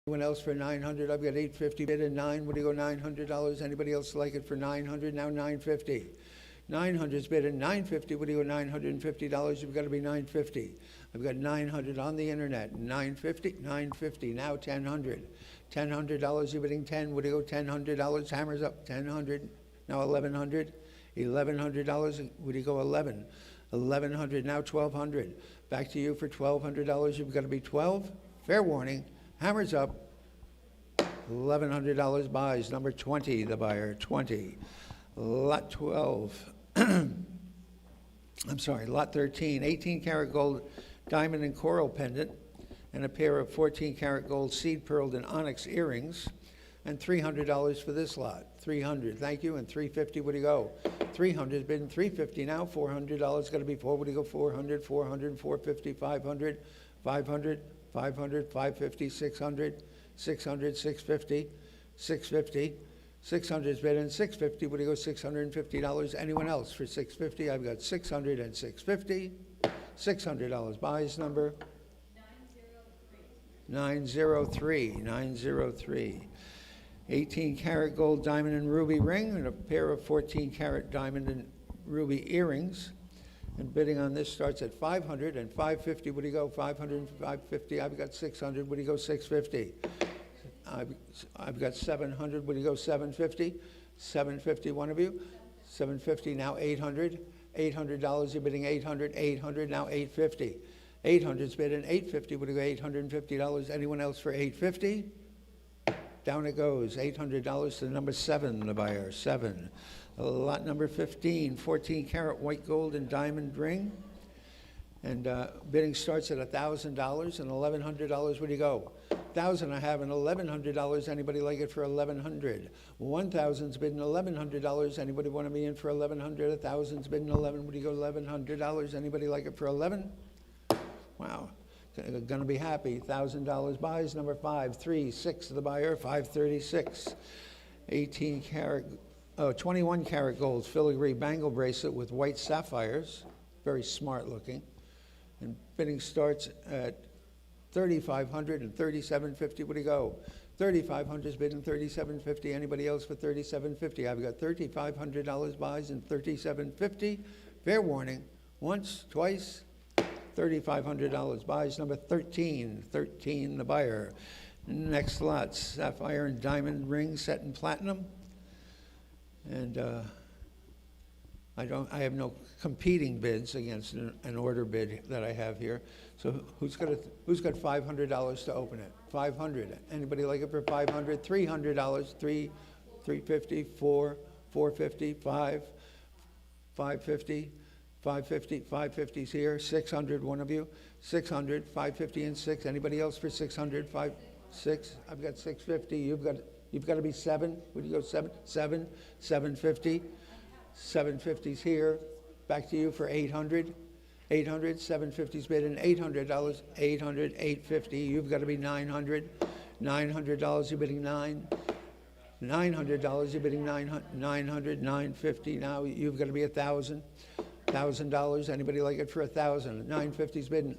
Anyone else for 900? I've got 850 bid and 9. What do you go, $900? Anybody else like it for 900? Now 950. 900's bid and 950. What do you go, $950? You've got to be 950. I've got 900 on the internet. 950, 950. Now 1,000. $1,000. You're bidding 10. What do you go, $1,000? Hammers up. 1,000. Now 1,100. $1,100. What do you go, 11? 1,100. Now 1,200. Back to you for $1,200. You've got to be 12. Fair warning. Hammers up. $1,100 buys. Number 20, the buyer. 20. Lot 12. I'm sorry, lot 13. 18-karat gold diamond and coral pendant and a pair of 14-karat gold seed pearled and onyx earrings. And $300 for this lot. 300. Thank you. And 350. What do you go? 300 has been 350 now. $400 got to be 4. What do you go? 400, 400, 450, 500, 500, 500, 550, 600, 600, 650, 650. 600 is bid in 650. What do you go? $650. Anyone else for 650? I've got 600 and 650. $600 buys number 903. 903. 18-karat gold diamond and ruby ring and a pair of 14-karat diamond and ruby earrings. And bidding on this starts at 500 and 550. What do you go? 500 and 550. I've got 600. What do you go? 650. I've got 700. What do you go? 750. 750. One of you. 750. Now 800. $800. You're bidding 800. 800. Now 850. 800's bidding 850. What do you go? $850. Anyone else for 850? Down it goes. $800 to number 7, the buyer. 7. Lot number 15, 14-karat white gold and diamond ring. And bidding starts at $1,000 and $1,100. Where do you go? 1,000 I have and $1,100. Anybody like it for 1,100? 1,000's bidding $1,100. Anybody want to be in for 1,100? 1,000's bidding 11. What do you go? $1,100. Anybody like it for 11? Wow. Going to be happy. $1,000 buys. Number 5, 3, 6 to the buyer. 536. 21-karat gold filigree bangle bracelet with white sapphires. Very smart looking. And bidding starts at $3,500 and $3,750. What do you go? $3,500 is bidding $3,750. Anybody else for $3,750? I've got $3,500 buys and $3,750. Fair warning. Once, twice. $3,500 buys. Number 13. 13, the buyer. Next lot, sapphire and diamond ring set in platinum. And I have no competing bids against an order bid that I have here. So who's got $500 to open it? 500. Anybody like it for 500? $300. 350, 4, 450, 5, 550. 550, 550's here. 600, one of you. 600, 550 and 6. Anybody else for 600? 5, 6. I've got 650. You've got to be 7. Would you go 7? 7, 750. 750's here. Back to you for 800. 800, 750's bid in $800. 800, 850. You've got to be 900. $900. You're bidding 9. $900. You're bidding 900. 950. Now you've got to be 1,000. $1,000. Anybody like it for 1,000? 950's bid.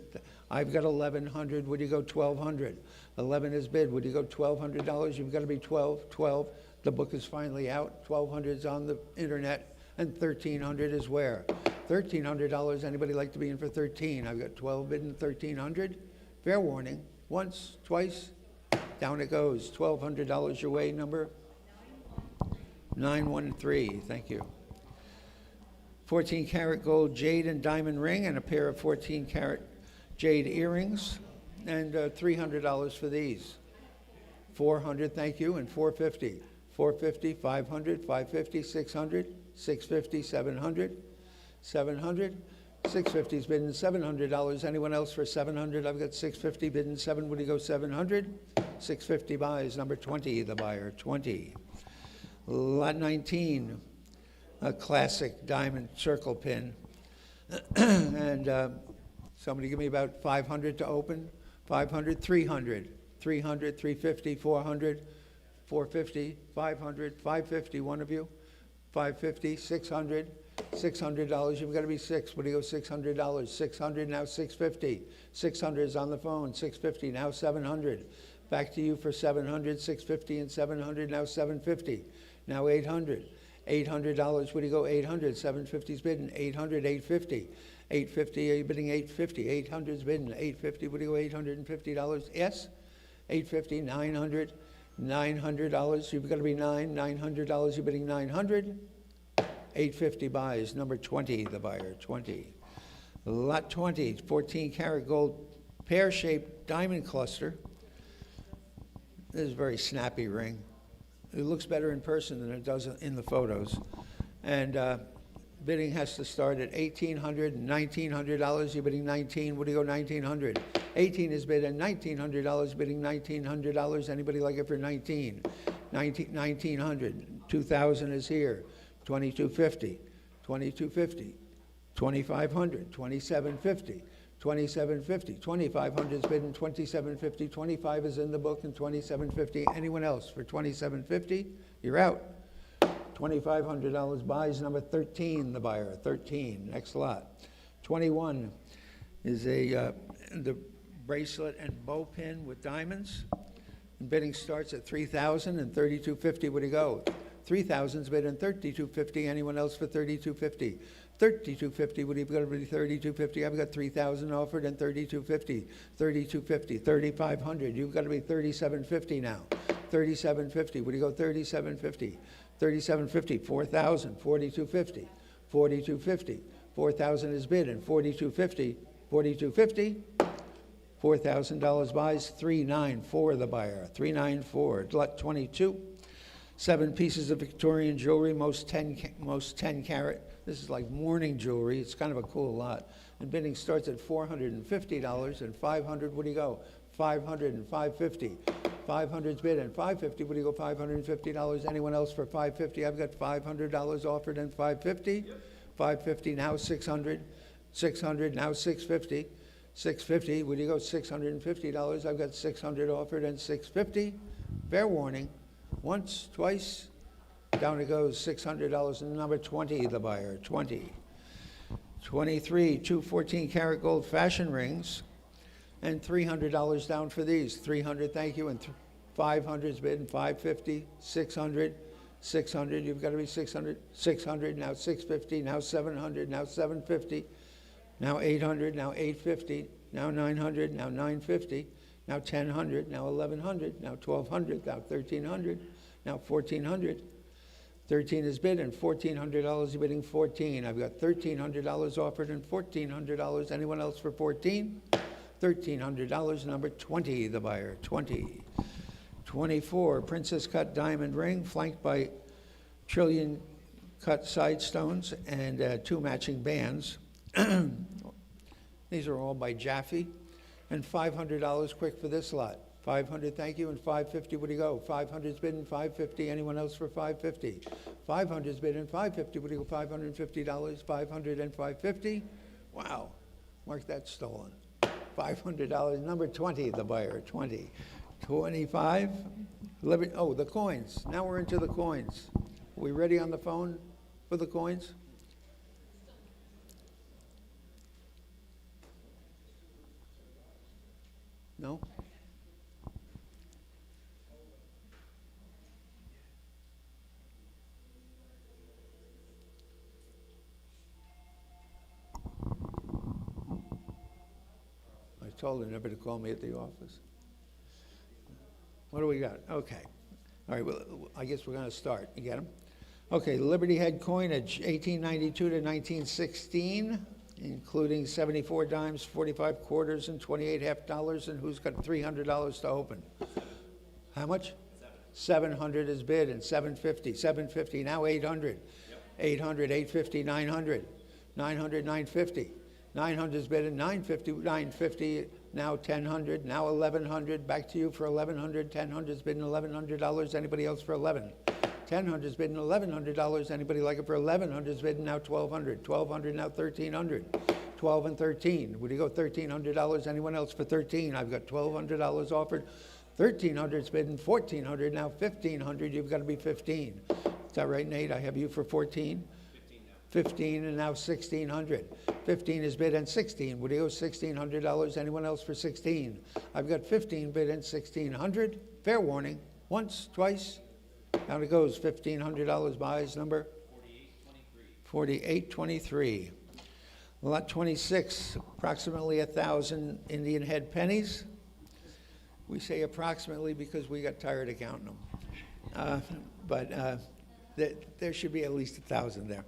I've got 1,100. Would you go 1,200? 11 is bid. Would you go $1,200? You've got to be 12. 12. The book is finally out. 1,200 is on the internet, and 1,300 is where? $1,300. Anybody like to be in for 13? I've got 12 bid and 1,300. Fair warning. Once, twice, down it goes. $1,200 your way. Number 913. Thank you. 14-karat gold jade and diamond ring and a pair of 14-karat jade earrings, and $300 for these. 400, thank you, and 450. 450, 500, 550, 600, 650, 700, 700. 650's bidding $700. Anyone else for 700? I've got 650 bidding 7. Would you go 700? 650 buys. Number 20, the buyer. 20. Lot 19. A classic diamond circle pin. And somebody give me about 500 to open. 500, 300, 300, 350, 400, 450, 500, 550, one of you. 550, 600, $600. You've got to be 6. What do you go? $600. 600, now 650. 600 is on the phone. 650, now 700. Back to you for 700, 650, and 700, now 750, now 800. $800, where do you go? 800, 750's bidding, 800, 850. 850, are you bidding 850? 800's bidding, 850, where do you go? $850, yes? 850, 900, $900, you've got to be $900, you're bidding 900. 850 buys, number 20, the buyer, 20. Lot 20, 14 karat gold pear-shaped diamond cluster. This is a very snappy ring. It looks better in person than it does in the photos. And bidding has to start at $1,800 and $1,900. You're bidding 19. What do you go? 1,900. 18 is bid at $1,900. Bidding $1,900. Anybody like it for 19? 1,900. 2,000 is here. 2,250. 2,250. 2,500. 2,750. 2,750. 2,500 is bidding 2,750. 25 is in the book and 2,750. Anyone else for 2,750? You're out. $2,500 buys, number 13, the buyer. 13. Next lot. 21 is the bracelet and bow pin with diamonds. And bidding starts at 3,000 and 3,250. Where do you go? 3,000's bidding 3,250. Anyone else for 3,250? 3,250, would you got to be 3,250? I've got 3,000 offered and 3,250, 3,250, 3,500. You've got to be 3,750 now. 3,750, would you go 3,750? 3,750, 4,000, 4,250, 4,250, 4,000 is bid and 4,250, 4,250, $4,000 buys, 394 the buyer, 394. Lot 22, 7 pieces of Victorian jewelry, most 10 carat. This is like mourning jewelry. It's kind of a cool lot. And bidding starts at $450 and 500. What do you go? 500 and 550. 500's bid and 550. What do you go? $550. Anyone else for 550? I've got $500 offered and 550. Yep. 550 now 600. 600 now 650. 650. What do you go? $650. I've got 600 offered and 650. Fair warning. Once, twice. Down it goes, $600, and number 20, the buyer, 20. 23, 2 14-karat gold fashion rings, and $300 down for these. 300, thank you, and 500's bid, and 550, 600, 600, you've got to be 600, 600, now 650, now 700, now 750, now 800, now 850, now 900, now 950, now 1,000, now 1,100, now 1,200, now 1,300, now 1,400. 13 is bid and $1,400, you're bidding 14. I've got $1,300 offered and $1,400. Anyone else for 14? $1,300, number 20, the buyer, 20. 24, princess cut diamond ring flanked by trillion cut side stones and 2 matching bands. These are all by Jaffe. And $500 quick for this lot. 500, thank you, and 550, where do you go? 500's bid and 550. Anyone else for 550? 500's bid and 550. Where do you go? $550, 500 and 550. Wow, mark that stolen. $500, number 20, the buyer, 20. 25, oh, the coins. Now we're into the coins. Are we ready on the phone for the coins? No? I told her never to call me at the office. What do we got? Okay. All right, well, I guess we're going to start. You get them? Okay, Liberty Head coinage, 1892 to 1916, including 74 dimes, 45 quarters, and 28 half dollars. And who's got $300 to open? How much? 700 is bid, and 750. 750, now 800. Yep. 800, 850, 900. 900, 950. 900 is bid, and 950, 950, now 1,000, now 1,100. Back to you for 1,100. 1,000 is bid, and $1,100. Anybody else for 11? 1,000 is bid, and $1,100. Anybody like it for 1,100 is bid, and now 1,200. 1,200, now 1,300. 12 and 13. Would you go $1,300? Anyone else for 13? I've got $1,200 offered. 1,300 is bid, and 1,400, now 1,500. You've got to be 15. Is that right, Nate? I have you for 14. 15, and now 1,600. 15 is bid and 16. Would you go $1,600? Anyone else for 16? I've got 15 bid and 1,600. Fair warning. Once, twice. Down it goes. $1,500 buys number 4823. Lot 26, approximately 1,000 Indian head pennies. We say approximately because we got tired of counting them. But there should be at least 1,000 there.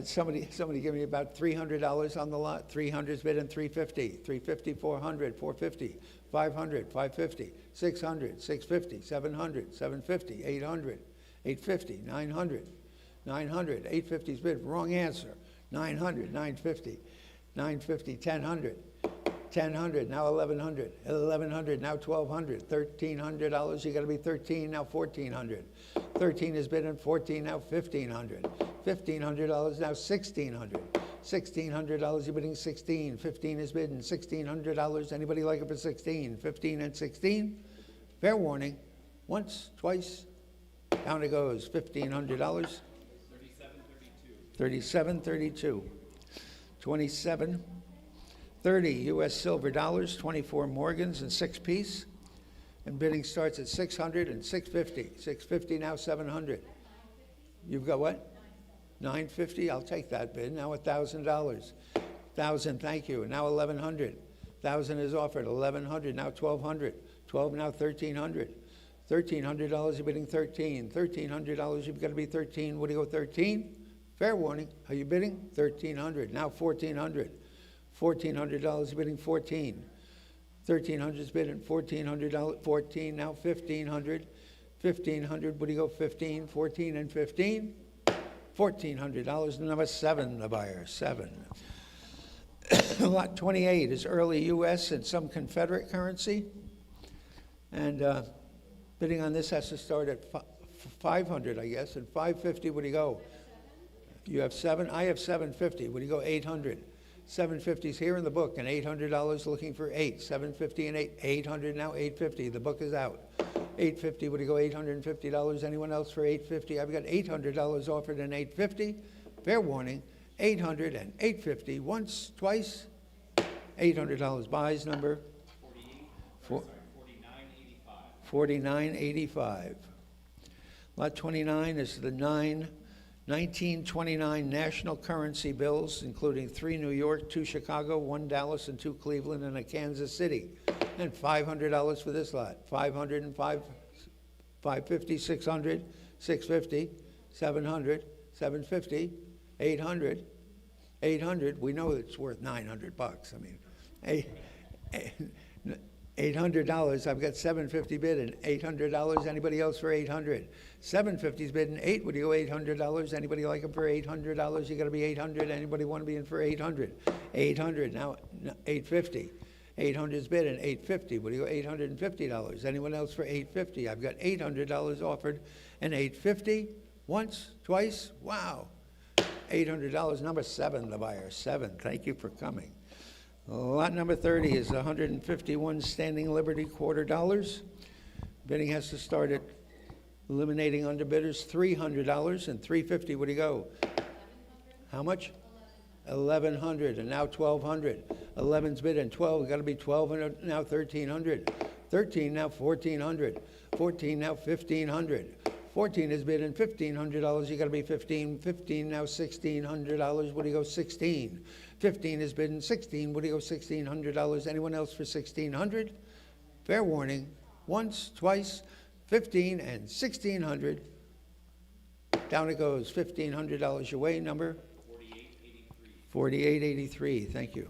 Somebody give me about $300 on the lot. 300's bid and 350. 350, 400, 450, 500, 550, 600, 650, 700, 750, 800, 850, 900, 900. 850's bid. Wrong answer. 900, 950, 950, 1,000. 1,000, now 1,100, 1,100, now 1,200, $1,300, you gotta be 13, now 1,400. 13 is bid and 14, now 1,500. $1,500, now 1,600. $1,600, you're bidding 16. 15 is bid and $1,600. Anybody like it for 16? 15 and 16. Fair warning. Once, twice. Down it goes. $1,500. 37.32. 27. 30 U.S. silver dollars, 24 Morgans and 6 piece. And bidding starts at 600 and 650. 650, now 700. You've got what? 950, I'll take that bid. Now $1,000. 1,000, thank you. And now 1,100. 1,000 is offered. 1,100, now 1,200. 12, now 1,300. $1,300, you're bidding 13. $1,300, you've got to be 13. What do you go, 13? Fair warning. Are you bidding? 1,300, now 1,400. $1,400, you're bidding 14. 1,300 is bidding $1,400. 14, now 1,500. 1,500, what do you go, 15? 14 and 15. $1,400. Number 7, the buyer, 7. Lot 28 is early U.S. and some Confederate currency. And bidding on this has to start at 500, I guess. And 550, what do you go? You have 7. I have 750. What do you go? 800. 750's here in the book, and $800 looking for 8. 750 and 8. 800 now, 850. The book is out. 850, would you go $850? Anyone else for 850? I've got $800 offered and 850. Fair warning, 800 and 850. Once, twice. $800 buys number 4985. Lot 29 is the 1929 national currency bills, including 3 New York, 2 Chicago, 1 Dallas, and 2 Cleveland, and a Kansas City. And $500 for this lot. 500 and 550, 600, 650, 700, 750, 800, 800. We know it's worth $900. I mean, $800. I've got 750 bid and $800. Anybody else for 800? 750's bid and 8. Would you go $800? Anybody like them for $800? You got to be 800. Anybody want to be in for 800? 800 now 850. 800's bid and 850. Would you go $850? Anyone else for 850? I've got $800 offered and 850. Once, twice. Wow. $800. Number 7, the buyer. 7. Thank you for coming. Lot number 30 is 151 Standing Liberty quarter dollars. Bidding has to start at eliminating underbidders $300 and 350. What do you go? How much? 1,100 and now 1,200. 11's bid and 12. Got to be 1,200 now 1,300. 13 now 1,400. 14 now 1,500. 14 is bid and $1,500. You got to be 15. 15 now $1,600. What do you go? 16. 15 is bid and 16. What do you go? $1,600. Anyone else for 1,600? Fair warning. Once, twice, 15 and 1,600. Down it goes. $1,500 your way. Number 4883. Thank you.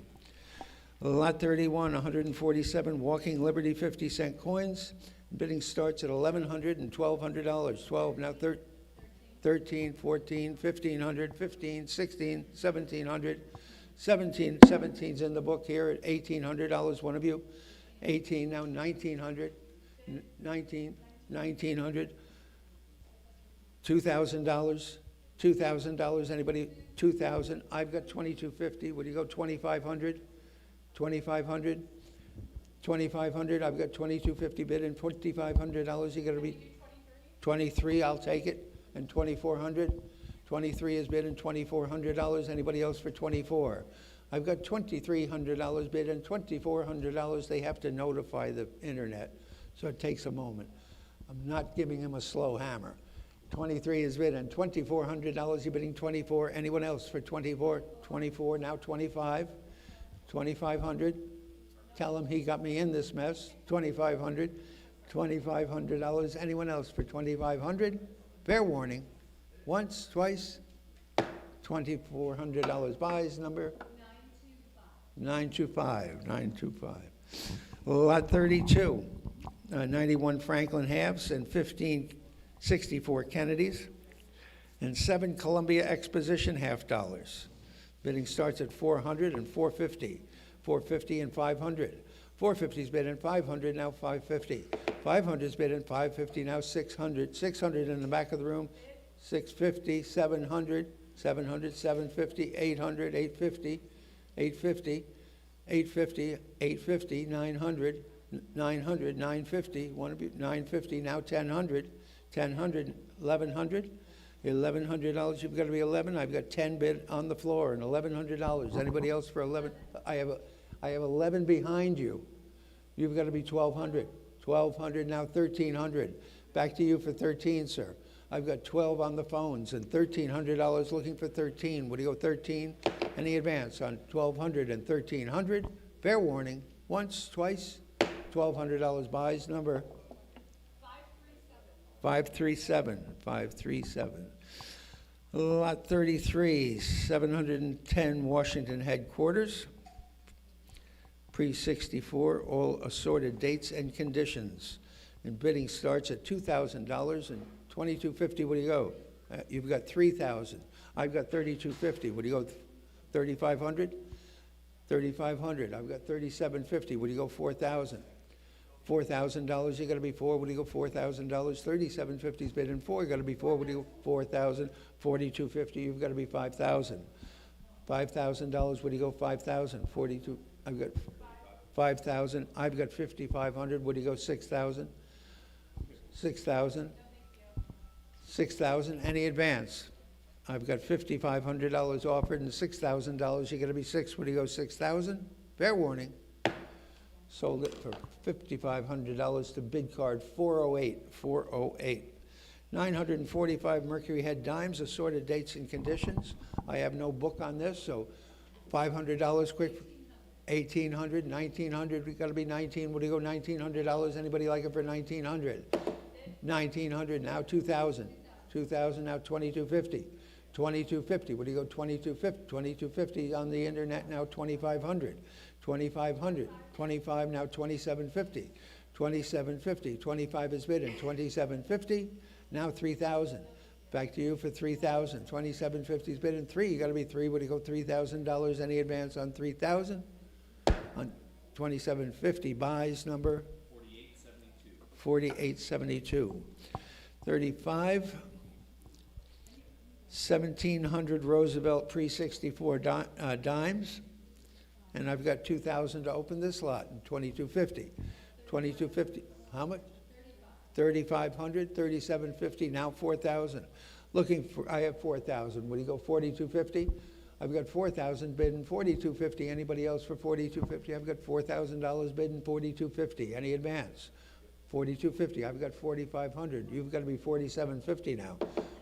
Lot 31, 147 Walking Liberty 50-cent coins. Bidding starts at $1,100 and $1,200. 12 now 13, 14, 1,500, 15, 16, 1,700. 17's in the book here at $1,800. One of you. 18 now 1,900. 19, 1,900. $2,000. $2,000. Anybody? 2,000. I've got 2,250. Would you go 2,500? 2,500. 2,500. I've got 2,250 bid and $4,500. You got to be 23. I'll take it. And 2,400. 23 is bid and $2,400. Anybody else for 24? I've got $2,300 bid and $2,400. They have to notify the internet, so it takes a moment. I'm not giving him a slow hammer. 23 is bid and $2,400. You're bidding 24. Anyone else for 24? 24, now 25. 2,500. Tell him he got me in this mess. 2,500. $2,500. Anyone else for 2,500? Fair warning. Once, twice. $2,400. Buys number 925. 925. Lot 32. 91 Franklin halves and 1564 Kennedys, and 7 Columbia Exposition half dollars. Bidding starts at 400 and 450, 450 and 500. 450 is bid in 500, now 550. 500 is bid in 550, now 600. 600 in the back of the room, 650, 700, 700, 750, 800, 850, 850, 850, 850, 900. 900, 950, 950, now 1,000, 1,000, 1,100, $1,100. You've got to be 11. I've got 10 bid on the floor and $1,100. Anybody else for 11? I have 11 behind you. You've got to be 1,200. 1,200, now 1,300. Back to you for 13, sir. I've got 12 on the phones and $1,300 looking for 13. Would you go 13? Any advance on 1,200 and 1,300? Fair warning. Once, twice. $1,200 buys number 537. 537. Lot 33, 710 Washington headquarters. Pre-64, all assorted dates and conditions. And bidding starts at $2,000 and $2,250. What do you go? You've got $3,000. I've got $3,250. What do you go? $3,500. $3,500. I've got $3,750. What do you go? $4,000. $4,000, you got to be 4. What do you go? $4,000. $3,750 is bid in 4. You got to be 4. What do you go? 4,000. $4,250. You've got to be 5,000. $5,000. What do you go? 5,000. 42. I've got 5,000. I've got 5,500. What do you go? 6,000. 6,000. 6,000. Any advance? I've got $5,500 offered and $6,000. You got to be 6. What do you go? 6,000. Fair warning. Sold it for $5,500 to bid card 408, 408. 945 Mercury Head dimes, assorted dates and conditions. I have no book on this, so $500 quick. 1,800, 1,900, we got to be 19. What do you go? $1,900. Anybody like it for 1,900? 1,900, now 2,000. 2,000, now 2,250. 2,250. What do you go? 2,250. 2,250 on the internet, now 2,500. 2,500. 25, now 2,750. 2,750. 25 is bid and 2,750. Now 3,000. Back to you for 3,000. 2,750 is bid in 3. You got to be 3. What do you go? $3,000. Any advance on 3,000? On 2,750 buys number 4872. 4872. 35. 1,700 Roosevelt pre-64 dimes. And I've got 2,000 to open this lot in 2,250. 2,250. How much? 3,500. 3,750. Now 4,000. Looking for. I have 4,000. What do you go? 4,250. I've got 4,000 bid in 4,250. Anybody else for 4,250? I've got $4,000 bid in 4,250. Any advance? 4,250. I've got 4,500. You've got to be 4,750 now.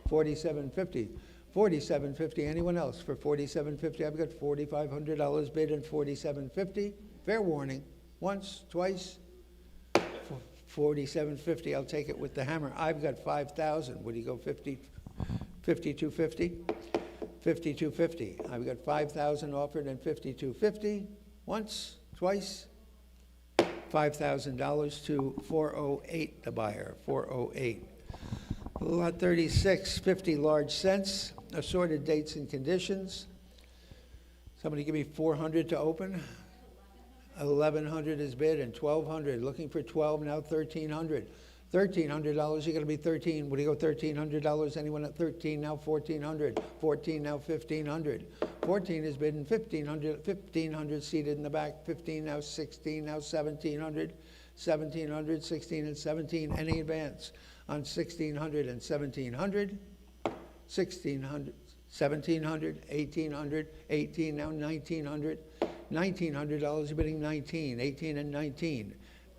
4,750. 4,750. Anyone else for 4,750? I've got $4,500 bid in 4,750. Fair warning. Once, twice. 4,750. I'll take it with the hammer. I've got 5,000. Would you go 5,250? 5,250. I've got 5,000 offered and 5,250. Once, twice. $5,000 to 408, the buyer. 408. Lot 36, 50 large cents. Assorted dates and conditions. Somebody give me 400 to open. 1,100 is bid and 1,200. Looking for 12, now 1,300. $1,300, you're going to be 13. What do you go? $1,300. Anyone at 13? Now 1,400. 14, now 1,500. 14 is bid and 1,500. 1,500 seated in the back. 15, now 16, now 1,700. 1,700, 16 and 17. Any advance on 1,600 and 1,700? 1,600, 1,700, 1,800, 18, now 1,900. $1,900, you're bidding 19, 18 and 19.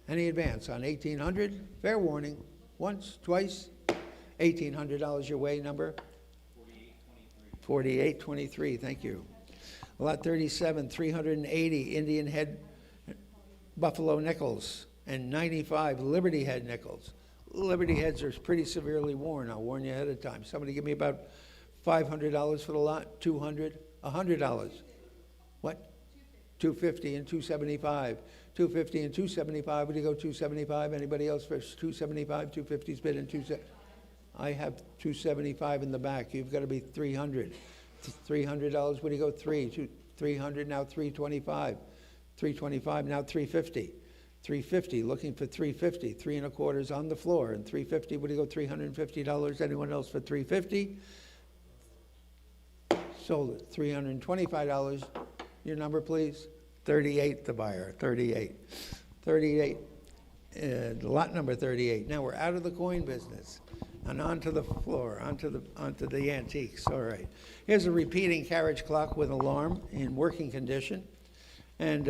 Any advance on 1,800? Fair warning. Once, twice. $1,800 your way, number? 4823, thank you. Lot 37, 380 Indian Head Buffalo nickels and 95 Liberty Head nickels. Liberty Heads are pretty severely worn. I'll warn you ahead of time. Somebody give me about $500 for the lot, $200, $100. What? $250 and $275. $250 and $275. Would you go $275? Anybody else for $275? $250's bid and $275. I have $275 in the back. You've got to be $300. $300. Would you go $300 now $325. $325 now $350. $350. Looking for $350. 3 1/4 on the floor and $350. Would you go $350? Anyone else for $350? Sold it. $325. Your number, please. 38. The buyer. 38. 38. Lot number 38. Now we're out of the coin business. And onto the floor, onto the antiques. All right. Here's a repeating carriage clock with alarm in working condition. And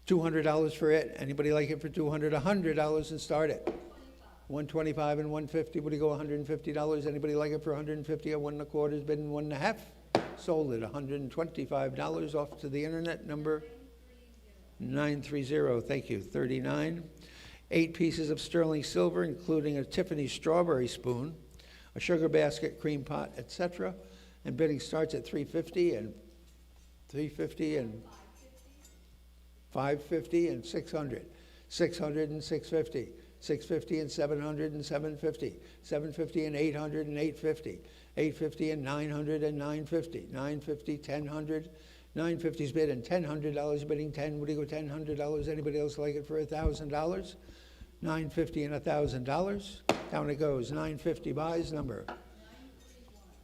$200 for it. Anybody like it for $200? $100 and start it. $125 and $150. Would you go $150? Anybody like it for $150? 1 1/4 bidding 1 1/2. Sold it. $125 off to the internet. Number 930. Thank you. 39. 8 pieces of sterling silver, including a Tiffany strawberry spoon, a sugar basket, cream pot, etc. And bidding starts at $350 and $350 and $550 and $600. $600 and $650. $650 and $700 and $750. $750 and $800 and $850. $850 and $900 and $950. $950, $1,000. $950's bid and $1,000. Bidding 10. Would you go $1,000? Anybody else like it for $1,000? $950 and $1,000. Down it goes. $950 buys. Number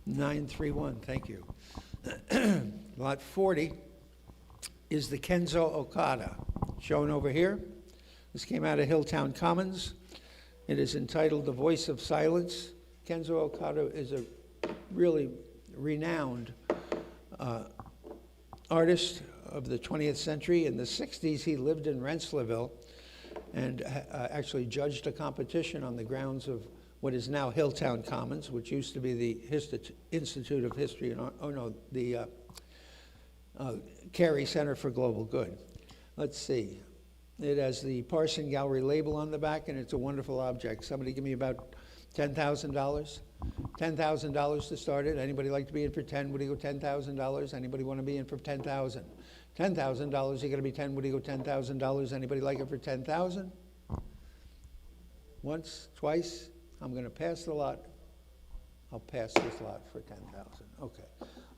931. Thank you. Lot 40 is the Kenzo Okada, shown over here. This came out of Hilltown Commons. It is entitled The Voice of Silence. Kenzo Okada is a really renowned artist of the 20th century. In the 60s, he lived in Rensselaerville and actually judged a competition on the grounds of what is now Hilltown Commons, which used to be the Institute of History, the Carey Center for Global Good. Let's see. It has the Parson Gallery label on the back, and it's a wonderful object. Somebody give me about $10,000. $10,000 to start it. Anybody like to be in for 10? Would you go $10,000? Anybody want to be in for 10,000? $10,000, you're going to be 10. Would you go $10,000? Anybody like it for 10,000? Once, twice. I'm going to pass the lot. I'll pass this lot for 10,000. Okay.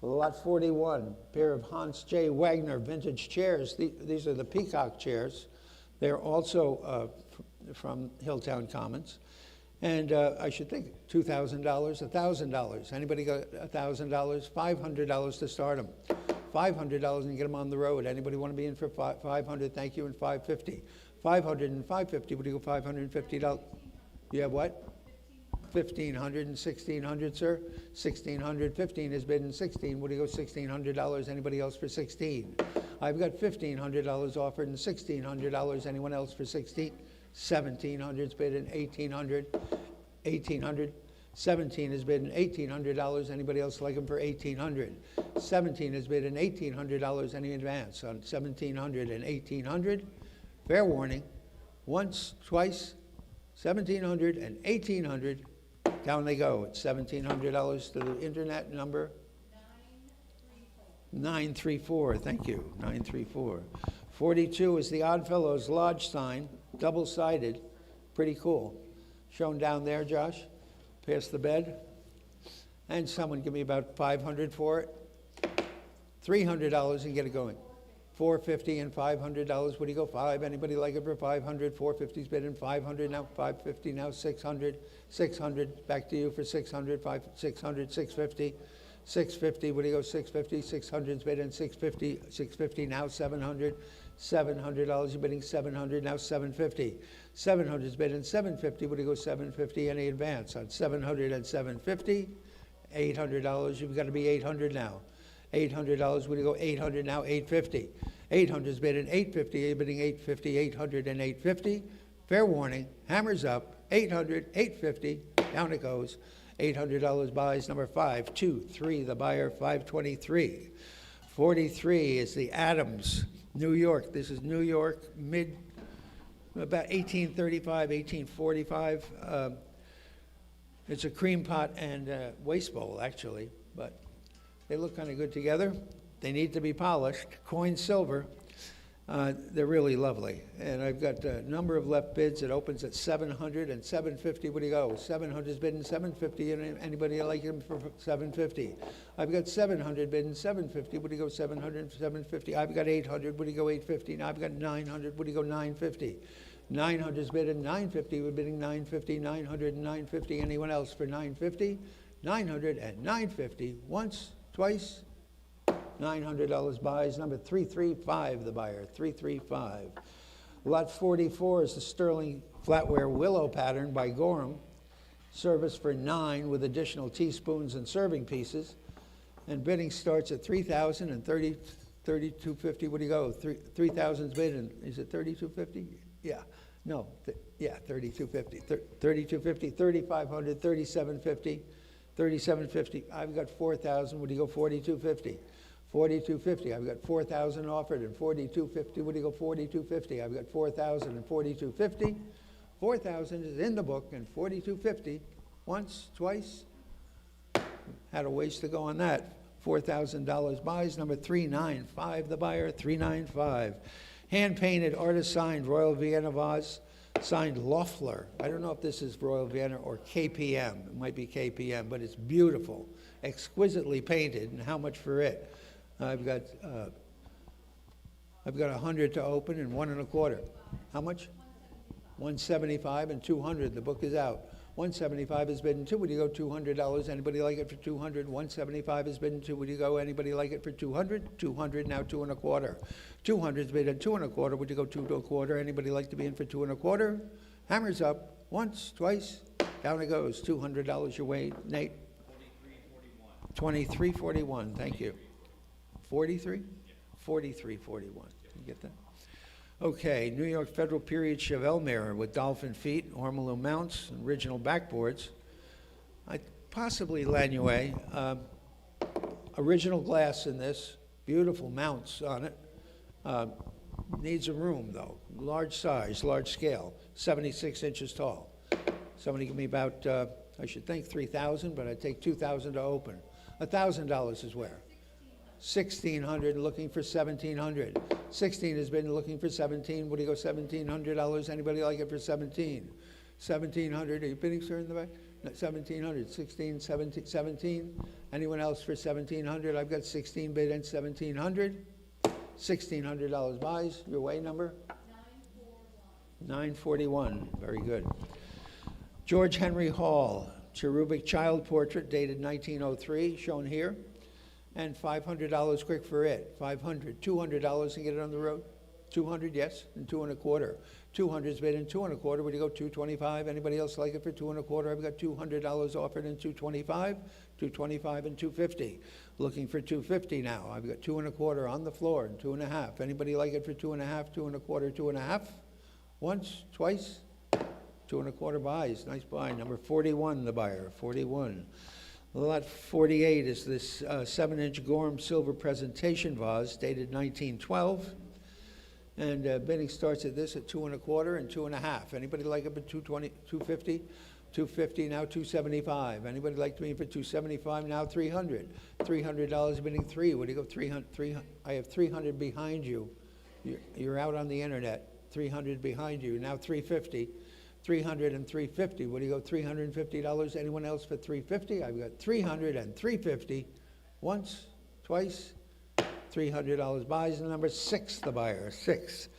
Well, lot 41, pair of Hans J. Wagner vintage chairs. These are the Peacock chairs. They're also from Hilltown Commons. And I should think $2,000, $1,000. Anybody got $1,000? $500 to start them. $500 and get them on the road. Anybody want to be in for $500? Thank you. And $550. $500 and $550. Would you go $550? You have what? $1,500 and $1,600, sir. $1,600. 15 is bid in 16. Would you go $1,600? Anybody else for 16? I've got $1,500 offered and $1,600. Anyone else for 16? 1,700 is bid in 1,800. 1,800. 17 is bid in $1,800. Anybody else like them for 1,800? 17 is bid in $1,800. Any advance on 1,700 and 1,800? Fair warning. Once, twice, 1,700 and 1,800. Down they go. It's $1,700 to the internet. Number 934. Thank you. 934. 42 is the Oddfellows Lodge sign, double-sided. Pretty cool. Shown down there, Josh. Past the bed. And someone give me about $500 for it. $300 and get it going. $450 and $500. Would you go $5? Anybody like it for $500? $450's bid in $500 now. $550 now. $600. $600. Back to you for $600. $600. $650. $650. Would you go $650? $600's bid in $650. $650 now. $700. $700, you're bidding 700, now 750. 700 is bidding 750, would you go 750, any advance on 700 and 750? $800, you've got to be 800 now. $800, would you go 800 now, 850. 800 is bidding 850, you're bidding 850, 800 and 850. Fair warning, hammers up, 800, 850, down it goes. $800 buys, number 523, the buyer, 523. 43 is the Adams, New York. This is New York, about 1835, 1845. It's a cream pot and waste bowl, actually, but they look kind of good together. They need to be polished, coin silver. They're really lovely. And I've got a number of left bids. It opens at 700 and 750. What do you go? 700 is bidding 750. And anybody like him for 750? I've got 700 bidding 750. What do you go? 700 and 750. I've got 800. What do you go? 850. Now I've got 900. What do you go? 950. 900 is bidding 950. We're bidding 950. 900 and 950. Anyone else for 950? 900 and 950. Once, twice. $900 buys, number 335, the buyer, 335. Lot 44 is the Sterling Flatware Willow pattern by Gorham. Service for 9 with additional teaspoons and serving pieces. And bidding starts at $3,000 and $3,250. What do you go? 3,000's bidding. Is it $3,250? Yeah. No. Yeah, $3,250. $3,250, $3,500, $3,750, $3,750. I've got 4,000. What do you go? $4,250. $4,250. I've got 4,000 offered and $4,250. What do you go? $4,250. I've got 4,000 and $4,250. 4,000 is in the book and $4,250. Once, twice. Had a ways to go on that. $4,000 buys. Number 395, the buyer, 395. Hand-painted, artist-signed Royal Vienna vase, signed Loeffler. I don't know if this is Royal Vienna or KPM. It might be KPM, but it's beautiful, exquisitely painted. And how much for it? I've got 100 to open and 1 1/4. How much? 175 and 200. The book is out. 175 is bidding 2. Would you go $200? Anybody like it for 200? 175 is bidding 2. Would you go? Anybody like it for 200? 200 now 2 1/4. 200 is bidding 2 1/4. Would you go 2 1/4? Anybody like to be in for 2 1/4? Hammers up. Once, twice, down it goes. $200 your way, Nate. 23.41. Thank you. 43? 43.41. You get that? Okay, New York Federal Period Chevelle mirror with dolphin feet, ormolu mounts, original backboards. Possibly Lanouet. Original glass in this. Beautiful mounts on it. Needs a room, though. Large size, large scale. 76 inches tall. Somebody give me about, I should think 3,000, but I'd take 2,000 to open. $1,000 is where? 1,600, looking for 1,700. 16 has been looking for 17. What do you go, $1,700? Anybody like it for 17? 1,700. Are you bidding, sir, in the back? No, 1,700. 16, 17, 17. Anyone else for 1,700? I've got 16 bid and 1,700. $1,600 buys. Your way number? 941. Very good. George Henry Hall, cherubic child portrait dated 1903, shown here. And $500 quick for it. $500, $200 to get it on the road. 200, yes, and 2 1/4. 200's bid in 2 1/4. Would you go 225? Anybody else like it for 2 1/4? I've got $200 offered in 225, 225 and 250. Looking for 250 now. I've got 2 1/4 on the floor and 2 1/2. Anybody like it for 2 1/2, 2 1/4, 2 1/2? Once, twice, 2 1/4 buys. Nice buy. Number 41, the buyer, 41. Lot 48 is this 7-inch Gorham silver presentation vase dated 1912. And bidding starts at this at 2 1/4 and 2 1/2. Anybody like it for 220, 250? 250, now 275. Anybody like to be for 275? Now 300. $300 bidding 3. What do you go? 300. I have 300 behind you. You're out on the internet. 300 behind you. Now 350. 300 and 350. What do you go? $350. Anyone else for 350? I've got 300 and 350. Once, twice. $300 buys. And number 6, the buyer. 6.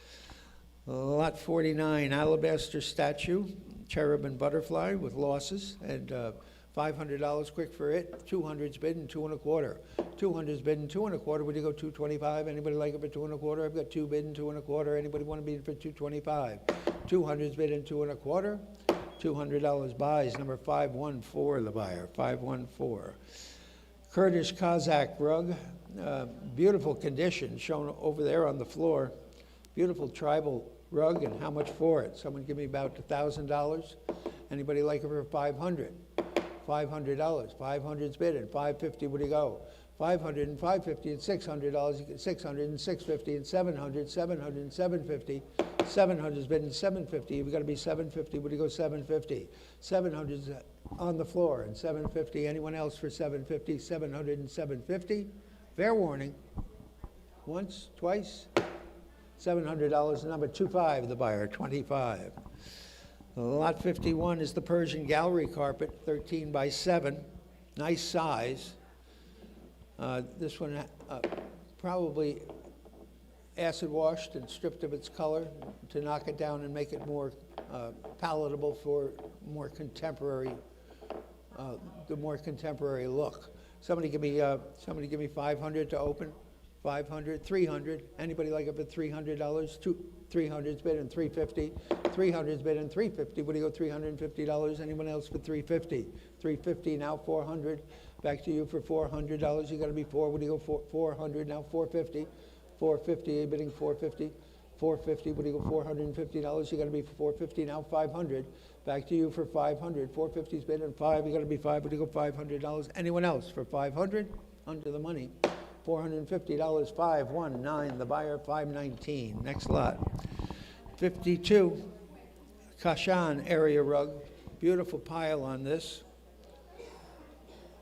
Lot 49, alabaster statue, cherub and butterfly with losses, and $500 quick for it. 200's bidding 2 1/4. 200's bidding 2 1/4. Would you go 225? Anybody like it for 2 1/4? I've got 2 bidding 2 1/4. Anybody want to bid for 225? 200's bidding 2 1/4. $200 buys. Number 514, the buyer. 514. Kurdish Kazakh rug. Beautiful condition shown over there on the floor. Beautiful tribal rug, and how much for it? Someone give me about $1,000. Anybody like it for 500? $500. 500's bidding. 550. Would you go? 500 and 550 and $600. You get 600 and 650 and 700. 700 and 750. 700's bidding 750. You've got to be 750. Would you go 750? 700's on the floor and 750. Anyone else for 750? 700 and 750. Fair warning. Once, twice. $700. Number 25, the buyer. 25. Lot 51 is the Persian gallery carpet, 13 by 7. Nice size. This one probably acid washed and stripped of its color to knock it down and make it more palatable for more contemporary, the more contemporary look. Somebody give me 500 to open. 500, 300. Anybody like it for $300? 300's bid and 350. 300's bid and 350. Would you go $350? Anyone else for 350? 350 now 400. Back to you for $400. You got to be 4. Would you go 400 now 450? 450. Bidding 450. 450. Would you go $450? You got to be 450 now 500. Back to you for 500. 450's bid and 5. You got to be 5. Would you go $500? Anyone else for 500? Under the money. $450, 519, the buyer 519. Next lot. 52, Kashan area rug. Beautiful pile on this.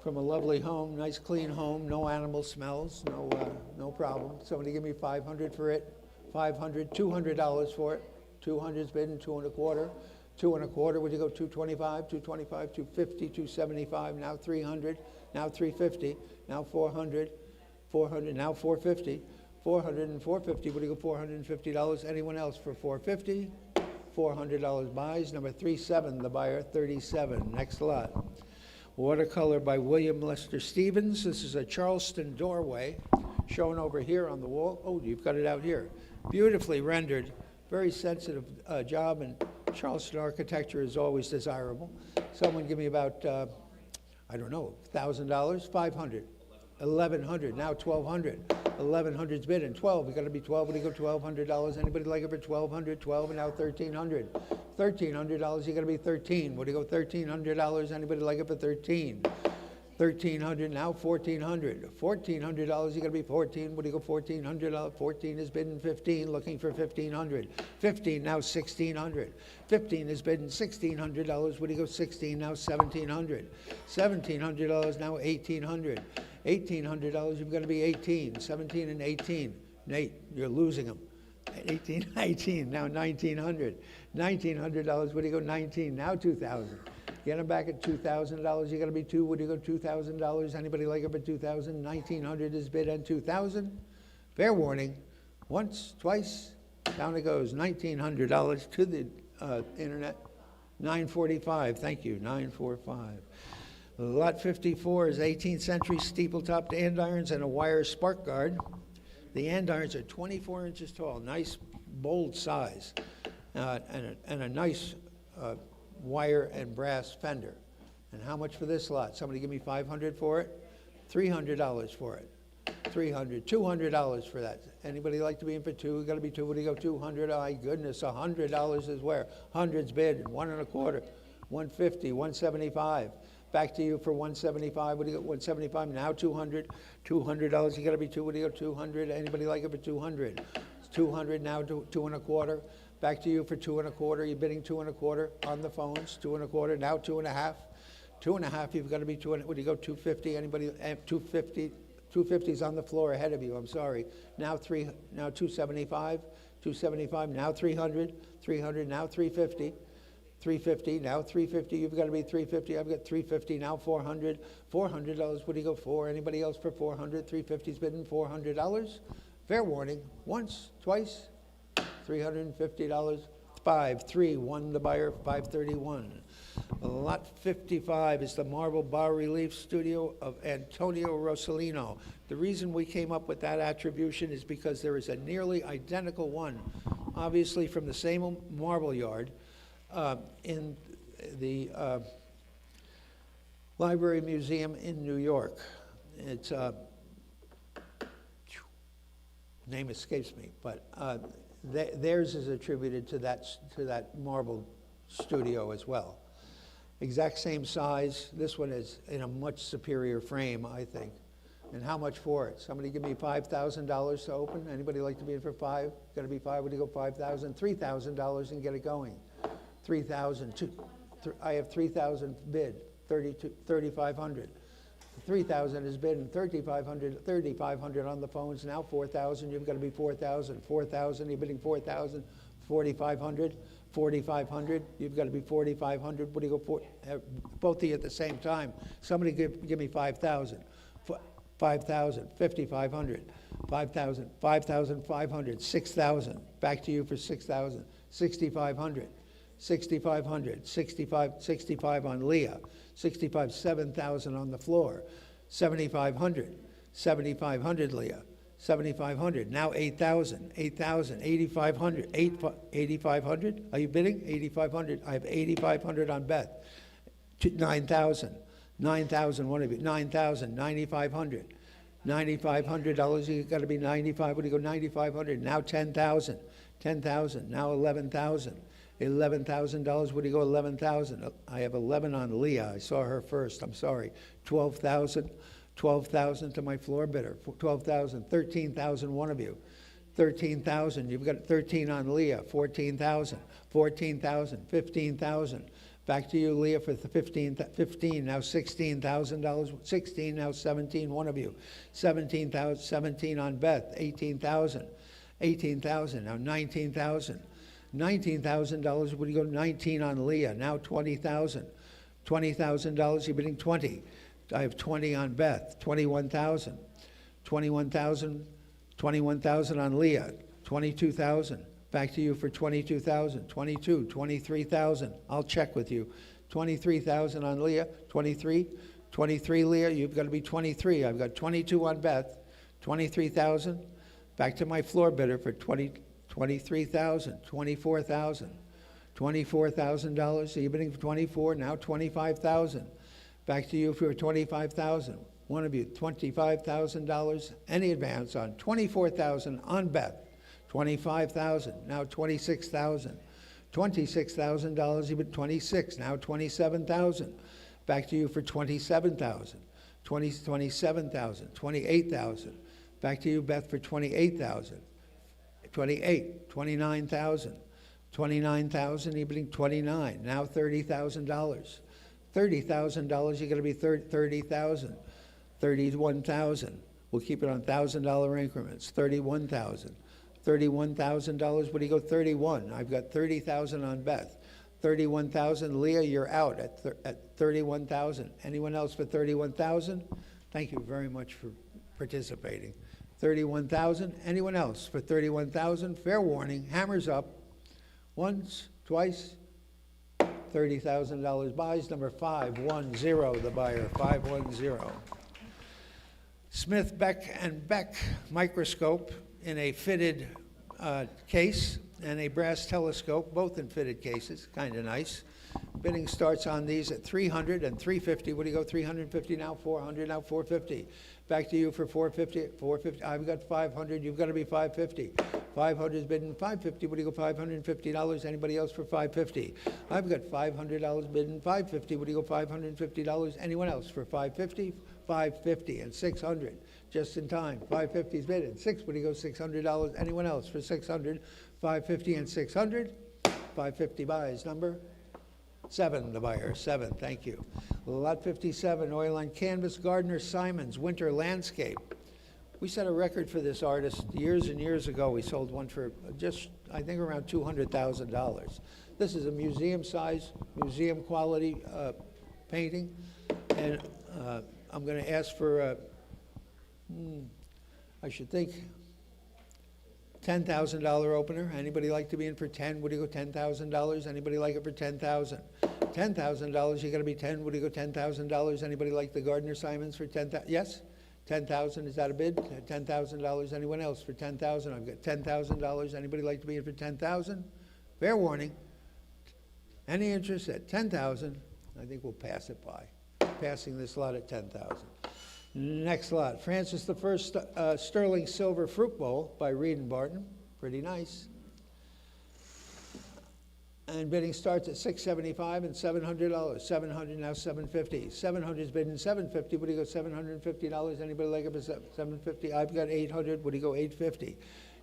From a lovely home, nice clean home, no animal smells, no problem. Somebody give me 500 for it. 500, $200 for it. 200's bidding 2 1/4. 2 1/4, would you go 225, 225, 250, 275, now 300, now 350, now 400. 400, now 450, 400 and 450, would you go $450? Anyone else for 450? $400 buys. Number 37, the buyer, 37. Next lot. Watercolor by William Lester Stevens. This is a Charleston doorway shown over here on the wall. Oh, you've got it out here. Beautifully rendered, very sensitive job, and Charleston architecture is always desirable. Someone give me about, I don't know, $1,000, 500. 1,100, now 1,200. 1,100's bid and 12. You got to be 12. Would you go $1,200? Anybody like it for 1,200? 12 and now 1,300. $1,300. You got to be 13. Would you go $1,300? Anybody like it for 13? 1,300 now 1,400. $1,400. You got to be 14. Would you go $1,400? 14 is bidding 15. Looking for 1,500. 15 now 1,600. 15 is bidding $1,600. Would you go 16 now 1,700. $1,700 now 1,800. $1,800, you've got to be 18, 17 and 18. Nate, you're losing them. 18, 19, now 1,900. $1,900, would you go 19, now 2,000. Get them back at $2,000, you got to be 2, would you go $2,000? Anybody like it for 2,000? 1,900 is bid at 2,000. Fair warning, once, twice, down it goes. $1,900 to the internet. 945, thank you, 945. Lot 54 is 18th century steeple-topped andirons and a wire spark guard. The andirons are 24 inches tall, nice, bold size, and a nice wire and brass fender. And how much for this lot? Somebody give me 500 for it? $300 for it. 300, $200 for that. Anybody like to be in for 2? Got to be 2. Would you go 200? Oh, my goodness, $100 is where? 100's bid, 1 1/4, 150, 175. Back to you for 175. What do you got? 175 now 200. $200. You got to be 2. What do you got? 200. Anybody like it for 200? 200 now 2 1/4. Back to you for 2 1/4. You're bidding 2 1/4 on the phones. 2 1/4 now 2 1/2. 2 1/2. You've got to be 2. What do you go? 250. Anybody? 250. 250's on the floor ahead of you. I'm sorry. Now 275. 275 now 300. 300 now 350. 350, now 350, you've got to be 350, I've got 350, now 400, $400, what do you go for? Anybody else for 400? 350's bidding $400. Fair warning, once, twice, $350, 531, the buyer, 531. Lot 55 is the marble bas-relief studio of Antonio Rossellino. The reason we came up with that attribution is because there is a nearly identical one, obviously from the same marble yard, in the Library Museum in New York. It's name escapes me, but theirs is attributed to that marble studio as well. Exact same size. This one is in a much superior frame, I think. And how much for it? Somebody give me $5,000 to open? Anybody like to be in for $5,000? Got to be $5,000. Would you go $5,000? $3,000 and get it going. $3,000. I have $3,000 bid. $3,500. $3,000 is bid and $3,500 on the phones. Now $4,000. You've got to be $4,000. $4,000. You're bidding $4,000. $4,500. $4,500. You've got to be $4,500. What do you go for? Both of you at the same time. Somebody give me $5,000. $5,000. $5,500. $5,000. $5,500. $6,000. Back to you for $6,000. $6,500. $6,500. $65 on Leah. $65. $7,000 on the floor. $7,500. $7,500 Leah. $7,500. Now $8,000. $8,000. $8,500. $8,500. Are you bidding? $8,500. I have $8,500 on Beth. $9,000. $9,000. One of you. $9,000. $9,500. $9,500. You got to be $95. What do you go? $9,500. Now $10,000. $10,000. Now $11,000. $11,000. What do you go? $11,000. I have 11 on Leah. I saw her first. I'm sorry. $12,000. $12,000 to my floor bidder. $12,000. $13,000. One of you. $13,000. You've got 13 on Leah. $14,000. $14,000. $15,000. Back to you, Leah, for the 15. Now $16,000. 16. Now 17. One of you. 17,000. 17 on Beth. $18,000. $18,000. Now $19,000. $19,000. Would you go 19 on Leah? Now $20,000. $20,000. You're bidding 20. I have 20 on Beth. $21,000. $21,000. $21,000 on Leah. $22,000. Back to you for $22,000. $22,000. $23,000. I'll check with you. $23,000 on Leah. $23,000. $23,000 Leah. You've got to be $23,000. I've got $22,000 on Beth. $23,000. Back to my floor bidder for $23,000. $24,000. $24,000. So you're bidding for $24,000. Now $25,000. Back to you for $25,000. One of you. $25,000. Any advance on $24,000 on Beth. $25,000. Now $26,000. $26,000. You bid $26,000. Now $27,000. Back to you for $27,000. $27,000. $28,000. Back to you, Beth, for $28,000. $28,000. $29,000. $29,000. You're bidding $29,000. Now $30,000. $30,000. You're going to be $30,000. $31,000. We'll keep it on $1,000 increments. $31,000. $31,000. What do you go? $31,000. I've got $30,000 on Beth. $31,000. Leah, you're out at $31,000. Anyone else for $31,000? Thank you very much for participating. $31,000. Anyone else for $31,000? Fair warning. Hammers up. Once, twice. $30,000 buys. Number 510, the buyer. 510. Smith, Beck, and Beck microscope in a fitted case and a brass telescope, both in fitted cases. Kind of nice. Bidding starts on these at $300 and $350. What do you go? $350 now, $400 now, $450. Back to you for $450. $450. I've got $500. You've got to be $550. $500 is bidding $550. What do you go? $550. Anybody else for $550? I've got $500 bidding $550. What do you go? $550. Anyone else for $550? $550 and $600. Just in time. $550 is bidding. What do you go? $600. Anyone else for $600? $550 and $600. $550 buys. Number 7, the buyer. 7, thank you. Lot 57, oil on canvas, Gardner Simons, winter landscape. We set a record for this artist years and years ago. We sold one for just, I think, around $200,000. This is a museum size, museum quality painting. And I'm going to ask for, I should think, $10,000 opener. Anybody like to be in for 10? Would you go $10,000? Anybody like it for 10,000? $10,000, you got to be 10. Would you go $10,000? Anybody like the Gardner Simons for 10,000? Yes? 10,000, is that a bid? $10,000, anyone else for 10,000? I've got $10,000. Anybody like to be in for 10,000? Fair warning. Any interest at 10,000? I think we'll pass it by. Passing this lot at 10,000. Next lot, Francis I Sterling Silver Fruit Bowl by Reed and Barton. Pretty nice. And bidding starts at $675 and $700. $700 now $750. $700's bidding $750. Would you go $750? Anybody like it for $750? I've got $800. Would you go $850?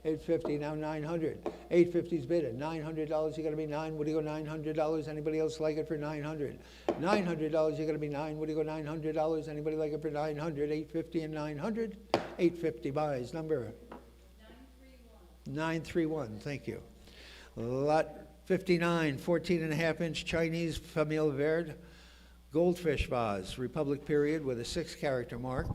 $850 now $900. $850's bidding. $900. You got to be $9. Would you go $900? Anybody else like it for $900? $900. You got to be $9. Would you go $900? Anybody like it for $900? $850 and $900. $850 buys. Number 931. Thank you. Lot 59, 14.5-inch Chinese Famille Verde goldfish vase, Republic period, with a 6-character mark.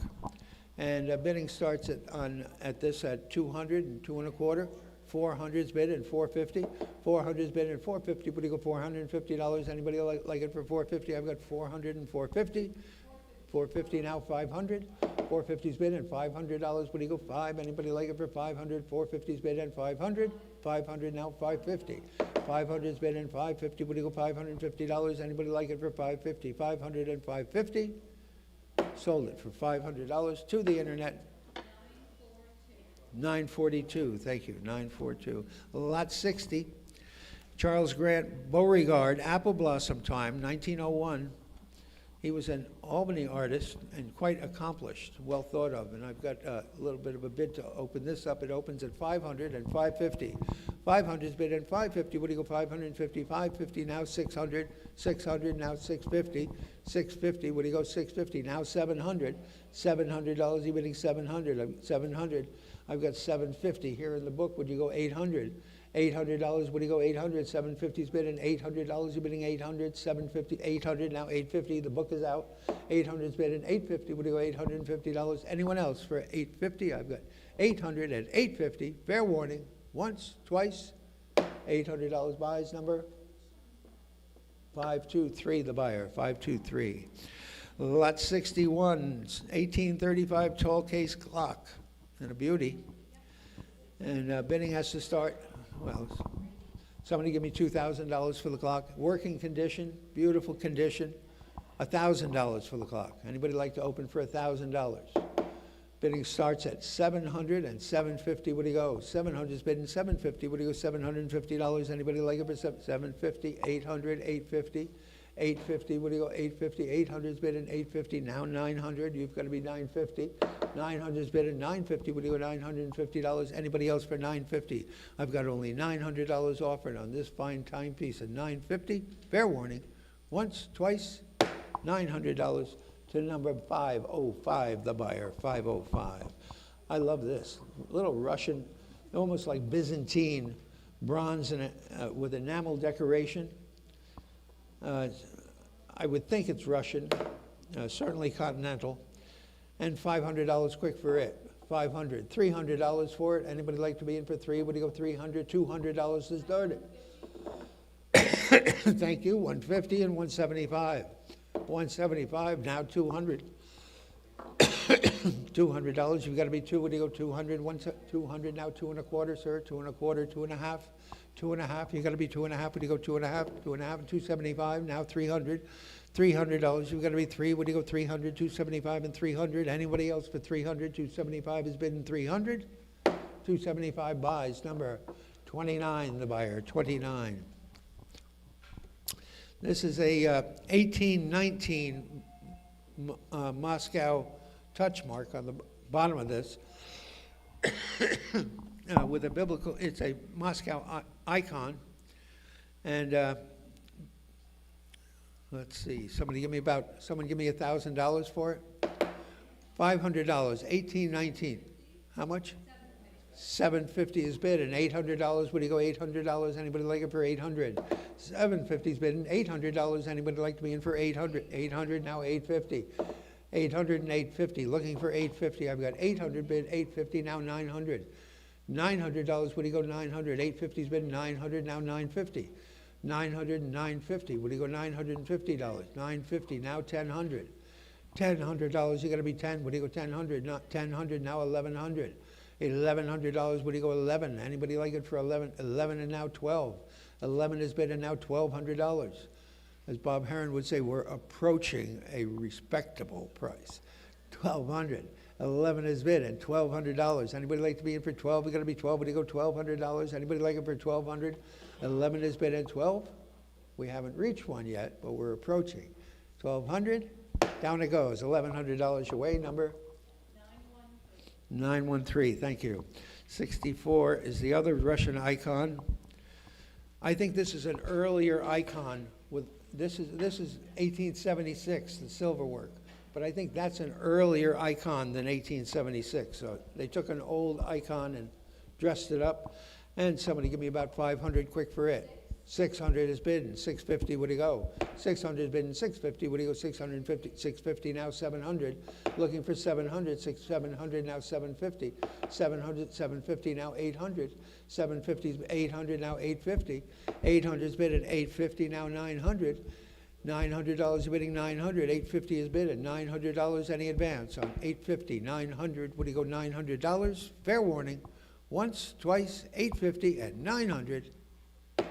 And bidding starts at this at 200 and 2 1/4. 400's bid and 450. 400's bid and 450. Would you go $450? Anybody like it for 450? I've got 400 and 450. 450 now 500. 450's bid and $500. Would you go 5? Anybody like it for 500? 450's bid and 500. 500 now 550. 500's bid and 550. Would you go $550? Anybody like it for 550? 500 and 550. Sold it for $500 to the internet. 942. Thank you. 942. Lot 60. Charles Grant Beauregard, Apple Blossom Time, 1901. He was an Albany artist and quite accomplished, well thought of. And I've got a little bit of a bid to open this up. It opens at 500 and 550. 500's bid and 550. What do you go 550? 550 now 600. 600 now 650. 650. What do you go 650? Now 700. $700. You bidding 700. 700. I've got 750 here in the book. Would you go 800? $800. Would you go 800? 750's bidding $800. You're bidding 800. 750. 800 now 850. The book is out. 800's bidding 850. Would you go $850? Anyone else for 850? I've got 800 and 850. Fair warning. Once, twice. $800 buys. Number 523. The buyer. 523. Lot 61. 1835 tall case clock. And a beauty. And bidding has to start. Well, somebody give me $2,000 for the clock. Working condition, beautiful condition. $1,000 for the clock. Anybody like to open for $1,000? Bidding starts at $700 and $750. What do you go? 700's bidding $750. What do you go? $750. Anybody like it for $750? $800, $850. $850. What do you go? $850. 800's bidding $850. Now $900. You've got to be $950. 900's bidding $950. What do you go? $950. Anybody else for $950? I've got only $900 offered on this fine timepiece at $950. Fair warning. Once, twice, $900 to number 505, the buyer, 505. I love this. Little Russian, almost like Byzantine bronze and with enamel decoration. I would think it's Russian, certainly continental, and $500 quick for it. $500, $300 for it. Anybody like to be in for 3? Would you go $300? $200 is started. Thank you. $150 and $175. $175 now $200. $200. You've got to be 2. Would you go $200? $200 now 2 1/4, sir. 2 1/4, 2 1/2. 2 1/2. You got to be 2 1/2. Would you go 2 1/2? 2 1/2. $275 now $300. $300. You've got to be 3. Would you go $300? $275 and $300. Anybody else for $300? $275 is bidding $300. $275 buys. Number 29. The buyer. 29. This is a 1819 Moscow touch mark on the bottom of this with a biblical, it's a Moscow icon. And let's see, someone give me $1,000 for it. $500, 1819. How much? $750 is bid, and $800. Would you go $800? Anybody like it for $800? $750 is bid, and $800. Anybody like to be in for $800? $800 now $850. $800 and $850. Looking for $850. I've got $800 bid, $850 now $900. $900, would he go 900? 850's bid, 900, now 950. 900 and 950, would he go $950? 950, now 1,000. $1,000, you gotta be 10, would he go 1,000? Not 1,000, now 1,100. $1,100, would he go 11? Anybody like it for 11? 11 and now 12. 11 is bid and now $1,200. As Bob Heron would say, we're approaching a respectable price. 1,200. 11 is bid and $1,200. Anybody like to be in for 12? We got to be 12. Would you go $1,200? Anybody like it for 1,200? 11 is bid and 12. We haven't reached one yet, but we're approaching. 1,200. Down it goes. $1,100 your way. Number 913. Thank you. 64 is the other Russian icon. I think this is an earlier icon. With this is 1876, the silver work. But I think that's an earlier icon than 1876. So they took an old icon and dressed it up. And somebody give me about 500 quick for it. 600 is bid, 650 would he go? 600 is bid, 650 would he go? 650, 650 now 700. Looking for 700, 700 now 750. 700, 750 now 800. 750 is 800 now 850. 800 is bid at 850 now 900. $900 bidding 900, 850 is bid at $900. Any advance on 850, 900? Would he go $900? Fair warning. Once, twice, 850 and 900.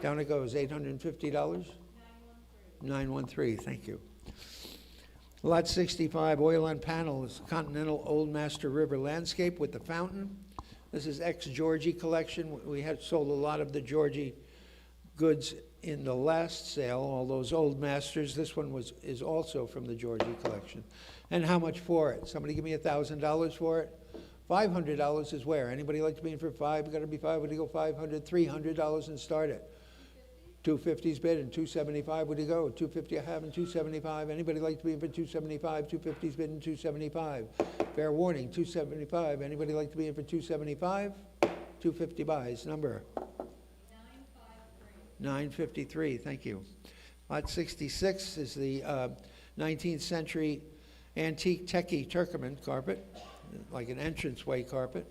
Down it goes. $850. 913. Thank you. Lot 65, oil on panels, Continental Old Master River landscape with the fountain. This is ex-Georgie collection. We had sold a lot of the Georgie goods in the last sale, all those old masters. This one is also from the Georgie collection. And how much for it? Somebody give me $1,000 for it. $500 is where? Anybody like to be in for 5? You got to be 5. Would you go 500? $300 and start it. 250's bid and 275. Would you go? 250 I have and 275. Anybody like to be in for 275? 250's bid and 275. Fair warning. 275. Anybody like to be in for 275? 250 buys. Number 953, thank you. Lot 66 is the 19th century antique techie Turkoman carpet, like an entranceway carpet.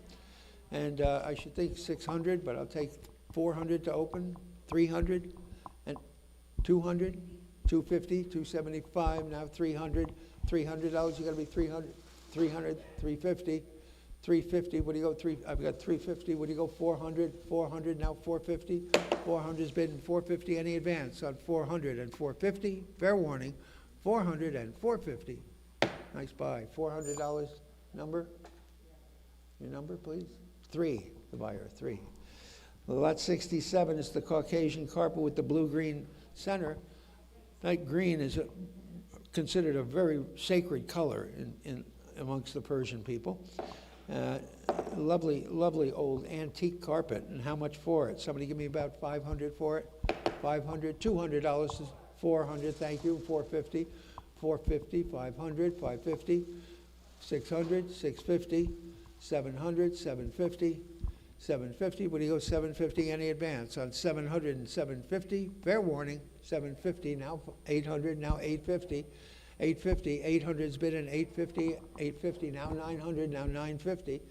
And I should think 600, but I'll take 400 to open, 300, and 200, 250, 275, now 300. $300, you gotta be 300, 300, 350. 350, what do you go? I've got 350, what do you go? 400, 400, now 450. 400 is bid and 450. Any advance on 400 and 450? Fair warning, 400 and 450. Nice buy. $400 number? Your number, please? 3, the buyer, 3. Lot 67 is the Caucasian carpet with the blue-green center. That green is considered a very sacred color in amongst the Persian people. Lovely, lovely old antique carpet. And how much for it? Somebody give me about 500 for it. 500, $200 is 400. Thank you. 450, 450, 500, 550, 600, 650, 700, 750, 750. Would you go 750? Any advance on 700 and 750? Fair warning. 750 now 800 now 850. 850, 800's bid in 850, 850, now 900, now 950.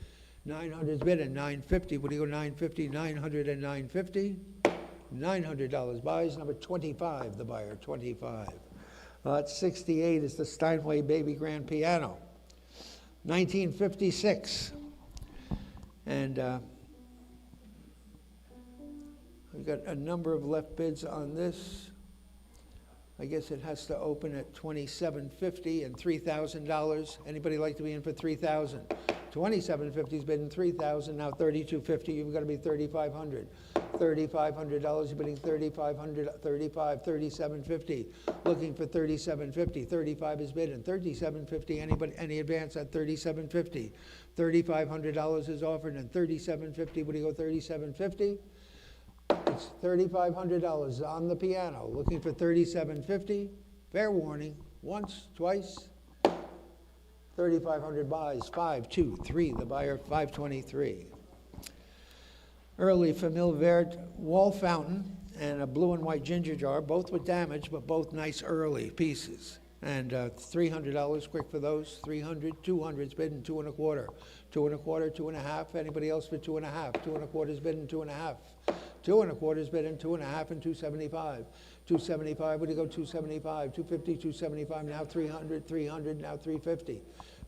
900's bid in 950, would you go 950, 900 and 950? $900 buys, number 25, the buyer, 25. Lot 68 is the Steinway Baby Grand Piano, 1956. And we've got a number of left bids on this. I guess it has to open at $2,750 and $3,000. Anybody like to be in for $3,000? $2,750's bid in $3,000. Now $3,250. You've got to be $3,500. $3,500. You're bidding $3,500. $3,750. Looking for $3,750. $35 is bid and $3,750. Anybody? Any advance at $3,750? $3,500 is offered and $3,750. Would you go $3,750? It's $3,500 on the piano. Looking for $3,750. Fair warning. Once, twice. 3,500 buys. 5, 2, 3. The buyer 523. Early Famille Verte wall fountain and a blue and white ginger jar, both with damage, but both nice early pieces. And $300 quick for those. 300, 200's bidding 2 1/4. 2 1/4, 2 1/2. Anybody else for 2 1/2? 2 1/4's bidding 2 1/2. 2 1/4's bidding 2 1/2 and 275. 275, what do you go 275? 250, 275, now 300, 300, now 350.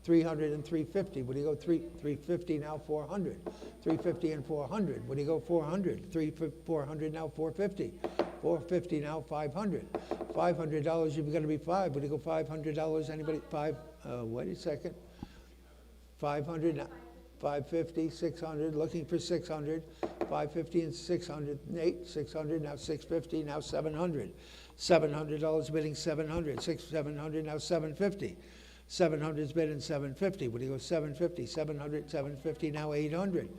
300 and 350, what do you go 350, now 400. 350 and 400, what do you go 400? 400, now 450. 450, now 500. $500, you've got to be 5. What do you go $500? Anybody? Wait a second. 500, now 550, 600, looking for 600. 550 and 600, Nate, 600, now 650, now 700. $700 bidding 700. 700, now 750. 700's bidding 750. What do you go 750? 700, 750, now 800.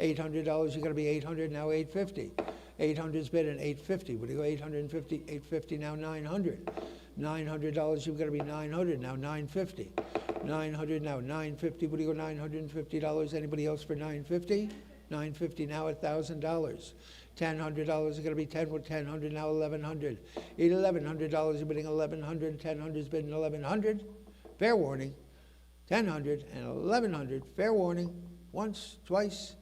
$800, you got to be 800, now 850. 800's bidding 850. What do you go 850? 850, now 900. $900, you've got to be 900, now 950. 900, now 950. What do you go $950? Anybody else for 950? 950, now $1,000. $1,000 is going to be 10 with 1,000, now 1,100. $1,100, you're bidding 1,100. 1,000's bidding 1,100. Fair warning. 1,000 and 1,100. Fair warning. Once, twice.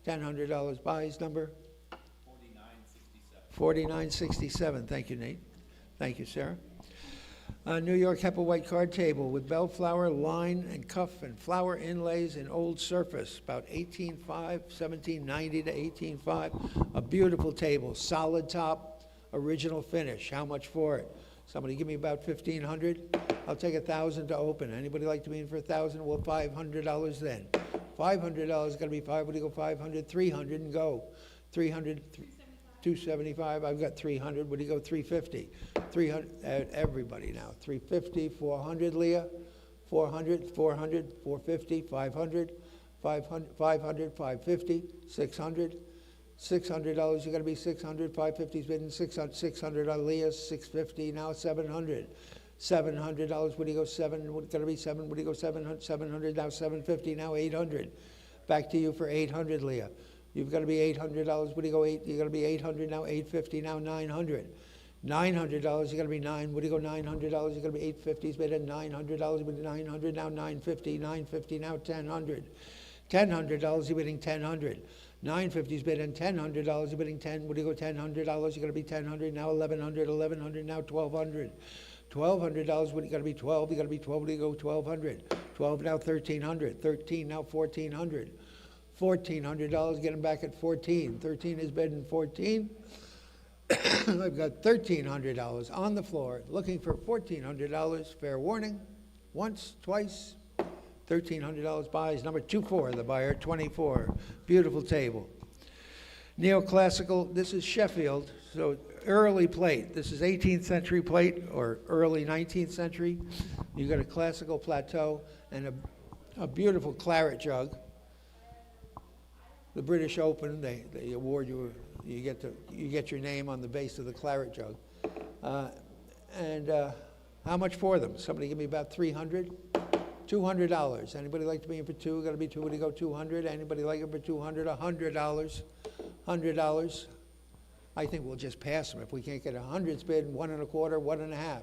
$1,000 buys number 4967. Thank you, Nate. Thank you, Sarah. New York Hepple white card table with bellflower, line, and cuff and flower inlays in old surface, about 18.5, 1790 to 18.5. A beautiful table, solid top, original finish. How much for it? Somebody give me about 1,500. I'll take 1,000 to open. Anybody like to be in for 1,000? Well, $500 then. $500 got to be 5. What do you go 500? 300 and go. 300. 275, I've got 300, what do you go, 350? 300, everybody now, 350, 400, Leah, 400, 400, 450, 500, 500, 500, 550, 600, $600, you gotta be 600, 550's bidding 600, 600 on Leah, 650, now 700. $700, what do you go, 7, what gotta be 7, what do you go, 700, 700, now 750, now 800. Back to you for 800, Leah. You've got to be $800. What do you go 8? You got to be 800 now, 850 now, 900. $900. You got to be 9. What do you go $900? You got to be 850s bid at $900. But 900 now, 950. 950 now, 1,000. $1,000. You're bidding 1,000. 950s bid at $1,000. You're bidding 10. What do you go $1,000? You got to be 1,000 now, 1,100. 1,100 now, 1,200. $1,200. What do you got to be 12? You got to be 12. What do you go 1,200? 12 now, 1,300. 13 now, 1,400. $1,400, get them back at 14. 13 is bidding 14. I've got $1,300 on the floor, looking for $1,400. Fair warning. Once, twice. $1,300 buys. Number 24, the buyer, 24. Beautiful table. Neoclassical, this is Sheffield, so early plate. This is 18th century plate or early 19th century. You've got a classical plateau and a beautiful claret jug. The British Open, they award you, you get your name on the base of the claret jug. How much for them? Somebody give me about 300. $200. Anybody like to be in for 2? Got to be 2. Would you go 200? Anybody like it for 200? $100. $100. I think we'll just pass them if we can't get 100's bid. 1 1/4, 1.5.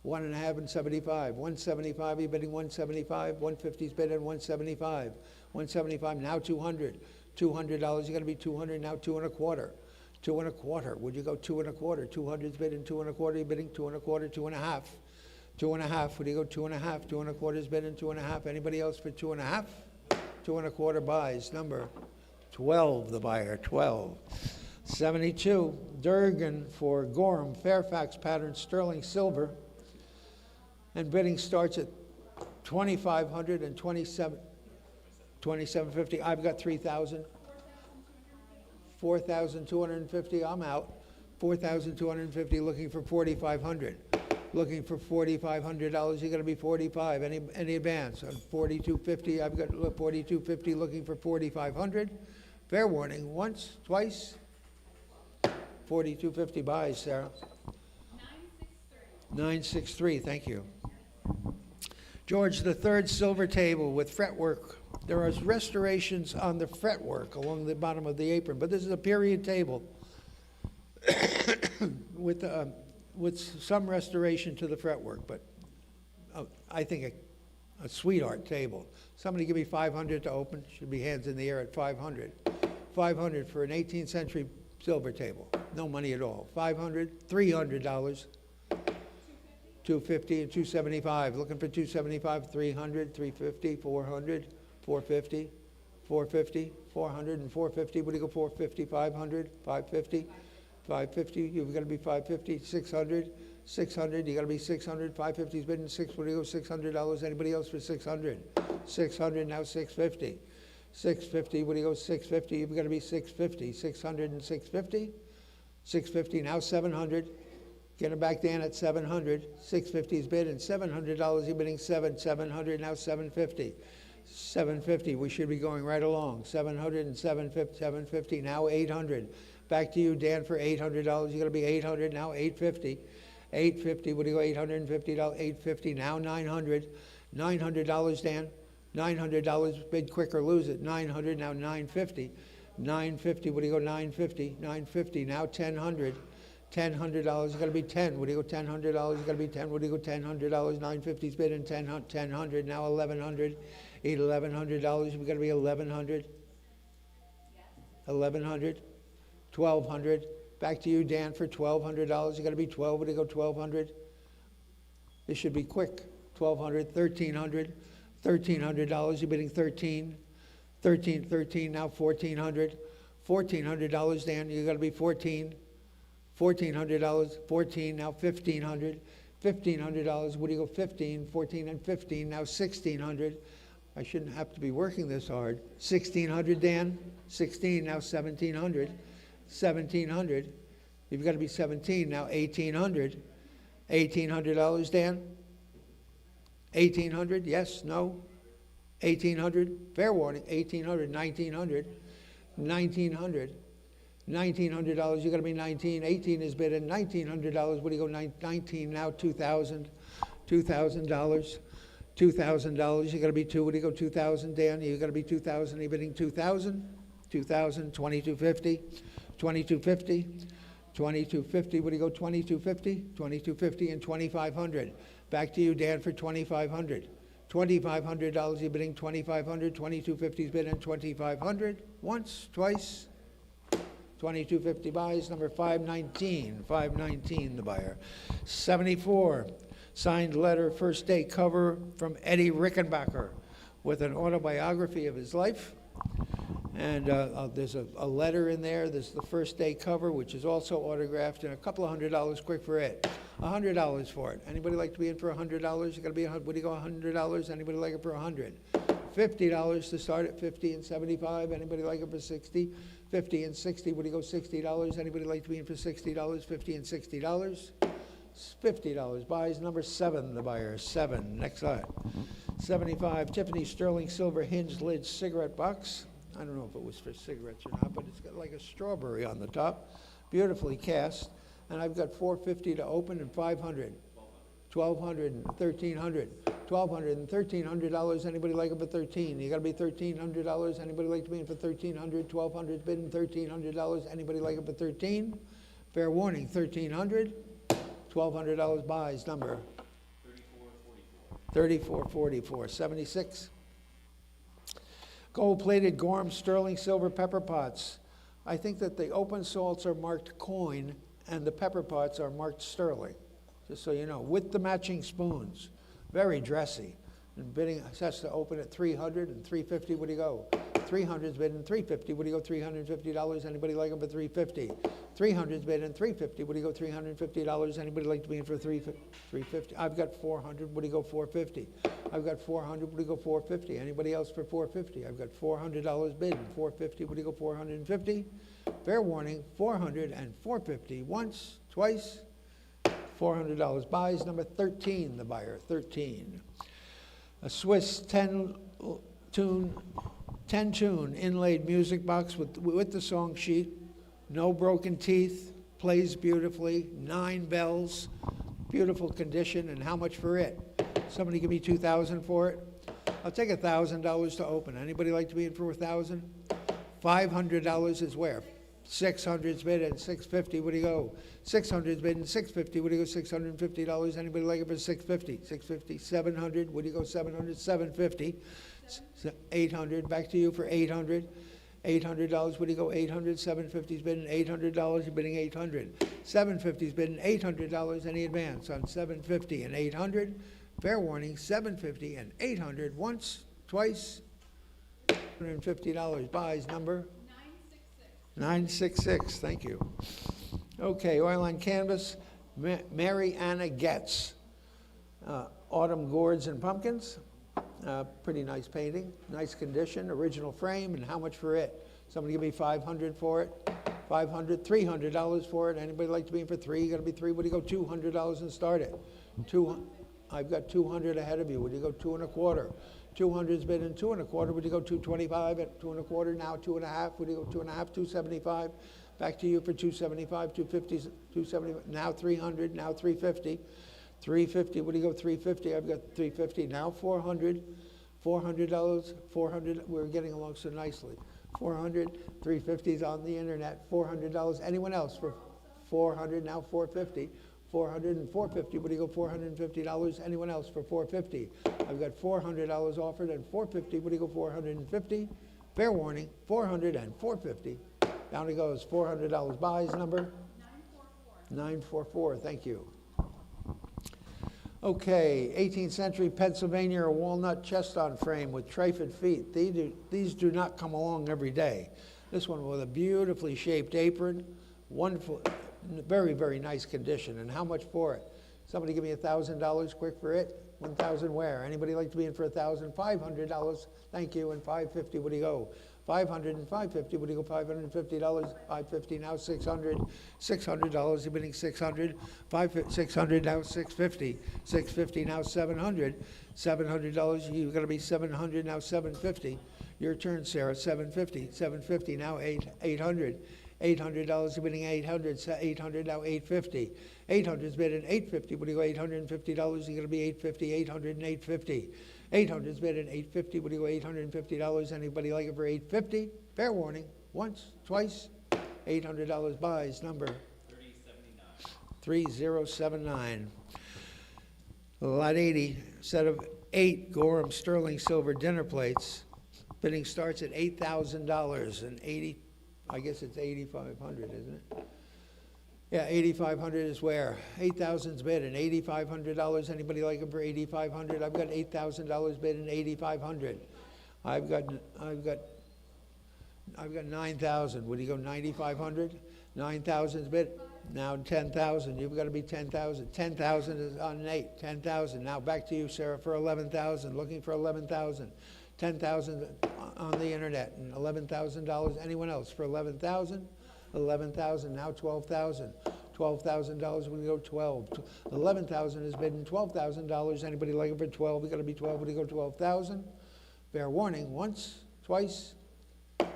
1.5 and 75. 175. You're bidding 175. 150's bidding 175. 175 now 200. $200, you're going to be 200 now, 2 1/4. 2 1/4. Would you go 2 1/4? 200's bidding 2 1/4. You're bidding 2 1/4, 2.5. 2.5. Would you go 2.5? 2 1/4's bidding 2.5. Anybody else for 2.5? 2 1/4 buys. Number 12, the buyer, 12. 72, Durgan for Gorham, Fairfax pattern, sterling silver. And bidding starts at 2,500 and 2750. I've got 3,000. 4,250. I'm out. 4,250. Looking for 4,500. Looking for $4,500. You got to be 45. Any advance on 4,250? I've got 4,250. Looking for 4,500. Fair warning. Once, twice. 4,250 buys, Sarah. 963. Thank you. George III silver table with fretwork. There are restorations on the fretwork along the bottom of the apron, but this is a period table with with some restoration to the fretwork, but I think a sweetheart table. Somebody give me 500 to open, should be hands in the air at 500. 500 for an 18th century silver table, no money at all. 500, $300, 250 and 275, looking for 275, 300, 350, 400, 450, 450, 400 and 450, what do you go 450, 500, 550, 550, you've got to be 550, 600, 600, you got to be 600, 550's bidding six, what do you go $600, anybody else for 600, 600, now 650, 650, what do you go 650, you've got to be 650, 600 and 650, 650, now 700, get it back down at 700, 650's bidding, $700, you're bidding 700, now 750, 750, we should be going right along, 700 and 750, 750, now 800, back to you, Dan, for $800, you got to be 800, now 850, 850, what do you go, $850, 850, now 900, $900, Dan, $900, bid quick or lose it, 900, now 950, 950, what do you go, 950, 950, now 1,000, $1,000, you got to be 10, what do you go, $1,000, you got to be 10, what do you go, $1,000, 950's bid and 1,000, now 1,100, $1,100, you've got to be 1,100, 1,100, 1,200, back to you, Dan, for $1,200, you got to be 12, what do you go, 1,200, this should be quick, 1,200, 1,300, $1,300, you're bidding 13, 13, now 1,400, $1,400, Dan, you got to be 14, $1,400, 14, now 1,500, $1,500, what do you go, 15, 14 and 15, now 1,600, I shouldn't have to be working this hard, 1,600, Dan, 16, now 1,700, 1,700, you've got to be 17, now 1,800, $1,800, Dan, 1,800, yes, no, 1,800, fair warning, 1,800, 1,900, 1,900, $1,900, you got to be 19, 18 is bid, and $1,900, what do you go, 19, now 2,000, $2,000, $2,000, you got to be 2, what do you go, 2,000, Dan, you got to be 2,000, you're bidding 2,000, 2,000, 2,250, 2,250, 2,250, what do you go, 2,250, 2,250 and 2,500, back to you, Dan, for 2,500, $2,500, you're bidding 2,500, 2,250's bid and 2,500, once, twice, 2,250 buys, number 519, 519 the buyer. 74, signed letter, first day cover from Eddie Rickenbacker with an autobiography of his life. And there's a letter in there. There's the first day cover, which is also autographed, and a couple of $100 quick for it. $100 for it. Anybody like to be in for $100? You got to be, what do you go, $100? Anybody like it for 100? $50 to start at 50 and 75. Anybody like it for 60? 50 and 60. What do you go, $60? Anybody like to be in for $60? 50 and $60. $50 buys, number 7 the buyer, 7. Next slide. 75 Tiffany sterling silver hinged lid cigarette box. I don't know if it was for cigarettes or not, but it's got like a strawberry on the top, beautifully cast. And I've got 450 to open and 500, 1,200 and 1,300, 1,200 and $1,300. Anybody like it for 13? You got to be $1,300. Anybody like to be in for 1,300? 1,200 bidding $1,300. Anybody like it for 13? Fair warning, 1,300. $1,200 buys, number 3444. 76. Gold-plated Gorham sterling silver pepper pots. I think that the open salts are marked coin and the pepper pots are marked sterling, just so you know, with the matching spoons. Very dressy. And bidding has to open at 300 and 350. What do you go? 300's bidding 350. What do you go? $350. Anybody like them for 350? 300's bidding 350. What do you go? $350. Anybody like to be in for 350? I've got 400. What do you go? 450. I've got 400. What do you go? 450. Anybody else for 450? I've got $400 bid. 450. What do you go? 450. Fair warning. 400 and 450. Once, twice. $400 buys. Number 13. The buyer. 13. A Swiss 10-tune inlaid music box with the song sheet, no broken teeth, plays beautifully, 9 bells, beautiful condition, and how much for it? Somebody give me $2,000 for it? I'll take $1,000 to open. Anybody like to be in for $1,000? $500 is where? 600's bidding, 650, what do you go? 600's bidding, 650, what do you go? $650, anybody like it for 650? 650, 700, what do you go? 700, 750, 800, back to you for 800. $800, what do you go? 800, 750's bidding, $800, you're bidding 800. 750's bidding, $800, any advance on 750 and 800? Fair warning, 750 and 800, once, twice, $150. Buys number? 966, thank you. Okay, oil on canvas, Mary Anna Getz. Autumn Gourds and Pumpkins. Pretty nice painting, nice condition, original frame, and how much for it? Somebody give me 500 for it. 500, $300 for it. Anybody like to be in for three? You gotta be three. What do you go? $200 and start it. I've got 200 ahead of you. Would you go 2 1/4? 200's bid in 2 1/4. Would you go 225 at 2 1/4? Now 2 1/2. Would you go 2 1/2? 275. Back to you for 275. 250. 270. Now 300. Now 350. 350. What do you go? 350. I've got 350. Now 400. $400. 400. We're getting along so nicely. 400. 350's on the internet. $400. Anyone else for 400? Now 450. 400 and 450. What do you go? $450. Anyone else for 450? I've got $400 offered and 450. What do you go? 450. Fair warning. 400 and 450. Down it goes. $400 buys number 944. Thank you. Okay, 18th century Pennsylvania walnut chest-on frame with trifid feet. These do not come along every day. This one with a beautifully shaped apron, wonderful, very, very nice condition. And how much for it? Somebody give me $1,000 quick for it. 1,000 where? Anybody like to be in for 1,000? $500. Thank you. And 550. What do you go? 500 and 550. What do you go? $550. 550 now 600. $600. You're bidding 600. 600 now 650. 650 now 700. $700. You're going to be 700 now 750. Your turn, Sarah. 750. 750 now 800. $800, you're bidding 800, 800 now 850. 800's bidding 850. What do you go? $850. You're going to be 850, 800 and 850. 800's bidding 850. What do you go? $850. Anybody like it for 850? Fair warning. Once, twice. $800 buys number 3079. Lot 80, set of 8 Gorham sterling silver dinner plates. Bidding starts at $8,000 and 80. I guess it's 8,500, isn't it? Yeah, 8,500 is where? 8,000's bid and $8,500. Anybody like it for 8,500? I've got $8,000 bid and 8,500. I've got 9,000. Would you go 9,500? 9,000's bid. Now 10,000. You've got to be 10,000. 10,000 is on an 8. 10,000. Now back to you, Sarah, for 11,000. Looking for 11,000. 10,000 on the internet and $11,000. Anyone else for 11,000? 11,000. Now 12,000. $12,000. We go 12. 11,000 is bidding $12,000. Anybody like it for 12? We got to be 12. Would you go 12,000? Fair warning. Once, twice.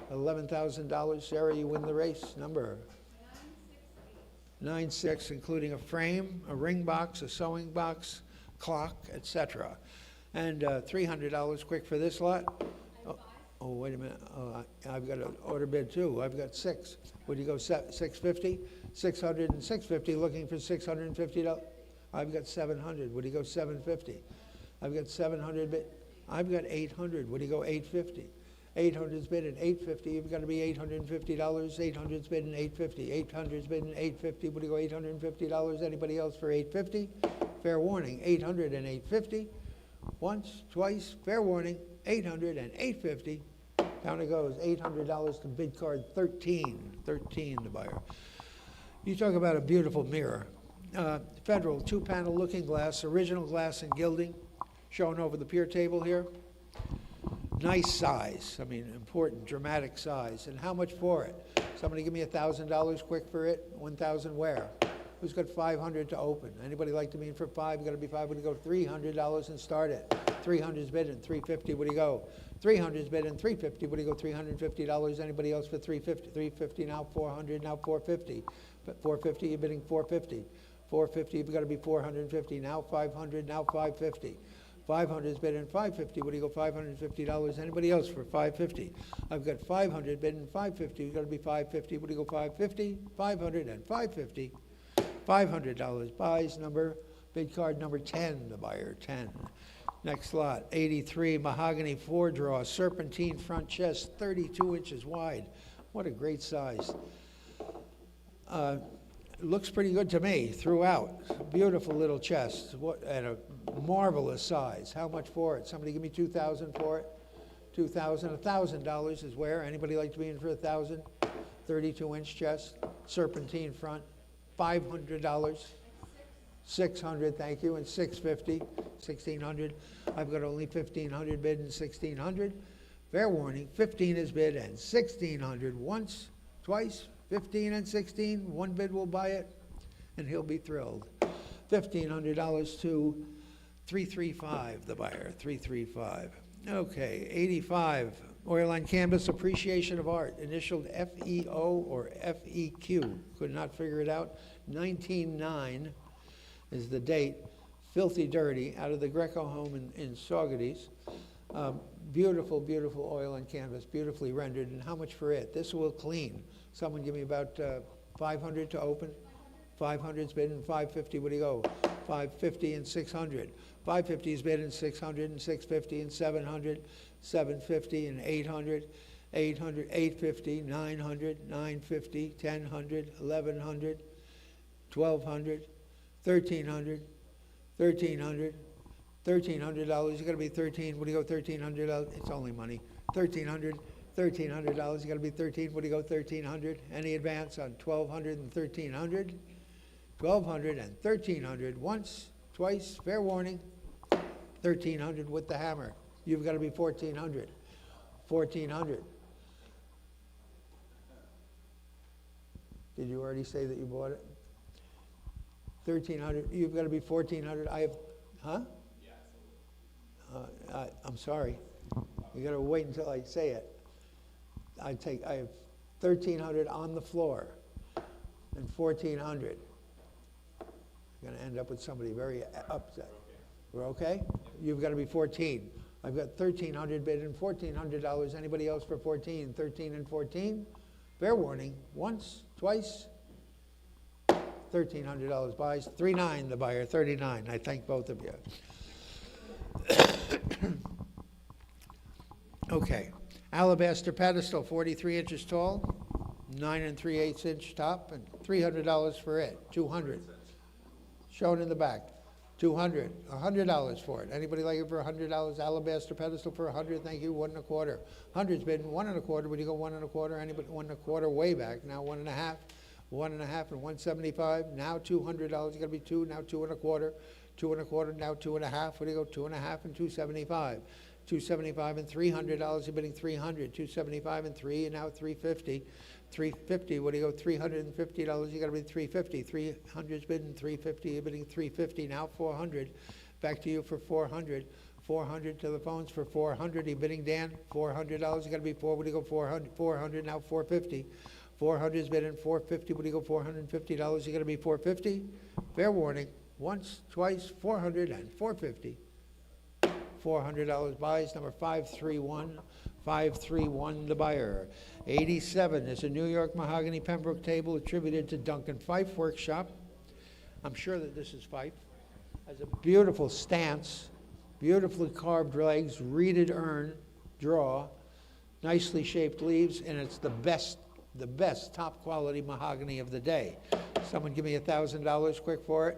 $11,000. Sarah, you win the race. Number 960, including a frame, a ring box, a sewing box, clock, etc. And $300 quick for this lot. Oh, wait a minute. I've got an order bid too. I've got 6. Would you go 650? 600 and 650. Looking for $650. I've got 700. Would you go 750? I've got 700 bid. I've got 800. Would you go 850? 800's bid at 850. You've got to be $850. 800's bid at 850. 800's bid at 850. Would you go $850? Anybody else for 850? Fair warning. 800 and 850. Once, twice, fair warning, 800 and 850. Down it goes, $800 to bid card 13. 13, the buyer. You talk about a beautiful mirror. Federal 2-panel looking glass, original glass and gilding, shown over the pier table here. Nice size, I mean, important, dramatic size. And how much for it? Somebody give me $1,000 quick for it. 1,000 where? Who's got 500 to open? Anybody like to be in for 5? You got to be 5. Would you go $300 and start it? 300's bid and 350. Would you go? 300's bid and 350. Would you go $350? Anybody else for 350? 350 now 400 now 450. But 450 you're bidding 450. 450 you've got to be 450 now 500 now 550. 500 is bidding 550. What do you go, $550? Anybody else for 550? I've got 500 bidding 550. You got to be 550. What do you go, 550? 500 and 550. $500 buys bid card number 10, the buyer, 10. Next lot, 83, mahogany 4-draw, serpentine front chest, 32 inches wide. What a great size. Looks pretty good to me throughout. Beautiful little chest, and a marvelous size. How much for it? Somebody give me $2,000 for it. $2,000. $1,000 is where? Anybody like to be in for $1,000? 32-inch chest, serpentine front, $500. 600, thank you, and 650, 1,600. I've got only 1,500 bid and 1,600. Fair warning, 15 is bid and 1,600 once, twice, 15 and 16. One bid will buy it, and he'll be thrilled. $1,500 to 335, the buyer, 335. Okay, 85, oil on canvas, appreciation of art, initialed FEO or FEQ. Could not figure it out. 19.9 is the date. Filthy Dirty, out of the Greco home in Saugerties. Beautiful, beautiful oil on canvas, beautifully rendered. And how much for it? This will clean. Someone give me about 500 to open. 500's bid and 550. What do you go? 550 and 600. 550 is bid and 600 and 650 and 700, 750 and 800, 800, 850, 900, 950, 1,000, 1,100, 1,200, 1,300, $1,300, $1,300. You got to be 13. What do you go? $1,300. It's only money. $1,300. $1,300. You got to be 13. What do you go? 1,300. Any advance on 1,200 and 1,300? 1,200 and 1,300. Once, twice. Fair warning. 1,300 with the hammer. You've got to be 1,400. 1,400. Did you already say that you bought it? 1,300. You've got to be 1,400. I have, huh? I'm sorry. You got to wait until I say it. I have 1,300 on the floor and 1,400. You're going to end up with somebody very upset. We're okay? You've got to be 14. I've got 1,300 bid and $1,400. Anybody else for 14? 13 and 14. Fair warning. Once, twice. $1,300 buys. 39 the buyer. 39. I thank both of you. Okay. Alabaster pedestal, 43 inches tall, 9 3/8 inch top, and $300 for it. 200. Shown in the back. 200. $100 for it. Anybody like it for $100? Alabaster pedestal for 100. Thank you. 1 1/4. 100's bid 1 1/4. Would you go 1 1/4? Anybody 1 1/4 way back? Now 1 1/2. 1 1/2 and 175. Now $200. You got to be 2. Now 2 1/4. 2 1/4. Now 2 1/2. What do you go? 2 1/2 and 275. 275 and $300. You're bidding 300. 275 and 3, and now 350. 350. What do you go? $350. You got to be 350. 300's bidding 350. You're bidding 350. Now 400. Back to you for 400. 400 to the phones for 400. You're bidding Dan $400. You got to be 4. What do you go? 400. 400. Now 450. 400's bidding 450. What do you go? $450. You got to be 450. Fair warning. Once, twice, 400 and 450. $400 buys, number 531. 531 the buyer. 87 is a New York mahogany Pembroke table attributed to Duncan Fife Workshop. I'm sure that this is Fife. Has a beautiful stance, beautifully carved legs, reeded urn, draw, nicely shaped leaves, and it's the best top quality mahogany of the day. Someone give me $1,000 quick for it.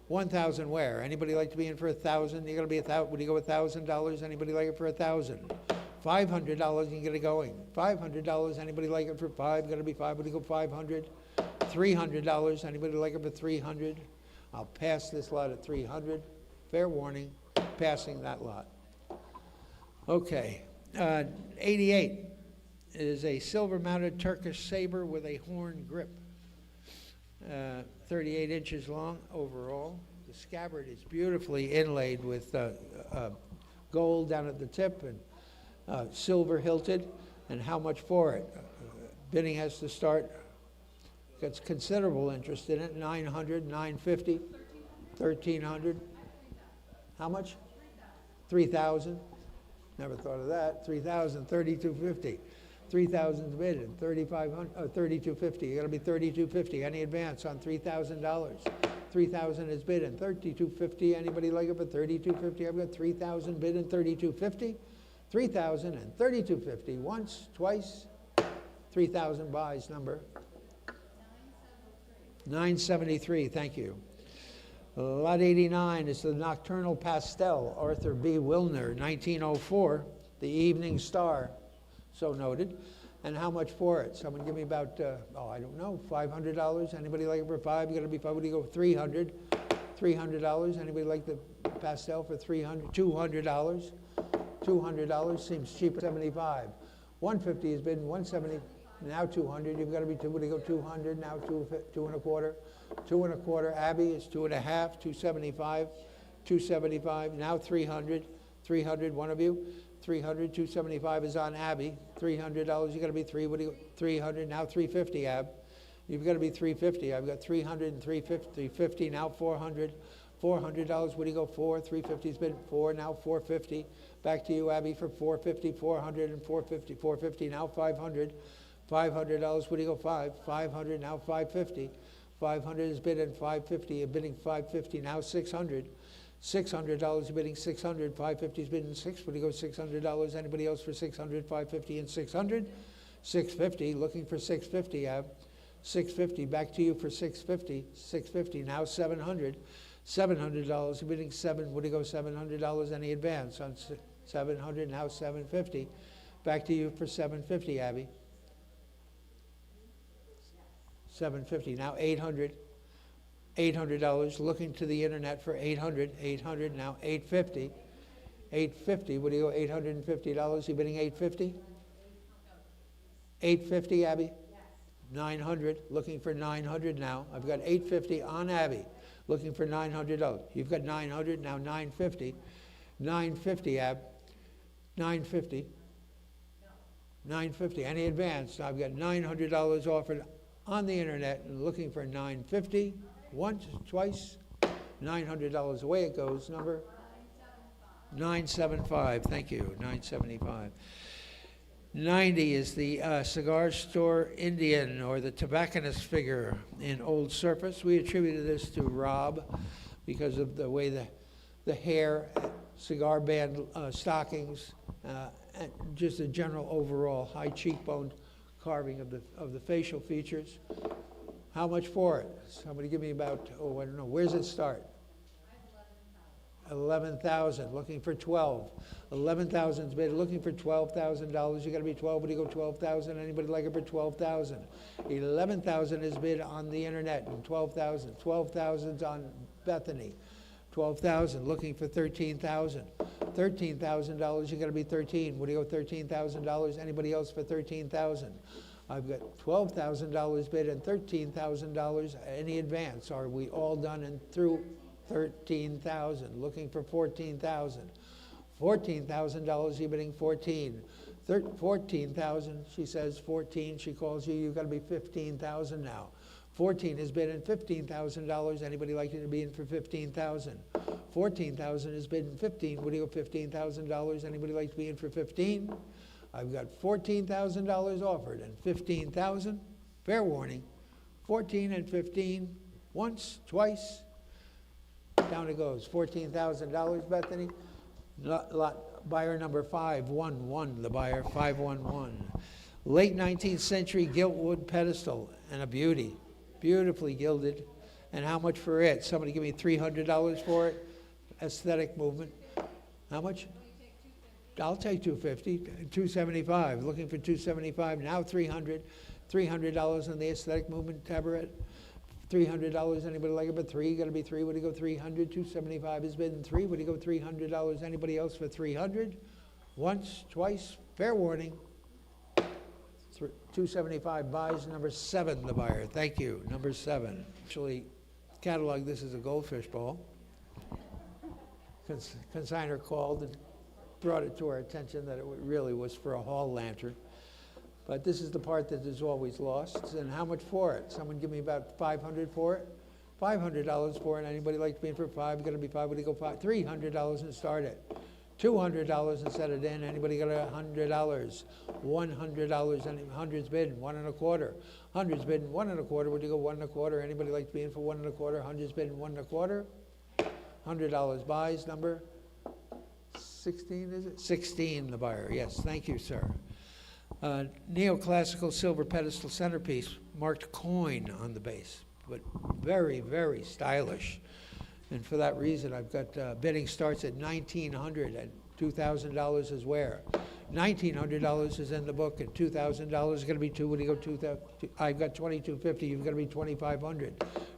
1,000 where? Anybody like to be in for 1,000? You're going to be would you go $1,000? Anybody like it for 1,000? $500, you can get it going. $500, anybody like it for 5? Got to be 5. Would you go 500? $300, anybody like it for 300? I'll pass this lot at 300. Fair warning, passing that lot. Okay, 88 is a silver-mounted Turkish saber with a horn grip. 38 inches long overall. The scabbard is beautifully inlaid with gold down at the tip and silver hilted. And how much for it? Bidding has to start. Got considerable interest in it. 900, 950, 1,300. How much? 3,000. Never thought of that. 3,000, 3,250. 3,000's bid and 3,500, 3,250. You got to be 3,250. Any advance on $3,000? 3,000 is bid and 3,250. Anybody like it for 3,250? I've got 3,000 bid and 3,250. 3,000 and 3,250. Once, twice. 3,000 buys. Number 973. Thank you. Lot 89 is the Nocturnal Pastel, Arthur B. Wilner, 1904, the Evening Star. So noted. And how much for it? Someone give me about, I don't know, $500. Anybody like it for $5? You got to be $5. What do you go? $300. $300. Anybody like the pastel for $300? $200. $200 seems cheap. 75. 150 has been 170. Now 200. You've got to be two. What do you go? 200. Now two and a quarter. 2 and a quarter. Abby is 2 and a half. 275. 275. Now 300. 300. One of you. 300. 275 is on Abby. $300. You got to be three. What do you? 300. Now 350. Ab. You've got to be 350. I've got 300 and 350. 350. Now 400. $400. What do you go? 4. 350's been 4. Now 450. Back to you, Abby, for 450. 400 and 450. 450. Now 500. $500. What do you go? 5. 500. Now 550. 500 is bid and 550. You're bidding 550. Now 600. $600. You're bidding 600. 550 is bidding 6. What do you go? $600. Anybody else for 600? 550 and 600. 650. Looking for 650. Ab. 650. Back to you for 650. 650. Now 700. $700. You're bidding 7. What do you go? $700. Any advance on 700? Now 750. Back to you for 750. Abby. 750. Now 800. $800. Looking to the internet for 800. 800. Now 850. 850. What do you go? $850. You're bidding 850. 850. Abby. 900. Looking for 900 now. I've got 850 on Abby. Looking for $900. You've got 900. Now 950. 950. Ab. 950. 950. Any advance? I've got $900 offered on the internet and looking for 950. Once, twice, $900. Away it goes. Number 975. Thank you. 975. 90 is the cigar store Indian, or the tobacconist figure in Old Surface. We attributed this to Rob because of the way the hair, cigar band stockings, and just a general overall high cheekbone carving of the facial features. How much for it? Somebody give me about, I don't know. Where's it start? 11,000. Looking for 12. 11,000's bid. Looking for $12,000. You got to be 12. What do you go? 12,000. Anybody like it for 12,000? 11,000 is bid on the internet and 12,000. 12,000's on Bethany. 12,000. Looking for 13,000. $13,000. You got to be 13. What do you go? $13,000. Anybody else for 13,000? I've got $12,000 bid and $13,000. Any advance? Are we all done and through? 13,000. Looking for 14,000. $14,000. You're bidding 14. 14,000. She says 14. She calls you. You've got to be 15,000 now. 14 is bid and $15,000. Anybody like to be in for 15,000? 14,000 is bid and 15. What do you go? $15,000. Anybody like to be in for 15? I've got $14,000 offered and 15,000. Fair warning. 14 and 15. Once, twice. Down it goes. $14,000, Bethany. Lot buyer number 511, the buyer 511. Late 19th century giltwood pedestal and a beauty. Beautifully gilded. And how much for it? Somebody give me $300 for it. Aesthetic movement. How much? I'll take $250. $275. Looking for $275. Now $300. $300 on the aesthetic movement tabaret. $300. Anybody like it but 3? Got to be 3. What do you go? 300. 275 is bid and 3. What do you go? $300. Anybody else for 300? Once, twice. Fair warning. 275 buys. Number 7, the buyer. Thank you. Number 7. Actually, catalog this is a goldfish bowl. Consigner called and brought it to our attention that it really was for a hall lantern. But this is the part that is always lost. And how much for it? Someone give me about $500 for it. $500 for it. Anybody like to be in for 5? Got to be 5. What do you go? $5? $300 and start it. $200 instead of Dan. Anybody got $100? $100, any hundreds bidding, 1 1/4. Hundreds bidding, 1 1/4. Would you go 1 1/4? Anybody like to be in for 1 1/4? Hundreds bidding, 1 1/4. $100 buys, number 16, is it? 16, the buyer, yes, thank you, sir. Neoclassical silver pedestal centerpiece, marked coin on the base, but very, very stylish. And for that reason, I've got bidding starts at $1,900 and $2,000 is where? $1,900 is in the book and $2,000 is going to be two. What do you go 2,000? I've got $2,250. You've got to be $2,500.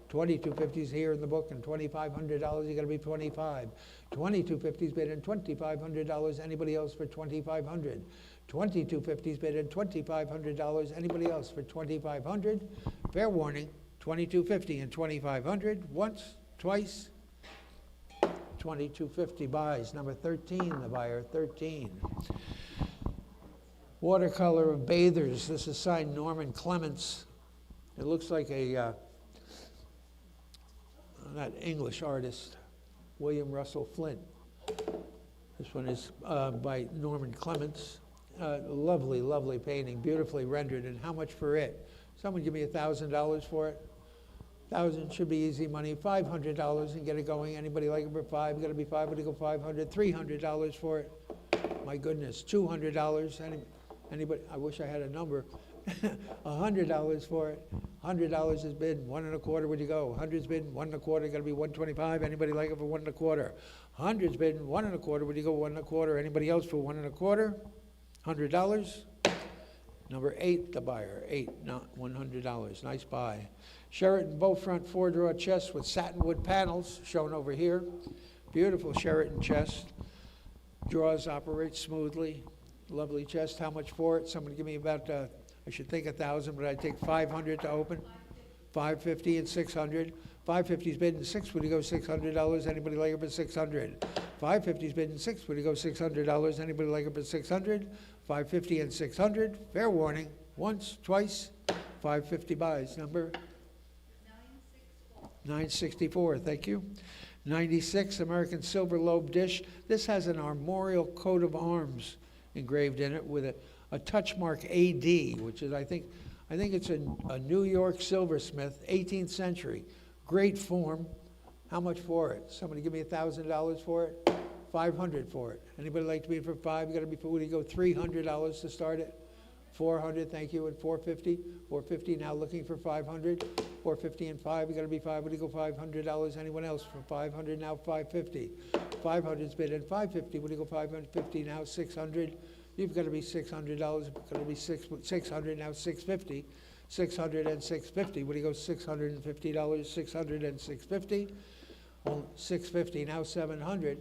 $2,250 is here in the book and $2,500. You got to be $2,500. $2,250 is bid in $2,500. Anybody else for $2,500? $2,250 is bid in $2,500. Anybody else for $2,500? Fair warning. $2,250 and $2,500. Once, twice. $2,250 buys. Number 13, the buyer, 13. Watercolor of Bathers. This is signed Norman Clements. It looks like a that English artist, William Russell Flint. This one is by Norman Clements. Lovely, lovely painting, beautifully rendered. And how much for it? Someone give me $1,000 for it. 1,000 should be easy money. $500 and get it going. Anybody like it for $5? Got to be $5. Would you go $500? $300 for it. My goodness, $200. Anybody? I wish I had a number. $100 for it. $100 is bid. 1 1/4. Would you go? 100's bid. 1 1/4. Got to be $125. Anybody like it for 1 1/4? 100's bid. 1 1/4. Would you go 1 1/4? Anybody else for 1 1/4? $100. Number 8, the buyer. 8, not $100. Nice buy. Sheraton Beaufront 4-drawer chest with satinwood panels shown over here. Beautiful Sheraton chest. Drawers operate smoothly. Lovely chest. How much for it? Someone give me about, I should think 1,000, but I'd take 500 to open. 550 and 600. 550's bidding 6. Would you go $600? Anybody like it for 600? 550's bidding 6. Would you go $600? Anybody like it for 600? 550 and 600. Fair warning. Once, twice. 550 buys. Number 964. Thank you. 96 American silver lobe dish. This has an armorial coat of arms engraved in it with a touch mark AD, which is I think it's a New York silversmith, 18th century. Great form. How much for it? Somebody give me $1,000 for it. 500 for it. Anybody like to be for 5? You got to be for. Would you go $300 to start it? 400, thank you, and 450. 450 now looking for 500. 450 and 5. You got to be 5. Would you go $500? Anyone else for 500? Now 550. 500's bid in 550. Would you go 550? Now 600. You've got to be $600. Got to be 600 now 650. 600 and 650. Would you go $650? 600 and 650. Oh, 650 now 700.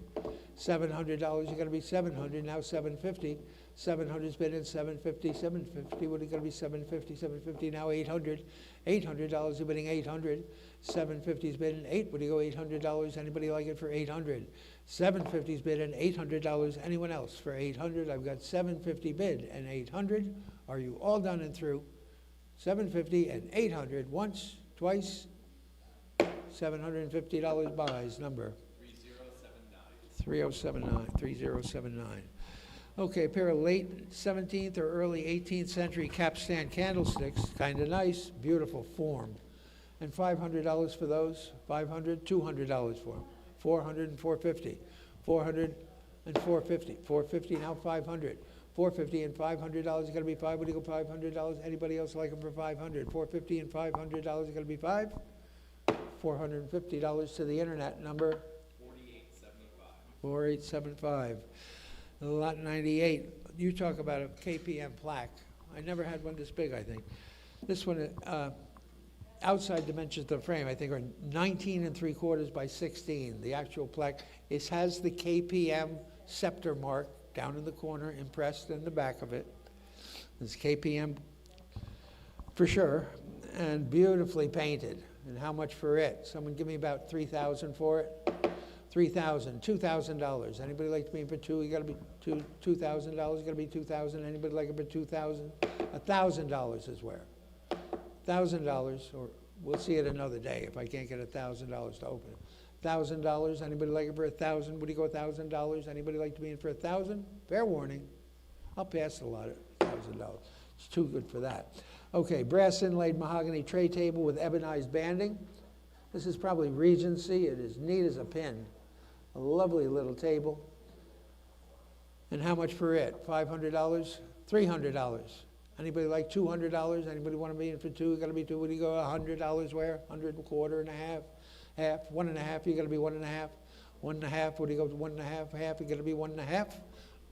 $700. You got to be 700 now 750. 700's bid in 750. 750. Would you got to be 750? 750 now 800. $800. You're bidding 800. 750's bid in 8. Would you go $800? Anybody like it for 800? 750's bid in $800. Anyone else for 800? I've got 750 bid and 800. Are you all done and through? 750 and 800. Once, twice. $750 buys. Number 3079. 3079. Okay, a pair of late 17th or early 18th century capstan candlesticks. Kind of nice, beautiful form. And $500 for those. 500, $200 for them. 400 and 450. 400 and 450. 450 now 500. 450 and $500. You got to be 5. Would you go $500? Anybody else like them for 500? 450 and $500. You got to be 5. $450 to the internet. Number 4875. 4875. Lot 98. You talk about a KPM plaque. I never had one this big, I think. This one, outside dimensions of the frame, I think, are 19 3/4 by 16. The actual plaque, it has the KPM scepter mark down in the corner, impressed in the back of it. It's KPM for sure, and beautifully painted. And how much for it? Someone give me about $3,000 for it. $3,000, $2,000. Anybody like to be for 2? You got to be $2,000. Got to be 2,000. Anybody like it for 2,000? $1,000 is where. $1,000, or we'll see it another day if I can't get $1,000 to open it. $1,000. Anybody like it for $1,000? Would you go $1,000? Anybody like to be in for $1,000? Fair warning. I'll pass a lot at $1,000. It's too good for that. Okay, brass inlaid mahogany tray table with ebonized banding. This is probably Regency. It is neat as a pin. A lovely little table. And how much for it? $500? $300. Anybody like $200? Anybody want to be in for two? You got to be two. What do you go? $100 where? 100 and a quarter and a half. Half. 1.5. You got to be 1.5. 1.5. What do you go? 1.5. Half. You got to be 1.5.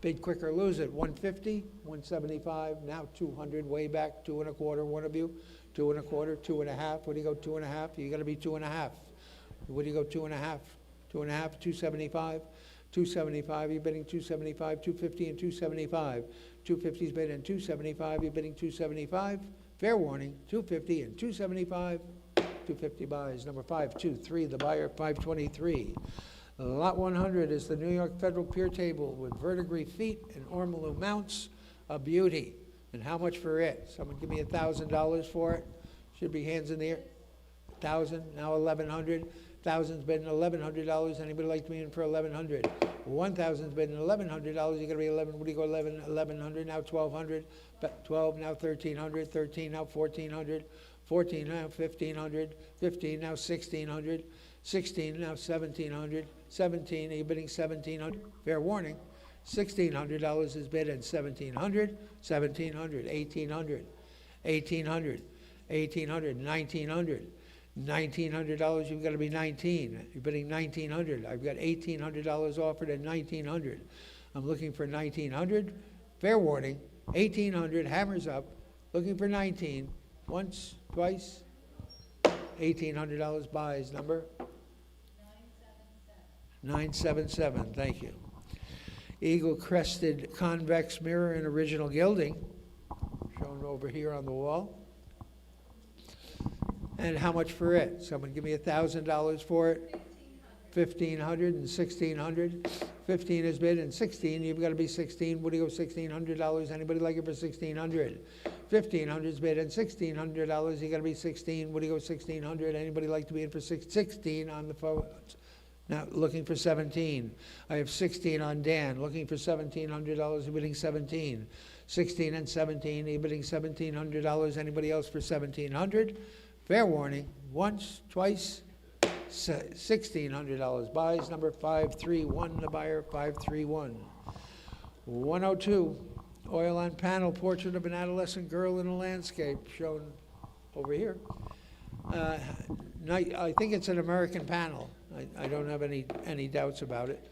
Bid quick or lose it. 150. 175. Now 200. Way back. 2 and a quarter. One of you. 2 and a quarter. 2.5. What do you go? 2.5. You got to be 2.5. What do you go? 2.5. 2.5. 275. 275, you're bidding 275, 250 and 275. 250's bid and 275, you're bidding 275. Fair warning, 250 and 275. 250 buys. Number 523, the buyer, 523. Lot 100 is the New York Federal Pier Table with verdigris feet and ormolu mounts, a beauty. And how much for it? Someone give me $1,000 for it. Should be hands in the air. 1,000, now 1,100. 1,000's bidding $1,100. Anybody like to be in for 1,100? 1,000's bidding $1,100. You're gonna be 11. What do you go? 1,100. Now 1,200. 12 now 1,300. 13 now 1,400. 14 now 1,500. 15 now 1,600. 16 now 1,700. 17. Are you bidding 1,700? Fair warning. $1,600 is bid and 1,700. 1,700. 1,800. 1,800. 1,800. 1,900. $1,900, you've got to be 19. You're bidding 1,900. I've got $1,800 offered at 1,900. I'm looking for 1,900. Fair warning, 1,800, hammers up. Looking for 19. Once, twice. $1,800 buys. Number? 977. Thank you. Eagle-crested convex mirror in original gilding, shown over here on the wall. And how much for it? Someone give me $1,000 for it. 1,500 and 1,600. 15 is bid and 16. You've got to be 16. What do you go? $1,600. Anybody like it for 1,600? 1,500 is bid and $1,600. You got to be 16. What do you go? 1,600. Anybody like to be in for 16 on the phone? Now looking for 17. I have 16 on Dan. Looking for $1,700. You're bidding 17. 16 and 17. You're bidding $1,700. Anybody else for 1,700? Fair warning, once, twice, $1,600 buys. Number 531, the buyer, 531. 102, oil on panel, portrait of an adolescent girl in a landscape, shown over here. I think it's an American panel. I don't have any doubts about it.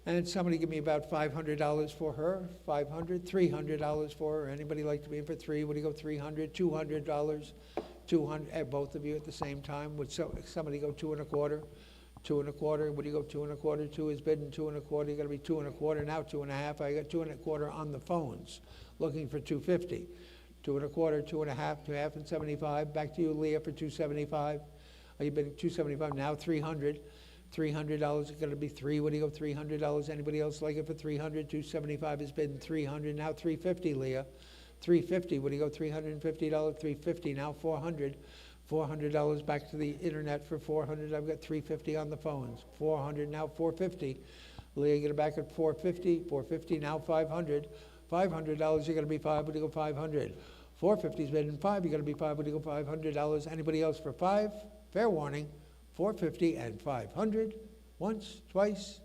And somebody give me about $500 for her, $500, $300 for her. Anybody like to be in for three? Would you go $300, $200? 200, both of you at the same time. Would somebody go 2 1/4? 2 1/4. Would you go 2 1/4? 2 is bidding 2 1/4. You got to be 2 1/4 now. 2.5. I got 2 1/4 on the phones, looking for 250. 2 1/4, 2.5, 2.5 and 75. Back to you, Leah, for 275. Are you bidding 275 now? 300. $300 is going to be 3. What do you go? $300. Anybody else like it for 300? 275 is bidding 300 now. 350, Leah. 350. What do you go? $350. 350 now. 400. $400 back to the internet for 400. I've got 350 on the phones. 400 now. 450. Leah, get it back at 450. 450 now. 500. $500. You're going to be 5. What do you go? 500. 450 is bidding 5. You're going to be 5. What do you go? $500. Anybody else for 5? Fair warning. 450 and 500. Once, twice.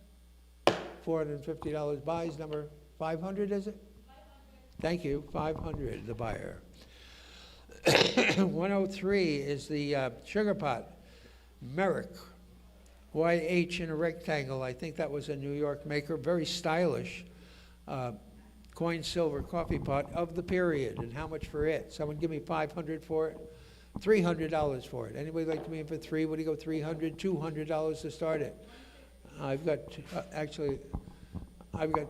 $450 buys. Number 500, is it? 500. Thank you. 500, the buyer. 103 is the sugar pot. Merrick. YH in a rectangle. I think that was a New York maker. Very stylish. Coin silver coffee pot of the period. And how much for it? Someone give me 500 for it. $300 for it. Anybody like to be in for 3? What do you go? 300, $200 to start it. I've got actually, I've got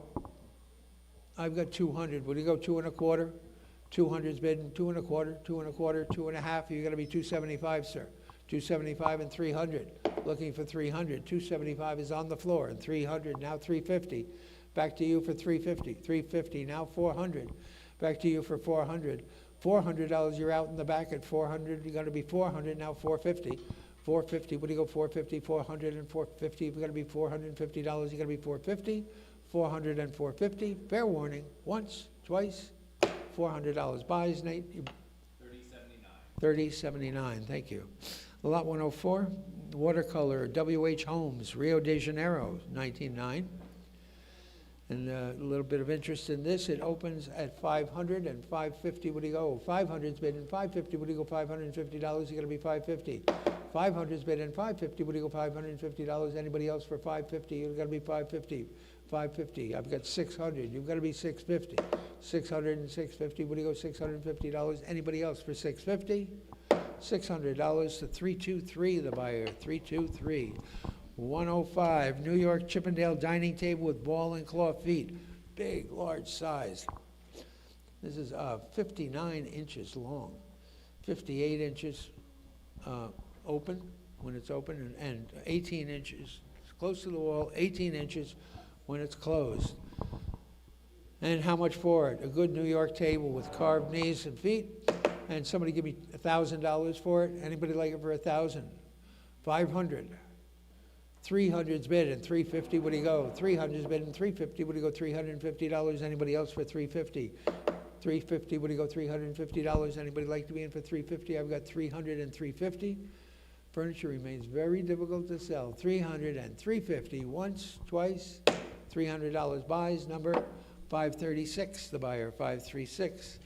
200. What do you go? 2 1/4. 200's bidding 2 1/4, 2 1/4, 2.5. You're going to be 275, sir. 275 and 300. Looking for 300. 275 is on the floor and 300 now. 350. Back to you for 350. 350 now. 400. Back to you for 400. $400, you're out in the back at 400. You're going to be 400 now. 450. 450, what do you go, 450, 400 and 450, if you're gonna be $450, you're gonna be 450, 400 and 450, fair warning, once, twice, $400 buys, Nate, 3079, thank you. Lot 104, watercolor, W.H. Holmes, Rio de Janeiro, 1909. And a little bit of interest in this, it opens at 500 and 550, what do you go? 500's bid in 550, what do you go, $550, you're gonna be 550. 500's bid in 550, what do you go, $550, anybody else for 550, you're gonna be 550. 550, I've got 600, you've gotta be 650. 600 and 650, what do you go, $650, anybody else for 650? $600 to 323, the buyer, 323. 105, New York Chippendale dining table with ball and claw feet, big, large size. This is 59 inches long, 58 inches open, when it's open, and 18 inches, close to the wall, 18 inches when it's closed. And how much for it? A good New York table with carved knees and feet. And somebody give me $1,000 for it. Anybody like it for 1,000? 500. 300's bid and 350. What do you go? 300's bid and 350. What do you go? $350. Anybody else for 350? 350. What do you go? $350. Anybody like to be in for 350? I've got 300 and 350. Furniture remains very difficult to sell. 300 and 350. Once, twice. $300 buys. Number 536. The buyer 536.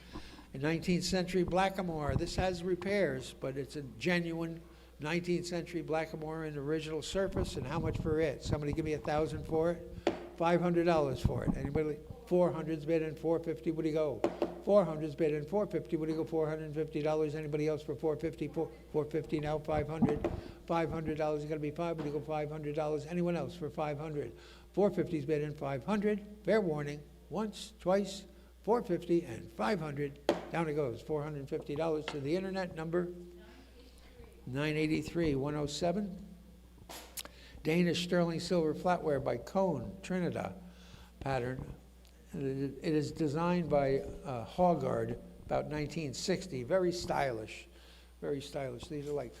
A 19th century Blackamoor. This has repairs, but it's a genuine 19th century Blackamoor in original surface. And how much for it? Somebody give me 1,000 for it. $500 for it. Anybody? 400's bid and 450. What do you go? 400's bid and 450. What do you go? $450. Anybody else for 450? 450 now. 500. $500 is going to be five. What do you go? $500. Anyone else for 500? 450's bid and 500. Fair warning. Once, twice, 450 and 500. Down it goes. $450 to the internet. Number 983. 107. Danish sterling silver flatware by Cone, Trinidad pattern. It is designed by Hoggard, about 1960. Very stylish, very stylish. These are like,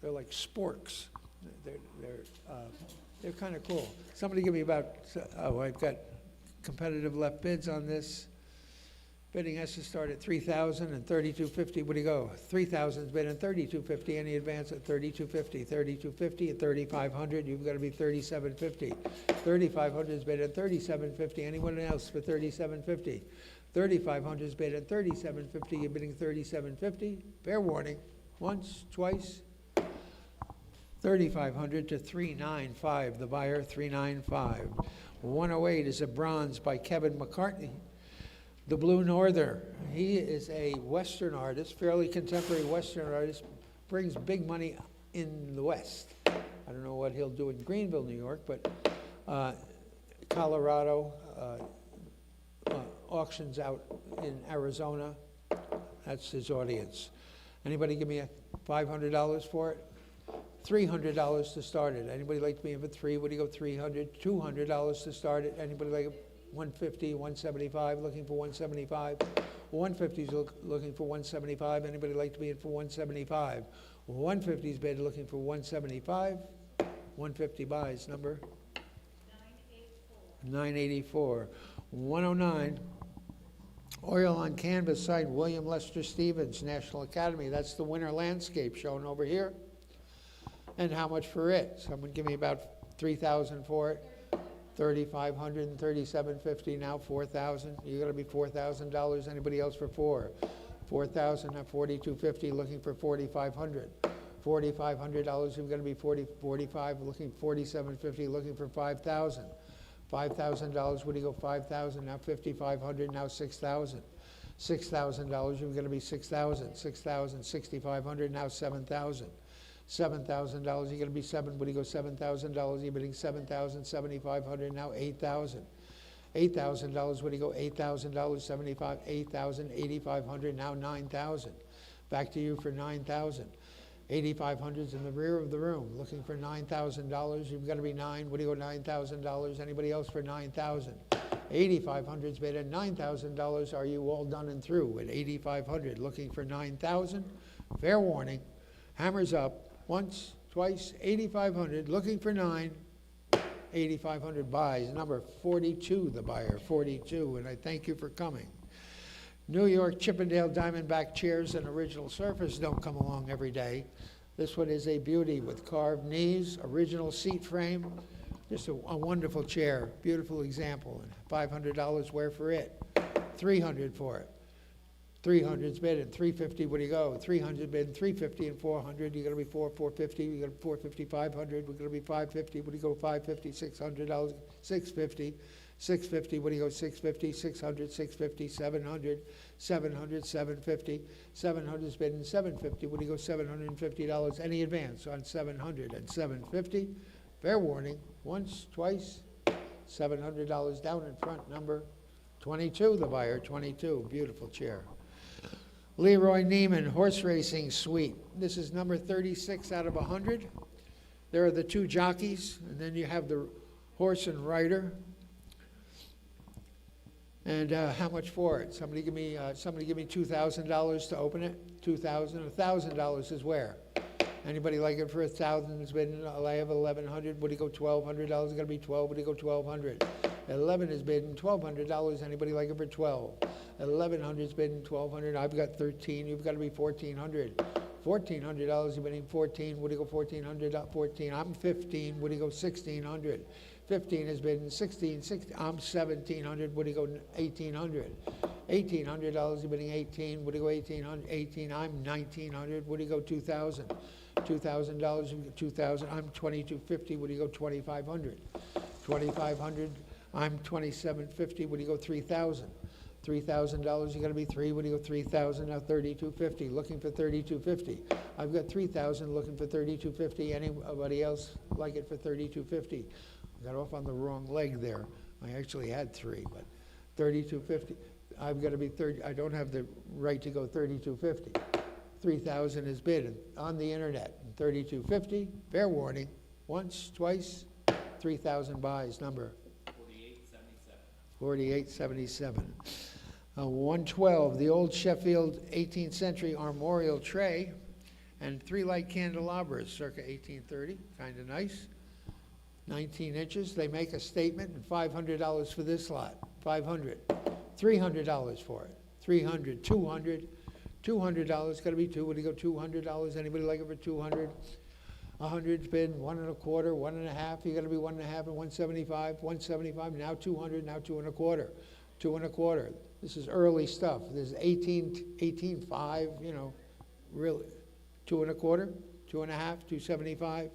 they're like sporks. They're kind of cool. Somebody give me about, I've got competitive left bids on this. Bidding has to start at $3,000 and $3,250. What do you go? $3,000's bid and $3,250. Any advance at $3,250. $3,250 at $3,500. You've got to be $3,750. $3,500's bid and $3,750. Anyone else for $3,750? $3,500's bid and $3,750. You're bidding $3,750. Fair warning. Once, twice. $3,500 to $395. The buyer $395. 108 is a bronze by Kevin McCartney. The Blue Norther, he is a Western artist, fairly contemporary Western artist, brings big money in the West. I don't know what he'll do in Greenville, New York, but Colorado, auctions out in Arizona, that's his audience. Anybody give me $500 for it? $300 to start it. Anybody like to be in for three? What do you go, $300? $200 to start it. Anybody like it? 150, 175, looking for 175. 150's looking for 175. Anybody like to be in for 175? 150's bid looking for 175. 150 buys. Number 984. 109. Oil on canvas site, William Lester Stevens, National Academy. That's the winter landscape shown over here. And how much for it? Someone give me about 3,000 for it. 3,500 and 3,750 now, 4,000. You got to be $4,000. Anybody else for four? 4,000 now, 4,250. Looking for 4,500. $4,500. You've got to be 45. Looking 4,750. Looking for 5,000. $5,000. What do you go? 5,000 now, 5,500 now, 6,000. $6,000. You've got to be 6,000. 6,000. 6,500 now, 7,000. $7,000, you're going to be seven. What do you go? $7,000. You're bidding 7,000, 7,500 now 8,000. $8,000. What do you go? $8,000, 75, 8,000, 8,500 now 9,000. Back to you for 9,000. 8,500's in the rear of the room. Looking for $9,000. You've got to be nine. What do you go? $9,000. Anybody else for 9,000? 8,500's bid at $9,000. Are you all done and through at 8,500? Looking for 9,000. Fair warning. Hammers up. once, twice, 8,500, looking for 9, 8,500 buys. Number 42, the buyer, 42, and I thank you for coming. New York Chippendale Diamondback chairs and original surface don't come along every day. This one is a beauty with carved knees, original seat frame, just a wonderful chair, beautiful example. And $500 where for it? $300 for it. 300's bid and 350. What do you go? 300 bid and 350 and 400. You're gonna be 450. You got 450, 500. We're gonna be 550. What do you go? 550, $600, 650. 650, what do you go, 650, 600, 650, 700, 700, 750, 700's bid and 750, what do you go, $750, any advance on 700 and 750, fair warning, once, twice, $700 down in front, number 22, the buyer, 22, beautiful chair. Leroy Neiman Horse Racing Suite, this is number 36 out of 100. There are the two jockeys, and then you have the horse and rider. And how much for it? Somebody give me $2,000 to open it. $2,000. $1,000 is where? Anybody like it for $1,000? It's been. I have 1,100. Would you go $1,200? It's gonna be 12. Would you go 1,200? 11 is bidding $1,200. Anybody like it for 12? 1,100 is bidding 1,200. I've got 13. You've got to be 1,400. $1,400. You're bidding 14. Would you go 1,400? 14. I'm 15. Would you go 1,600? 15 has been 16, I'm 1,700, would you go 1,800? $1,800, you're bidding 18, would you go 1,800? 18, I'm 1,900, would you go 2,000? $2,000, you get 2,000, I'm 2,250, would you go 2,500? 2,500, I'm 2,750, would you go 3,000? $3,000, you gotta be 3, would you go 3,000? Now 3,250, looking for 3,250. I've got 3,000, looking for 3,250. Anybody else like it for 3,250? Got off on the wrong leg there. I actually had 3, but 3,250. I've got to be 30. I don't have the right to go 3,250. 3,000 is bid on the internet. 3,250. Fair warning. Once, twice. 3,000 buys. Number 4877. 4877. 112. The old Sheffield 18th century armorial tray and 3 light candelabras, circa 1830. Kind of nice. 19 inches, they make a statement, and $500 for this lot, $500. $300 for it, $300, $200, $200, gotta be 2, would you go $200? Anybody like it for 200? 100's been 1 1/4, 1 1/2, you gotta be 1 1/2 and 175, 175, now 200, now 2 1/4, 2 1/4. This is early stuff, this is 18.5, you know, really, 2 1/4, 2 1/2, 275,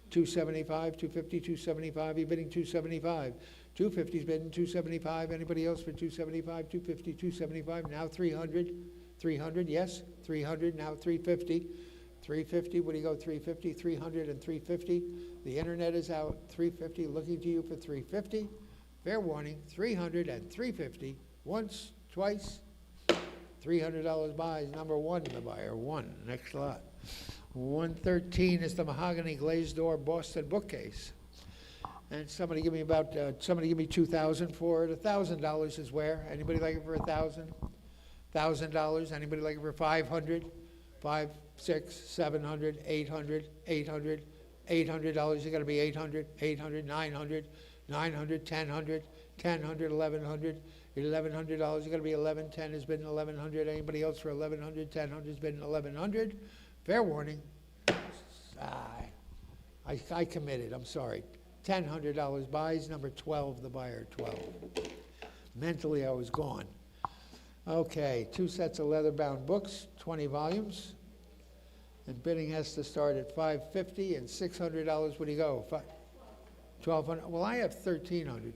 275, 250, 275, you're bidding 275. 250's bidding 275. Anybody else for 275, 250, 275, now 300. 300, yes, 300, now 350. 350, what do you go, 350, 300 and 350. The internet is out, 350, looking to you for 350. Fair warning, 300 and 350. Once, twice, $300 buys. Number 1, the buyer, 1, next lot. 113 is the mahogany glazed door Boston bookcase. And somebody give me $2,000 for it. $1,000 is where? Anybody like it for $1,000? $1,000. Anybody like it for 500? 5, 6, 700, 800, 800, $800. You got to be 800, 800, 900, 900, 1,000, 1,000, 1,100. $1,100. You got to be 11. 10 has been 1,100. Anybody else for 1,100? 1,000 has been 1,100. Fair warning. I committed, I'm sorry. $1,000 buys, number 12, the buyer, 12. Mentally, I was gone. Okay, 2 sets of leather-bound books, 20 volumes. And bidding has to start at $550 and $600. What do you go? $1,200. Well, I have $1,300.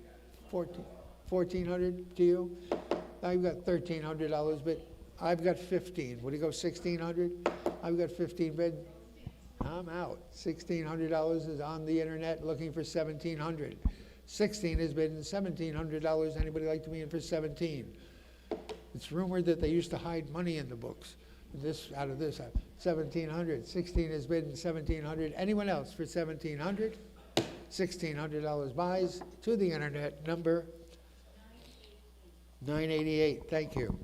$1,400 to you? I've got $1,300, but I've got 15. What do you go, 1,600? I've got 15 bid. I'm out. $1,600 is on the internet looking for 1,700. 16 has been $1,700. Anybody like to be in for 17? It's rumored that they used to hide money in the books. Out of this, 1,700. 16 has been 1,700. Anyone else for 1,700? $1,600 buys to the internet. Number 988. Thank you.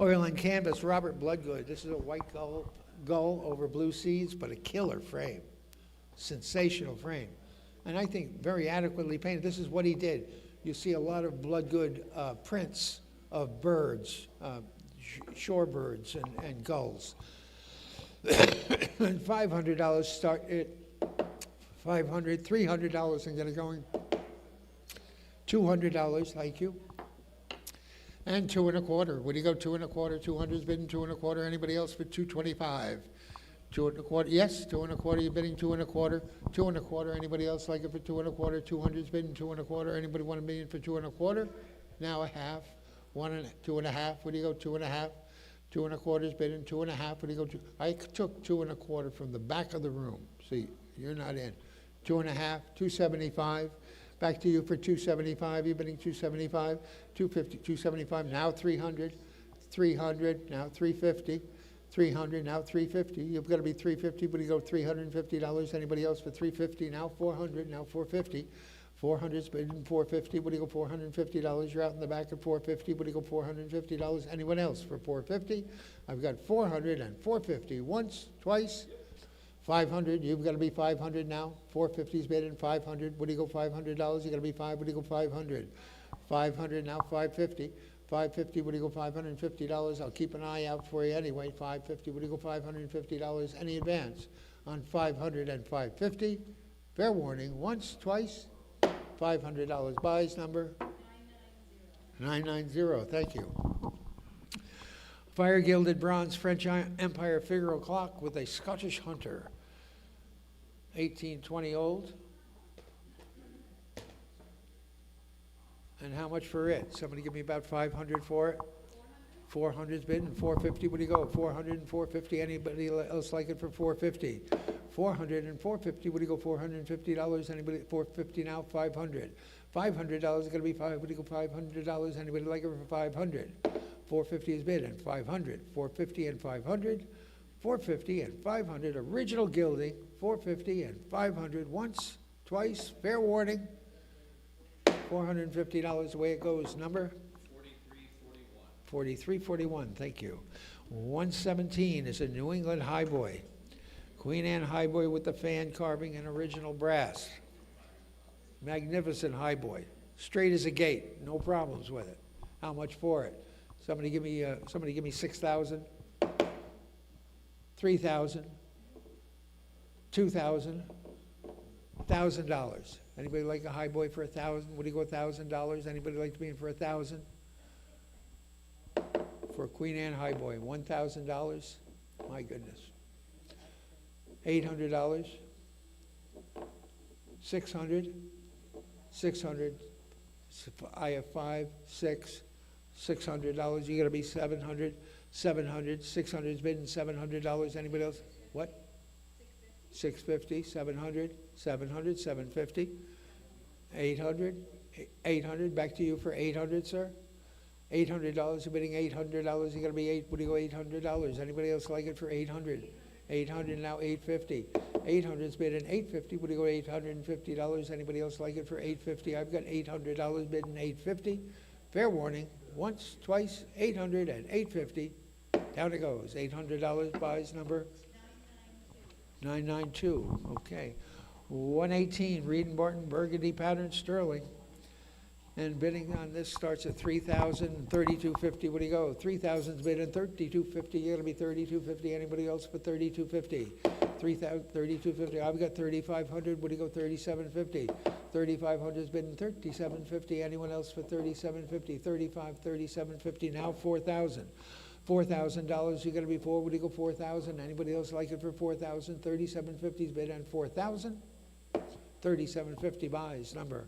Oil and canvas, Robert Bloodgood. This is a white gull over blue seeds, but a killer frame, sensational frame. And I think very adequately painted. This is what he did. You see a lot of blood-good prints of birds, shorebirds and gulls. And $500 start at $500, $300 and get it going. $200, thank you. And 2 1/4. Would you go 2 1/4? 200's bidding 2 1/4. Anybody else for 225? 2 1/4. Yes, 2 1/4. You're bidding 2 1/4. 2 1/4. Anybody else like it for 2 1/4? 200's bidding 2 1/4. Anybody want $1 million for 2 1/4? Now a half. 2 1/2. Would you go 2 1/2? 2 1/4's bidding 2 1/2. Would you go 2? I took 2 1/4 from the back of the room. See, you're not in. 2 1/2. 275. Back to you for 275. You're bidding 275. 250. 275. Now 300. 300. Now 350. 300. Now 350. You've got to be 350. Would you go $350? Anybody else for 350? Now 400. Now 450. 400's bidding 450. Would you go $450? You're out in the back at 450. Would you go $450? Anyone else for 450? I've got 400 and 450. Once, twice. 500. You've got to be 500 now. 450's bidding 500. Would you go $500? You got to be 5. Would you go 500? 500 now. 550. 550. Would you go $550? I'll keep an eye out for you anyway. 550. Would you go $550? Any advance on 500 and 550? Fair warning. Once, twice. $500 buys number 990. Thank you. Fire gilded bronze French Empire Figaro clock with a Scottish hunter, 1820 old. And how much for it? Somebody give me about 500 for it. 400's bid and 450. What do you go? 400 and 450. Anybody else like it for 450? 400 and 450. What do you go? $450. Anybody? 450 now. 500. $500 is going to be 5. What do you go? $500. Anybody like it for 500? 450 is bid and 500. 450 and 500. 450 and 500. Original gilding. 450 and 500. Once, twice. Fair warning. $450 the way it goes. Number? 4341. Thank you. 117 is a New England highboy. Queen Anne highboy with the fan carving and original brass. Magnificent highboy. Straight as a gate. No problems with it. How much for it? Somebody give me 6,000. 3,000. 2,000. $1,000. Anybody like a highboy for 1,000? Would you go $1,000? Anybody like to be in for 1,000? For a Queen Anne highboy, $1,000. My goodness. $800. 600. 600. I have 5, 6. $600. You got to be 700. 700. 600 is bidding $700. Anybody else? What? 650. 700. 700. 750. 800. 800. Back to you for 800, sir. $800. You're bidding $800. You got to be 8. What do you go? $800. Anybody else like it for 800? 800 now. 850. 800 is bidding $850. What do you go? $850. Anybody else like it for $850? I've got $800 bidding $850. Fair warning. Once, twice. 800 and $850. Down it goes. $800 buys number 992. Okay. 118 Reed and Barton Burgundy pattern sterling. And bidding on this starts at 3,000, 3250. What do you go? 3,000's bidding 3250. You're gonna be 3250. Anybody else for 3250? 3,000, 3250. I've got 3,500. What do you go? 3,750. 3,500's bidding 3,750. Anyone else for 3,750? 35, 3,750. Now 4,000. $4,000. You're gonna be 4. What do you go? 4,000. Anybody else like it for 4,000? 3,750's bid on 4,000. 3,750 buys number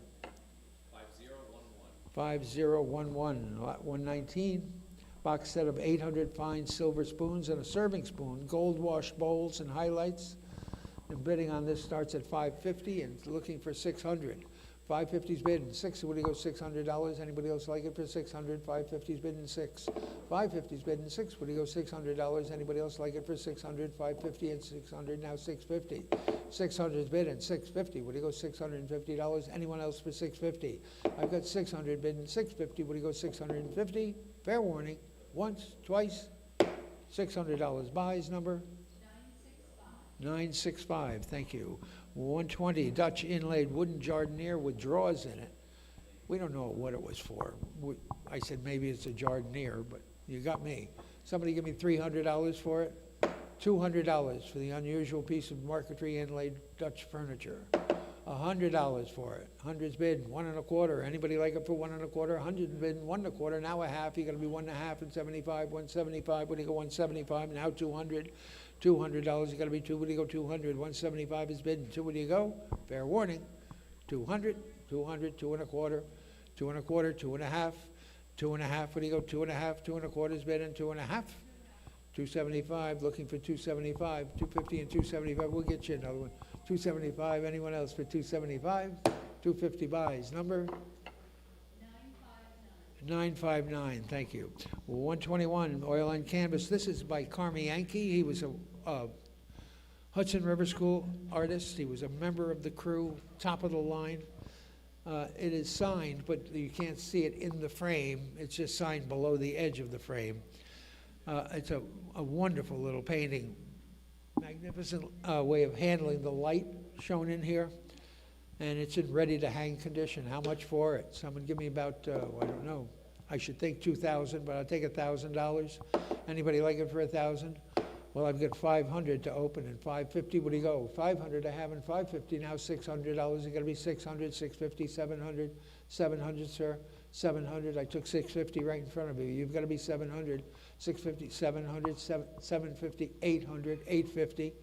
5011. Lot 119. Box set of 800 fine silver spoons and a serving spoon, gold wash bowls and highlights. And bidding on this starts at $550 and looking for $600. 550's bidding 6. What do you go? $600. Anybody else like it for 600? 550's bidding 6. 550's bidding 6. What do you go? $600. Anybody else like it for 600? 550 and 600. Now 650. 600's bidding 650. What do you go? $650. Anyone else for 650? I've got 600 bidding 650. What do you go? 650. Fair warning. Once, twice. $600 buys number 965, thank you. 120, Dutch inlaid wooden jardiniere with drawers in it. We don't know what it was for. I said maybe it's a jardiniere, but you got me. Somebody give me $300 for it? $200 for the unusual piece of marquetry inlaid Dutch furniture. $100 for it. 100's bid, 1 1/4. Anybody like it for 1 1/4? 100's bid, 1 1/4. Now a half. You got to be 1 1/2 and 75. 175. What do you go? 175. Now 200. $200. You got to be 2. What do you go? 200. 175 is bid. 2. What do you go? Fair warning. 200. 200. 2 1/4. 2 1/4. 2 1/2. 2 1/2. What do you go? 2 1/2. 2 1/4 is bid and 2 1/2. 275. Looking for 275. 250 and 275. We'll get you another one. 275, anyone else for 275? 250 buys, number? 959, thank you. 121, oil and canvas. This is by Carmi Yankee. He was a Hudson River School artist. He was a member of the crew, top of the line. It is signed, but you can't see it in the frame. It's just signed below the edge of the frame. It's a wonderful little painting. Magnificent way of handling the light shown in here, and it's in ready-to-hang condition. How much for it? Someone give me about, I don't know, I should think $2,000, but I'll take $1,000. Anybody like it for $1,000? Well, I've got 500 to open and 550. What do you go? 500 I have and 550 now. $600. It's got to be 600, 650, 700, 700, sir. 700. I took 650 right in front of you. You've got to be 700. 650, 700, 750, 800, 850,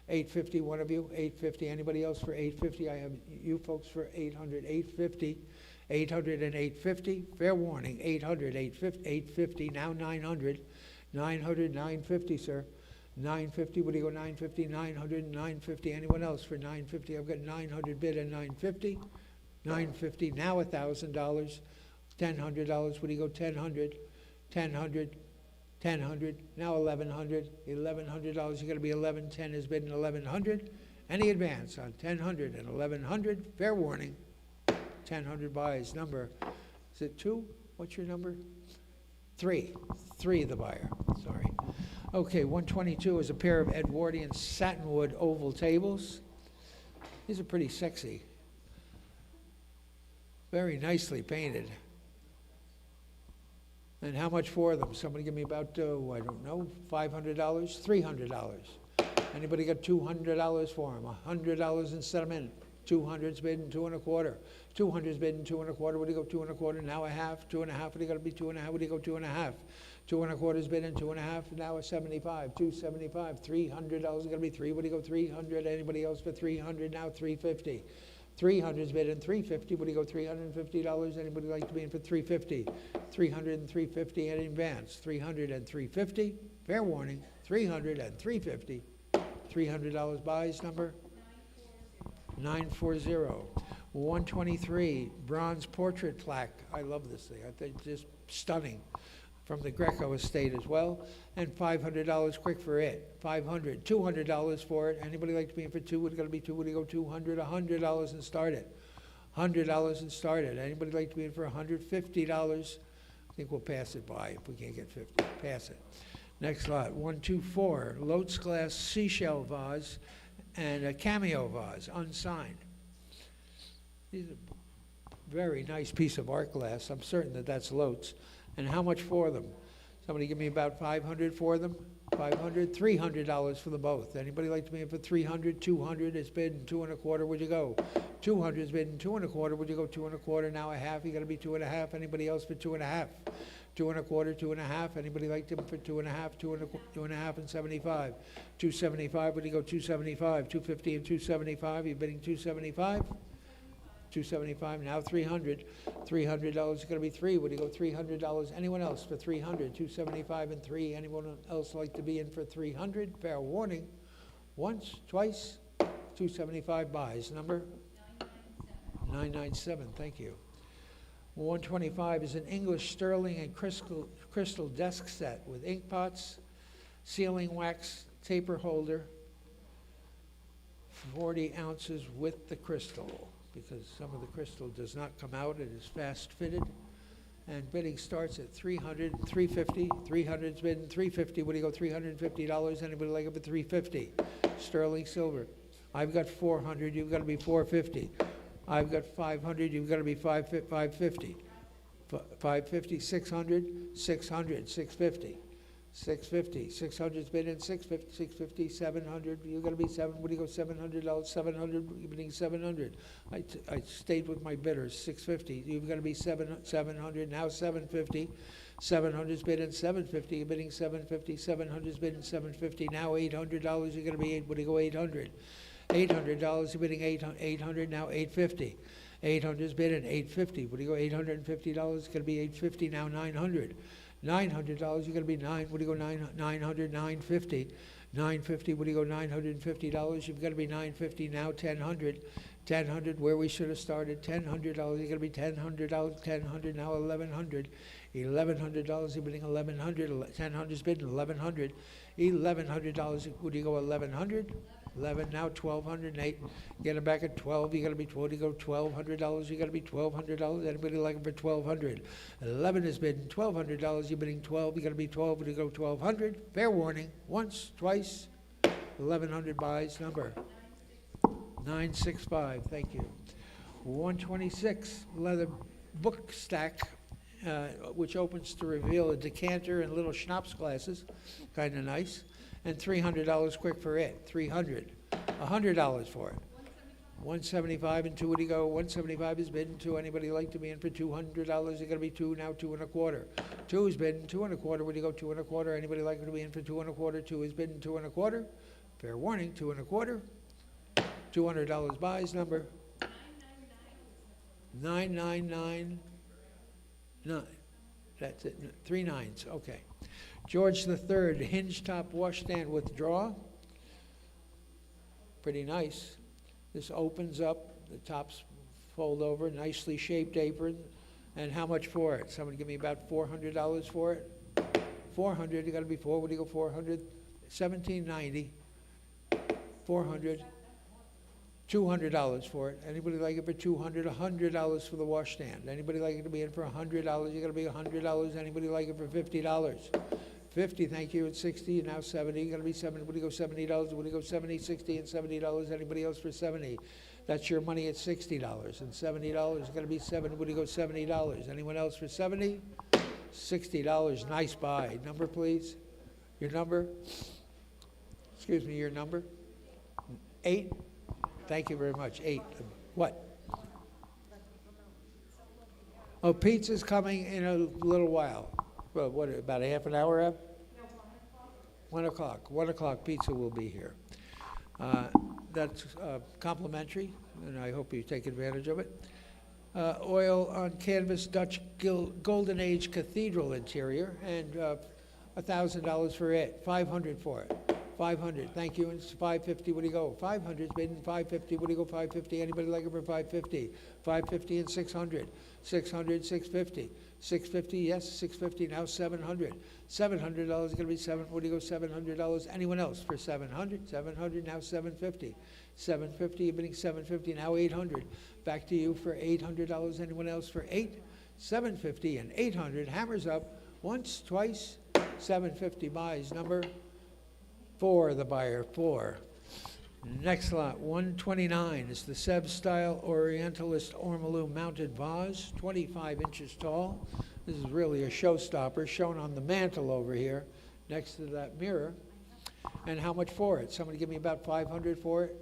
850, one of you, 850. Anybody else for 850? I have you folks for 800, 850, 800 and 850. Fair warning, 800, 850, 850, now 900, 900, 950, sir. 950, what do you go, 950, 900, 950. Anyone else for 950? I've got 900 bid and 950. 950, now $1,000. $1,000, what do you go, 1,000, 1,000, 1,000, now 1,100, $1,100, you gotta be 11, 10 is bid and 1,100. Any advance on 1,000 and 1,100, fair warning. 1,000 buys, number, is it 2? What's your number? 3, the buyer, sorry. Okay, 122 is a pair of Edwardian satinwood oval tables. These are pretty sexy. Very nicely painted. And how much for them? Somebody give me about, I don't know, $500, $300. Anybody got $200 for them? $100 in settlement. 200's bid and 2 1/4. 200's bid and 2 1/4. What do you go? 2 1/4. Now a half. 2 1/2. What do you got to be? 2 1/2. What do you go? 2 1/2. 2 1/4's bid and 2 1/2. Now a 75. 275. $300. Got to be 3. What do you go? 300. Anybody else for 300? Now 350. 300's bid and 350. What do you go? $350. Anybody like to be in for 350? 300 and 350 in advance. 300 and 350. Fair warning. 300 and 350. $300 buys, number 940. 123 bronze portrait plaque. I love this thing. I think it's just stunning. From the Greco estate as well, and $500 quick for it. 500, $200 for it. Anybody like to be in for 2? It's got to be 2. What do you go? 200, $100 and start it. $100 and start it. Anybody like to be in for $150? I think we'll pass it by if we can't get 50. Pass it. Next lot, 124, Lotz glass seashell vase and a cameo vase, unsigned. These are very nice piece of art glass. I'm certain that that's Lotz. And how much for them? Somebody give me about 500 for them? 500, $300 for the both. Anybody like to be in for 300, 200 is bid and 2 1/4, where'd you go? 200 is bid and 2 1/4, where'd you go? 2 1/4, now a half, you gotta be 2 1/2. Anybody else for 2 1/2? 2 1/4, 2 1/2. Anybody like them for 2 1/2? 2 1/2 and 75. 275, where'd you go? 275, 250 and 275, you're bidding 275? 275, now 300. $300 is going to be 3. Would you go $300? Anyone else for 300? 275 and 3. Anyone else like to be in for 300? Fair warning. Once, twice, 275 buys. Number 997. Thank you. 125 is an English sterling and crystal desk set with ink pots, sealing wax, taper holder, 40 ounces with the crystal, because some of the crystal does not come out. It is fast fitted And bidding starts at 300, 350. 300's bidding 350. What do you go, $350? Anybody like it for 350? Sterling silver. I've got 400, you've got to be 450. I've got 500, you've got to be 550. 550, 600, 600, 650. 650, 600's bid in 650, 650, 700, you gotta be what do you go, $700, 700, you're bidding 700. I stayed with my bidders, 650, you've gotta be 700, now 750, 700's bid in 750, you're bidding 750, 700's bid in 750, now $800, you're gonna be, what do you go, 800. $800, you're bidding 800, now 850. 800's bid in 850, what do you go, $850, it's gonna be 850, now 900. $900, you're gonna be what do you go, 900, 950. 950, what do you go, $950, you've gotta be 950, now 1,000. 1,000, where we should have started, $1,000, you're gonna be $1,000, 1,000, now 1,100. $1,100, you're bidding 1,100, 1,000's bidding 1,100. $1,100, what do you go, 1,100? 11, now 1,208, get it back at 12, you gotta be, what do you go, $1,200, you gotta be $1,200, anybody like it for 1,200? 11 is bidding $1,200, you're bidding 12, you gotta be 12, what do you go, 1,200? Fair warning, once, twice, 1,100 buys, number 965, thank you. 126, leather book stack, which opens to reveal a decanter and little schnapps glasses, kinda nice. And $300 quick for it, 300. $100 for it. 175 and 2, what do you go? 175 is bidding 2. Anybody like to be in for $200? You're gonna be 2, now 2 1/4. 2 is bidding 2 1/4. What do you go? 2 1/4. Anybody like to be in for 2 1/4? 2 is bidding 2 1/4. Fair warning, 2 1/4. $200 buys, number 9999. That's it. 3 nines. Okay. George III, hinge top washstand with draw. Pretty nice. This opens up, the tops fold over, nicely shaped apron. And how much for it? Somebody give me about $400 for it. 400, you gotta be 4, what do you go, 400? 1790. 400. $200 for it. Anybody like it for 200? $100 for the washstand. Anybody like it to be in for $100? You gotta be $100. Anybody like it for $50? 50, thank you, at 60, now 70, you gotta be 70, what do you go, $70, what do you go, 70, 60, and $70, anybody else for 70? That's your money at $60, and $70, gotta be 70, what do you go, $70, anyone else for 70? $60, nice buy, number please, your number, excuse me, your number? 8, thank you very much, 8, what? Oh, pizza's coming in a little while. Well, what, about a half an hour up? No, 1 o'clock. 1 o'clock pizza will be here. That's complimentary, and I hope you take advantage of it. Oil on canvas Dutch Golden Age cathedral interior, and $1,000 for it. 500 for it. 500, thank you, and it's 550, what do you go? 500's bidding 550, what do you go, 550? Anybody like it for 550? 550 and 600. 600, 650. 650, yes, 650, now 700. $700 is gonna be 7, what do you go, $700? Anyone else for 700? 700, now 750. 750, you're bidding 750, now 800. Back to you for $800. Anyone else for 8? 750 and 800, hammers up, once, twice, 750 buys, number 4, the buyer, 4. Next lot, 129 is the Seb style Orientalist Ormolu mounted vase, 25 inches tall. This is really a showstopper, shown on the mantle over here, next to that mirror. And how much for it? Somebody give me about 500 for it.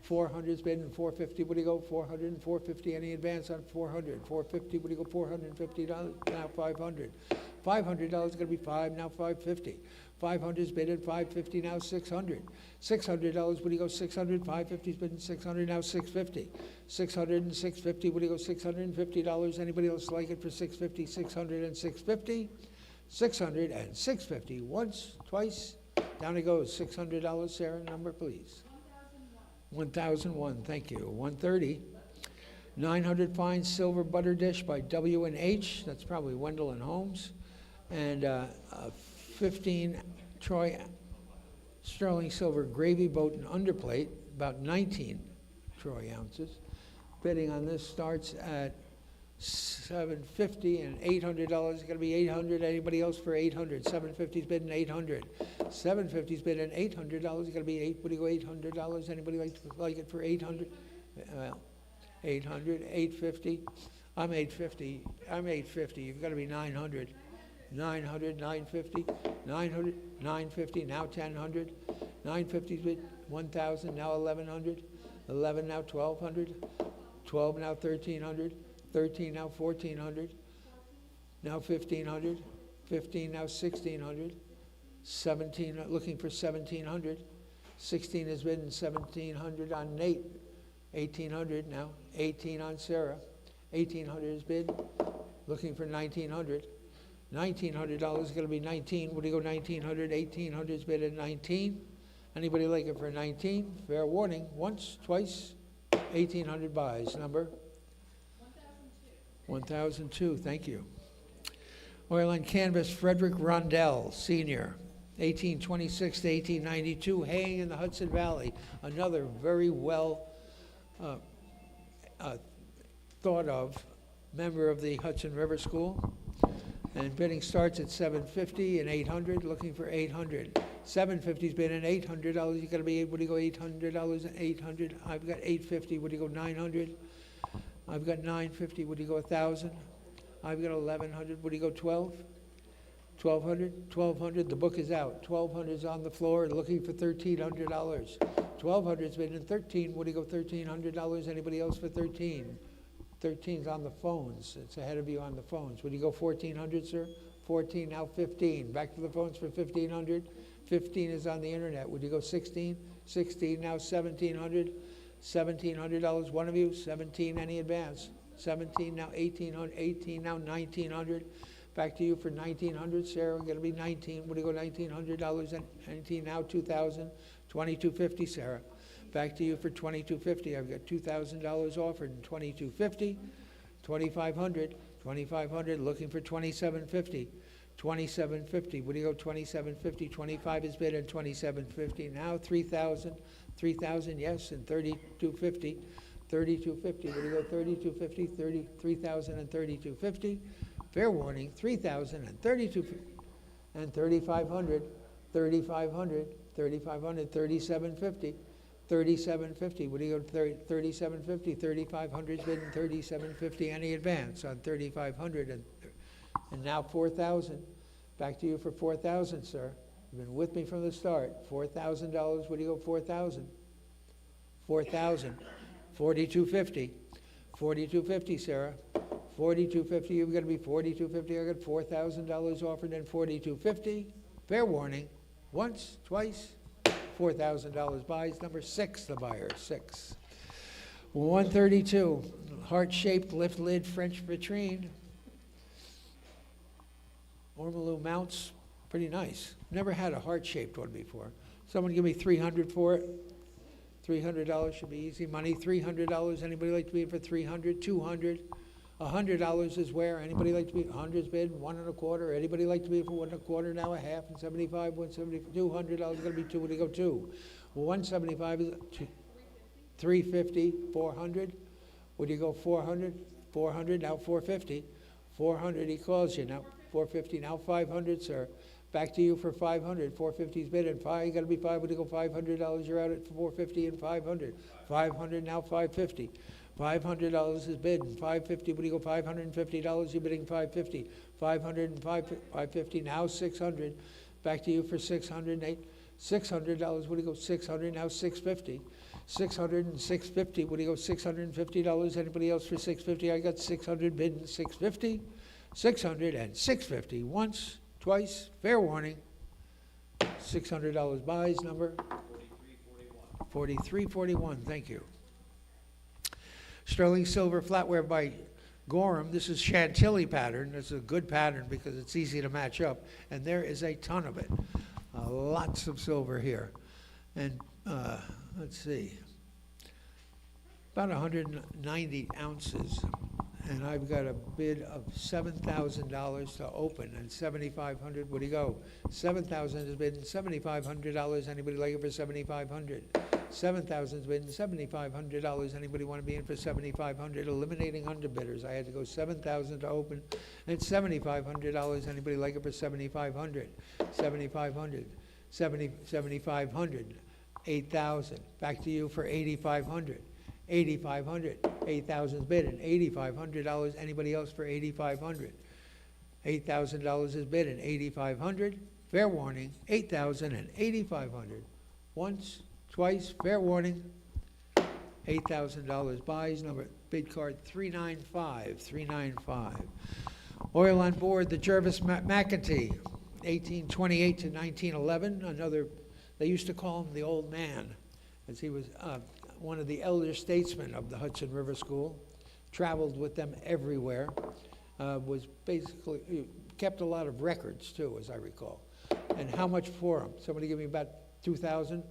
400's bidding 450. What do you go? 400 and 450. Any advance on 400? 450. What do you go? $450. Now 500. $500 going to be 5. Now 550. 500's bidding 550. Now 600. $600. What do you go? 600. 550's bidding 600. Now 650. 600 and 650. What do you go? $650. Anybody else like it for 650? 600 and 650. 600 and 650. Once, twice. Down it goes. $600. Sarah, number please. 1001, thank you. 130. 900 fine silver butter dish by W&H. That's probably Wendell and Holmes. And 15 Troy sterling silver gravy boat and underplate, about 19 Troy ounces. Bidding on this starts at $750 and $800, gonna be 800, anybody else for 800? 750's bidding 800. 750's bidding $800, gonna be what do you go, $800? Anybody like it for 800? Well, 800, 850, I'm 850, you've gotta be 900. 900, 950, 900, 950, now 1000, 950's bid 1,000, now 1,100, 11 now 1,200, 12 now 1,300, 13 now 1,400, now 1,500, 15 now 1,600, 17 looking for 1,700, 16 is bidding 1,700 on Nate, 1,800 now, 18 on Sarah, 1,800 is bid, looking for 1,900. $1,900 is going to be 19. What do you go 1,900? 1,800 is bid at 19. Anybody like it for 19? Fair warning. Once, twice. 1,800 buys. Number? 1,002. Thank you. Oil and canvas, Frederick Rondell, senior, 1826 to 1892, haying in the Hudson Valley. Another very well thought of member of the Hudson River School. And bidding starts at $750 and $800, looking for $800. $750's bidding $800. You gotta be, what do you go, $800 and $800? I've got $850. What do you go, $900? I've got $950. What do you go, $1,000? I've got $1,100. What do you go, $1,200? $1,200. The book is out. $1,200's on the floor, looking for $1,300. $1,200's bidding $13. What do you go, $1,300? Anybody else for $13? 13's on the phones. It's ahead of you on the phones. Would you go 1,400, sir? 14, now 15. Back to the phones for 1,500. 15 is on the internet. Would you go 16? 16, now 1,700. $1,700, one of you. 17, any advance? 17, now 1,800. 18, now 1,900. Back to you for 1,900, Sarah. Gonna be 19. Would you go $1,900? 19, now 2,000. 2,250, Sarah. Back to you for $2,250. I've got $2,000 offered in $2,250. 2,500. 2,500. Looking for $2,750. 2,750. What do you go? $2,750. 25 is bid at $2,750. Now 3,000. 3,000. Yes, and $3,250. 3,250. What do you go? $3,250. 3,000 and $3,250. Fair warning. 3,000 and $3,250 and 3,500. 3,500. 3,500. 3,750. 3,750. What do you go? 3,750. 3,500 is bidding 3,750. Any advance on 3,500 and now 4,000. Back to you for 4,000, sir. You've been with me from the start. $4,000. What do you go? 4,000. 4,000. 4,250. 4,250, Sarah. 4,250. You've got to be 4,250. I got $4,000 offered and 4,250. Fair warning. Once, twice. $4,000 buys. Number 6, the buyer, 6. 132, heart-shaped lift lid French vitrine. Ormolu mounts, pretty nice. Never had a heart-shaped one before. Someone give me $300 for it. $300 should be easy money. $300. Anybody like to be for $300? $200. $100 is where? Anybody like to be? 100's bid, 1 1/4. Anybody like to be for 1 1/4? Now a half and 75, 170, $200 going to be 2. What do you go 2? Well, 175 is 350, 400. Would you go 400? 400 now 450. 400. He calls you now. 450 now 500, sir. Back to you for 500. 450's bid and 5. You got to be 5. Would you go $500? You're out at 450 and 500. 500 now 550. $500 is bid, and $550. What do you go? $550. You're bidding $550. 500 and 550. Now 600. Back to you for 608. $600. What do you go? 600. Now 650. 600 and 650. What do you go? $650. Anybody else for 650? I got 600 bid and 650. 600 and 650. Once, twice. Fair warning. $600 buys. Number 4341. 4341. Thank you. Sterling silver flatware by Gorham. This is Chantilly pattern. It's a good pattern because it's easy to match up. And there is a ton of it. Lots of silver here. And let's see. About 190 ounces. And I've got a bid of $7,000 to open and $7,500. What do you go? $7,000 is bid and $7,500. Anybody like it for $7,500? 7,000's bid, $7,500. Anybody want to be in for 7,500? Eliminating underbidders. I had to go 7,000 to open, and $7,500. Anybody like it for 7,500? 7,500. 7,500. 8,000. Back to you for 8,500. 8,500. 8,000's bid, $8,500. Anybody else for 8,500? $8,000 is bid, $8,500. Fair warning, 8,000 and 8,500. Once, twice, fair warning. $8,000 buys, number bid card 395, 395. Oil on board the Jervis McEntee, 1828 to 1911. Another, they used to call him the old man, as he was one of the elder statesmen of the Hudson River School. Traveled with them everywhere. Was basically, kept a lot of records too, as I recall. And how much for them? Somebody give me about 2,000?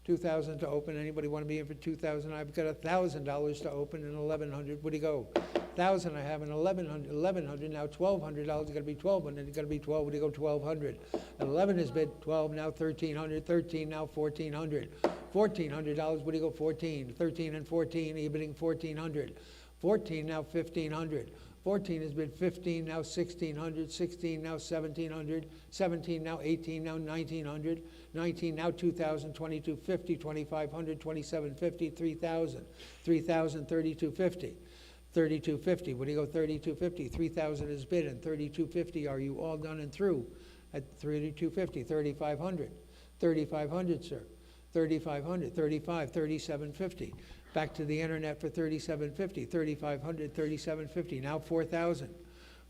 2,000 to open. Anybody want to be in for 2,000? I've got $1,000 to open and 1,100. Where'd he go? 1,000 I have and 1,100. 1,100 now. $1,200. It's got to be 1,200. It's got to be 12. Where'd he go? 1,200. 11 is bid. 12 now. 1,300. 13 now. 1,400. $1,400. Where'd he go? 14. 13 and 14. You're bidding 1,400. 14 now. 1,500. 14 has been 15, now 1,600, 16 now 1,700, 17 now 18, now 1,900, 19 now 2,000, 2,250, 2,500, 2,750, 3,000, 3,000, 3,250, 3,250. What do you go 3,250? 3,000 is bid and 3,250. Are you all done and through at 3,250? 3,500, 3,500, sir. 3,500, 35, 3,750. Back to the internet for 3,750, 3,500, 3,750. Now 4,000.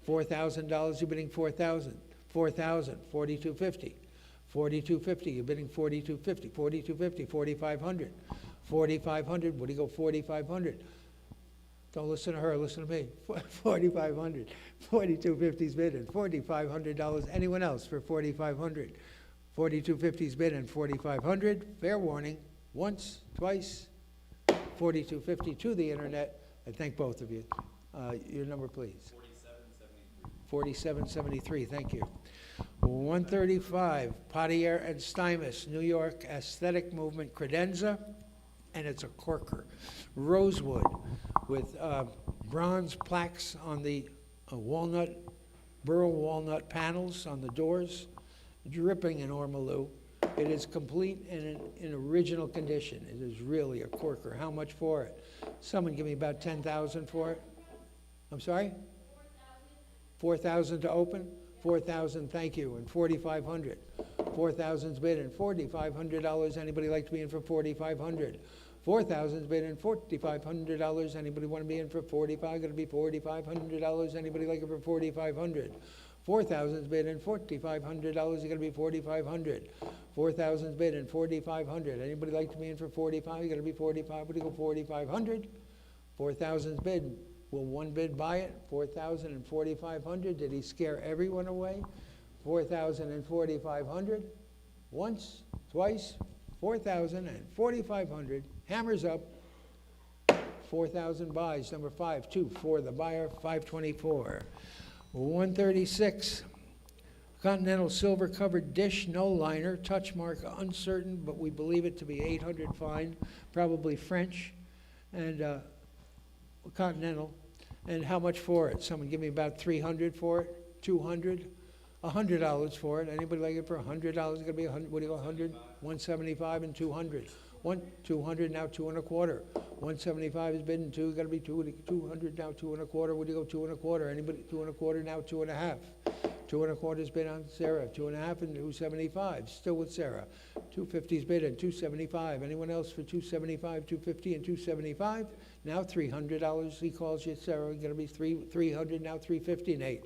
$4,000, you're bidding 4,000. 4,000, 4,250. 4,250, you're bidding 4,250. 4,250, 4,500. 4,500, what do you go 4,500? Don't listen to her, listen to me. 4,500. 4,250's bidding. $4,500. Anyone else for 4,500? 4,250's bid and 4,500. Fair warning. Once, twice. 4,250 to the internet. I thank both of you. Your number, please. 4773. Thank you. 135. Potier and Stymus, New York Aesthetic Movement credenza, and it's a corker. Rosewood with bronze plaques on the burl walnut panels on the doors, dripping in ormolu. It is complete and in original condition. It is really a corker. How much for it? Someone give me about 10,000 for it. I'm sorry? 4,000 to open? 4,000, thank you, and 4,500. 4,000's bid and $4,500. Anybody like to be in for 4,500? 4,000's bid and $4,500. Anybody want to be in for 45? Going to be $4,500. Anybody like it for 4,500? 4,000's bid and $4,500. You're going to be 4,500. 4,000's bid and 4,500. Anybody like to be in for 45? You're going to be 45. What do you go 4,500? 4,000's bid. Will one bid buy it? 4,000 and 4,500. Did he scare everyone away? 4,000 and 4,500. Once, twice, 4,000 and 4,500. Hammers up. 4,000 buys. Number 5, 2 for the buyer. 524. 136. Continental silver covered dish, no liner, touch mark uncertain, but we believe it to be 800 fine, probably French, and Continental. And how much for it? Someone give me about 300 for it, 200, $100 for it. Anybody like it for $100? It's going to be 100. What do you go? 100, 175, and 200. 200 now 2 1/4. 175 is bidding 2. Got to be 200 now 2 1/4. What do you go 2 1/4? Anybody 2 1/4 now 2 1/2. 2 1/4 is bid on Sarah. 2 1/2 and 275. Still with Sarah. 250 is bid and 275. Anyone else for 275, 250, and 275? Now $300. He calls you Sarah. Going to be 300 now 350 and 8.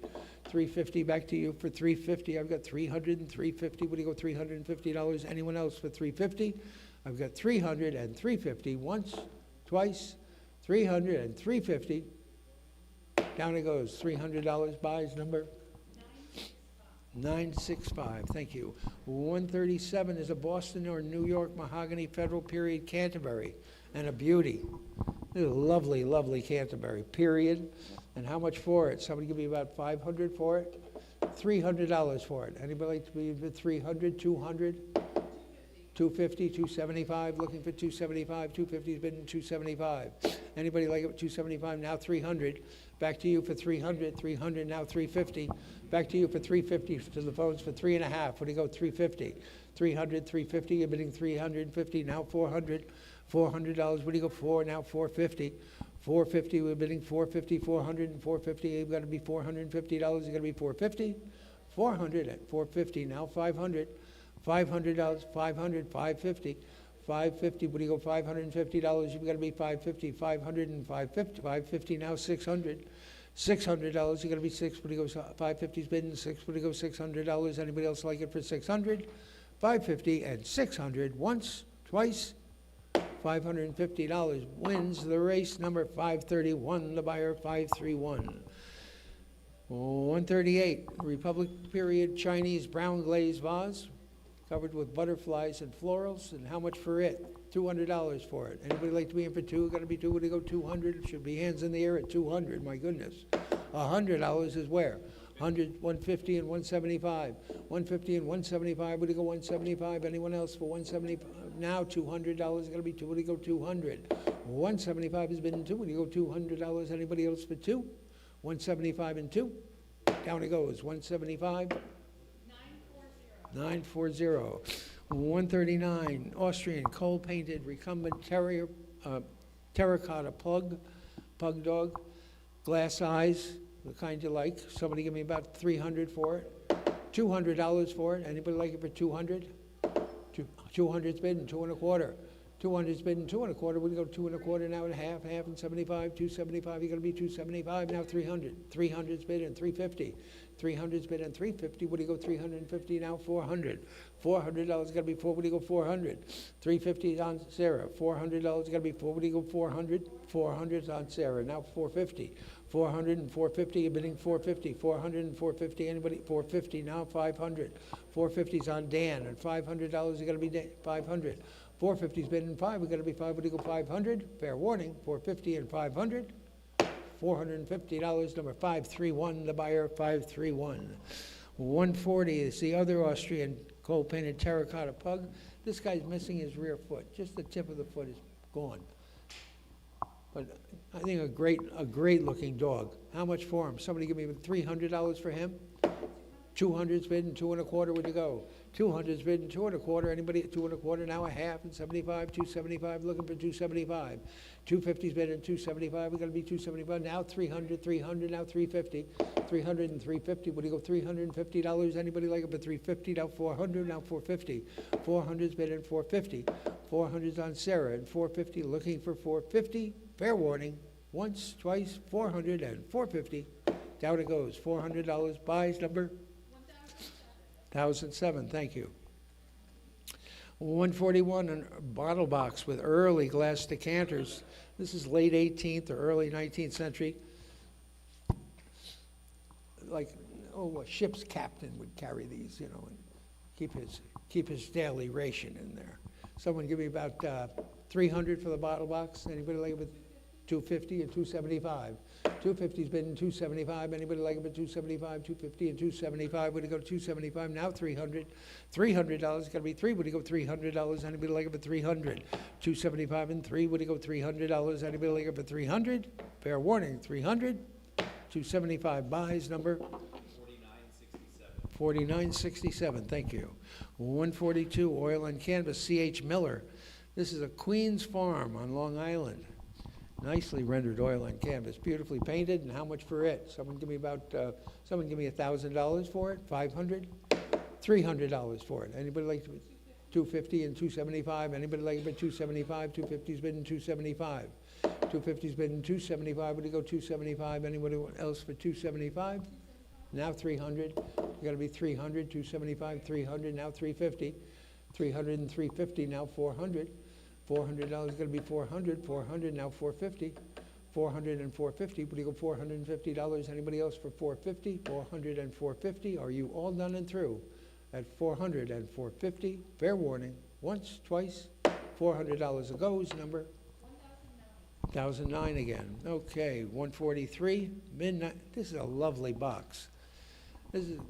350 back to you for 350. I've got 300 and 350. What do you go $350? Anyone else for 350? I've got 300 and 350. Once, twice, 300 and 350. Down it goes. $300 buys number 965. Thank you. 137 is a Boston or New York mahogany Federal period Canterbury, and a beauty. This is a lovely, lovely Canterbury period. And how much for it? Somebody give me about 500 for it. $300 for it. Anybody like to be at 300, 200? 250, 275, looking for 275, 250's bidding 275. Anybody like it with 275, now 300. Back to you for 300, 300, now 350. Back to you for 350, to the phones for 3.5. What do you go, 350? 300, 350, you're bidding 350, now 400. $400, what do you go for, now 450. 450, we're bidding 450, 400, and 450, you've got to be $450, you got to be 450. 400 at 450, now 500. $500, 500, 550. 550, what do you go, $550, you've got to be 550, 500 and 550, 550, now 600. $600, you got to be what do you go, 550's bidding, what do you go, $600, anybody else like it for 600? 550 and 600, once, twice, $550 wins the race, number 531, the buyer 531. 138, Republic period Chinese brown glazed vase, covered with butterflies and florals, and how much for it? $200 for it. Anybody like to be in for two? Got to be two. Would you go 200? Should be hands in the air at 200. My goodness. $100 is where? 100, 150, and 175. 150 and 175. Would you go 175? Anyone else for 175? Now $200. Got to be two. Would you go 200? 175 has been two. Would you go $200? Anybody else for two? 175 and two. Down it goes. 175. 940. 139, Austrian coal-painted recumbent terracotta pug dog, glass eyes, the kind you like. Somebody give me about 300 for it. $200 for it. Anybody like it for 200? 200's bidding, 2.25. 200's bidding, 2.25. We go 2.25 now and a half, half and 75, 275. You're gonna be 275 now. 300. 300's bidding, 350. 300's bidding, 350. What do you go? 350 now. 400. $400 gotta be four. What do you go? 400. 350 is on Sarah. $400 gotta be four. What do you go? 400. 400's on Sarah. Now 450. 400 and 450. You're bidding 450. 400 and 450. Anybody? 450 now. 500. 450's on Dan, and $500 you gotta be 500. 450's bidding five. We got to be five. What do you go? 500. Fair warning. 450 and 500. $450. Number 531. The buyer 531. 140 is the other Austrian coal-painted terracotta pug. This guy's missing his rear foot. Just the tip of the foot is gone. But I think a great looking dog. How much for him? Somebody give me $300 for him. 200's bidding, 2.25. Would you go? 200's bidding, 2.25. Anybody at 2.25 now? A half and 75, 275. Looking for 275. 250's bidding, 275. We got to be 275 now. 300, 300 now. 350, 300 and 350. Would you go? $350. Anybody like it for 350 now? 400 now. 450. 400's bidding, 450. 400's on Sarah and 450. Looking for 450. Fair warning. Once, twice, 400 and 450. Down it goes. $400. Buys number 1007, thank you. 141, a bottle box with early glass decanters. This is late 18th or early 19th century. Like, a ship's captain would carry these, you know, and keep his daily ration in there. Someone give me about 300 for the bottle box. Anybody like it with 250 and 275? 250's bidding 275. Anybody like it at 275, 250 and 275? Would you go to 275 now? 300. $300 got to be three. Would you go $300? Anybody like it at 300? 275 and three. Would you go $300? Anybody like it at 300? Fair warning. 300. 275 buys number 4967. 4967. Thank you. 142 oil and canvas C.H. Miller. This is a Queens Farm on Long Island. Nicely rendered oil on canvas, beautifully painted, and how much for it? Someone give me $1,000 for it. 500, $300 for it. Anybody like 250 and 275? Anybody like it for 275? 250's bidding 275. 250's bidding 275. Would you go 275? Anybody else for 275? Now 300. You got to be 300. 275, 300. Now 350. 300 and 350. Now 400. $400 going to be 400, 400, now 450, 400 and 450. Would you go $450? Anybody else for 450? 400 and 450. Are you all done and through at 400 and 450? Fair warning. Once, twice, $400 a goes. Number 1009 again. Okay, 143 midnight. This is a lovely box. This is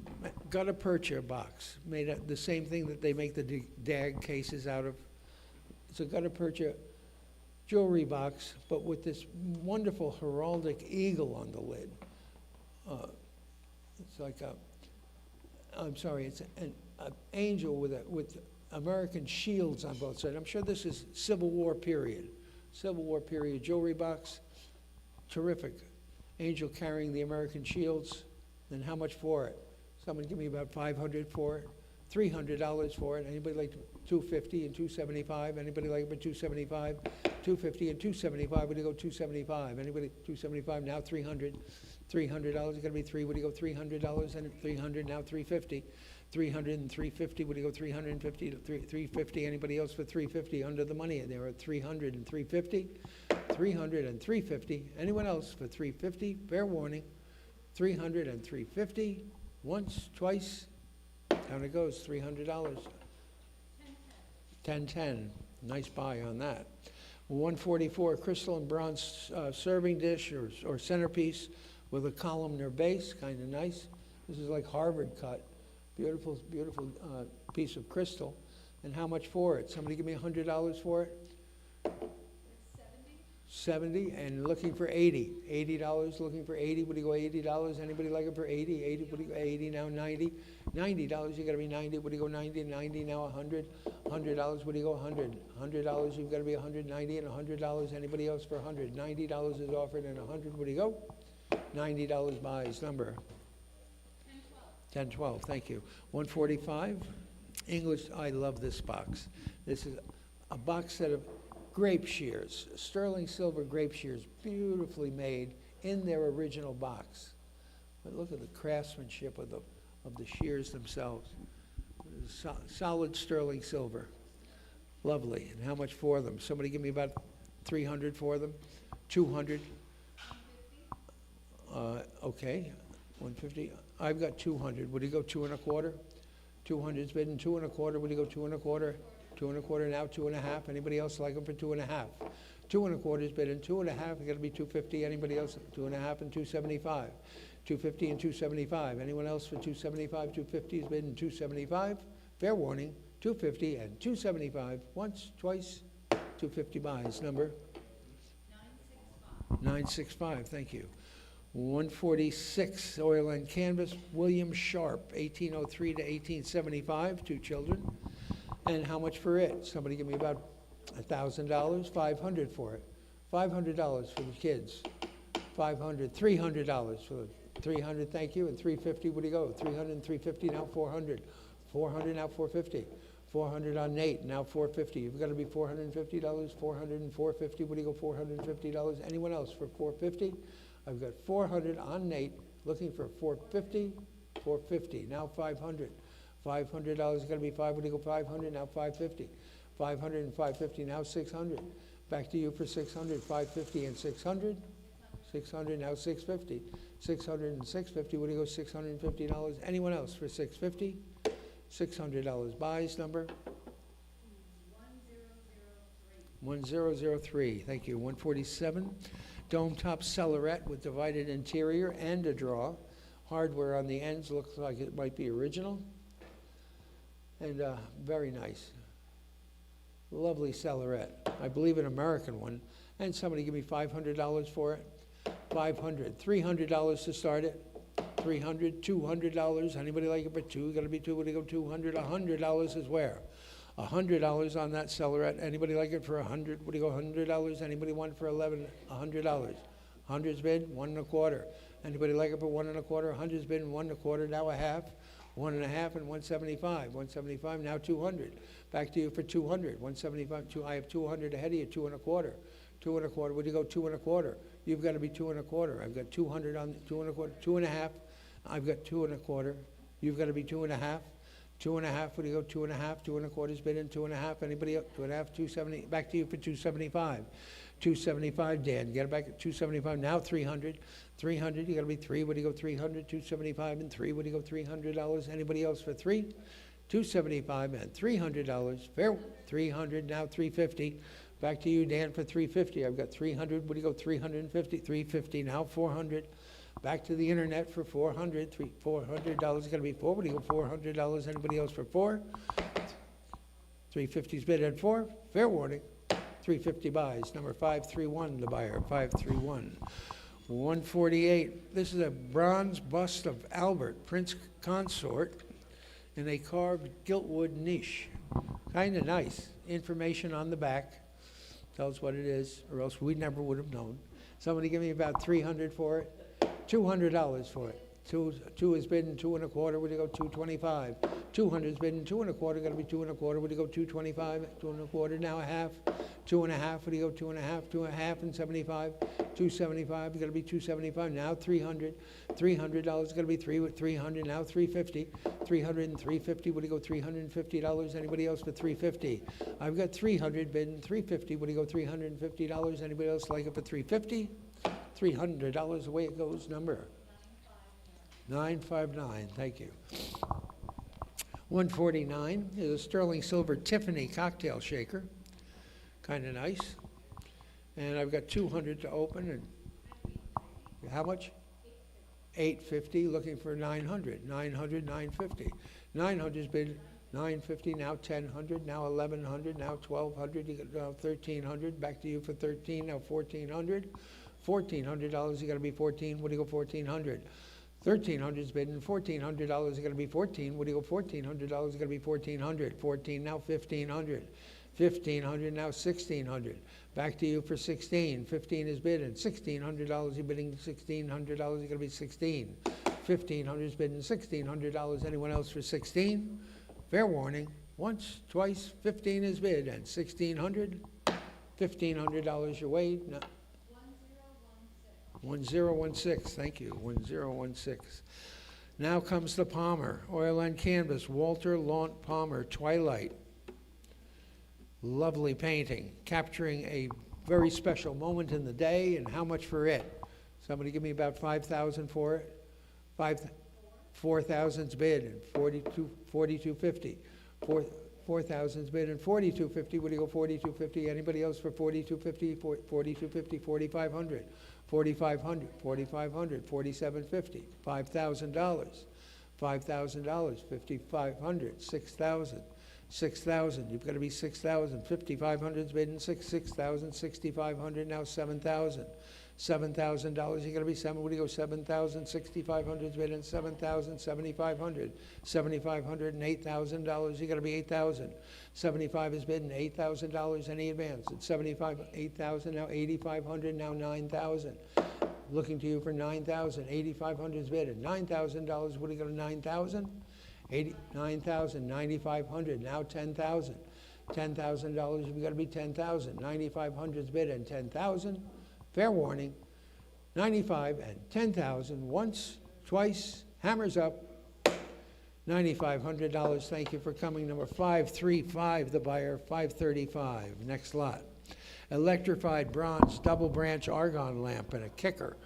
gutta percha box, made of the same thing that they make the DAG cases out of. It's a gutta percha jewelry box, but with this wonderful heraldic eagle on the lid. It's like it's an angel with American shields on both sides. I'm sure this is Civil War period jewelry box. Terrific. Angel carrying the American shields. Then how much for it? Someone give me about $500 for it. $300 for it. Anybody like $250 and $275? Anybody like it for $275? $250 and $275. Would you go $275? Anybody $275? Now $300. $300. It's gonna be three. Would you go $300 and $300? Now $350. $300 and $350. Would you go $350 to $350? Anybody else for $350? Under the money. There are $300 and $350. $300 and $350. Anyone else for $350? Fair warning. $300 and $350. Once, twice. Down it goes. $300. $10.10. Nice buy on that. $144 crystal and bronze serving dish or centerpiece with a columnar base. Kind of nice. This is like Harvard cut. Beautiful, beautiful piece of crystal. And how much for it? Somebody give me $100 for it? 70 and looking for 80. $80, looking for 80. Would you go $80? Anybody like it for 80? 80, would you go 80 now 90? $90, you gotta be 90. Would you go 90? 90 now 100. $100, would you go 100? $100, you've gotta be 190 and $100. Anybody else for 100? $90 is offered and 100. Would you go? $90 buys number. 1012, thank you. 145, English, I love this box. This is a box set of grape shears, sterling silver grape shears, beautifully made in their original box. But look at the craftsmanship of the shears themselves. Solid sterling silver, lovely. And how much for them? Somebody give me about 300 for them, 200. Okay, 150. I've got 200. Would you go 2 1/4? 200's bidden 2 1/4. Would you go 2 1/4? 2 1/4 now, 2 1/2. Anybody else like them for 2 1/2? 2 1/4's bidden 2 1/2. It's got to be 250. Anybody else? 2 1/2 and 275. 250 and 275. Anyone else for 275? 250 is bidden 275. Fair warning. 250 and 275. Once, twice. 250 buys. Number 965. 965. Thank you. 146 oil and canvas, William Sharp, 1803 to 1875, 2 children. And how much for it? Somebody give me about $1,000, 500 for it. $500 for the kids. 500, $300 for the 300, thank you, and 350, what do you go? 300 and 350, now 400. 400, now 450. 400 on Nate, now 450. You've got to be $450, 400 and 450, what do you go, $450? Anyone else for 450? I've got 400 on Nate, looking for 450, 450, now 500. $500 is going to be 5, what do you go, 500, now 550. 500 and 550, now 600. Back to you for 600, 550 and 600. 600, now 650. 600 and 650, what do you go, $650? Anyone else for 650? $600 buys number? 1003, thank you. 147, dome top cellaret with divided interior and a draw. Hardware on the ends, looks like it might be original. And very nice. Lovely cellaret. I believe an American one. And somebody give me $500 for it. 500, $300 to start it. 300, $200. Anybody like it for 2? Got to be 2. What do you go? 200. $100 is where? $100 on that cellaret. Anybody like it for 100? What do you go? $100. Anybody want it for 11? $100. 100's bid 1 1/4. Anybody like it for 1 1/4? 100's bid 1 1/4. Now a half. 1 1/2 and 175. 175 now 200. Back to you for 200. 175. I have 200 ahead of you. 2 1/4. 2 1/4. Would you go 2 1/4? You've got to be 2 1/4. I've got 200 on 2 1/4. 2 1/2. I've got 2 1/4. You've got to be 2 1/2. 2 1/2. Would you go 2 1/2? 2 1/4's bid in 2 1/2. Anybody else? 2 1/2. 270. Back to you for 275. 275, Dan. Get it back at 275. Now 300. 300. You got to be 3. Would you go 300? 275 and 3. Would you go $300? Anybody else for 3? 275 and $300. Fair. 300. Now 350. Back to you, Dan, for 350. I've got 300. Would you go 350? 350. Now 400. Back to the internet for 400, $400 gonna be four, what do you go, $400, anybody else for four? 350's bid at four, fair warning, 350 buys, number 531, the buyer, 531. 148, this is a bronze bust of Albert, Prince Consort, in a carved giltwood niche. Kinda nice, information on the back, tells what it is, or else we never would have known. Somebody give me about 300 for it, $200 for it. Two is bidding 2 1/4, would you go 225? 200 is bidding 2 1/4, gotta be 2 1/4, would you go 225? 2 1/4, now a half, 2 1/2, would you go 2 1/2, 2 1/2 and 75, 275, gotta be 275, now 300, $300, gotta be 300, now 350, 300 and 350, would you go $350, anybody else for 350? I've got 300 bidding 350, would you go $350, anybody else like it for 350? $300, away it goes, number 959, thank you. 149 is a sterling silver Tiffany cocktail shaker, kind of nice. And I've got 200 to open, and how much? 850, looking for 900, 900, 950. 900's bid 950, now 1000, now 1100, now 1200, you got 1300, back to you for 13, now 1400. $1,400, you gotta be 14, what do you go 1400? 1,300's bidding, $1,400, you gotta be 14, what do you go $1,400, you gotta be 1400, 14, now 1500, 1500, now 1600, back to you for 16, 15 is bidding, $1,600, you're bidding $1,600, you gotta be 16, 1500 is bidding $1,600, anyone else for 16? Fair warning, once, twice, 15 is bid, and 1600, $1,500 your way. No. 1016, thank you, 1016. Now comes the Palmer, oil and canvas, Walter Launt Palmer, Twilight. Lovely painting, capturing a very special moment in the day, and how much for it? Somebody give me about 5,000 for it? 4,000's bid, and 4250. 4,000's bid, and 4250, what do you go 4250? Anybody else for 4250? 4250, 4,500. 4,500, 4,500, 4,750, $5,000, $5,000, 5,500, 6,000, 6,000, you've got to be 6,000, 5,500's bidding 6,000, 6,500, now 7,000, $7,000, you got to be seven, what do you go 7,000, 6,500's bidding 7,000, 7,500, 7,500 and $8,000, you got to be 8,000, 75 is bidding $8,000, any advance, it's 75, 8,000, now 8,500, now 9,000. Looking to you for 9,000, 8,500 is bidding, $9,000, what do you go to 9,000? 9,000, 9,500, now 10,000. $10,000, you've got to be 10,000, 9,500 is bidding 10,000. Fair warning, 95 and 10,000, once, twice, hammers up, $9,500, thank you for coming. Number 535, the buyer, 535, next lot. Electrified bronze double branch argon lamp and a kicker.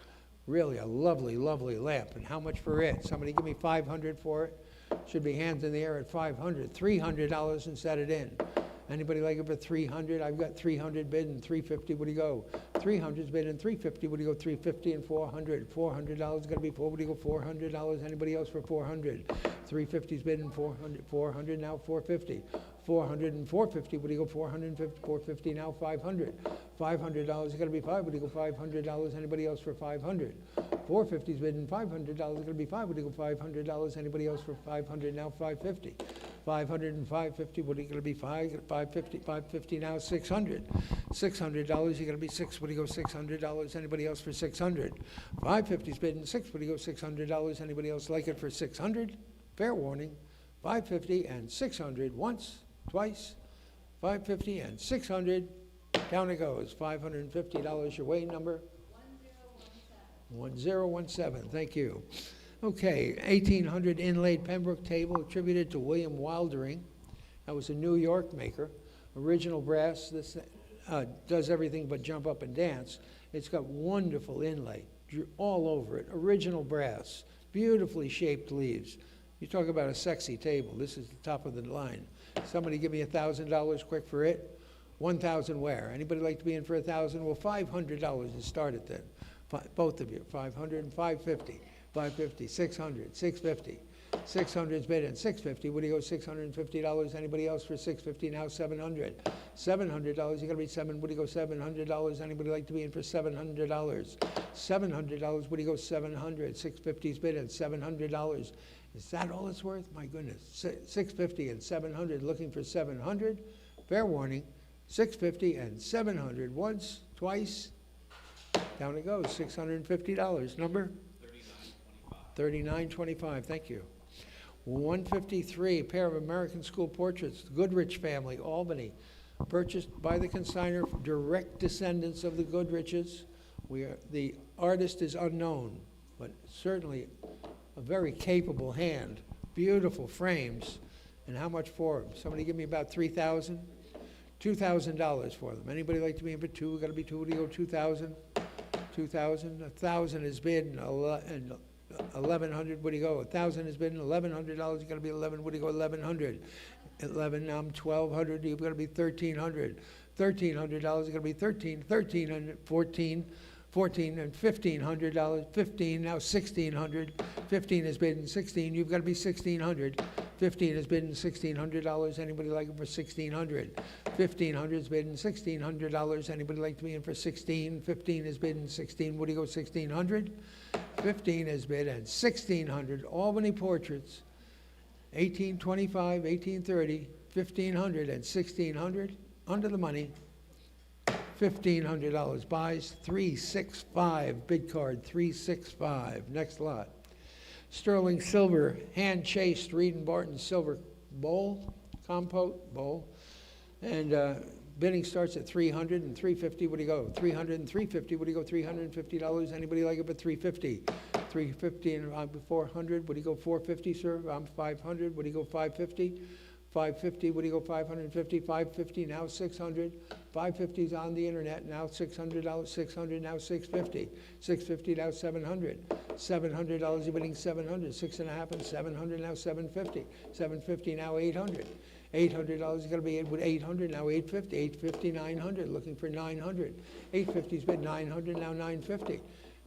Really a lovely, lovely lamp. And how much for it? Somebody give me 500 for it. Should be hands in the air at 500, $300 and set it in. Anybody like it for 300? I've got 300 bid and 350, what do you go? 300's bid and 350, what do you go? 350 and 400. $400 gotta be four, what do you go? $400. Anybody else for 400? 350's bid and 400, 400, now 450. 400 and 450, what do you go? 450, 450, now 500. $500, you gotta be five, what do you go? $500. Anybody else for 500? 450's bid and $500, gonna be five, what do you go? $500. Anybody else for 500? Now 550. 500 and 550, what are you gonna be? 550, 550, now 600. $600, you're gonna be six, what do you go? $600. Anybody else for 600? 550's bid and six, what do you go? $600. Anybody else like it for 600? Fair warning, 550 and 600, once, twice, 550 and 600, down it goes, $550 your way, number? 1017, thank you. Okay, 1800 inlaid Pembroke table attributed to William Wildering. That was a New York maker. Original brass, this does everything but jump up and dance. It's got wonderful inlay all over it. Original brass, beautifully shaped leaves. You talk about a sexy table. This is the top of the line. Somebody give me $1,000 quick for it. 1,000 where? Anybody like to be in for 1,000? Well, $500 to start it then. Both of you, 500 and 550, 550, 600, 650. 600's bid and 650. What do you go, $650? Anybody else for 650? Now 700. $700, you gotta be seven. What do you go, $700? Anybody like to be in for $700? $700, what do you go, 700? 650's bid and $700. Is that all it's worth? My goodness. 650 and 700, looking for 700. Fair warning, 650 and 700. Once, twice, down it goes, $650. Number? 3925, thank you. 153, pair of American School portraits, Goodrich family, Albany, purchased by the consignor, direct descendants of the Goodriches. The artist is unknown, but certainly a very capable hand. Beautiful frames. And how much for them? Somebody give me about $3,000? $2,000 for them. Anybody like to be in for two? Got to be two. What do you go, 2,000? 2,000. 1,000 is bid and 1,100. What do you go? 1,000 is bid and $1,100. You got to be 11. What do you go? 1,100. 11. Now I'm 1,200. You've got to be 1,300. $1,300. You got to be 13. 1,300. 14. 14 and $1,500. 15. Now 1,600. 15 is bid and 16. You've got to be 1,600. 15 is bid and $1,600. Anybody like it for 1,600? 1,500 is bid and $1,600. Anybody like to be in for 16? 15 is bid and 16. What do you go, 1,600? 15 is bid and 1,600. Albany portraits, 1825, 1830, 1,500 and 1,600. Under the money. $1,500. Buys 365. Bid card 365. Next lot. Sterling silver, hand chased Reed and Barton silver bowl, compote bowl, and bidding starts at 300 and 350. What do you go? 300 and 350. What do you go? $350. Anybody like it for 350? 350 and I'm 400. What do you go? 450, sir. I'm 500. What do you go? 550. 550. What do you go? 550. 550. Now 600. 550 is on the internet. Now $600. 600. Now 650. 650. Now 700. $700. You're bidding 700. 6.5 and 700. Now 750. 750. Now 800. $800 is going to be with 800. Now 850. 850. 900. Looking for 900. 850's bid 900. Now 950.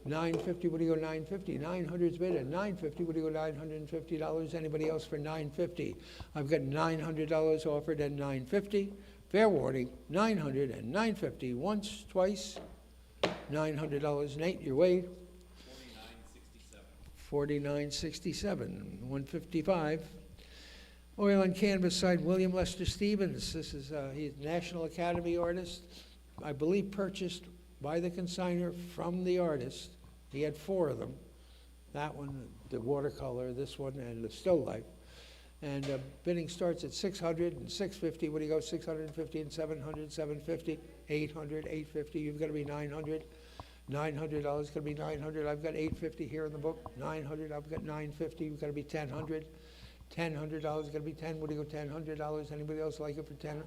950. What do you go? 950. 900's bid at 950. What do you go? $950. Anybody else for 950? I've got $900 offered at 950. Fair warning. 900 and 950. Once, twice. $900. Nate, your way. 4967. 155. Oil and canvas side, William Lester Stevens. This is he's a National Academy artist. I believe purchased by the consignor from the artist. He had 4 of them. That one, the watercolor, this one, and the still life. And bidding starts at 600 and 650. What do you go? 650 and 700, 750, 800, 850. You've got to be 900. $900 going to be 900. I've got 850 here in the book. 900. I've got 950. You've got to be 1,000. $1,000 going to be 10. What do you go? $1,000. Anybody else like it for 1,000?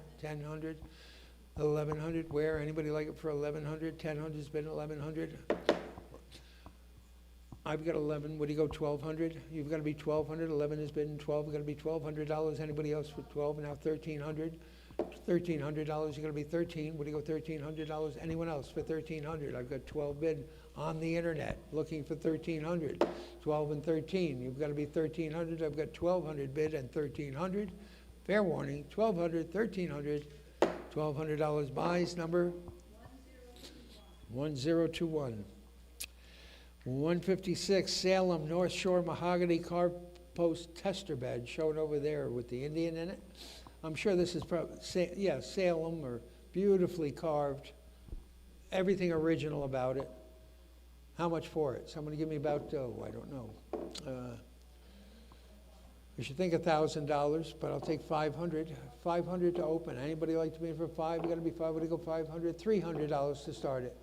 1,100. Where? Anybody like it for 1,100? 1,000's been 1,100. I've got 11. What do you go? 1,200. You've got to be 1,200. 11 has been 12. Got to be $1,200. Anybody else for 12? Now 1,300. $1,300. You're going to be 13. What do you go? $1,300. Anyone else for 1,300? I've got 12 bid on the internet looking for 1,300. 12 and 13. You've got to be 1,300. I've got 1,200 bid and 1,300. Fair warning. 1,200, 1,300. $1,200 buys. Number 1021. 156 Salem North Shore mahogany carved post tester bed shown over there with the Indian in it. I'm sure this is probably Salem, or beautifully carved. Everything original about it. How much for it? Somebody give me about I don't know. I should think $1,000, but I'll take 500. 500 to open. Anybody like to be in for 5? You got to be 5. What do you go? 500. $300 to start it.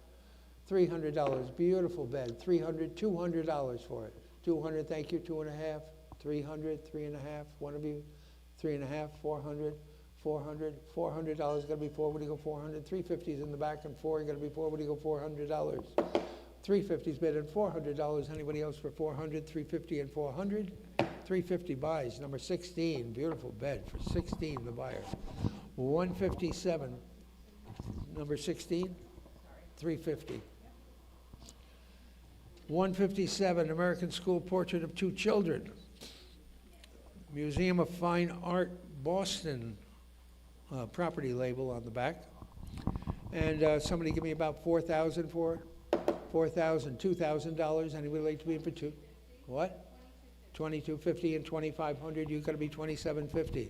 $300. Beautiful bed. $300. $200 for it. 200. Thank you. 2.5. 300. 3.5. One of you. 3.5. 400. 400. $400 got to be 4. What do you go? 400. 350's in the back and 4. You got to be 4. What do you go? $400. 350's bid and $400. Anybody else for 400? 350 and 400. 350 buys. Number 16. Beautiful bed for 16. The buyer. 157. Number 16. 350. 157, American School Portrait of Two Children. Museum of Fine Art, Boston, property label on the back. And somebody give me about 4,000 for it? 4,000, $2,000. Anybody like to be in for two? What? 2250 and 2,500. You got to be 2750.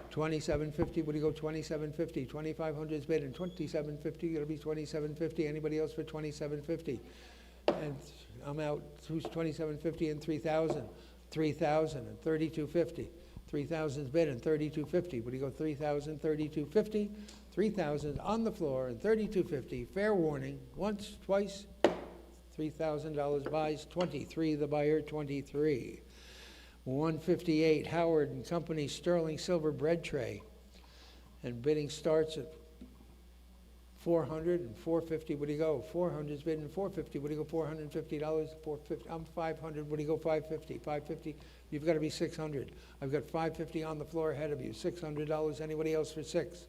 2750. Would you go 2750? 2,500 is bid and 2750. You got to be 2750. Anybody else for 2750? And I'm out. Who's 2750 and 3,000? 3,000 and 3,250. 3,000 is bid and 3,250. Would you go 3,000, 3,250? 3,000 on the floor and 3,250. Fair warning. Once, twice. $3,000 buys. 23. The buyer. 23. 158 Howard and Company sterling silver bread tray. And bidding starts at 400 and 450. Would you go? 400 is bidding 450. Would you go $450? 450. I'm 500. Would you go 550? 550. You've got to be 600. I've got 550 on the floor ahead of you. $600. Anybody else for 6?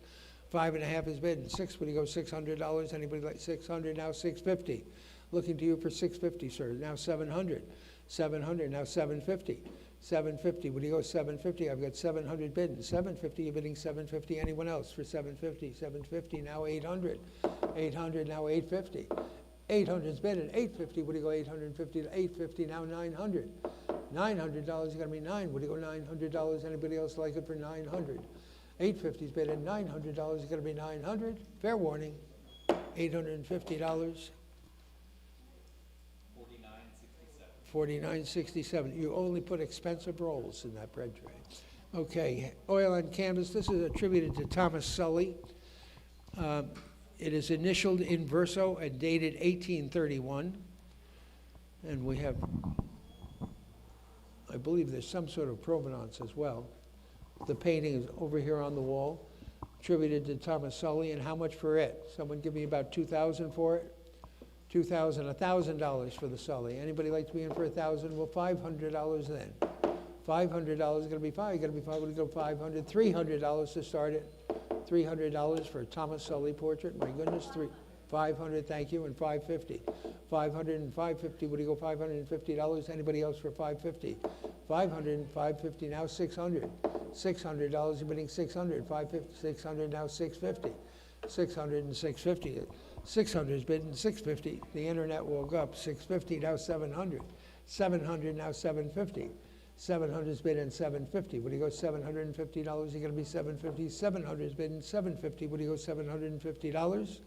5.5 is bidding. 6. Would you go $600? Anybody like 600? Now 650. Looking to you for 650, sir. Now 700. 700. Now 750. 750. Would you go 750? I've got 700 bidding. 750. You're bidding 750. Anyone else for 750? 750. Now 800. 800. Now 850. 800 is bidding. 850. Would you go 850 to 850? Now 900. $900. You got to be 9. Would you go $900? Anybody else like it for 900? 850 is bidding. $900. You got to be 900. Fair warning. $850. 49.67. You only put expensive rolls in that bread tray. Okay, oil on canvas. This is attributed to Thomas Sully. It is initialed in verso and dated 1831. And we have, I believe there's some sort of provenance as well. The painting is over here on the wall, attributed to Thomas Sully. And how much for it? Someone give me about 2,000 for it. 2,000, $1,000 for the Sully. Anybody like to be in for 1,000? Well, $500 then. $500 is going to be fine. You got to be fine. We're going to go 500, $300 to start it. $300 for a Thomas Sully portrait. My goodness, 500. Thank you, and 550. 500 and 550. Would you go $550? Anybody else for 550? 500 and 550. Now 600. $600. You're bidding 600. 550. 600. Now 650. 600 and 650. 600 is bidding 650. The internet woke up. 650. Now 700. 700. Now 750. 700 is bidding 750. Would you go $750? You're going to be 750. 700 is bidding 750. Would you go $750?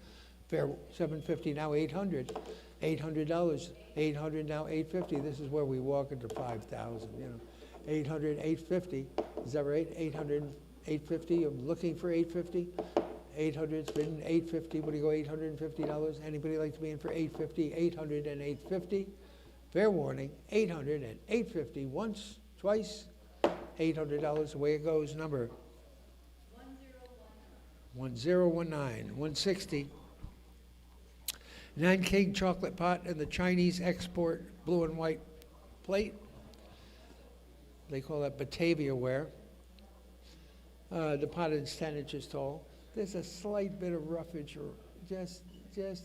Fair. 750. Now 800. $800. 800. Now 850. This is where we walk into 5,000. You know, 800. 850. Is that right? 800. 850. I'm looking for 850. 800 is bidding 850. Would you go $850? Anybody like to be in for 850? 800 and 850. Fair warning. 800 and 850. Once, twice. $800. Away it goes. Number 1019. 160. Nanking chocolate pot and the Chinese export blue and white plate. They call that Batavia ware. The pot is 10 inches tall. There's a slight bit of roughage or just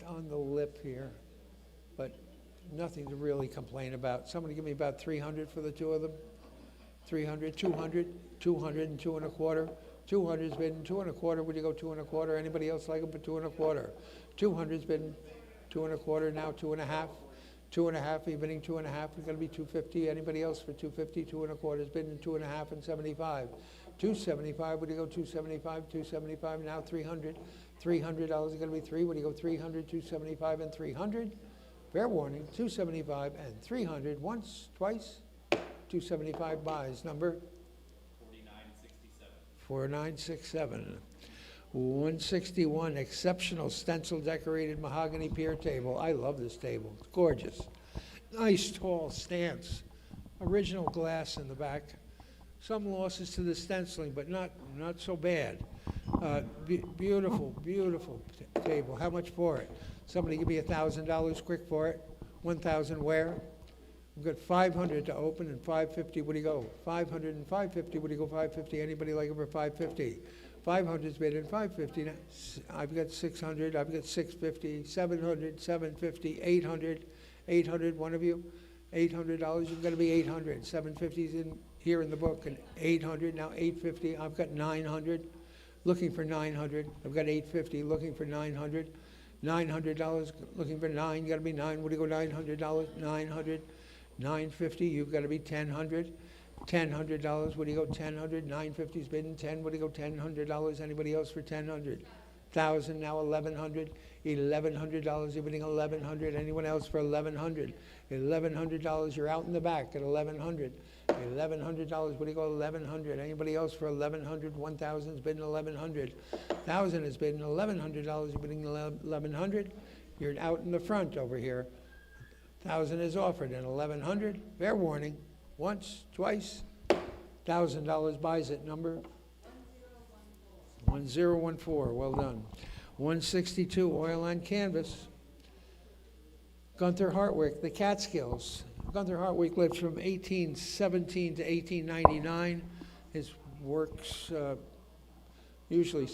on the lip here, but nothing to really complain about. Somebody give me about 300 for the two of them. 300, 200, 200 and 2 1/4. 200's been 2 1/4. Would you go 2 1/4? Anybody else like them for 2 1/4? 200's been 2 1/4. Now 2 1/2. 2 1/2. You're bidding 2 1/2. It's going to be 250. Anybody else for 250? 2 1/4's bidding 2 1/2 and 75. 275. Would you go 275? 275. Now 300. $300 is going to be 3. Would you go 300? 275 and 300. Fair warning. 275 and 300. Once, twice. 275 buys. Number 4967. 161. Exceptional stencil decorated mahogany pier table. I love this table. It's gorgeous. Nice tall stance. Original glass in the back. Some losses to the stenciling, but not so bad. Beautiful table. How much for it? Somebody give me $1,000 quick for it. 1,000 where? We've got 500 to open and 550. What do you go? 500 and 550. What do you go? 550. Anybody like it for 550? 500's bid and 550. Now, I've got 600. I've got 650. 700. 750. 800. 800, one of you? $800, you've got to be 800. 750's in here in the book, and 800, now 850. I've got 900, looking for 900. I've got 850, looking for 900. $900, looking for 9, you got to be 9. What do you go, $900? 900. 950, you've got to be 1,000. $1,000, what do you go, 1,000? 950's bidding 10, what do you go, $1,000? Anybody else for 1,000? 1,000, now 1,100. $1,100, you're bidding 1,100. Anyone else for 1,100? $1,100, you're out in the back at 1,100. $1,100, what do you go, 1,100? Anybody else for 1,100? 1,000's bidding 1,100. 1,000 is bidding $1,100, you're bidding 1,100. You're out in the front over here. 1,000 is offered, and 1,100, fair warning, once, twice, $1,000 buys it, number? 1014, well done. 162, oil on canvas. Gunther Hartwick, the Catskills. Gunther Hartwick lived from 1817 to 1899. His works usually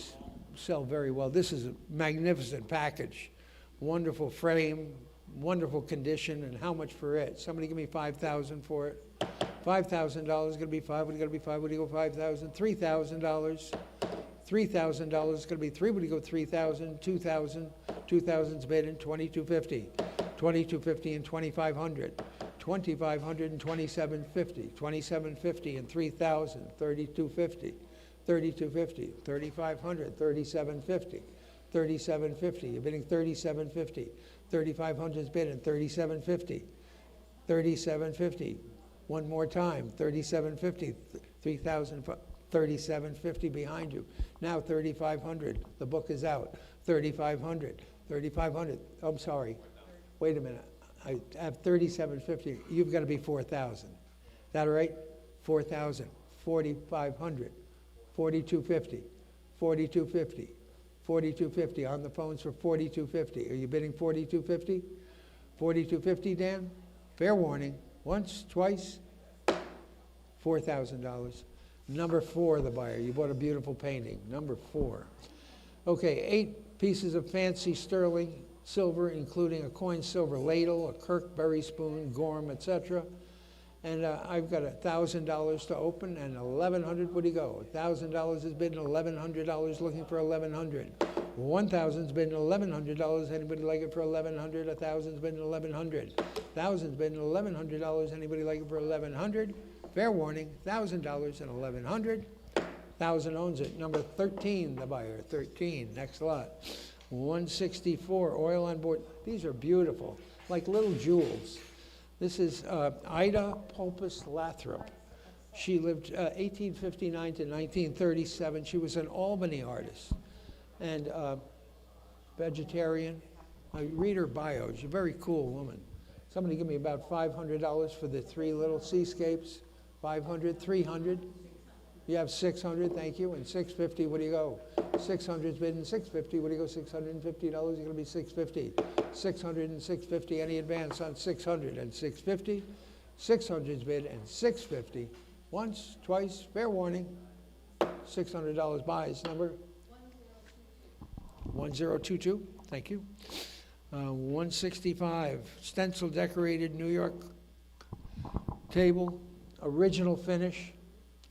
sell very well. This is a magnificent package. Wonderful frame, wonderful condition, and how much for it? Somebody give me $5,000 for it. $5,000 going to be 5. What do you got to be 5? What do you go 5,000? $3,000. $3,000 is going to be 3. What do you go 3,000? 2,000. 2,000's bidding 2,250. 2,250 and 2,500. 2,500 and 2,750. 2,750 and 3,000. 3,250. 3,250. 3,500. 3,750. 3,750. You're bidding 3,750. 3,500 is bidding 3,750. 3,750. One more time. 3,750. 3,000. 3,750 behind you. Now 3,500. The book is out. 3,500. 3,500. Oh, I'm sorry. Wait a minute. I have 3,750. You've got to be 4,000. Is that all right? 4,000. 4,500. 4,250. 4,250. 4,250. On the phones for 4,250. Are you bidding 4,250? 4,250, Dan? Fair warning. Once, twice, $4,000. Number 4, the buyer. You bought a beautiful painting. Number 4. Okay, 8 pieces of fancy sterling silver, including a coin silver ladle, a Kirkberry spoon, Gorm, etc. And I've got $1,000 to open and 1,100. What do you go? $1,000 is bidding $1,100, looking for 1,100. 1,000's bidding $1,100. Anybody like it for 1,100? 1,000's bidding 1,100. 1,000's bidding $1,100. Anybody like it for 1,100? Fair warning, $1,000 and 1,100. 1,000 owns it. Number 13, the buyer. 13. Next lot. 164. Oil on board. These are beautiful, like little jewels. This is Ida Pulpus Lathrop. She lived 1859 to 1937. She was an Albany artist and vegetarian. I read her bio. She's a very cool woman. Somebody give me about $500 for the 3 little seascapes. 500, 300. You have 600, thank you. And 650, what do you go? 600's bidding 650. What do you go? $650. You're going to be 650. 600 and 650. Any advance on 600 and 650? 600's bid and 650. Once, twice, fair warning. $600 buys. Number 1022. Thank you. 165. Stencil decorated New York table. Original finish.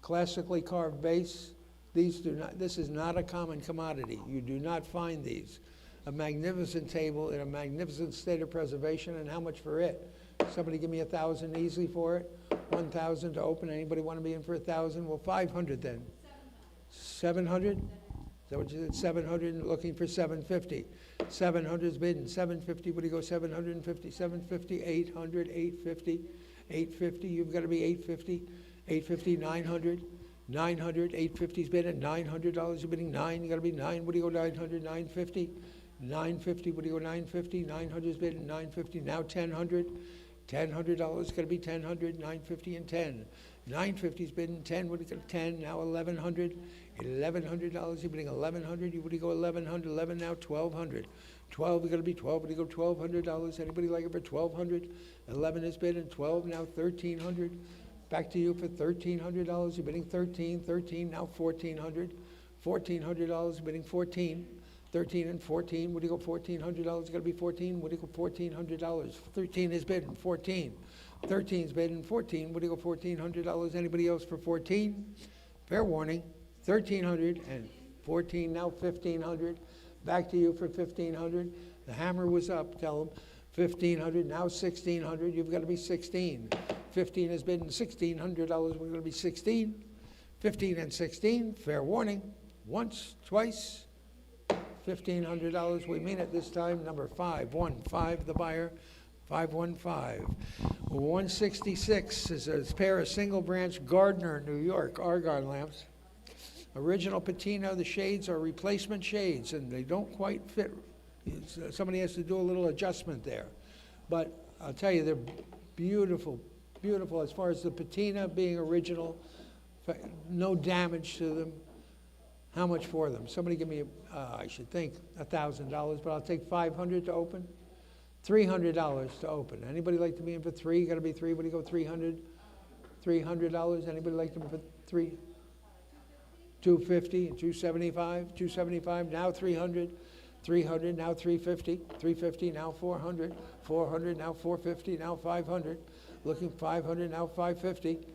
Classically carved base. This is not a common commodity. You do not find these. A magnificent table in a magnificent state of preservation, and how much for it? Somebody give me 1,000 easily for it. 1,000 to open. Anybody want to be in for 1,000? Well, 500 then. 700? Is that what you said? 700, looking for 750. 700 is bidding. 750, what do you go? 750, 750, 800, 850, 850. You've got to be 850. 850, 900, 900, 850's bidding, $900, you're bidding 9, you gotta be 9, what do you go, 900, 950, 950, what do you go, 950, 900's bidding, 950, now 1,000, $1,000, gotta be 1,000, 950 and 10, 950's bidding, 10, what do you go, 10, now 1,100, $1,100, you're bidding 1,100, what do you go, 1,100, 11, now 1,200, 12, you gotta be 12, what do you go, $1,200, anybody like it for 1,200, 11 is bidding, 12, now 1,300, back to you for $1,300. You're bidding 13, 13, now 1,400. $1,400, bidding 14. 13 and 14, what do you go, $1,400, gotta be 14, what do you go, $1,400. 13 is bid and 14. 13 is bid and 14, what do you go, $1,400. Anybody else for 14? Fair warning, 1,300 and 14, now 1,500. Back to you for 1,500. The hammer was up, tell them. 1,500, now 1,600, you've gotta be 16. 15 is bid and $1,600, we're gonna be 16. 15 and 16, fair warning, once, twice. $1,500, we mean it this time. Number 515, the buyer, 515. 166 is a pair of single branch Gardner, New York, argon lamps. Original patina, the shades are replacement shades, and they don't quite fit. Somebody has to do a little adjustment there. But I'll tell you, they're beautiful, beautiful as far as the patina being original, no damage to them. How much for them? Somebody give me, I should think, $1,000, but I'll take $500 to open. $300 to open. Anybody like to be in for three? Got to be three. What do you go, 300? $300. Anybody like to be for three? 250, 275, 275, now 300, 300, now 350, 350, now 400, 400, now 450, now 500, looking 500, now 550,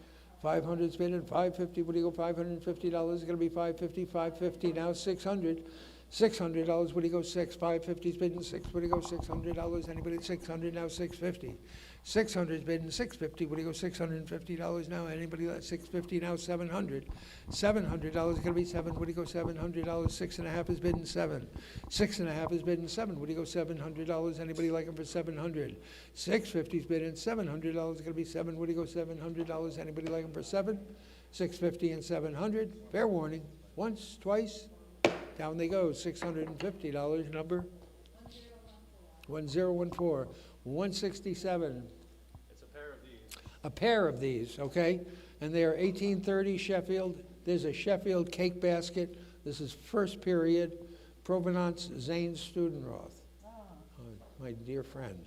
500's bid and 550, what do you go, $550, it's gonna be 550, 550, now 600, $600, what do you go, 550's bid and 6, what do you go, $600, anybody at 600, now 650. 600's bid and 650, what do you go, $650 now, anybody at 650, now 700. $700 gonna be 7, what do you go, $700, 6.5 is bid and 7. 6.5 is bid and 7, what do you go, $700, anybody like them for 700. 650's bid and $700 gonna be 7, what do you go, $700, anybody like them for 7. 650 and 700, fair warning, once, twice, down they go, $650 number. 1014, 167. It's a pair of these. A pair of these, okay? And they are 1830 Sheffield. There's a Sheffield cake basket. This is first period, Provenance Zane Studenroth, my dear friend.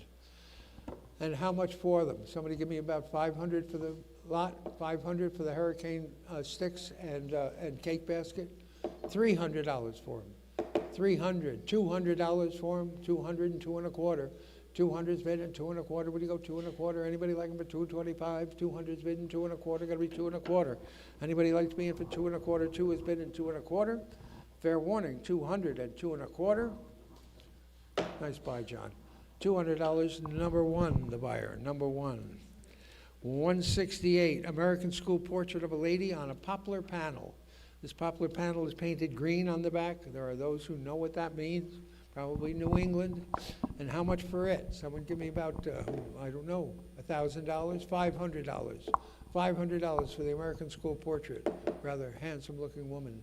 And how much for them? Somebody give me about 500 for the lot, 500 for the hurricane sticks and cake basket. $300 for them. 300, $200 for them. 200 and 2 1/4. 200's bid and 2 1/4. What do you go, 2 1/4? Anybody like them for 225? 200's bid and 2 1/4. Got to be 2 1/4. Anybody like me in for 2 1/4? 2 is bid and 2 1/4. Fair warning, 200 and 2 1/4. Nice buy, John. $200. Number one, the buyer. Number one. 168. American School portrait of a lady on a poplar panel. This poplar panel is painted green on the back. There are those who know what that means. Probably New England. And how much for it? Someone give me about, I don't know, $1,000? $500. $500 for the American School portrait. Rather handsome-looking woman.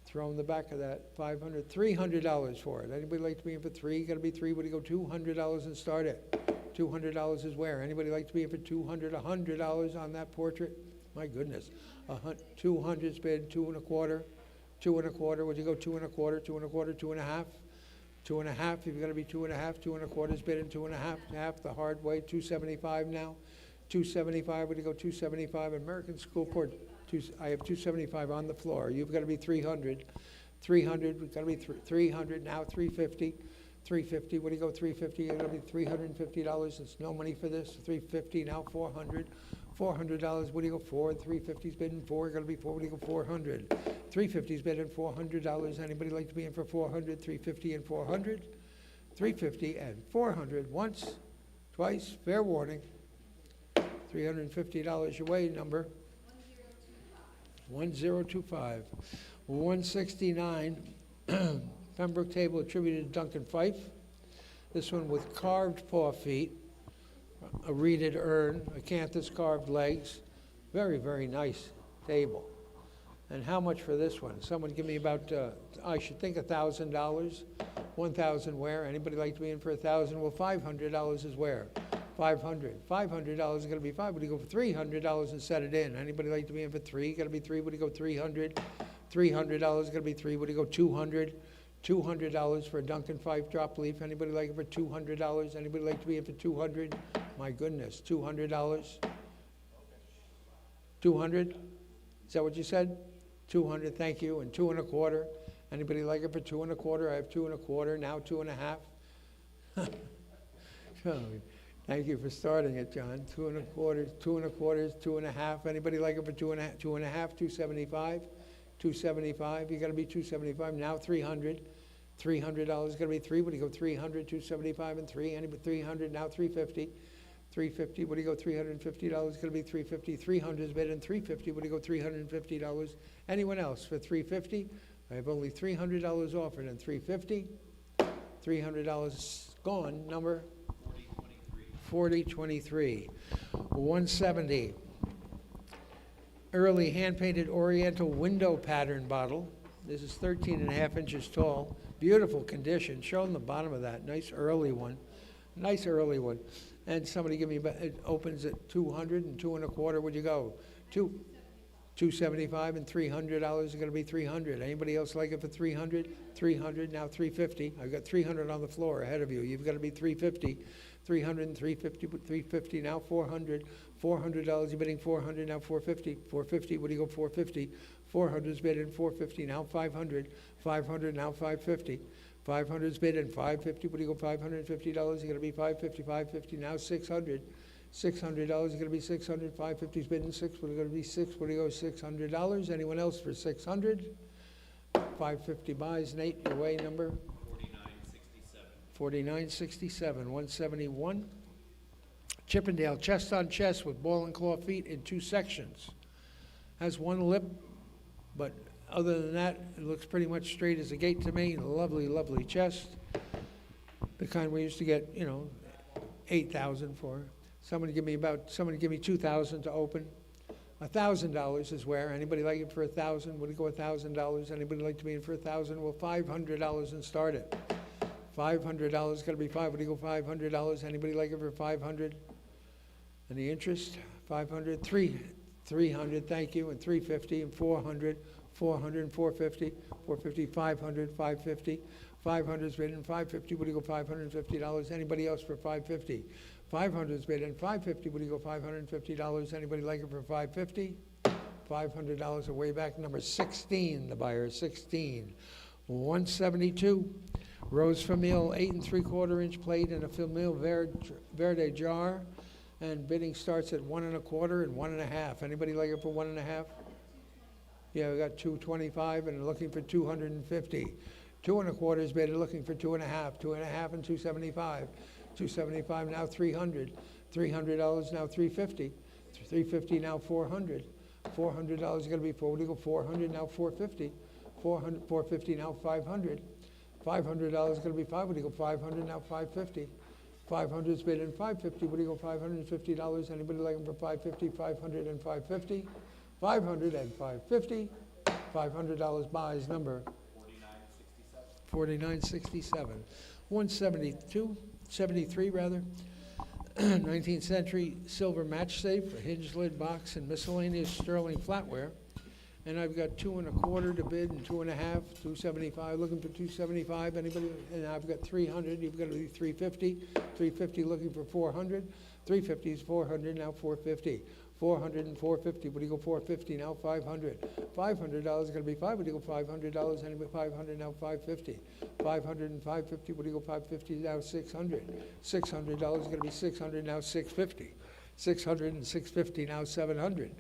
Throw in the back of that. $500, $300 for it. Anybody like to be in for three? Got to be three. What do you go? $200 and start it. $200 is where? Anybody like to be in for $200? $100 on that portrait? My goodness. 200's bid, 2 1/4. 2 1/4. Would you go 2 1/4? 2 1/4. 2 1/2. 2 1/2. You've got to be 2 1/2. 2 1/4's bid and 2 1/2. Half the hard way. 275 now. 275. Would you go 275? American School portrait. I have 275 on the floor. You've got to be 300. 300. We've got to be 300 now. 350. 350. What do you go? 350. You're going to be $350. There's no money for this. 350 now. 400. $400. What do you go? 4. 350's bid and 4. Going to be 4. What do you go? 400. 350's bid and $400. Anybody like to be in for 400? 350 and 400. 350 and 400. Once, twice. Fair warning. $350 your way. Number 1025. 169. Pembroke table attributed to Duncan Fife. This one with carved paw feet, a reeded urn, acanthus carved legs. Very, very nice table. And how much for this one? Someone give me about, I should think $1,000. 1,000 where? Anybody like to be in for 1,000? Well, $500 is where? 500. $500 is going to be 5. What do you go for $300 and set it in? Anybody like to be in for 3? Got to be 3. What do you go? 300. $300 is going to be 3. What do you go? 200. $200 for a Duncan Fife drop leaf. Anybody like it for $200? Anybody like to be in for 200? My goodness, $200. 200? Is that what you said? 200, thank you. And 2 1/4. Anybody like it for 2 1/4? I have 2 1/4, now 2 1/2. So, thank you for starting it, John. 2 1/4, 2 1/4, 2 1/2. Anybody like it for 2 1/2? 2 1/2, 275, 275. You got to be 275. Now 300. $300 going to be 3. What do you go? 300, 275, and 3. Anybody 300? Now 350. 350. What do you go? $350 going to be 350. 300 is bid in 350. What do you go? $350. Anyone else for 350? I have only $300 offered and 350. $300 gone. Number 4023. 170. Early hand-painted Oriental window pattern bottle. This is 13.5 inches tall. Beautiful condition. Showing the bottom of that. Nice early one. Nice early one. And somebody give me, it opens at 200 and 2 1/4. Would you go? 275 and $300 is going to be 300. Anybody else like it for 300? 300, now 350. I've got 300 on the floor ahead of you. You've got to be 350. 300 and 350, 350, now 400. $400, you're bidding 400, now 450. 450, what do you go? 450. 400 is bid in 450, now 500. 500, now 550. 500 is bid in 550, what do you go? $550, you're going to be 550. 550, now 600. $600 is going to be 600. 550 is bid in 6, what are going to be 6? What do you go? $600. Anyone else for 600? 550 buys. Nate, your way number? 4967. 171. Chippendale, chest on chest with ball and claw feet in 2 sections. Has 1 lip, but other than that, it looks pretty much straight as a gate to me. Lovely, lovely chest. The kind we used to get, 8,000 for. Somebody give me 2,000 to open. $1,000 is where. Anybody like it for 1,000? Would it go $1,000? Anybody like to be in for 1,000? Well, $500 and start it. $500 got to be 5. What do you go? $500. Anybody like it for 500? Any interest? 500, 300. Thank you, and 350 and 400, 400 and 450, 450, 500, 550. 500 is bid in 550. What do you go? $550. Anybody else for 550? 500 is bid in 550. What do you go? $550. Anybody like it for 550? $500 are way back. Number 16, the buyer is 16. 172. Rose Famille, 8 3/4 inch plate in a Famille Verde jar, and bidding starts at 1 1/4 and 1 1/2. Anybody like it for 1 1/2? Yeah, we got 225 and looking for 250. 2 1/4 is bid, looking for 2 1/2. 2 1/2 and 275. 275 now 300. $300 now 350. 350 now 400. $400 is going to be 4. What do you go? 400 now 450. 400, 450 now 500. $500 is going to be 5. What do you go? 500 now 550. 500 is bid in 550. What do you go? $550. Anybody like them for 550? 500 and 550. 500 and 550. $500 buys. Number 4967. 172, 73 rather. 19th century silver match safe, a hinge lid box, and miscellaneous sterling flatware. And I've got 2 1/4 to bid and 2 1/2, 275, looking for 275. Anybody? And I've got 300. You've got to be 350. 350 looking for 400. 350 is 400, now 450. 400 and 450. What do you go? 450 now 500. $500 is going to be 5. What do you go? $500. Anybody? 500 now 550. 500 and 550. What do you go? 550 now 600. $600 is going to be 600 now 650. 600 and 650 now 700.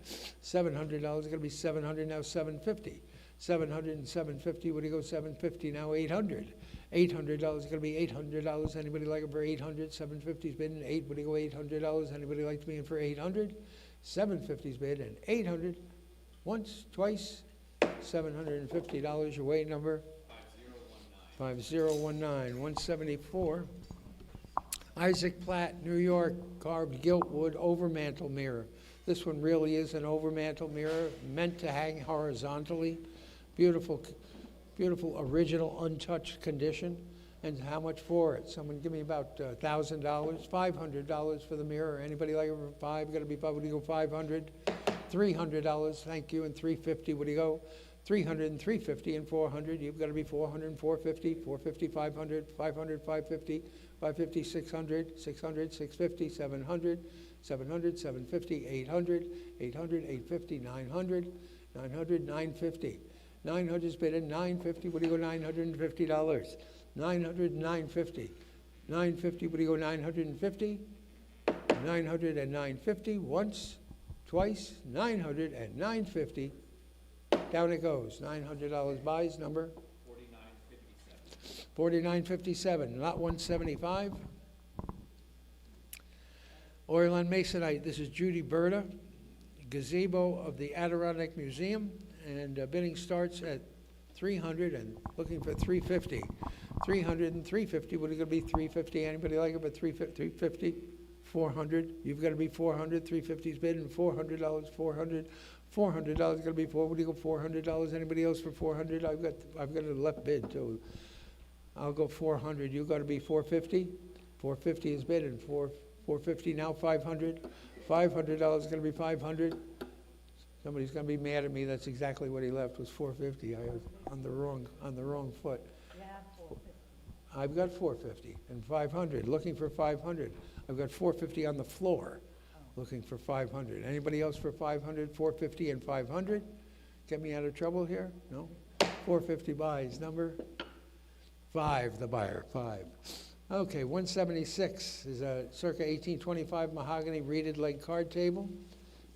$700 is going to be 700 now 750. 700 and 750. What do you go? 750 now 800. $800 is going to be $800. Anybody like it for 800? 750's bid in 8. What do you go? $800. Anybody like to be in for 800? 750's bid and 800. Once, twice. $750. Your way number 5019. 174. Isaac Platt, New York, carved gilt wood overmantel mirror. This one really is an overmantel mirror meant to hang horizontally. Beautiful, beautiful, original, untouched condition. And how much for it? Someone give me about $1,000, $500 for the mirror. Anybody like it for 5? Got to be 5. What do you go? 500, $300. Thank you. And 350. What do you go? 300 and 350 and 400. You've got to be 400 and 450. 450, 500, 500, 550. 550, 600, 600, 650, 700, 700, 750, 800, 800, 850, 900, 900, 950. 900's bid, 950, what do you go, $950? 900, 950. 950, what do you go, 950? 900 and 950, once, twice, 900 and 950. Down it goes, $900 buys, number? 4957. 4957, lot 175. Oil on Masonite, this is Judy Berta, gazebo of the Adirondack Museum, and bidding starts at 300 and looking for 350. 300 and 350, what are going to be 350? Anybody like it but 350? 400, you've got to be 400, 350's bid, and $400, 400, $400 going to be what do you go, $400? Anybody else for 400? I've got a left bid too. I'll go 400, you got to be 450? 450 is bid, and 450 now, 500. $500 going to be 500. Somebody's going to be mad at me. That's exactly what he left was 450. I was on the wrong foot. Yeah, 450. I've got 450 and 500. Looking for 500. I've got 450 on the floor. Looking for 500. Anybody else for 500? 450 and 500. Get me out of trouble here? No. 450 buys. Number 5. The buyer 5. Okay, 176 is a circa 1825 mahogany reeded leg card table,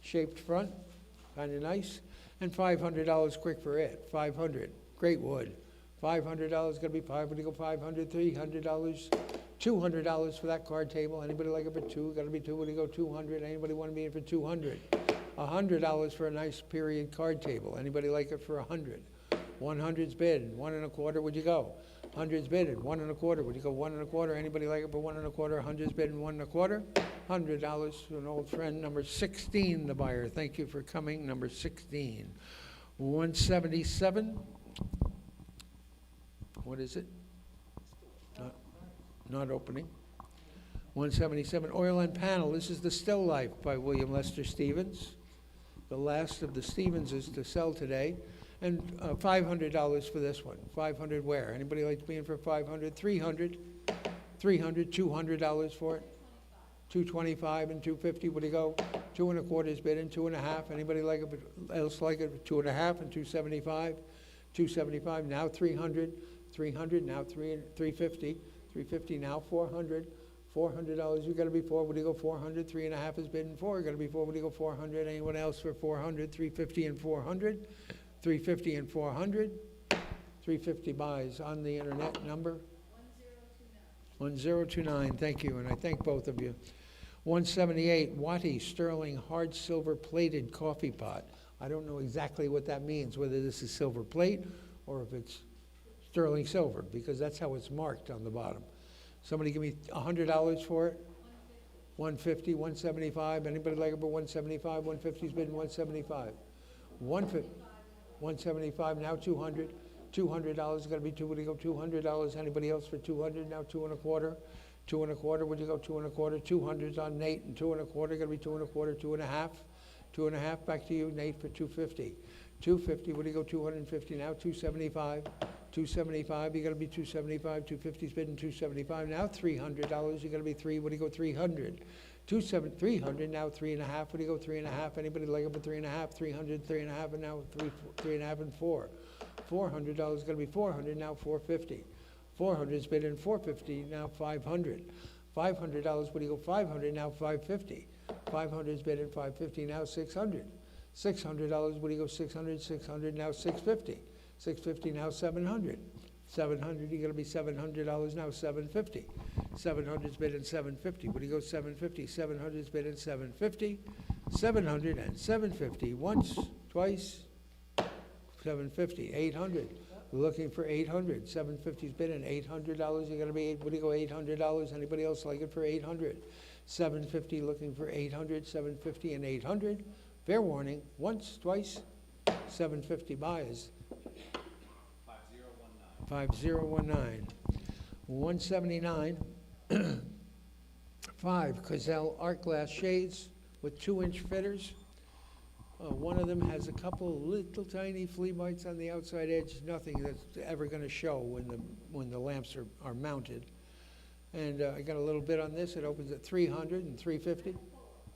shaped front, kind of nice, and $500 quick for it. 500, great wood. $500 going to be 500. Go 500, $300, $200 for that card table. Anybody like it for 2? Got to be 2. What do you go 200? Anybody want to be in for 200? $100 for a nice period card table. Anybody like it for 100? 100's bid. 1 1/4. Would you go? 100's bid, 1 1/4. Would you go 1 1/4? Anybody like it for 1 1/4? 100's bid, 1 1/4. $100 to an old friend, number 16, the buyer. Thank you for coming, number 16. 177. What is it? Not opening. 177, oil and panel. This is the Still Life by William Lester Stevens. The last of the Stevenses to sell today. And $500 for this one. 500 where? Anybody like to be in for 500? 300, 300, $200 for it. 225 and 250. What do you go? 2 1/4 is bid and 2 1/2. Anybody like it? Else like it? 2 1/2 and 275. 275 now 300. 300 now 350. 350 now 400. $400. You got to be 4. What do you go? 400. 3 1/2 is bid and 4. You got to be 4. What do you go? 400. Anyone else for 400? 350 and 400. 350 and 400. 350 buys on the internet. Number 1029. Thank you, and I thank both of you. 178 Watty Sterling hard silver plated coffee pot. I don't know exactly what that means, whether this is silver plate or if it's sterling silver, because that's how it's marked on the bottom. Somebody give me $100 for it. 150, 175. Anybody like it for 175? 150's bid and 175. 175 now 200. $200 got to be 2. Would you go $200? Anybody else for 200? Now 2 1/4. 2 1/4. Would you go 2 1/4? 200's on Nate and 2 1/4. Got to be 2 1/4. 2 1/2. 2 1/2 back to you, Nate, for 250. 250. Would you go 250 now? 275. 275. You got to be 275. 250's bid and 275. Now $300. You got to be 3. What do you go 300? 300 now 3 1/2. What do you go 3 1/2? Anybody like it for 3 1/2? 300, 3 1/2, and now 3 1/2 and 4. $400 going to be 400 now 450. 400 is bid in 450 now 500. $500. What do you go 500 now 550. 500 is bid in 550 now 600. $600. What do you go 600? 600 now 650. 650 now 700. 700, you got to be $700 now 750. 700 is bid in 750. What do you go 750? 700 is bid in 750. 700 and 750. Once, twice, 750. 800. We're looking for 800. 750 is bid in $800. You got to be, what do you go $800? Anybody else like it for 800? 750 looking for 800. 750 and 800. Fair warning. Once, twice, 750 buys. 5019. 179. 5 Cozell art glass shades with 2-inch fitters. One of them has a couple little tiny flea bites on the outside edge, nothing that's ever going to show when the lamps are mounted. And I got a little bit on this. It opens at 300 and 350,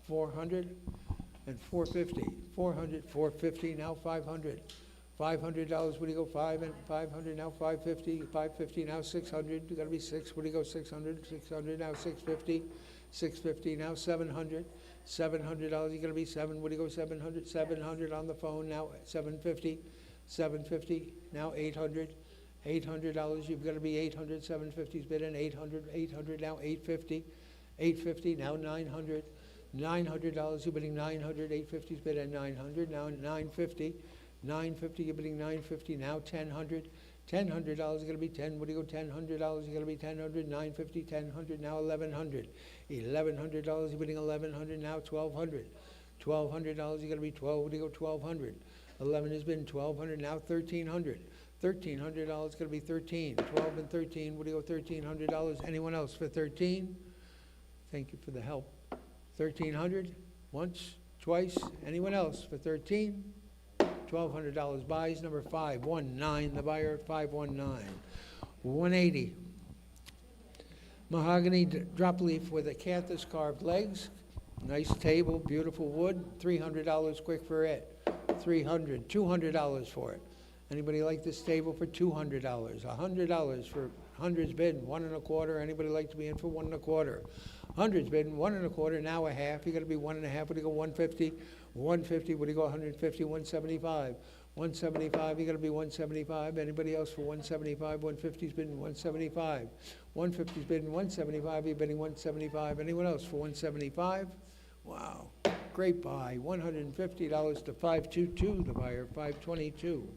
400 and 450, 400, 450, now 500. $500, what do you go, 500, now 550, 550, now 600, you gotta be 6, what do you go, 600, 600, now 650, 650, now 700, $700, you gotta be 7, what do you go, 700, 700 on the phone, now 750, 750, now 800, $800, you've gotta be 800, 750's bid in, 800, 800, now 850, 850, now 900, $900, you're bidding 900, 850's bid at 900, now 950, 950, you're bidding 950, now 1,000, $1,000, gonna be 10, what do you go, $1,000, you gotta be 1,000, 950, 1,000, now 1,100, $1,100, you're bidding 1,100, now 1,200, $1,200, you gotta be 12, what do you go, 1,200, 11 has been 1,200, now 1,300, $1,300, gonna be 13, 12 and 13, what do you go, $1,300, anyone else for 13? Thank you for the help. 1,300, once, twice, anyone else for 13? $1,200 buys, number 519, the buyer at 519. 180, mahogany drop leaf with acanthus carved legs, nice table, beautiful wood, $300 quick for it. $200 for it. Anybody like this table for $200? $100 for hundreds bid, 1 1/4. Anybody like to be in for 1 1/4? Hundreds bid, 1 1/4, now a half. You got to be 1 1/2. What do you go? 150. 150. What do you go? 150. 175. 175. You got to be 175. Anybody else for 175? 150's bidding 175. 150's bidding 175. You're bidding 175. Anyone else for 175? Wow, great buy. $150 to 522. The buyer 522.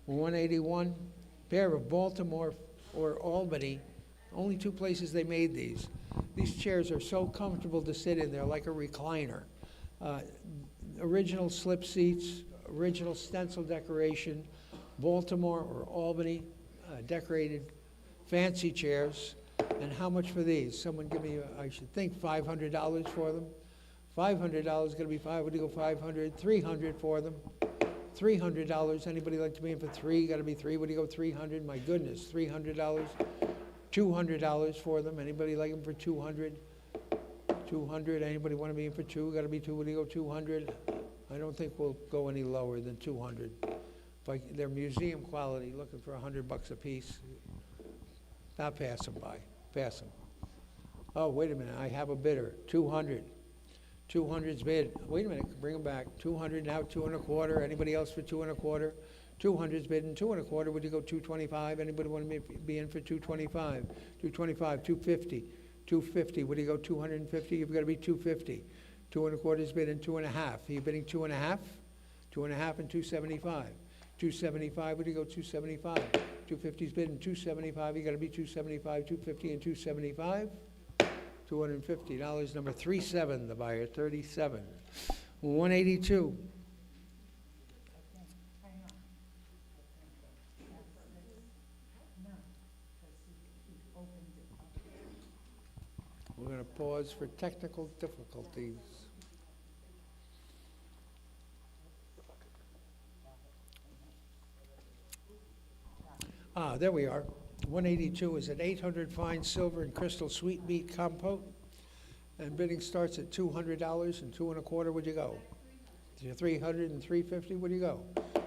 181. Pair of Baltimore or Albany. Only 2 places they made these. These chairs are so comfortable to sit in. They're like a recliner. Original slip seats, original stencil decoration, Baltimore or Albany decorated fancy chairs. And how much for these? Someone give me, I should think, $500 for them. $500 going to be 5. What do you go? 500. 300 for them. $300. Anybody like to be in for 3? Got to be 3. What do you go? 300. My goodness, $300. $200 for them. Anybody like them for 200? 200. Anybody want to be in for 2? Got to be 2. What do you go? 200. I don't think we'll go any lower than 200. They're museum quality, looking for $100 a piece. Not pass them by. Pass them. Oh, wait a minute. I have a bidder. 200. 200's bid. Wait a minute. Bring them back. 200 now. 2 1/4. Anybody else for 2 1/4? 200's bidding. 2 1/4. Would you go 225? Anybody want to be in for 225? 225. 250. 250. Would you go 250? You've got to be 250. 2 1/4's bidding 2 1/2. Are you bidding 2 1/2? 2 1/2 and 275. 275. Would you go 275? 250's bidding 275. You got to be 275. 250 and 275. $250. Number 37. The buyer 37. 182. We're going to pause for technical difficulties. There we are. 182 is an 800 fine silver and crystal sweet meat compote. And bidding starts at $200 and 2 1/4. Would you go? 300 and 350. Would you go?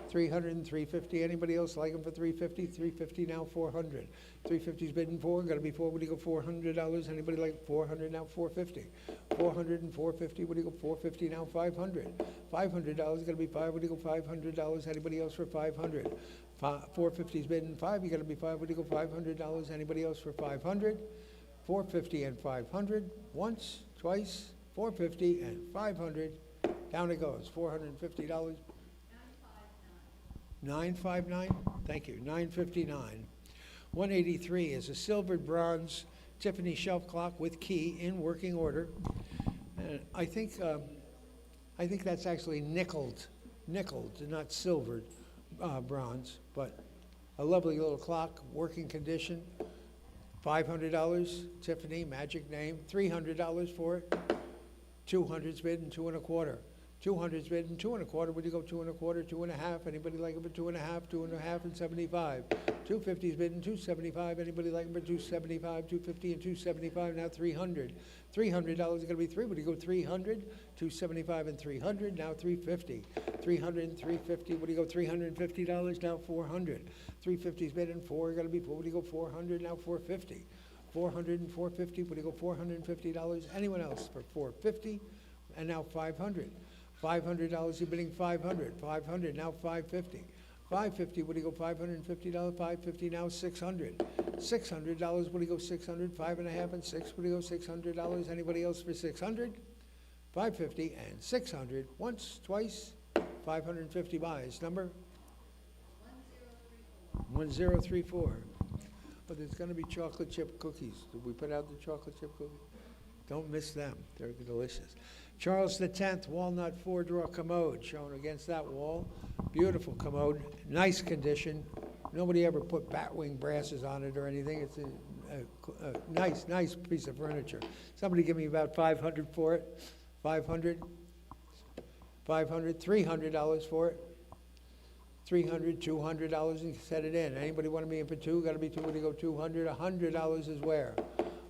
300 and 350. Anybody else like them for 350? 350 now 400. 350's bidding 4. Got to be 4. Would you go $400? Anybody like 400 now 450? 400 and 450. Would you go 450 now 500? $500. Got to be 5. Would you go $500? Anybody else for 500? 450's bidding 5. You got to be 5. Would you go $500? Anybody else for 500? 450 and 500. Once, twice, 450 and 500. Down it goes. $450. 959. Thank you. 959. 183 is a silvered bronze Tiffany shelf clock with key in working order. And I think that's actually nickeled, not silvered bronze, but a lovely little clock, working condition. $500, Tiffany, magic name. $300 for it. 200's bid and 2 1/4. 200's bid and 2 1/4. Would you go 2 1/4, 2 1/2? Anybody like it for 2 1/2, 2 1/2 and 75? 250's bid and 275. Anybody like it for 275, 250 and 275? Now 300. $300 is going to be 3. Would you go 300? 275 and 300. Now 350. 300 and 350, what do you go, $350, now 400. 350's bid and 4, gotta be 4, what do you go, 400, now 450. 400 and 450, what do you go, $450? Anyone else for 450? And now 500. $500, you're bidding 500. 500, now 550. 550, what do you go, $550? 550, now 600. $600, what do you go, 600? 5.5 and 6, what do you go, $600? Anybody else for 600? 550 and 600, once, twice, 550 buys. Number? 1034. But there's gonna be chocolate chip cookies. Did we put out the chocolate chip cookies? Don't miss them, they're delicious. Charles X, walnut 4-drawer commode, shown against that wall. Beautiful commode, nice condition. Nobody ever put batwing brasses on it or anything. It's a nice piece of furniture. Somebody give me about 500 for it. 500, 500, $300 for it. 300, $200 and set it in. Anybody want to be in for 2? Got to be 2. What do you go, 200? $100 is where?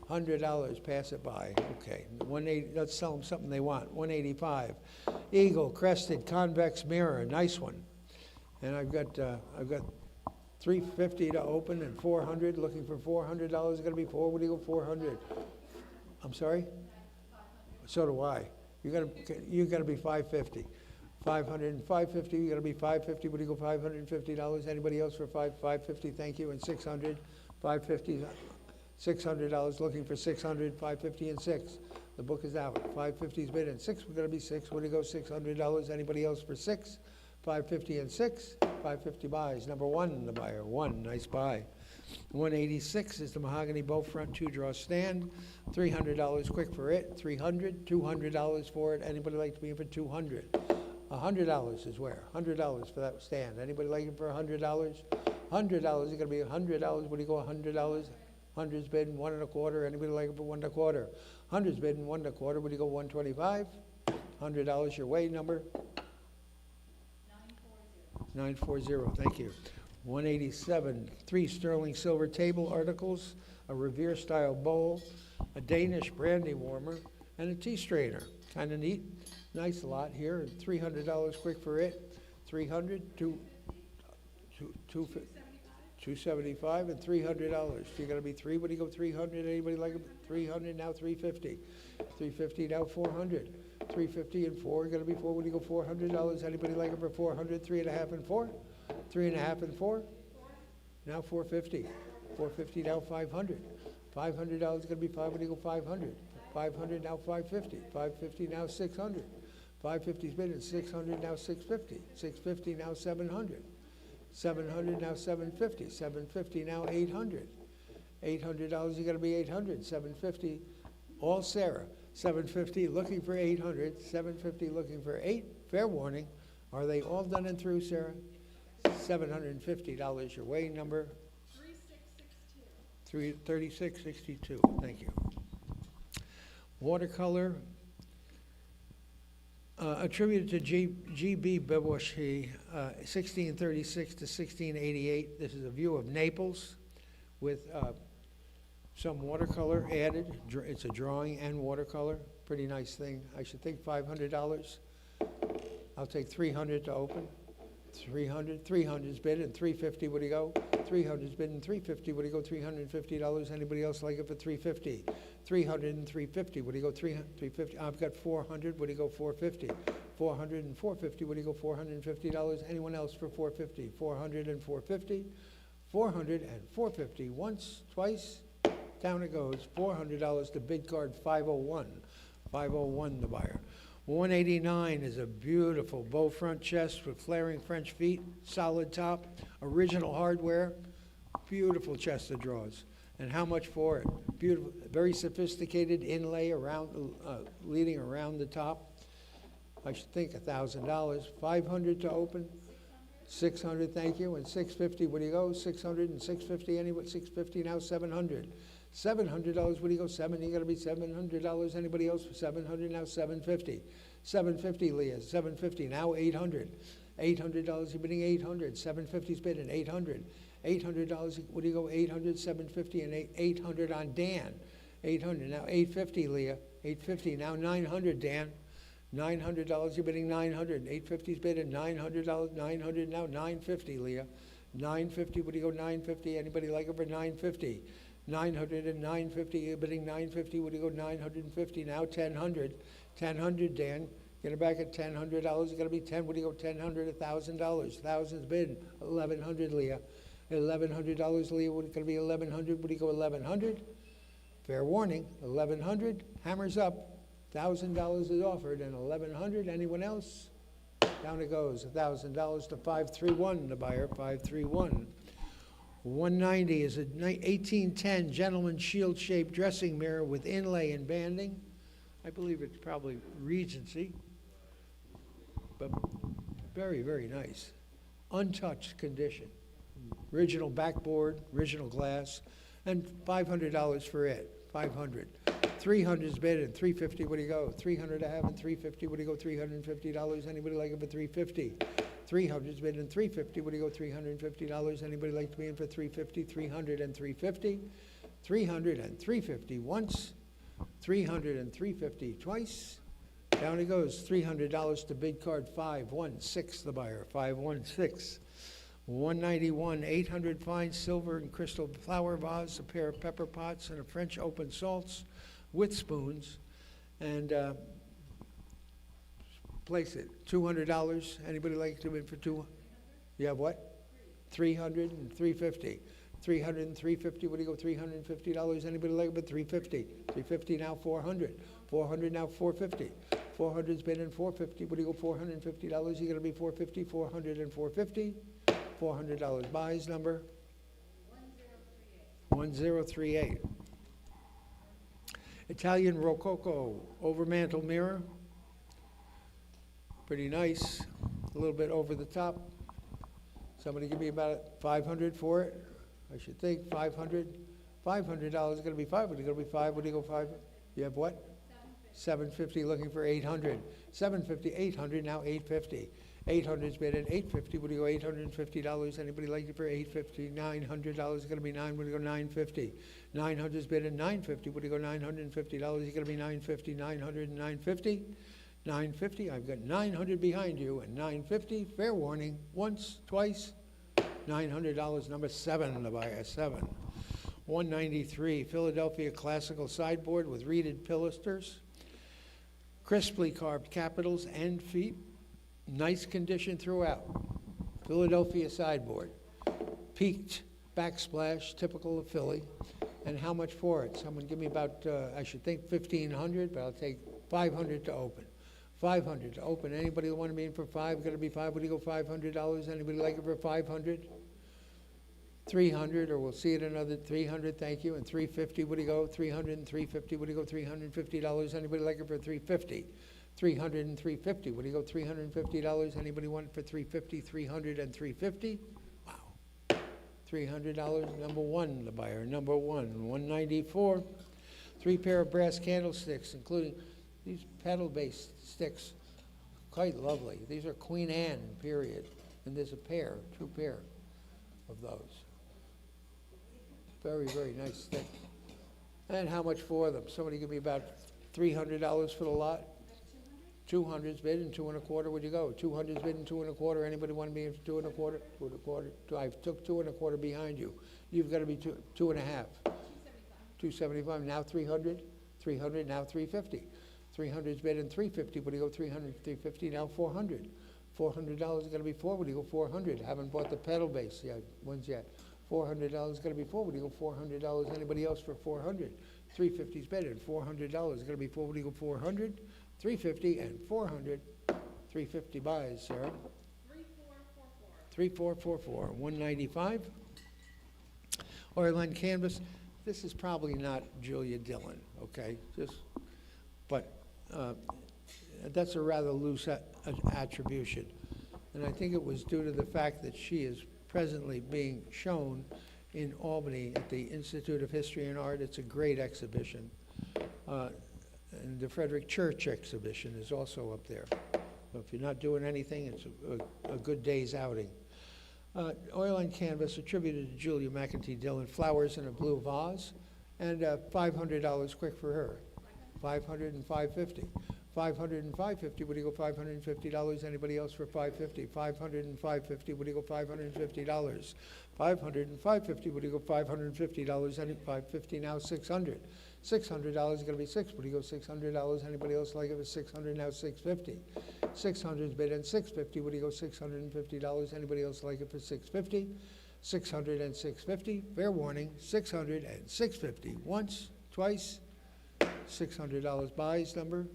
$100, pass it by. Okay, 180. Let's sell them something they want. 185. Eagle crested convex mirror, nice one. And I've got 350 to open and 400. Looking for $400. Got to be 4. What do you go, 400? I'm sorry. So do I. You got to be 550. 500 and 550. You got to be 550. What do you go, $550? Anybody else for 550? Thank you. And 600. 550. $600. Looking for 600. 550 and 6. The book is out. 550's bid and 6. We're going to be 6. What do you go, $600? Anybody else for 6? 550 and 6. 550 buys. Number 1, the buyer. 1, nice buy. 186 is the mahogany bow front 2-drawer stand. $300 quick for it. 300, $200 for it. Anybody like to be in for 200? $100 is where? $100 for that stand. Anybody like it for $100? $100 is gonna be $100. What do you go, $100? 100's bidding 1 1/4. Anybody like it for 1 1/4? 100's bidding 1 1/4. What do you go, 125? $100 your way. Number? 940. Thank you. 187, 3 sterling silver table articles, a Revere style bowl, a Danish brandy warmer, and a tea strainer. Kind of neat. Nice lot here. $300 quick for it. 300, 275 and $300. You got to be 3. What do you go, 300? Anybody like it? 300, now 350. 350, now 400. 350 and 4. Got to be 4. What do you go, $400? Anybody like it for 400? 3.5 and 4. 3.5 and 4. Now 450. 450, now 500. $500 going to be 5. What do you go, 500? 500, now 550. 550, now 600. 550's bid and 600, now 650. 650, now 700. 700, now 750. 750, now 800. $800, you got to be 800. 750, all Sarah. 750, looking for 800. 750, looking for 8. Fair warning. Are they all done and through, Sarah? $750 your way. Number? 3662. Thank you. Watercolor. Attributed to G.B. Beboshi, 1636 to 1688. This is a view of Naples with some watercolor added. It's a drawing and watercolor. Pretty nice thing. I should think $500. I'll take 300 to open. 300. 300's bid and 350. What do you go? 300's bid and 350. What do you go? $350. Anybody else like it for 350? 300 and 350. What do you go? 350. I've got 400. What do you go? 450. 400 and 450. What do you go? $450. Anyone else for 450? 400 and 450. 400 and 450. Once, twice, down it goes. $400 to bid card 501. 501 the buyer. 189 is a beautiful bow front chest with flaring French feet, solid top, original hardware, beautiful chest of drawers. And how much for it? Beautiful, very sophisticated inlay around, leading around the top. I should think $1,000. 500 to open. 600, thank you. And 650, what do you go? 600 and 650, anybody? 650, now 700. $700, what do you go, 7? You gotta be $700. Anybody else for 700? Now 750. 750, Leah, 750, now 800. $800, you're bidding 800. 750's bidding 800. $800, what do you go, 800, 750, and 800 on Dan. 800, now 850, Leah. 850, now 900, Dan. $900, you're bidding 900. 850's bidding $900, 900 now, 950, Leah. 950, what do you go, 950? Anybody like it for 950? 900 and 950, you're bidding 950, what do you go, 950 now, 1000. 1000, Dan, get it back at $1,000, it's gonna be 10, what do you go, 1,000, $1,000. 1000's bid, 1100, Leah. $1,100, Leah, what, gonna be 1100, what do you go, 1100? Fair warning, 1100, hammers up. $1,000 is offered, and 1100. Anyone else? Down it goes. $1,000 to 531. The buyer 531. 190 is a 1810 gentleman shield-shaped dressing mirror with inlay and banding. I believe it's probably Regency, but very, very nice. Untouched condition. Original backboard, original glass, and $500 for it. 500. 300's bid and 350. What do you go? 300 I have and 350. What do you go? $350. Anybody like it for 350? 300's bid and 350. What do you go? $350. Anybody like to be in for 350? 300 and 350. 300 and 350 once. 300 and 350 twice. Down it goes. $300 to bid card 516. The buyer 516. 191, 800 fine silver and crystal flower vase, a pair of pepper pots, and a French open salts with spoons, and place it. $200. Anybody like to bid for two? You have what? 300 and 350. 300 and 350. What do you go? $350. Anybody like it but 350? 350 now. 400. 400 now. 450. 400's bid and 450. What do you go? $450. You're going to be 450. 400 and 450. $400 buys number 1038. Italian Rococo overmantel mirror. Pretty nice. A little bit over the top. Somebody give me about 500 for it. I should think 500. $500 is going to be 5. What are you going to be 5? What do you go 5? You have what? 750. Looking for 800. 750, 800 now 850. 800's bid at 850. What do you go? $850. Anybody like it for 850? $900 is going to be 9. What do you go? 950. 900's bid at 950. What do you go? $950. You're going to be 950. 900 and 950. 950. I've got 900 behind you and 950. Fair warning. Once, twice. $900. Number 7. The buyer 7. 193. Philadelphia classical sideboard with reeded pilasters. Crisply carved capitals and feet. Nice condition throughout. Philadelphia sideboard. Peaked backsplash, typical of Philly. And how much for it? Someone give me about, I should think 1,500, but I'll take 500 to open. 500 to open. Anybody want to be in for 5? Going to be 5. What do you go? $500. Anybody like it for 500? 300, or we'll see it another 300. Thank you. And 350. What do you go? 300 and 350. What do you go? $350. Anybody like it for 350? 300 and 350. What do you go? $350. Anybody want it for 350? 300 and 350. Wow. $300. Number 1, the buyer. Number 1. 194. 3 pair of brass candlesticks, including these pedal-based sticks. Quite lovely. These are Queen Anne period, and there's a pair, 2 pair of those. Very, very nice stick. And how much for them? Somebody give me about $300 for the lot. 200's bid and 2 1/4. Where'd you go? 200's bid and 2 1/4. Anybody want to be in for 2 1/4? 2 1/4. I took 2 1/4 behind you. You've got to be 2 1/2. 275. Now 300. 300. Now 350. 300's bid and 350. What do you go? 300, 350. Now 400. $400 is going to be 4. What do you go? 400. Haven't bought the pedal base yet. Ones yet. $400 is going to be 4. What do you go? $400. Anybody else for 400? 350's bid and $400 is going to be 4. What do you go? 400. 350 and 400. 350 buys, Sarah. 3444. 195. Oil on canvas. This is probably not Julia Dillon, okay? But that's a rather loose attribution. And I think it was due to the fact that she is presently being shown in Albany at the Institute of History and Art. It's a great exhibition. And the Frederick Church exhibition is also up there. So if you're not doing anything, it's a good day's outing. Oil on canvas attributed to Julia McEntee Dillon. Flowers in a blue vase. And $500 quick for her. 500 and 550. 500 and 550, what do you go $550? Anybody else for 550? 500 and 550, what do you go $550? 500 and 550, what do you go $550? Any 550 now 600. $600 is going to be six. What do you go $600? Anybody else like it for 600 now 650? 600 is bid and 650. What do you go $650? Anybody else like it for 650? 600 and 650. Fair warning. 600 and 650. Once, twice. $600 buys number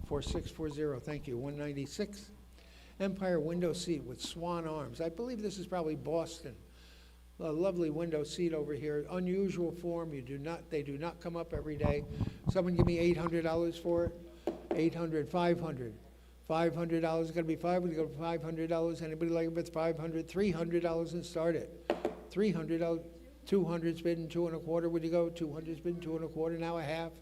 4640. Thank you. 196. Empire window seat with swan arms. I believe this is probably Boston. A lovely window seat over here. Unusual form. They do not come up every day. Someone give me $800 for it. 800, 500. $500 is going to be five. We go $500. Anybody like it with 500? $300 and start it. $300. 200's bid 2 1/4. Would you go? 200's bid 2 1/4. Now a half.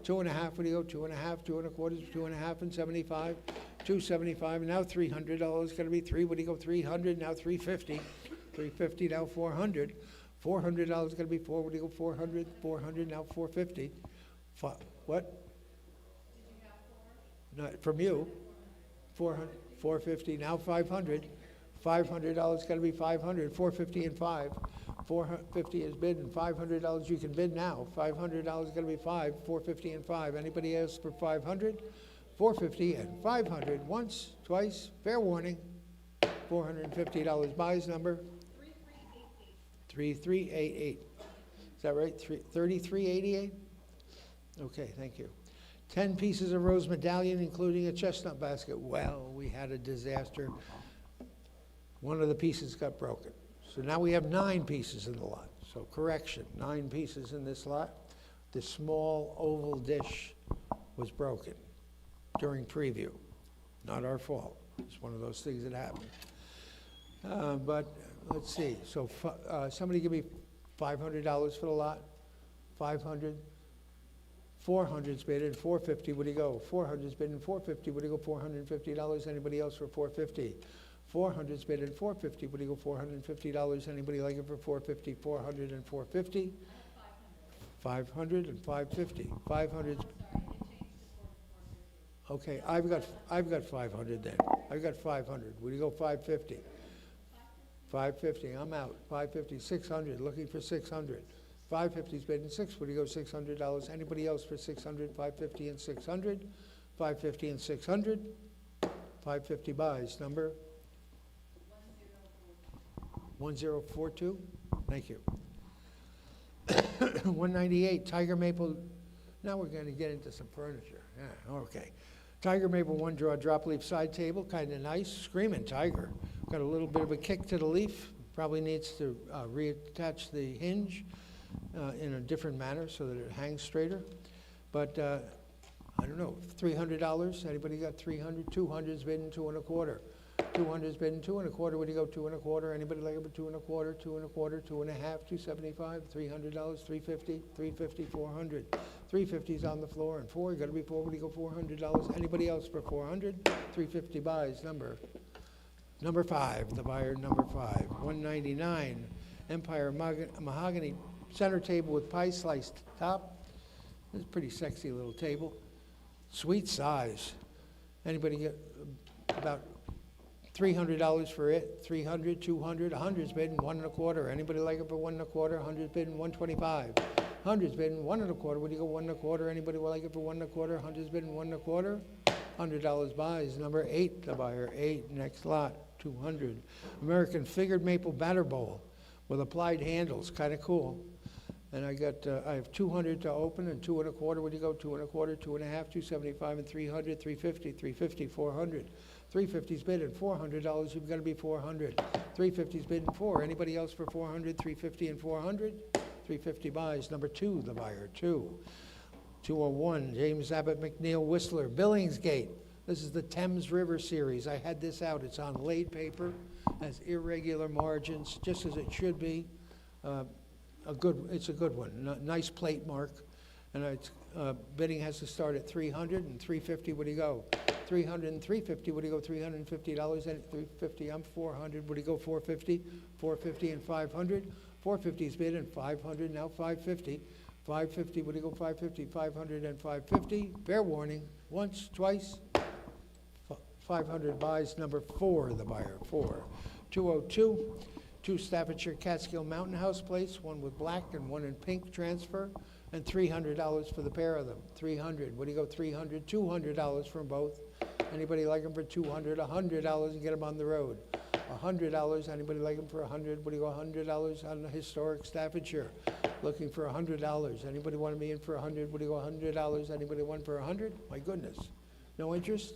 2 1/2. Would you go? 2 1/2. 2 1/4. 2 1/2 and 75. 275. Now $300 going to be 3. Would you go? 300. Now 350. 350 now 400. $400 going to be 4. Would you go 400? 400 now 450. What? Not from you. 400. 450 now 500. $500 going to be 500. 450 and 5. 450 is bid and $500 you can bid now. $500 going to be 5. 450 and 5. Anybody else for 500? 450 and 500. Once, twice. Fair warning. $450 buys number 3388. Is that right? 3388? Okay, thank you. 10 pieces of rose medallion, including a chestnut basket. Well, we had a disaster. One of the pieces got broken. So now we have 9 pieces in the lot. So correction, 9 pieces in this lot. The small oval dish was broken during preview. Not our fault. It's one of those things that happen. But let's see. So somebody give me $500 for the lot. 500. 400's bid and 450. What do you go? 400's bid and 450. What do you go? $450. Anybody else for 450? 400's bid and 450. What do you go? $450. Anybody like it for 450? 400 and 450. 500 and 550. 500. Okay, I've got 500 then. I've got 500. Would you go 550? 550. I'm out. 550. 600. Looking for 600. 550's bid and 6. Would you go $600? Anybody else for 600? 550 and 600. 550 and 600. 550 buys. Number 1042. Thank you. 198 Tiger Maple. Now we're going to get into some furniture. Yeah, okay. Tiger Maple 1-draw drop leaf side table, kind of nice. Screaming Tiger. Got a little bit of a kick to the leaf. Probably needs to reattach the hinge in a different manner so that it hangs straighter. But I don't know, $300. Anybody got 300? 200's bidding 2 1/4. 200's bidding 2 1/4. Would you go 2 1/4? Anybody like it for 2 1/4? 2 1/4. 2 1/2. 275. $300. 350. 350. 400. 350's on the floor and 4. You got to be 4. Would you go $400? Anybody else for 400? 350 buys. Number 5. The buyer number 5. 199 Empire mahogany center table with pie sliced top. This is a pretty sexy little table. Sweet size. Anybody get about $300 for it? 300, 200, 100's bidding 1 1/4. Anybody like it for 1 1/4? 100's bidding 125. 100's bidding 1 1/4. Would you go 1 1/4? Anybody like it for 1 1/4? 100's bidding 1 1/4. $100 buys. Number 8, the buyer 8. Next lot, 200. American figured maple batter bowl with applied handles. Kind of cool. And I have 200 to open and 2 1/4. Would you go 2 1/4, 2 1/2, 275 and 300, 350, 350, 400. 350's bid and $400. You've got to be 400. 350's bid and 4. Anybody else for 400? 350 and 400. 350 buys. Number 2, the buyer 2. 201 James Abbott McNeil Whistler Billingsgate. This is the Thames River series. I had this out. It's on laid paper, has irregular margins, just as it should be. It's a good one. Nice plate mark, and it's bidding has to start at 300 and 350. Would you go? 300 and 350. Would you go $350? And 350. I'm 400. Would you go 450? 450 and 500. 450's bid and 500. Now 550. 550, what do you go, 550, 500 and 550. Fair warning, once, twice. 500 buys, number 4, the buyer, 4. 202, 2 Staffordshire Catskill Mountain House plates, one with black and one in pink transfer, and $300 for the pair of them. 300, what do you go, 300, $200 from both. Anybody like them for 200, $100 and get them on the road. $100, anybody like them for 100, what do you go, $100 on the historic Staffordshire. Looking for $100. Anybody want me in for 100? What do you go, $100? Anybody want for 100? My goodness. No interest?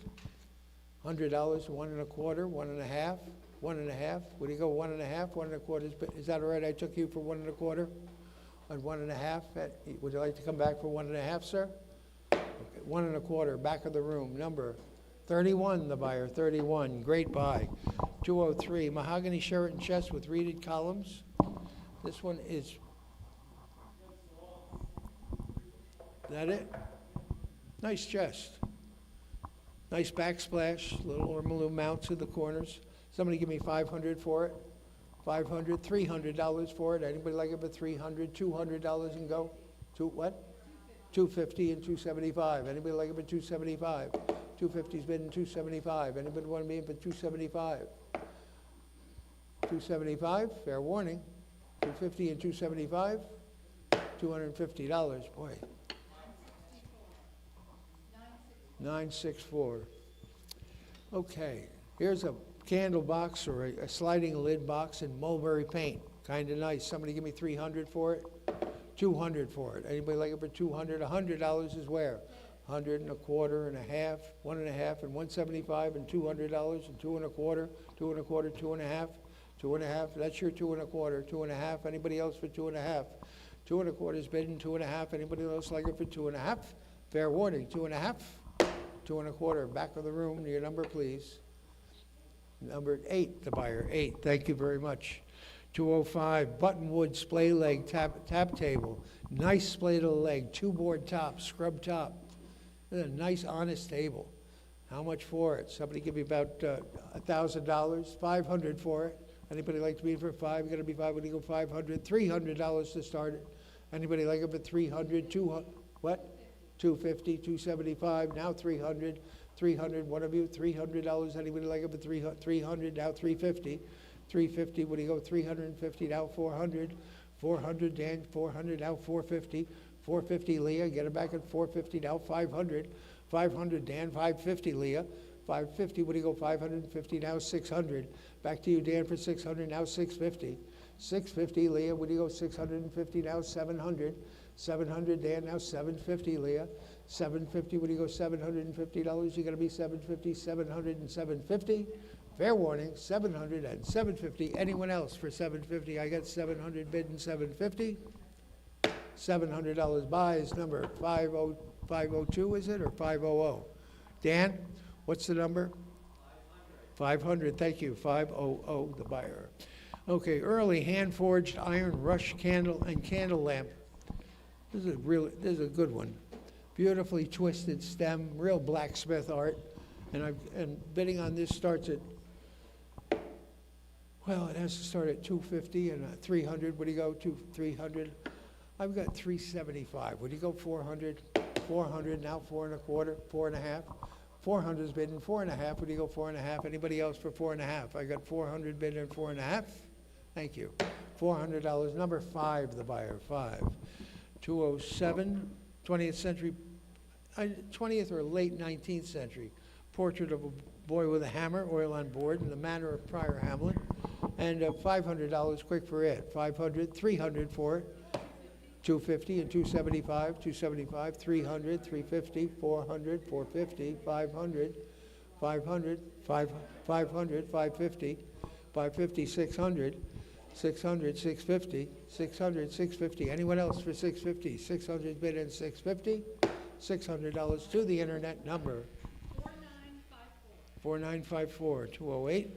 $100, 1 1/4, 1 1/2, 1 1/2. What do you go, 1 1/2, 1 1/4? Is that all right? I took you for 1 1/4 and 1 1/2. Would you like to come back for 1 1/2, sir? Okay. 1 1/4, back of the room. Number 31, the buyer, 31. Great buy. 203, mahogany Sheraton chest with reeded columns. This one is. That it? Nice chest. Nice backsplash, little ormolu mounts at the corners. Somebody give me 500 for it. 500, $300 for it. Anybody like it for 300, $200 and go? What? 250 and 275. Anybody like it for 275? 250's bidding 275. Anybody want to be in for 275? 275, fair warning. 250 and 275, $250. Boy. 964. Okay, here's a candle box or a sliding lid box in mulberry paint. Kind of nice. Somebody give me 300 for it. 200 for it. Anybody like it for 200? $100 is where? 100 and a quarter and a half, 1 1/2 and 175 and $200 and 2 1/4, 2 1/4, 2 1/2, 2 1/2. That's your 2 1/4, 2 1/2. Anybody else for 2 1/2? 2 1/4 is bidding 2 1/2. Anybody else like it for 2 1/2? Fair warning, 2 1/2. 2 1/4, back of the room, your number, please. Number 8, the buyer, 8, thank you very much. 205, buttonwood splay leg tap table. Nice splay to the leg, 2-board top, scrub top. A nice, honest table. How much for it? Somebody give me about $1,000, 500 for it. Anybody like to be in for 5? You gotta be 5, when you go 500, $300 to start it. Anybody like it for 300, 200, what? 250, 275, now 300, 300, one of you, $300. Anybody like it for 300, now 350, 350, what do you go, 350, now 400, 400, Dan, 400, now 450, 450, Leah, get it back at 450, now 500, 500, Dan, 550, Leah, 550, what do you go, 550, now 600, back to you, Dan, for 600, now 650, 650, Leah, what do you go, 650, now 700, 700, Dan, now 750, Leah. 750, what do you go, $750? You're gonna be 750, 700 and 750. Fair warning, 700 and 750. Anyone else for 750? I got 700 bid and 750. $700 buys, number 502, is it, or 500? Dan, what's the number? 500, thank you, 500, the buyer. Okay, early hand-forged iron rush candle and candle lamp. This is a good one. Beautifully twisted stem, real blacksmith art. And bidding on this starts at, well, it has to start at 250 and 300. What do you go to 300? I've got 375. Would you go 400? 400, now 4 1/4, 4 1/2. 400 is bidding 4 1/2. Would you go 4 1/2? Anybody else for 4 1/2? I got 400 bidding and 4 1/2. Thank you. $400. Number 5, the buyer, 5. 207, 20th century, 20th or late 19th century. Portrait of a boy with a hammer, oil on board, in the manner of Prior Hamlin. And $500, quick for it. 500, 300 for it. 250 and 275, 275, 300, 350, 400, 450, 500, 500, 500, 550, 550, 600, 600, 650, 600, 650. Anyone else for 650? 600 bid and 650. $600 to the internet number. 4954. 208.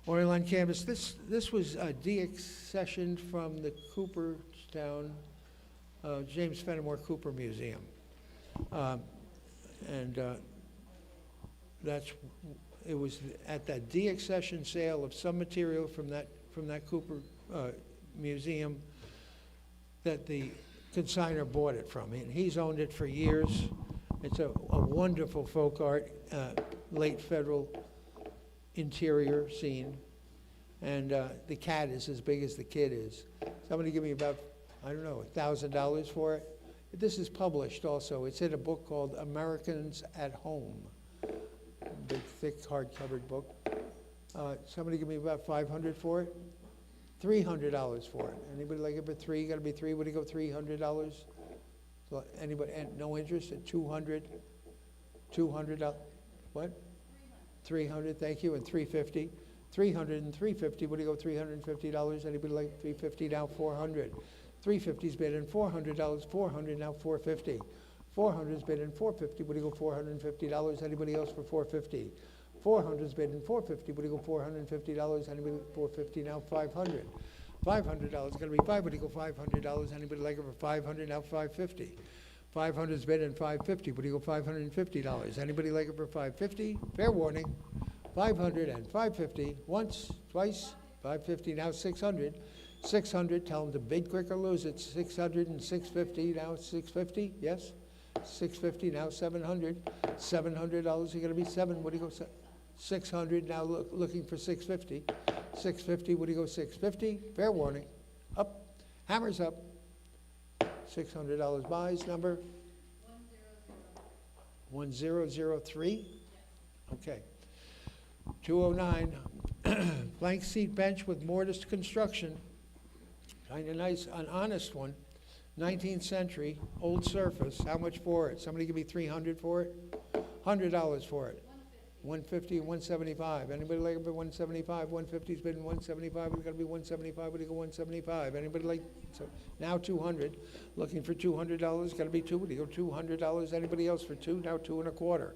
Oil on canvas. This was deaccessioned from the Cooperstown James Fenimore Cooper Museum, it was at that deaccession sale of some material from that Cooper Museum that the consignor bought it from me, and he's owned it for years. It's a wonderful folk art, late federal interior scene. And the cat is as big as the kid is. Somebody give me about, I don't know, $1,000 for it. This is published also. It's in a book called Americans at Home. Big, thick, hard-covered book. Somebody give me about $500 for it. $300 for it. Anybody like it for three? Got to be three. Would you go $300? So anybody? And no interest at 200. $200. What? 300. Thank you. And 350. 300 and 350. Would you go $350? Anybody like 350? Now 400. 350's bid in $400. 400 now 450. 400's bid in $450. Would you go $450? Anybody else for $450? 400's bid in $450. Would you go $450? Anybody $450 now 500. $500 gonna be $5. Would you go $500? Anybody like it for $500 now 550. 500's bid in $550. Would you go $550? Anybody like it for $550? Fair warning. 500 and 550. Once, twice. 550 now 600. 600. Tell them to bid quick or lose it. 600 and 650 now 650. Yes. 650 now 700. $700 are gonna be seven. What do you go? 600 now looking for 650. 650, would you go 650? Fair warning. Up, hammers up. $600 buys, number? 1003. Okay. 209, blank seat bench with mortise construction. Kind of nice, an honest one. 19th century, old surface. How much for it? Somebody give me 300 for it? $100 for it. 150 and 175. Anybody like it for 175? 150's bid in 175. It's got to be 175. Would you go 175? Anybody like? So now 200. Looking for $200. Got to be two. Would you go $200? Anybody else for two? Now 2 1/4.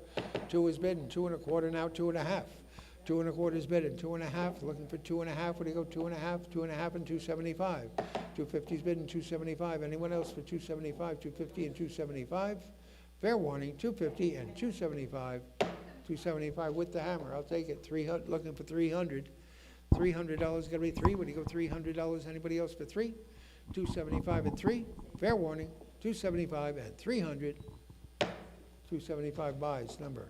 2 is bid in 2 1/4. Now 2 1/2. 2 1/4 is bid in 2 1/2. Looking for 2 1/2. Would you go 2 1/2? 2 1/2 and 275. 250's bid in 275. Anyone else for 275? 250 and 275. Fair warning. 250 and 275. 275 with the hammer. I'll take it. 300. Looking for 300. $300 gonna be three. Would you go $300? Anybody else for three? 275 and three. Fair warning. 275 and 300. 275 buys. Number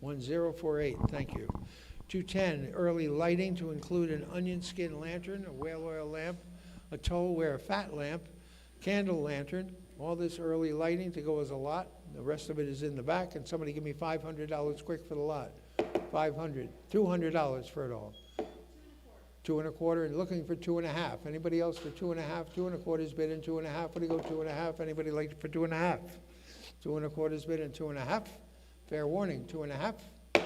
1048. Thank you. 210 early lighting to include an onion skin lantern, a whale oil lamp, a towel-wear fat lamp, candle lantern. All this early lighting to go as a lot. The rest of it is in the back, and somebody give me $500 quick for the lot. 500, $200 for it all. 2 1/4 and looking for 2 1/2. Anybody else for 2 1/2? 2 1/4 is bid in 2 1/2. What do you go 2 1/2? Anybody like it for 2 1/2? 2 1/4 is bid in 2 1/2. Fair warning, 2 1/2.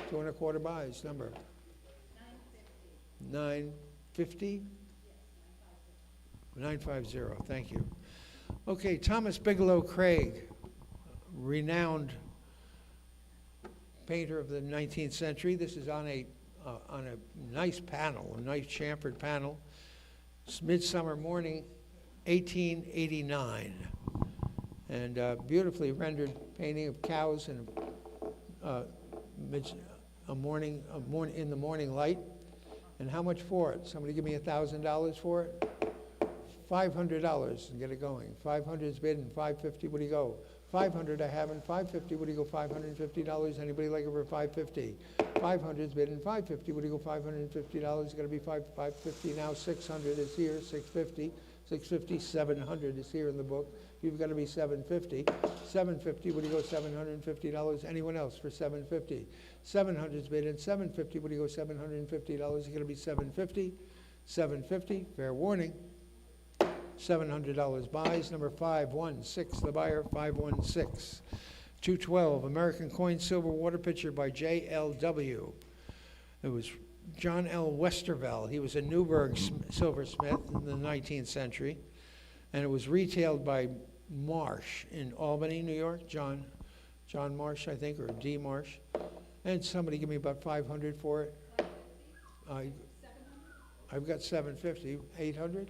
2 1/4 buys. Number 950. 950. Thank you. Okay, Thomas Bigelow Craig, renowned painter of the 19th century. This is on a nice panel, a nice chamfered panel. It's Midsummer Morning, 1889, and beautifully rendered painting of cows and in the morning light. And how much for it? Somebody give me $1,000 for it. $500 and get it going. 500 is bid and 550. What do you go? 500 I have and 550. What do you go? $550. Anybody like it for 550? 500 is bid and 550. What do you go? $550. It's got to be 550 now. 600 is here. 650. 650. 700 is here in the book. You've got to be 750. 750. What do you go? $750. Anyone else for 750? 700 is bid and 750. What do you go? $750. It's going to be 750. 750. Fair warning. $700 buys. Number 516, the buyer, 516. 212, American Coin Silver Water Pitcher by J.L.W. It was John L. Westervelt. He was a Newburgh silversmith in the 19th century. And it was retailed by Marsh in Albany, New York. John Marsh, I think, or D. Marsh. And somebody give me about 500 for it. I've got 750. 800?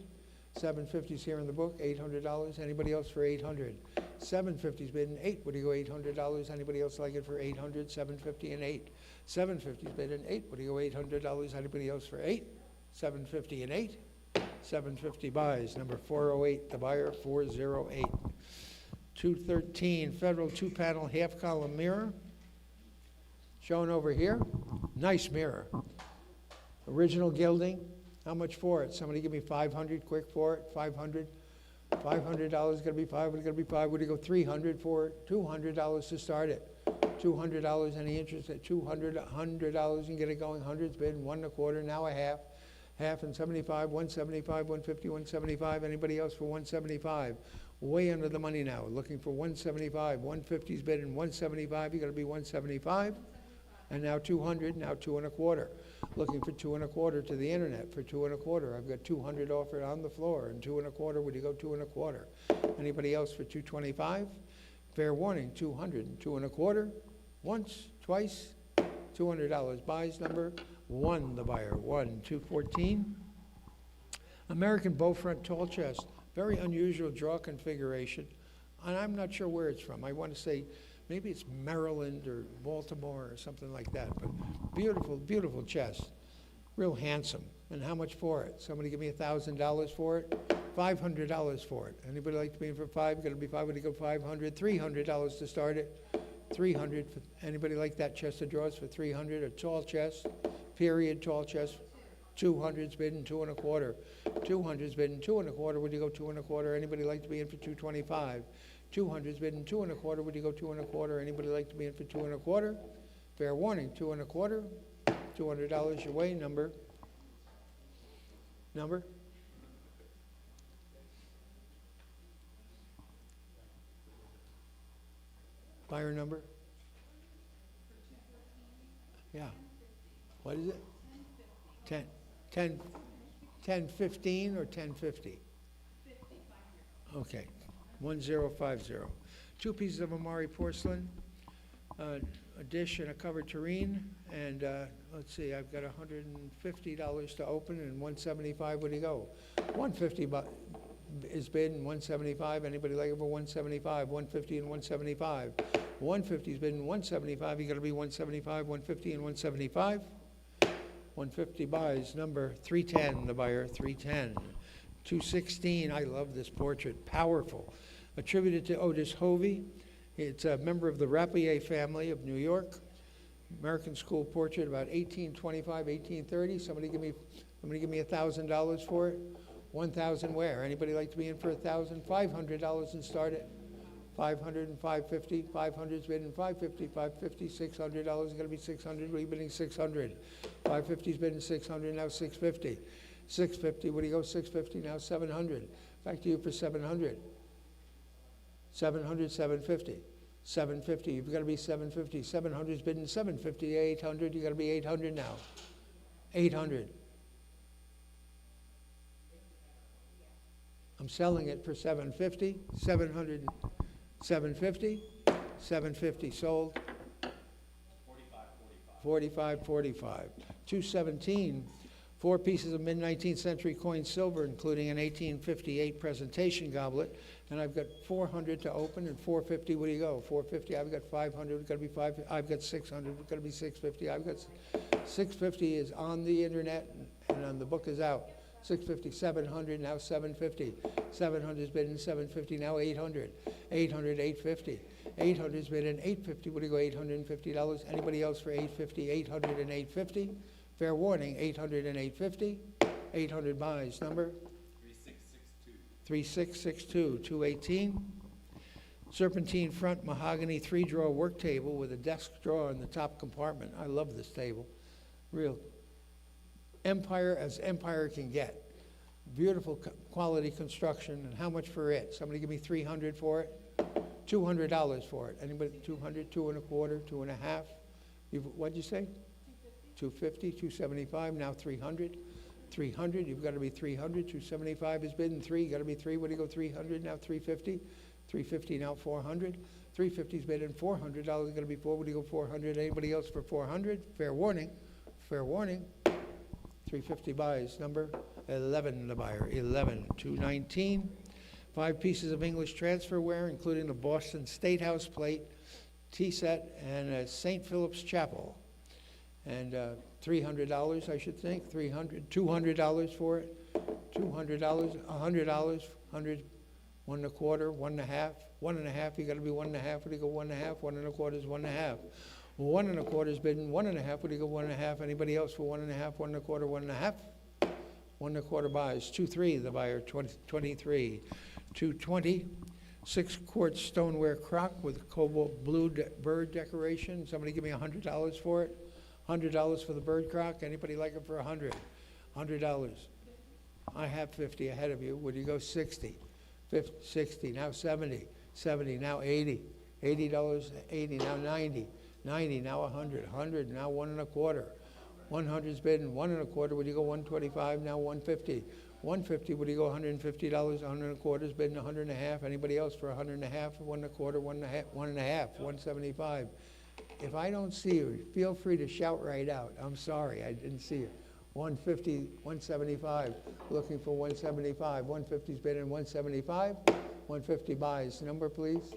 750's here in the book. $800. Anybody else for 800? 750's bid in 8. Would you go $800? Anybody else like it for 800? 750 and 8. 750's bid in 8. Would you go $800? Anybody else for 8? 750 and 8. 750 buys. Number 408, the buyer, 408. 213, Federal two-panel half-column mirror. Shown over here. Nice mirror. Original gilding. How much for it? Somebody give me 500 quick for it. 500. $500 gonna be 5. It's gonna be 5. Would you go 300 for it? $200 to start it. $200. Any interest at $200? $100 you can get it going. Hundreds bid 1 1/4. Now a half. Half and 75. 175. 150. 175. Anybody else for 175? Way under the money now. Looking for 175. 150's bid and 175. You got to be 175. And now 200. Now 2 1/4. Looking for 2 1/4 to the internet for 2 1/4. I've got 200 offered on the floor and 2 1/4. Would you go 2 1/4? Anybody else for 225? Fair warning. 200 and 2 1/4. Once, twice. $200 buys. Number 1, the buyer. 1. 214. American Beaufront tall chest. Very unusual draw configuration. And I'm not sure where it's from. I want to say maybe it's Maryland or Baltimore or something like that. But beautiful, beautiful chest. Real handsome. And how much for it? Somebody give me $1,000 for it. $500 for it. Anybody like to be in for 5? Going to be 5. Would you go 500? $300 to start it. 300. Anybody like that chest of drawers for 300? A tall chest. Period. Tall chest. 200's bidding 2 1/4. 200's bidding 2 1/4. Would you go 2 1/4? Anybody like to be in for 225? 200's bidding 2 1/4. Would you go 2 1/4? Anybody like to be in for 2 1/4? Fair warning. 2 1/4. $200 your way. Number. Buyer number. Yeah. What is it? 1015 or 1050? Okay, 1050. 2 pieces of Amari porcelain, a dish and a covered tureen, and let's see, I've got $150 to open and 175. Where do you go? 150 is bid and 175. Anybody like it for 175? 150 and 175. 150 is bid and 175. You got to be 175, 150 and 175. 150 buys. Number 310, the buyer, 310. 216, I love this portrait, powerful. Attributed to Otis Hovey. It's a member of the Rappier family of New York. American school portrait, about 1825, 1830. Somebody give me $1,000 for it. 1,000 where? Anybody like to be in for 1,000? $500 and start it. 500 and 550. 500's bidding 550. 550. $600 is going to be 600. We're bidding 600. 550's bidding 600. Now 650. 650. What do you go? 650. Now 700. Back to you for 700. 700. 750. 750. You've got to be 750. 700's bidding 750. 800. You got to be 800 now. 800. I'm selling it for 750. 700. 750. 750 sold. 45. 217. 4 pieces of mid-19th century coined silver, including an 1858 presentation goblet. And I've got 400 to open and 450. Where do you go? 450. I've got 500. It's got to be 5. I've got 600. It's got to be 650. I've got 650 is on the internet and on the book is out. 650, 700, now 750. 700 is bidding 750, now 800. 800, 850. 800 is bidding 850. What do you go? $850. Anybody else for 850? 800 and 850. Fair warning, 800 and 850. 800 buys. Number? 3662. 218. Serpentine front mahogany 3-drawer work table with a desk drawer in the top compartment. I love this table. Real empire as empire can get. Beautiful quality construction. And how much for it? Somebody give me 300 for it. $200 for it. Anybody? 200, 2 1/4, 2 1/2. What'd you say? 250, 275. Now 300. 300. You've got to be 300. 275 is bidding 3. You got to be 3. What do you go? 300. Now 350. 350. Now 400. 350 is bidding $400. Going to be 4. What do you go? 400. Anybody else for 400? Fair warning. Fair warning. 350 buys. Number 11, the buyer. 11. 219. 5 pieces of English transferware, including the Boston State House plate, tea set, and a St. Philip's Chapel. And $300, I should think, $200 for it. $200, $100, 100, 1 1/4, 1 1/2, 1 1/2. You got to be 1 1/2. What do you go 1 1/2? 1 1/4 is 1 1/2. 1 1/4 is bidding 1 1/2. What do you go 1 1/2? Anybody else for 1 1/2? 1 1/4, 1 1/2. 1 1/4 buys. 2-3, the buyer. 23. 220. 6-quart stoneware crock with cobalt blue bird decoration. Somebody give me $100 for it. $100 for the bird crock. Anybody like it for $100? $100. I have 50 ahead of you. Would you go 60? 50, 60, now 70. 70, now 80. $80, 80, now 90. 90, now 100. 100, now 1 1/4. 100's bidding 1 1/4. Would you go 125? Now 150. 150, would you go $150? 1 1/4's bidding 100 1/2. Anybody else for 100 1/2? 1 1/4, 1 1/2, 175. If I don't see you, feel free to shout right out. I'm sorry, I didn't see you. 150, 175, looking for 175. 150's bidding 175. 150 buys. Number, please.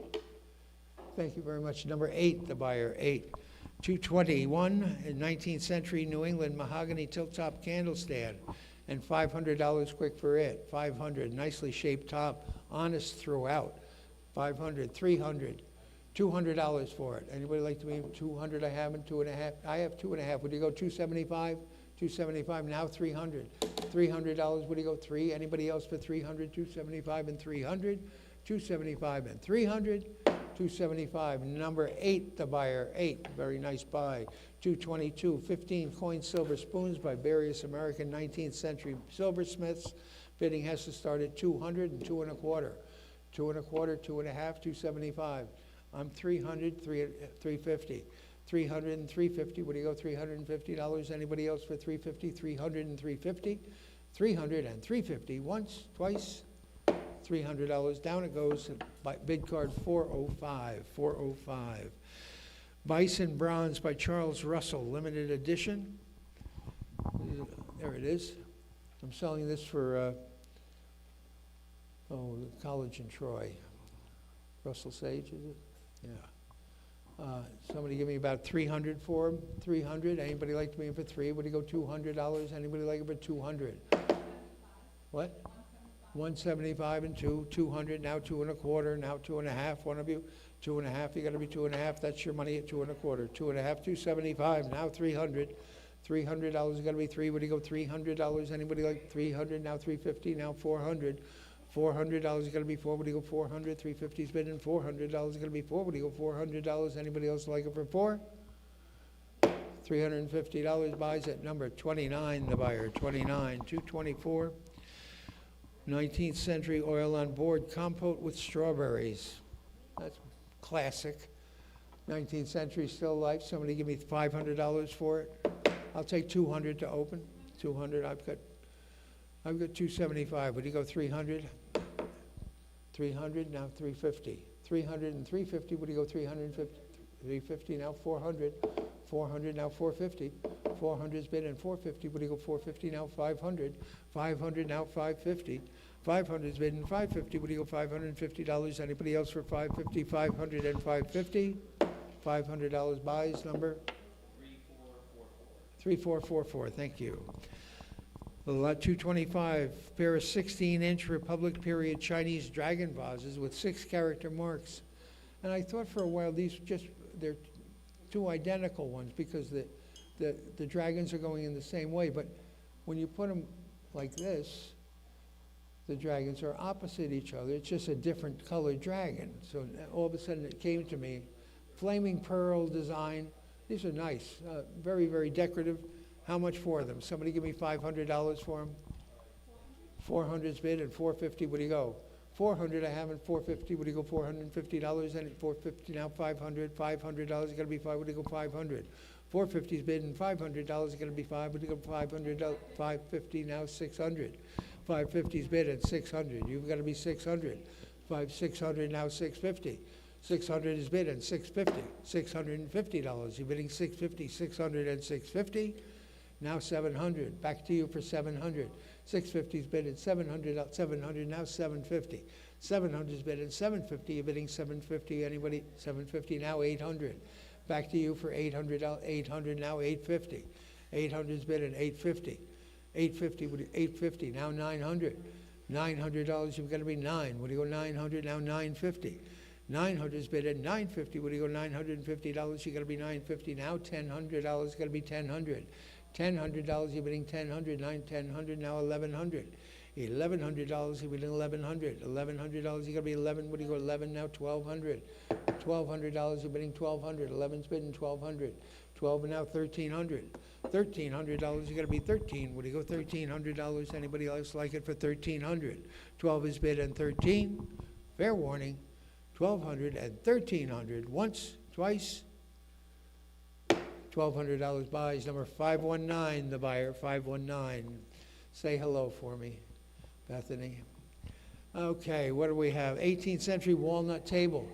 Thank you very much. Number 8, the buyer, 8. 221, a 19th century New England mahogany tilt-top candle stand, and $500 quick for it. 500, nicely shaped top, honest throughout. 500, 300, $200 for it. Anybody like to be 200? I have it, 2 1/2. I have 2 1/2. Would you go 275? 275, now 300. $300, would you go 3? Anybody else for 300? 275 and 300. 275 and 300. 275. Number 8, the buyer, 8. Very nice buy. 222, 15 coin silver spoons by various American 19th century silversmiths. Bidding has to start at 200 and 2 1/4. 2 1/4, 2 1/2, 275. I'm 300, 350. 300 and 350. Would you go $350? Anybody else for 350? 300 and 350. 300 and 350. Once, twice. $300. Down it goes. By bid card 405. 405. Bison Bronze by Charles Russell, limited edition. There it is. I'm selling this for college in Troy. Russell Sage, is it? Yeah. Somebody give me about 300 for him. 300. Anybody like to be in for 3? Would you go $200? Anybody like it for 200? What? 175 and 2. 200. Now 2 1/4. Now 2 1/2. One of you. 2 1/2. You got to be 2 1/2. That's your money at 2 1/4. 2 1/2. 275. Now 300. $300. You got to be 3. Would you go $300? Anybody like 300? Now 350. Now 400. $400 is going to be 4. Would you go 400? 350's bidding. $400 is going to be 4. Would you go $400? Anybody else like it for 4? $350 buys at number 29, the buyer, 29. 224, 19th century oil on board compote with strawberries. That's classic. 19th century still life. Somebody give me $500 for it. I'll take 200 to open. 200. I've got 275. Would you go 300? 300, now 350. 300 and 350, would you go 350? 350, now 400. 400, now 450. 400's bid and 450, would you go 450? Now 500. 500, now 550. 500's bid and 550, would you go $550? Anybody else for 550? 500 and 550. $500 buys, number? 3444, thank you. Lot 225, pair of 16-inch Republic period Chinese dragon vases with 6 character marks. And I thought for a while they're 2 identical ones because the dragons are going in the same way. But when you put them like this, the dragons are opposite each other. It's just a different colored dragon. So all of a sudden it came to me, flaming pearl design. These are nice, very, very decorative. How much for them? Somebody give me $500 for them. 400's bid and 450. Would you go? 400 I have and 450. Would you go $450? And at 450 now 500. $500 is going to be 5. Would you go 500? 450's bid and $500 is going to be 5. Would you go 500? 550 now 600. 550's bid at 600. You've got to be 600. 600 now 650. 600 is bid and 650. $650. You're bidding 650. 600 and 650. Now 700. Back to you for 700. 650's bid at 700. 700 now 750. 700's bid at 750. You're bidding 750. Anybody? 750 now 800. Back to you for $800, 800 now 850. 800's bid at 850. 850, now 900. $900, you've got to be 9. What do you go 900, now 950. 900's bid at 950. What do you go $950, you got to be 950. Now $1,000, got to be 1,000. $1,000, you're bidding 1,000. 1,000 now 1,100. $1,100, you're bidding 1,100. $1,100, you got to be 11. What do you go 11 now? 1,200. $1,200, you're bidding 1,200. 11's bidding 1,200. 12 and now 1,300. $1,300, you got to be 13. What do you go $1,300? Anybody else like it for 1,300? 12 is bid and 13. Fair warning. 1,200 and 1,300. Once, twice. $1,200 buys. Number 519, the buyer. 519. Say hello for me, Bethany. Okay, what do we have? 18th century walnut table.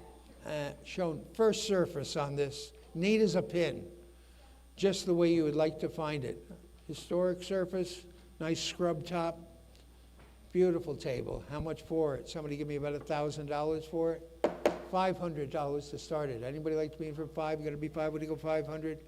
Shown first surface on this. Neat as a pin. Just the way you would like to find it. Historic surface, nice scrub top, beautiful table. How much for it? Somebody give me about $1,000 for it. $500 to start it. Anybody like to be in for 5? You got to be 5. What do you go 500?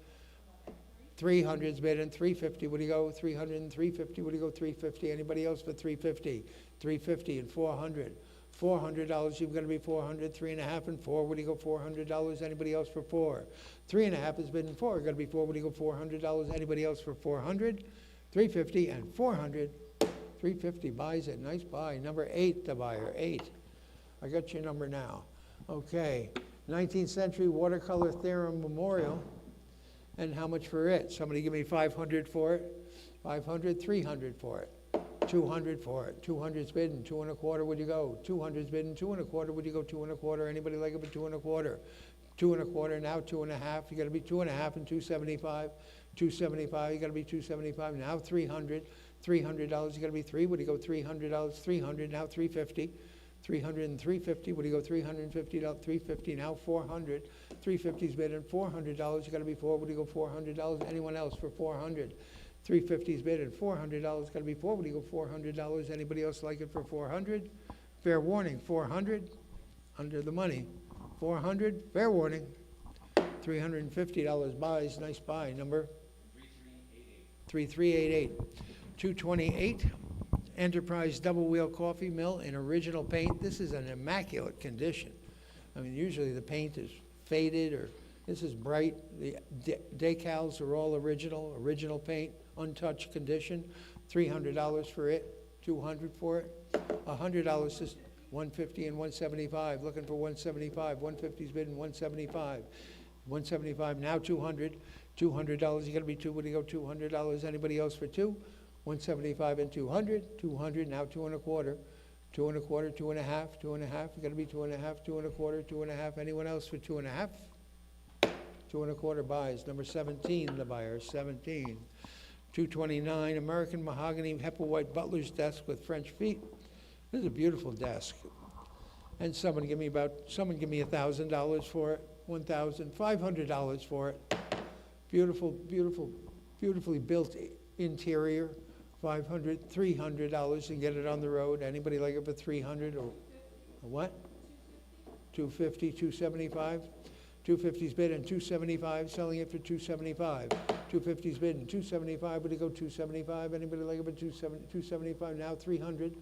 300's bid and 350. What do you go 300 and 350? What do you go 350? Anybody else for 350? 350 and 400. $400, you've got to be 400, 3.5 and 4. What do you go $400? Anybody else for 4? 3.5 is bid and 4. Got to be 4. What do you go $400? Anybody else for 400? 350 and 400. 350 buys it. Nice buy. Number 8, the buyer. 8. I got your number now. Okay. 19th century watercolor theorem memorial. And how much for it? Somebody give me 500 for it. 500, 300 for it. 200 for it. 200's bidding. 2 and a quarter, would you go? 200's bidding. 2 and a quarter, would you go 2 and a quarter? Anybody like it for 2 and a quarter? 2 and a quarter, now 2.5. You got to be 2.5 and 275. 275, you got to be 275. Now 300. $300, you got to be 3. What do you go $300? 300, now 350. 300 and 350. What do you go $350? 350, now 400. 350's bidding. $400, you got to be 4. What do you go $400? Anyone else for 400? 350's bid and $400 got to be 4. What do you go $400? Anybody else like it for 400? Fair warning, 400 under the money. 400, fair warning. $350 buys, nice buy. Number 3388. 228 Enterprise double wheel coffee mill in original paint. This is an immaculate condition. I mean, usually the paint is faded, or this is bright. The decals are all original paint, untouched condition. $300 for it, $200 for it. $100 is $150 and $175. Looking for $175. $150's bidding $175. $175 now $200. $200. You got to be 2. What do you go $200? Anybody else for 2? $175 and $200. $200 now 2 and a quarter. 2 and a quarter, 2.5, 2.5. You got to be 2.5, 2 and a quarter, 2.5. Anyone else for 2.5? 2 and a quarter buys. Number 17, the buyer. 17. 229 American mahogany Hepplewhite butler's desk with French feet. This is a beautiful desk. And someone give me $1,000 for it. $1,500 for it. Beautiful, beautifully built interior. $500, $300 and get it on the road. Anybody like it for 300 or what? 250, 275. 250's bid and 275, selling it for 275. 250's bid and 275. Would you go 275? Anybody like it for 275? Now 300.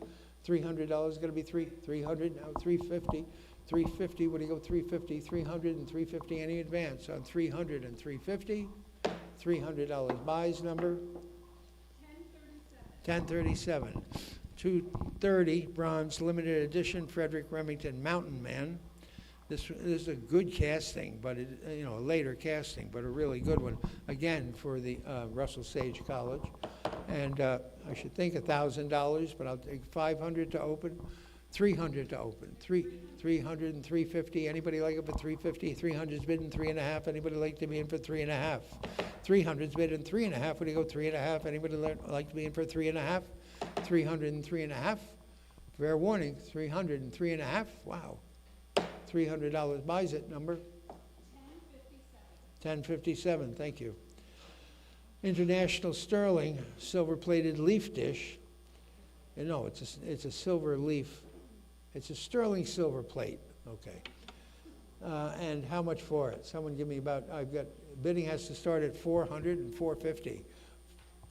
$300 got to be 300. Now 350. 350. What do you go 350? 300 and 350. Any advance on 300 and 350? $300 buys. Number 1037. 230 bronze limited edition Frederick Remington Mountain Man. This is a good casting, but a later casting, but a really good one. Again, for the Russell Sage College, and I should think $1,000, but I'll take 500 to open, 300 to open, 300 and 350. Anybody like it for 350? 300's bidding 3.5. Anybody like to be in for 3.5? 300's bidding 3.5. What do you go 3.5? Anybody like to be in for 3.5? 300 and 3.5. Fair warning, 300 and 3.5. Wow. $300 buys it. Number 1057. Thank you. International Sterling silver-plated leaf dish. No, it's a silver leaf. It's a sterling silver plate. Okay. And how much for it? Someone give me about, bidding has to start at 400 and 450.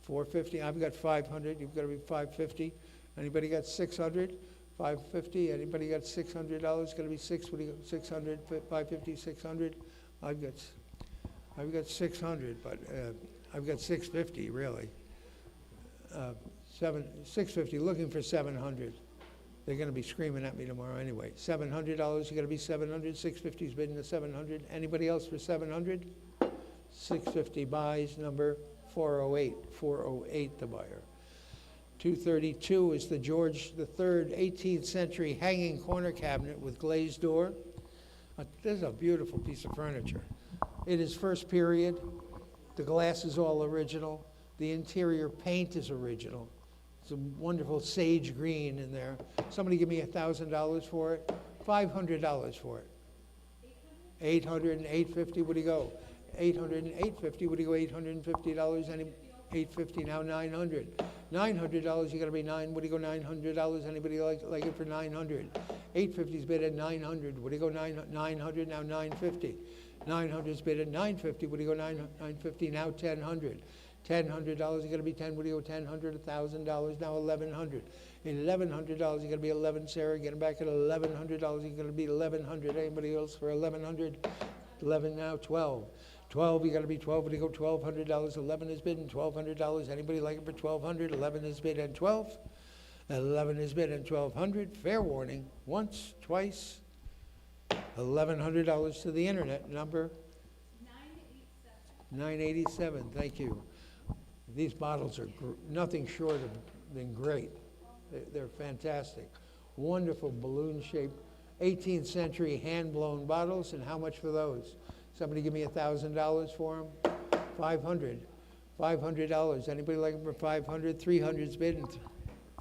450, I've got 500, you've got to be 550. Anybody got 600? 550, anybody got $600? Got to be what do you got, 600, 550, 600? I've got 600, but I've got 650, really. 650, looking for 700. They're going to be screaming at me tomorrow anyway. $700, you got to be 700. 650's bidding to 700. Anybody else for 700? 650 buys, number 408. 408 the buyer. 232 is the George III 18th century hanging corner cabinet with glazed door. This is a beautiful piece of furniture. It is first period. The glass is all original. The interior paint is original. It's a wonderful sage green in there. Somebody give me $1,000 for it. $500 for it. 800 and 850. What do you go? 800 and 850. What do you go? $850. Any 850 now? 900. $900. You got to be nine. What do you go? $900. Anybody like it for 900? 850's bid at 900. What do you go? 900 now? 950. 900's bid at 950. What do you go? 950 now? 1,000. $1,000, you got to be 10. What do you go? 1,000, $1,000 now 1,100. $1,100, you got to be 11. Sarah, getting back at $1,100, you got to be 1,100. Anybody else for 1,100? 11 now 12. 12, you got to be 12. What do you go? $1,200. 11 is bid and $1,200. Anybody like it for 1,200? 11 is bid and 12. 11 is bid and 1,200. Fair warning. Once, twice. $1,100 to the internet. Number 987. Thank you. These bottles are nothing short of than great. They're fantastic. Wonderful balloon-shaped 18th century hand-blown bottles. And how much for those? Somebody give me $1,000 for them? 500. $500. Anybody like them for 500? 300's bid.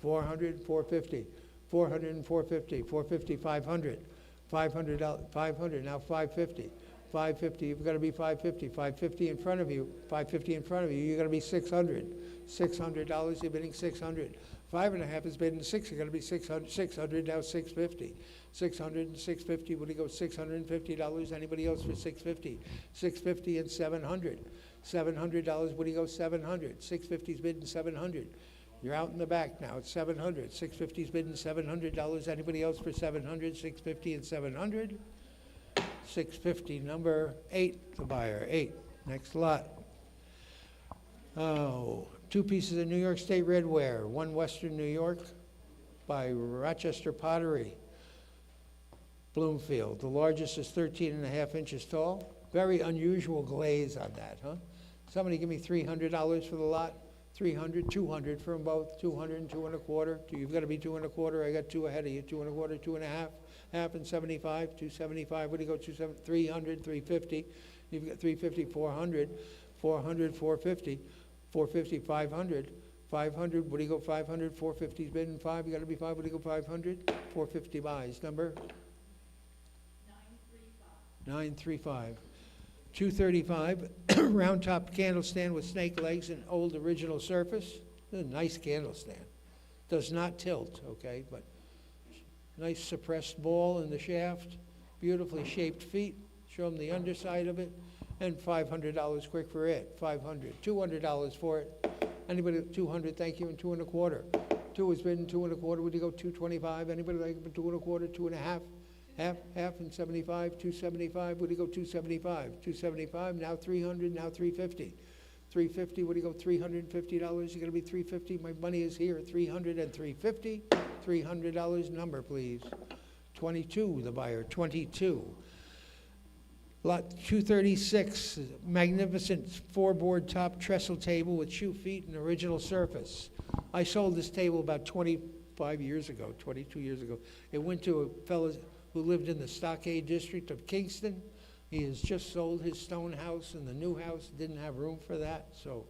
400, 450. 400 and 450. 450, 500. $500, 500. Now 550. 550, you've got to be 550. 550 in front of you. 550 in front of you. You're going to be 600. $600. You're bidding 600. 5.5 is bidding 6. You're going to be 600. 600 now 650. 600 and 650. What do you go? $650. Anybody else for 650? 650 and 700. $700. What do you go? 700. 650's bidding 700. You're out in the back now. It's 700. 650's bidding $700. Anybody else for 700? 650 and 700. 650, number 8, the buyer, 8. Next lot. Oh, 2 pieces of New York State redware. 1 Western New York by Rochester Pottery, Bloomfield. The largest is 13.5 inches tall. Very unusual glaze on that, huh? Somebody give me $300 for the lot. 300, 200 for them both. 200 and 2.25. You've got to be 2.25. I got 2 ahead of you. 2.25, 2.5. Half and 75, 275. What do you go? 300, 350. You've got 350, 400, 400, 450, 450, 500, 500. What do you go? 500, 450's bidding 5. You got to be 5. What do you go? 500, 450 buys. Number 935. 235. Round top candle stand with snake legs and old original surface. This is a nice candle stand. Does not tilt, okay, but nice suppressed ball in the shaft, beautifully shaped feet. Show them the underside of it, and $500 quick for it. 500, $200 for it. Anybody 200? Thank you, and 2.25. 2 is bidding 2.25. Would you go 225? Anybody like 2.25? 2.5. Half and 75. 275. Would you go 275? 275. Now 300. Now 350. 350. What do you go? $350. You're going to be 350. My money is here. 300 and 350. $300 number, please. 22, the buyer. 22. Lot 236, magnificent 4-board top trestle table with shoe feet and original surface. I sold this table about 25 years ago, 22 years ago. It went to a fellow who lived in the Stockade district of Kingston. He has just sold his stone house, and the new house didn't have room for that, so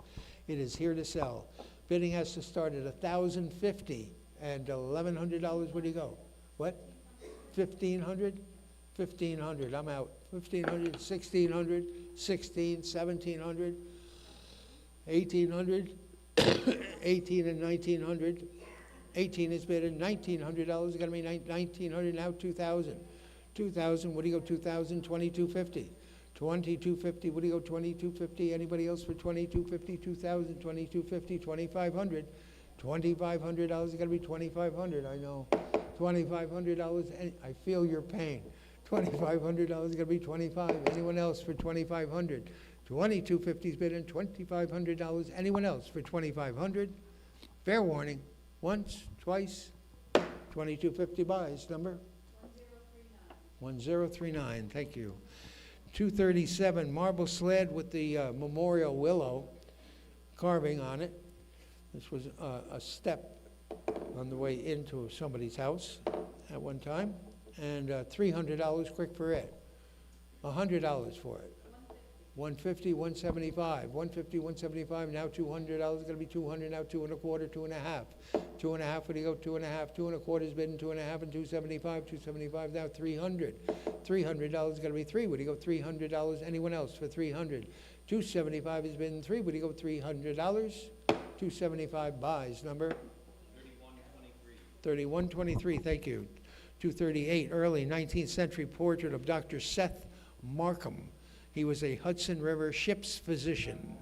it is here to sell. Bidding has to start at $1,050 and $1,100. Where do you go? What? 1,500? 1,500. I'm out. 1,500, 1,600, 16, 1,700, 1,800, 18 and 1,900. 18 is bid at $1,900. It's got to be 1,900 now. 2,000. 2,000, what do you go, 2,000, 2,250. 2,250, what do you go, 2,250, anybody else for 2,250, 2,000, 2,250, 2,500. $2,500, it's gotta be 2,500, I know. $2,500, and I feel your pain. $2,500 is gonna be 25. Anyone else for 2,500? 2,250's bid in, $2,500. Anyone else for 2,500? Fair warning, once, twice. 2,250 buys, number? 1039, thank you. 237, marble slab with the memorial willow carving on it. This was a step on the way into somebody's house at one time. And $300 quick for it. $100 for it. 150, 175, 150, 175, now $200, gonna be 200, now 2 1/4, 2 1/2. 2 1/2, what do you go, 2 1/2, 2 1/4 is bidding, 2 1/2 and 275, 275, now 300. $300 gonna be 3, what do you go, $300, anyone else for 300? 275 is bidding 3, what do you go, $300? 275 buys, number? 3123. 3123, thank you. 238, early 19th century portrait of Dr. Seth Markham. He was a Hudson River ship's physician.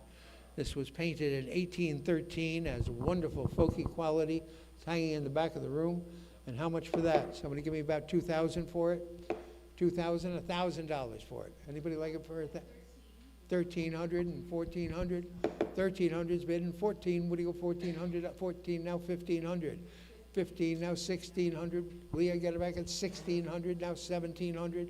This was painted in 1813 as wonderful folky quality. It's hanging in the back of the room. And how much for that? Somebody give me about 2,000 for it? 2,000, $1,000 for it. Anybody like it for 1,300 and 1,400? 1,300's bidding 14. What do you go, 1,400? 14, now 1,500. 15, now 1,600. Leah, get it back at 1,600, now 1,700.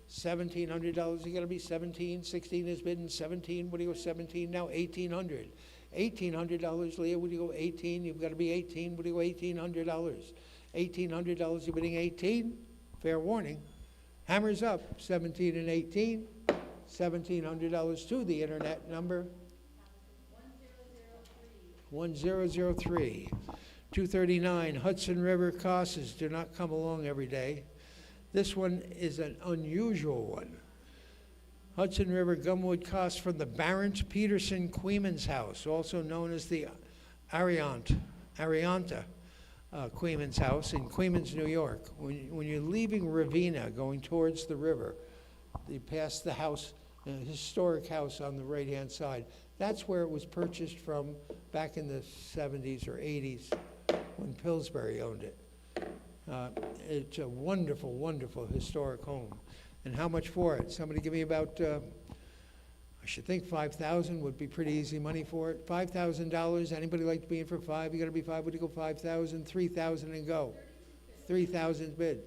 $1,700, you gotta be 17. 16 is bidding 17. What do you go, 17? Now 1,800. $1,800, Leah. What do you go, 18? You've got to be 18. What do you go, $1,800? $1,800, you're bidding 18. Fair warning. Hammers up. 17 and 18. $1,700 to the internet number. 1003. 239. Hudson River Cosses do not come along every day. This one is an unusual one. Hudson River gumwood cost from the Barrent Peterson Queeman's house, also known as the Arianta Queeman's house in Queeman's, New York. When you're leaving Ravenna, going towards the river, you pass the house, a historic house on the right-hand side. That's where it was purchased from back in the 70s or 80s when Pillsbury owned it. It's a wonderful, wonderful historic home. And how much for it? Somebody give me about, I should think 5,000 would be pretty easy money for it. $5,000. Anybody like to be in for 5? You got to be 5. Would you go 5,000? 3,000 and go. 3,000 bid.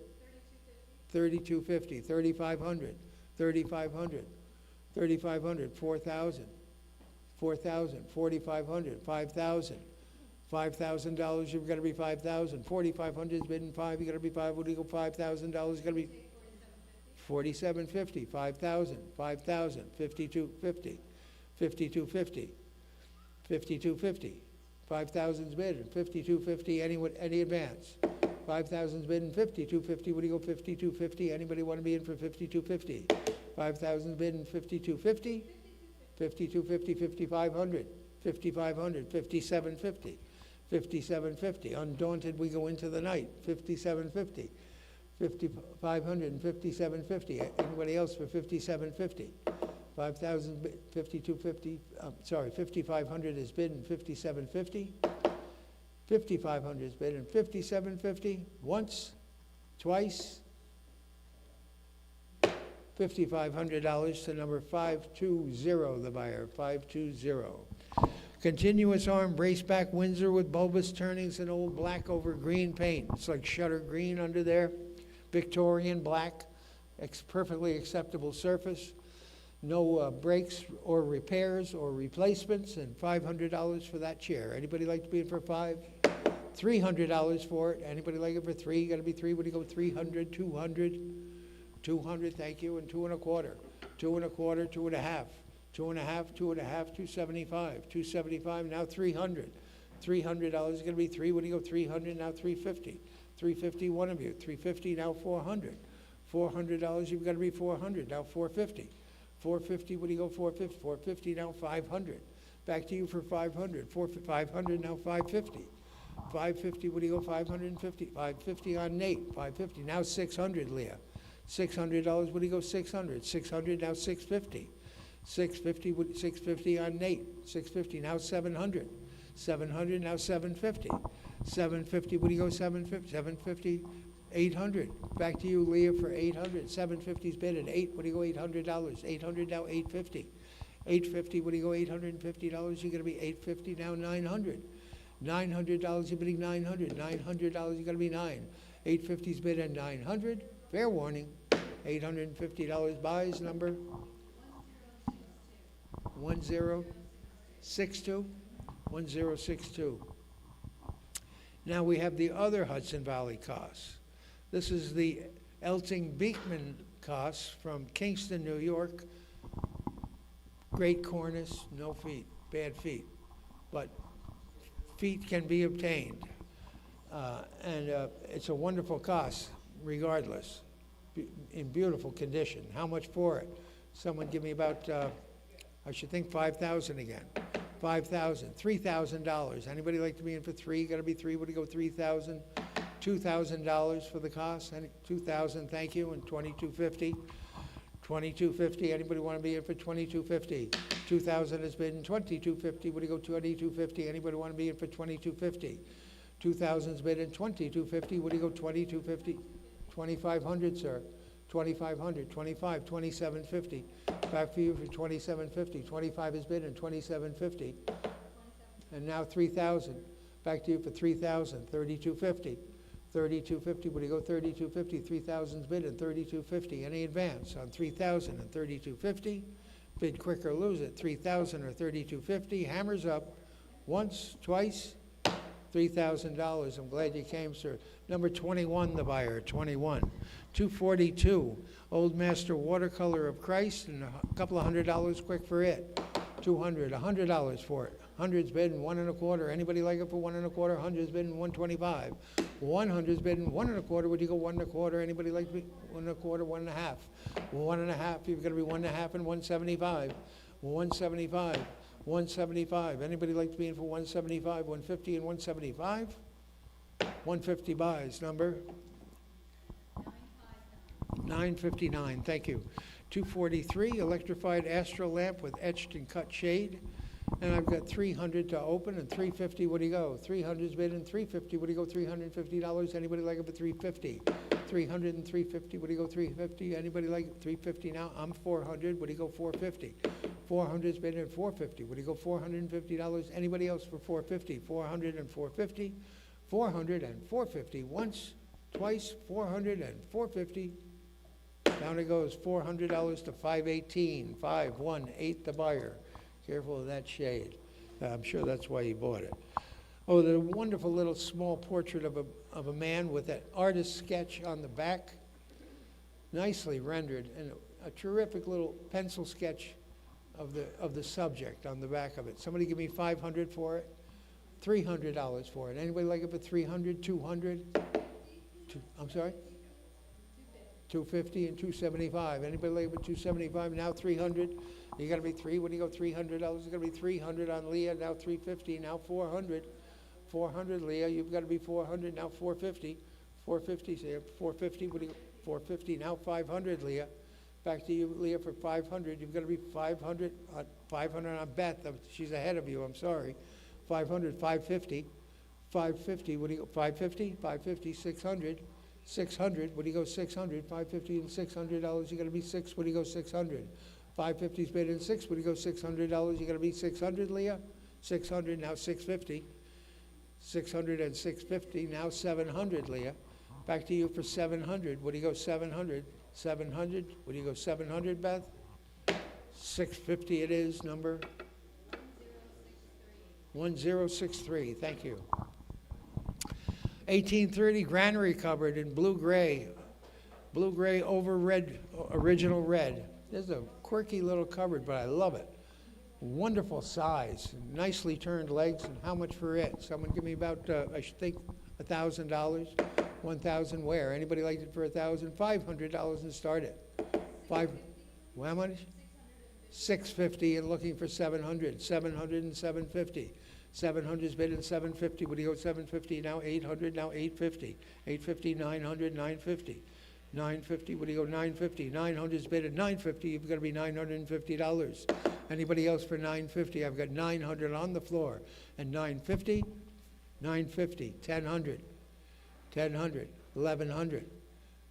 3,250. 3,500. 3,500. 3,500. 4,000. 4,000. 4,500. 5,000. $5,000, you've got to be 5,000. 4,500 is bidding 5, you got to be 5. What do you go, $5,000? You got to be 4750. 5,000. 5,000. 5250. 5250. 5250. 5,000's bidding. 5250. Any advance? 5,000's bidding. 5250. What do you go, 5250? Anybody want to be in for 5250? 5,000's bidding. 5250. 5250. 5,500. 5,500. 5,750. 5,750. Undaunted, we go into the night. 5,750. 5,500 and 5,750. Anybody else for 5,750? 5,000, 5,250. Sorry, 5,500 is bid and 5,750. 5,500 is bid and 5,750. Once, twice. $5,500 to number 520, the buyer. 520. Continuous arm brace back Windsor with bulbous turnings and old black over green paint. It's like shutter green under there. Victorian black, perfectly acceptable surface. No breaks or repairs or replacements, and $500 for that chair. Anybody like to be in for 5? $300 for it. Anybody like it for 3? You got to be 3. What do you go? 300, 200, 200. Thank you, and 2 1/4, 2 1/4, 2 1/2. 2 1/2, 2 1/2, 275, 275, now 300. $300 is going to be 3. What do you go? 300, now 350. 350, one of you. 350, now 400. $400, you've got to be 400, now 450. 450, what do you go? 450. 450, now 500. Back to you for 500. 500, now 550. 550, what do you go? 550. 550 on Nate. 550, now 600, Leah. $600, what do you go 600? 600, now 650. 650 on Nate, 650, now 700. 700, now 750. 750, what do you go 750? 750, 800. Back to you, Leah, for 800. 750's bid at 8, what do you go $800? 800, now 850. 850, what do you go $850? You're gonna be 850, now 900. $900, you're bidding 900. $900, you're gonna be 9. 850's bid at 900. Fair warning. $850 buys, number 1062. 1062. Now we have the other Hudson Valley costs. This is the Elting Beekman costs from Kingston, New York. Great cornice, no feet, bad feet, but feet can be obtained. And it's a wonderful cost regardless, in beautiful condition. How much for it? Someone give me about, I should think 5,000 again. 5,000, $3,000. Anybody like to be in for three? Got to be three. What do you go? 3,000, $2,000 for the cost. 2,000, thank you, and 2,250. 2,250. Anybody want to be in for 2,250? 2,000 has been 2,250. What do you go? 2,250. Anybody want to be in for 2,250? 2,000's bid in 2,250. What do you go? 2,250. 2,500, sir. 2,500. 25. 2,750. Back for you for 2,750. 25 is bid in 2,750. And now 3,000. Back to you for 3,000. 3,250. 3,250. What do you go? 3,250. 3,000's bid in 3,250. Any advance on 3,000 and 3,250? Bid quick or lose it. 3,000 or 3,250. Hammers up. Once, twice. $3,000. I'm glad you came, sir. Number 21, the buyer, 21. 242, Old Master Watercolor of Christ, and a couple of $100 quick for it. 200, $100 for it. 100's bidding 1 1/4. Anybody like it for 1 1/4? 100's bidding 125. 100's bidding 1 1/4. Would you go 1 1/4? Anybody like to be 1 1/4? 1 1/2. 1 1/2. You've got to be 1 1/2 and 175. 175. 175. Anybody like to be in for 175, 150, and 175? 150 buys. Number 959. Thank you. 243, electrified astral lamp with etched and cut shade. And I've got 300 to open and 350. What do you go? 300's bid and 350. What do you go? $350. Anybody like it for 350? 300 and 350. What do you go? 350. Anybody like it? 350 now? I'm 400. What do you go? 450. 400's bid and 450. What do you go? $450. Anybody else for 450? 400 and 450. 400 and 450. Once, twice, 400 and 450. Down it goes, $400 to 518. 518, the buyer. Careful of that shade. I'm sure that's why he bought it. Oh, the wonderful little small portrait of a man with that artist sketch on the back. Nicely rendered, and a terrific little pencil sketch of the subject on the back of it. Somebody give me 500 for it. $300 for it. Anybody like it for 300, 200? I'm sorry? 250 and 275. Anybody like it for 275? Now 300. You got to be three. What do you go? $300. You got to be 300 on Leah. Now 350. Now 400. 400, Leah. You've got to be 400. Now 450. 450. Say 450. What do you go? 450. Now 500, Leah. Back to you, Leah, for 500. You've got to be 500. 500 on Beth. She's ahead of you. I'm sorry. 500. 550. 550. What do you go? 550. 550. 600. 600. What do you go? 600. 550 and $600. You got to be six. What do you go? 600. 550's bid in six. What do you go? $600. You got to be 600, Leah. 600. Now 650. 600 and 650. Now 700, Leah. Back to you for 700. What do you go? 700. 700. What do you go? 700, Beth. 650 it is. Number 1063. Thank you. 1830 granary cupboard in blue gray over red, original red. This is a quirky little cupboard, but I love it. Wonderful size, nicely turned legs, and how much for it? Someone give me about, I should think, $1,000. 1,000 where? Anybody like it for 1,000? $500 and start it. How much? 650 and looking for 700. 700 and 750. 700's bid in 750. What do you go? 750. Now 800. Now 850. 850, 900, 950. 950, what do you go, 950? 900's bid at 950, you've got to be $950. Anybody else for 950? I've got 900 on the floor. And 950, 950, 1000, 1000, 1100,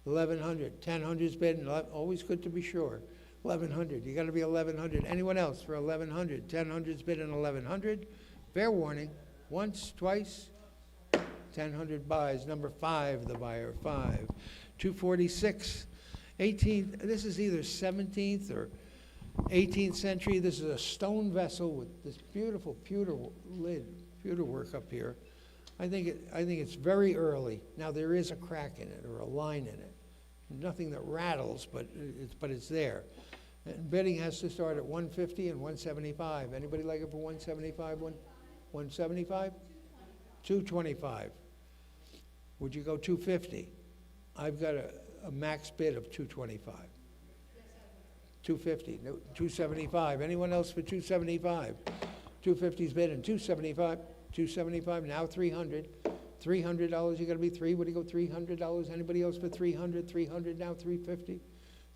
1100, 1000's bid, and always good to be sure. 1100, you got to be 1100. Anyone else for 1100? 1000's bid and 1100. Fair warning, once, twice. 1000 buys, number 5, the buyer, 5. 246, 18th, this is either 17th or 18th century. This is a stone vessel with this beautiful pewter lid, pewter work up here. I think it's very early. Now there is a crack in it or a line in it. Nothing that rattles, but it's there. And bidding has to start at 150 and 175. Anybody like it for 175? 175? 225. Would you go 250? I've got a max bid of 225. 250, no, 275. Anyone else for 275? 250's bid and 275. 275, now 300. $300, you gotta be three. What do you go, $300? Anybody else for 300? 300, now 350.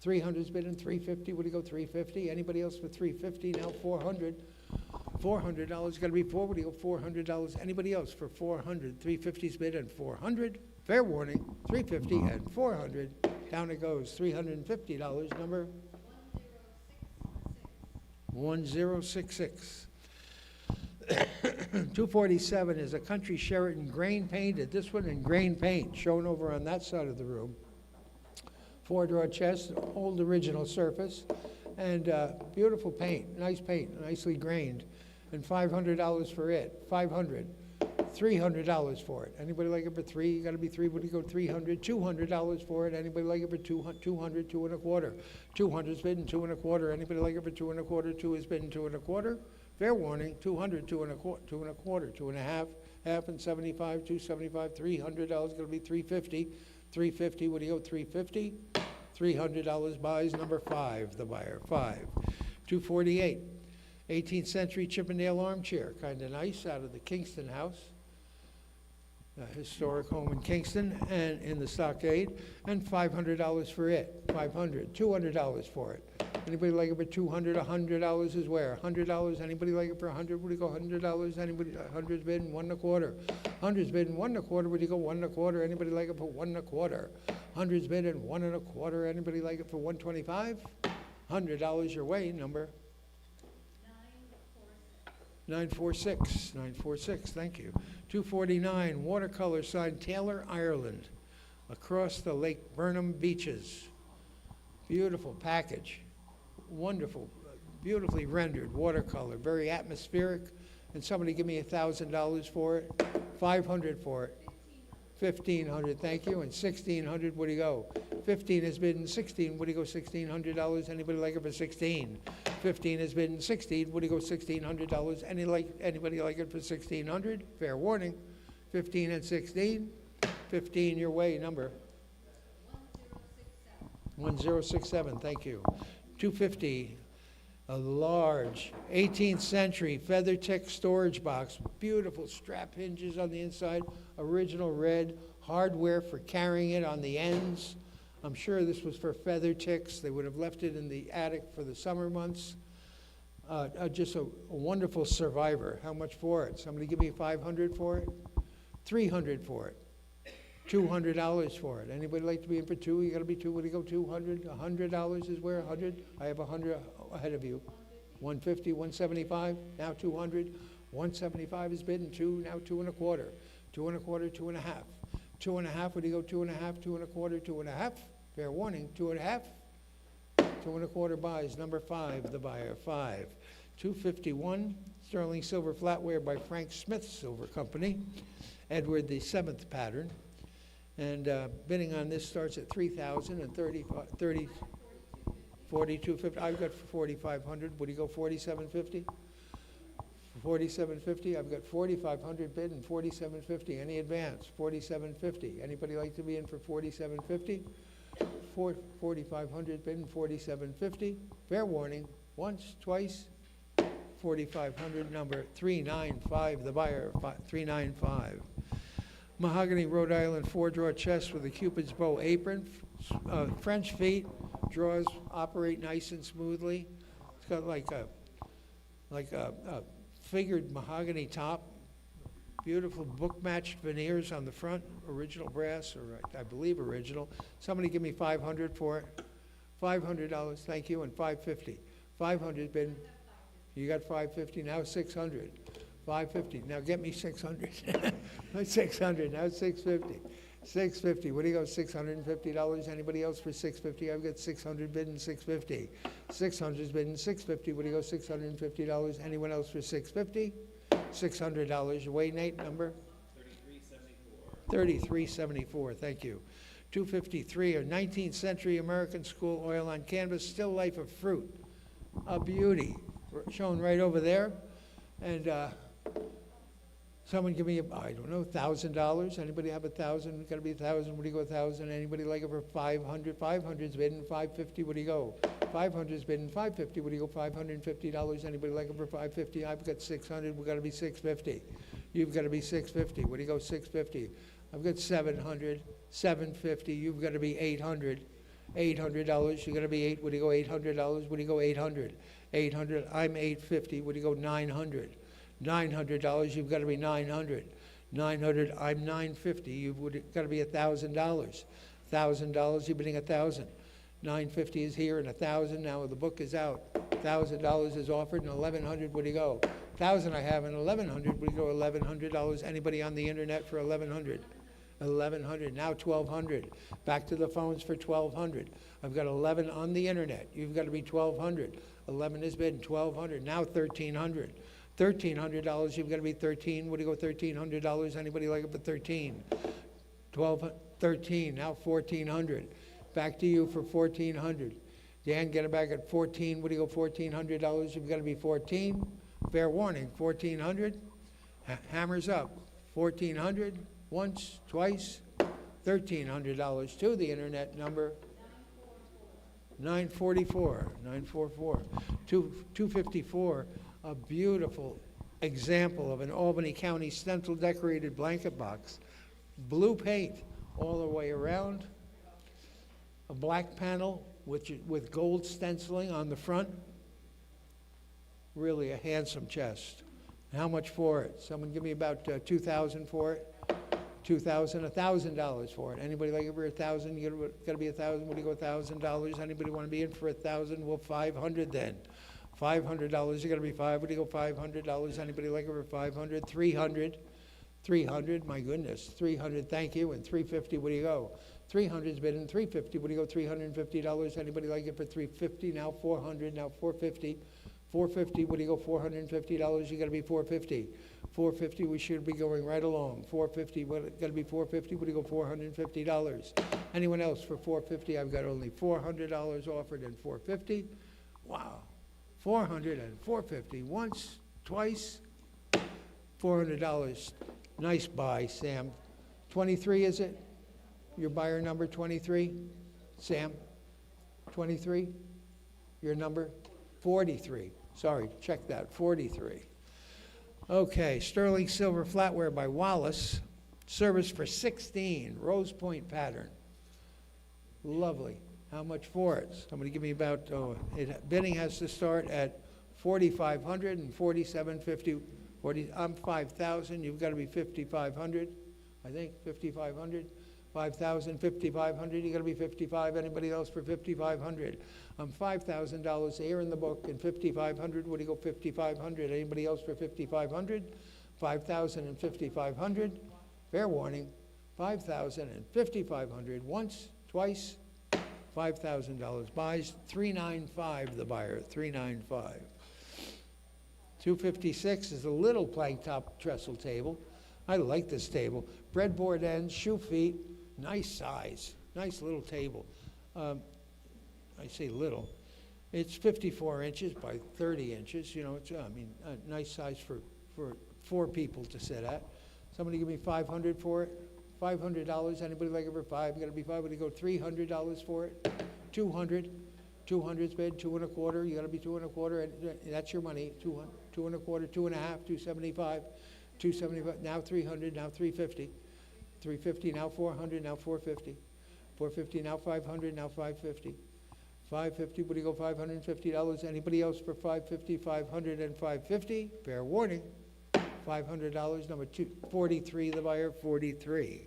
300's bid and 350. What do you go, 350? Anybody else for 350? Now 400. $400, gotta be four. What do you go, $400? Anybody else for 400? 350's bid and 400. Fair warning, 350 and 400. Down it goes, $350, number 1066. 247 is a country Sheraton grain painted. This one in grain paint, shown over on that side of the room. 4-drawer chest, old original surface, and beautiful paint, nicely grained, and $500 for it. 500. $300 for it. Anybody like it for three? You got to be three. What do you go? 300. $200 for it. Anybody like it for 200? 200, 2 1/4. 200's bid and 2 1/4. Anybody like it for 2 1/4? 2 is bid and 2 1/4. Fair warning. 200, 2 1/4, 2 1/4, 2 1/2, half and 75, 275, $300. Going to be 350. 350. What do you go? 350. $300 buys, number 5. The buyer, 5. 248. 18th century Chippendale armchair, kind of nice, out of the Kingston house. A historic home in Kingston and in the Stockade, and $500 for it. $500, $200 for it. Anybody like it for 200? $100 is where? $100. Anybody like it for 100? What do you go? $100. Anybody? 100's bid and 1 1/4. 100's bid and 1 1/4. What do you go? 1 1/4. Anybody like it for 1 1/4? 100's bid and 1 1/4. Anybody like it for 125? $100 your way. Number 946. 946, thank you. 249, watercolor sign, Taylor, Ireland, across the Lake Burnham beaches. Beautiful package, wonderful, beautifully rendered watercolor, very atmospheric. And somebody give me $1,000 for it, 500 for it. 1,500, thank you, and 1,600, what do you go? 15 is bid and 16, what do you go, $1,600? Anybody like it for 16? 15 is bid and 16, what do you go, $1,600? Anybody like it for 1,600? Fair warning, 15 and 16. 15 your way, number 1067, thank you. 250, a large 18th century feather tick storage box, beautiful strap hinges on the inside, original red, hardware for carrying it on the ends. I'm sure this was for feather ticks. They would have left it in the attic for the summer months. Just a wonderful survivor. How much for it? Somebody give me 500 for it? 300 for it. $200 for it. Anybody like to be in for 2? You got to be 2. What do you go? 200. $100 is where? 100. I have 100 ahead of you. 150, 175. Now 200. 175 is bid and 2. Now 2 1/4. 2 1/4. 2 1/2. 2 1/2. What do you go? 2 1/2. 2 1/4. 2 1/2. Fair warning. 2 1/2. 2 1/4 buys. Number 5. The buyer. 5. 251. Sterling silver flatware by Frank Smith Silver Company. Edward the 7th pattern. And bidding on this starts at 3,000 and 4250. I've got 4,500. Would you go 4,750? 4,750. I've got 4,500 bid and 4,750. Any advance? 4,750. Anybody like to be in for 4,750? 4,500 bid and 4,750. Fair warning. Once, twice. 4,500. Number 395. The buyer. 395. Mahogany Rhode Island 4-drawer chest with a Cupid's bow apron, French feet, drawers operate nice and smoothly. It's got like a figured mahogany top, beautiful book-matched veneers on the front, original brass, or I believe original. Somebody give me $500 for it. $500, thank you, and $550. $500 been, you got $550, now $600. $550, now get me $600. $600, now $650. $650, what do you go, $650? Anybody else for $650? I've got $600 bidding $650. $600's bidding $650, what do you go, $650? Anyone else for $650? $600, you wait, Nate, number? 3374, thank you. 253, a 19th century American school oil on canvas, still life of fruit. A beauty, shown right over there. And someone give me, I don't know, $1,000. Anybody have $1,000? Got to be $1,000. What do you go, $1,000? Anybody like it for $500? $500's bidding $550. What do you go? $500's bidding $550. What do you go? $550. Anybody like it for $550? I've got $600. We've got to be $650. You've got to be $650. What do you go? $650. I've got $700. $750. You've got to be $800. $800. You got to be $8. What do you go? $800. What do you go? $800. $800. I'm $850. What do you go? $900. $900. You've got to be $900. $900. I'm $950. You've got to be $1,000. $1,000. You're bidding $1,000. $950 is here and $1,000. Now the book is out. $1,000 is offered and $1,100. What do you go? $1,000 I have and $1,100. What do you go? $1,100. Anybody on the internet for $1,100? $1,100. Now $1,200. Back to the phones for $1,200. I've got 11 on the internet. You've got to be $1,200. 11 is bid. $1,200. Now $1,300. $1,300. You've got to be 13. What do you go? $1,300. Anybody like it for 13? 12. 13. Now $1,400. Back to you for $1,400. Dan, get it back at 14. What do you go? $1,400. You've got to be 14. Fair warning. 1,400. Hammers up. 1,400. Once, twice. $1,300 to the internet number. 944. 944. 254. A beautiful example of an Albany County stencil decorated blanket box. Blue paint all the way around. A black panel with gold stenciling on the front. Really a handsome chest. How much for it? Someone give me about $2,000 for it. $2,000, $1,000 for it. Anybody like it for $1,000? You got to be $1,000. What do you go? $1,000. Anybody want to be in for $1,000? Well, $500 then. $500. You got to be $500. What do you go? $500. Anybody like it for $500? $300. $300. My goodness. $300. Thank you. And $350. What do you go? $300's bidding $350. What do you go? $350. Anybody like it for $350? Now $400. Now $450. $450. What do you go? $450. You got to be $450. $450. We should be going right along. $450. What got to be $450? What do you go? $450. Anyone else for $450? I've got only $400 offered and $450. Wow. $400 and $450. Once, twice. $400. Nice buy, Sam. 23 is it? Your buyer number 23? Sam? 23? Your number? 43. Sorry, check that. 43. Okay, sterling silver flatware by Wallace. Service for 16. Rose point pattern. Lovely. How much for it? Somebody give me about, bidding has to start at $4,500 and $4,750. I'm $5,000. You've got to be $5,500. I think $5,500. $5,000, $5,500. You got to be $5,500. Anybody else for $5,500? I'm $5,000 here in the book and $5,500. What do you go? $5,500. Anybody else for $5,500? $5,000 and $5,500. Fair warning. $5,000 and $5,500. Once, twice. $5,000 buys. $395 the buyer. $395. 256 is a little plank top trestle table. I like this table. Breadboard ends, shoe feet, nice size, nice little table. I say little. It's 54 inches by 30 inches. You know, it's a nice size for 4 people to sit at. Somebody give me $500 for it. $500. Anybody like it for $5? Got to be $5. Would you go $300 for it? $200. $200's bid. 2 1/4. You got to be 2 1/4. And that's your money. 2 1/4. 2 1/2. $275. $275. Now $300. Now $350. 350, now 400, now 450. 450, now 500, now 550. 550, what do you go, $550? Anybody else for 550, 500, and 550? Fair warning, $500, number 43, the buyer, 43.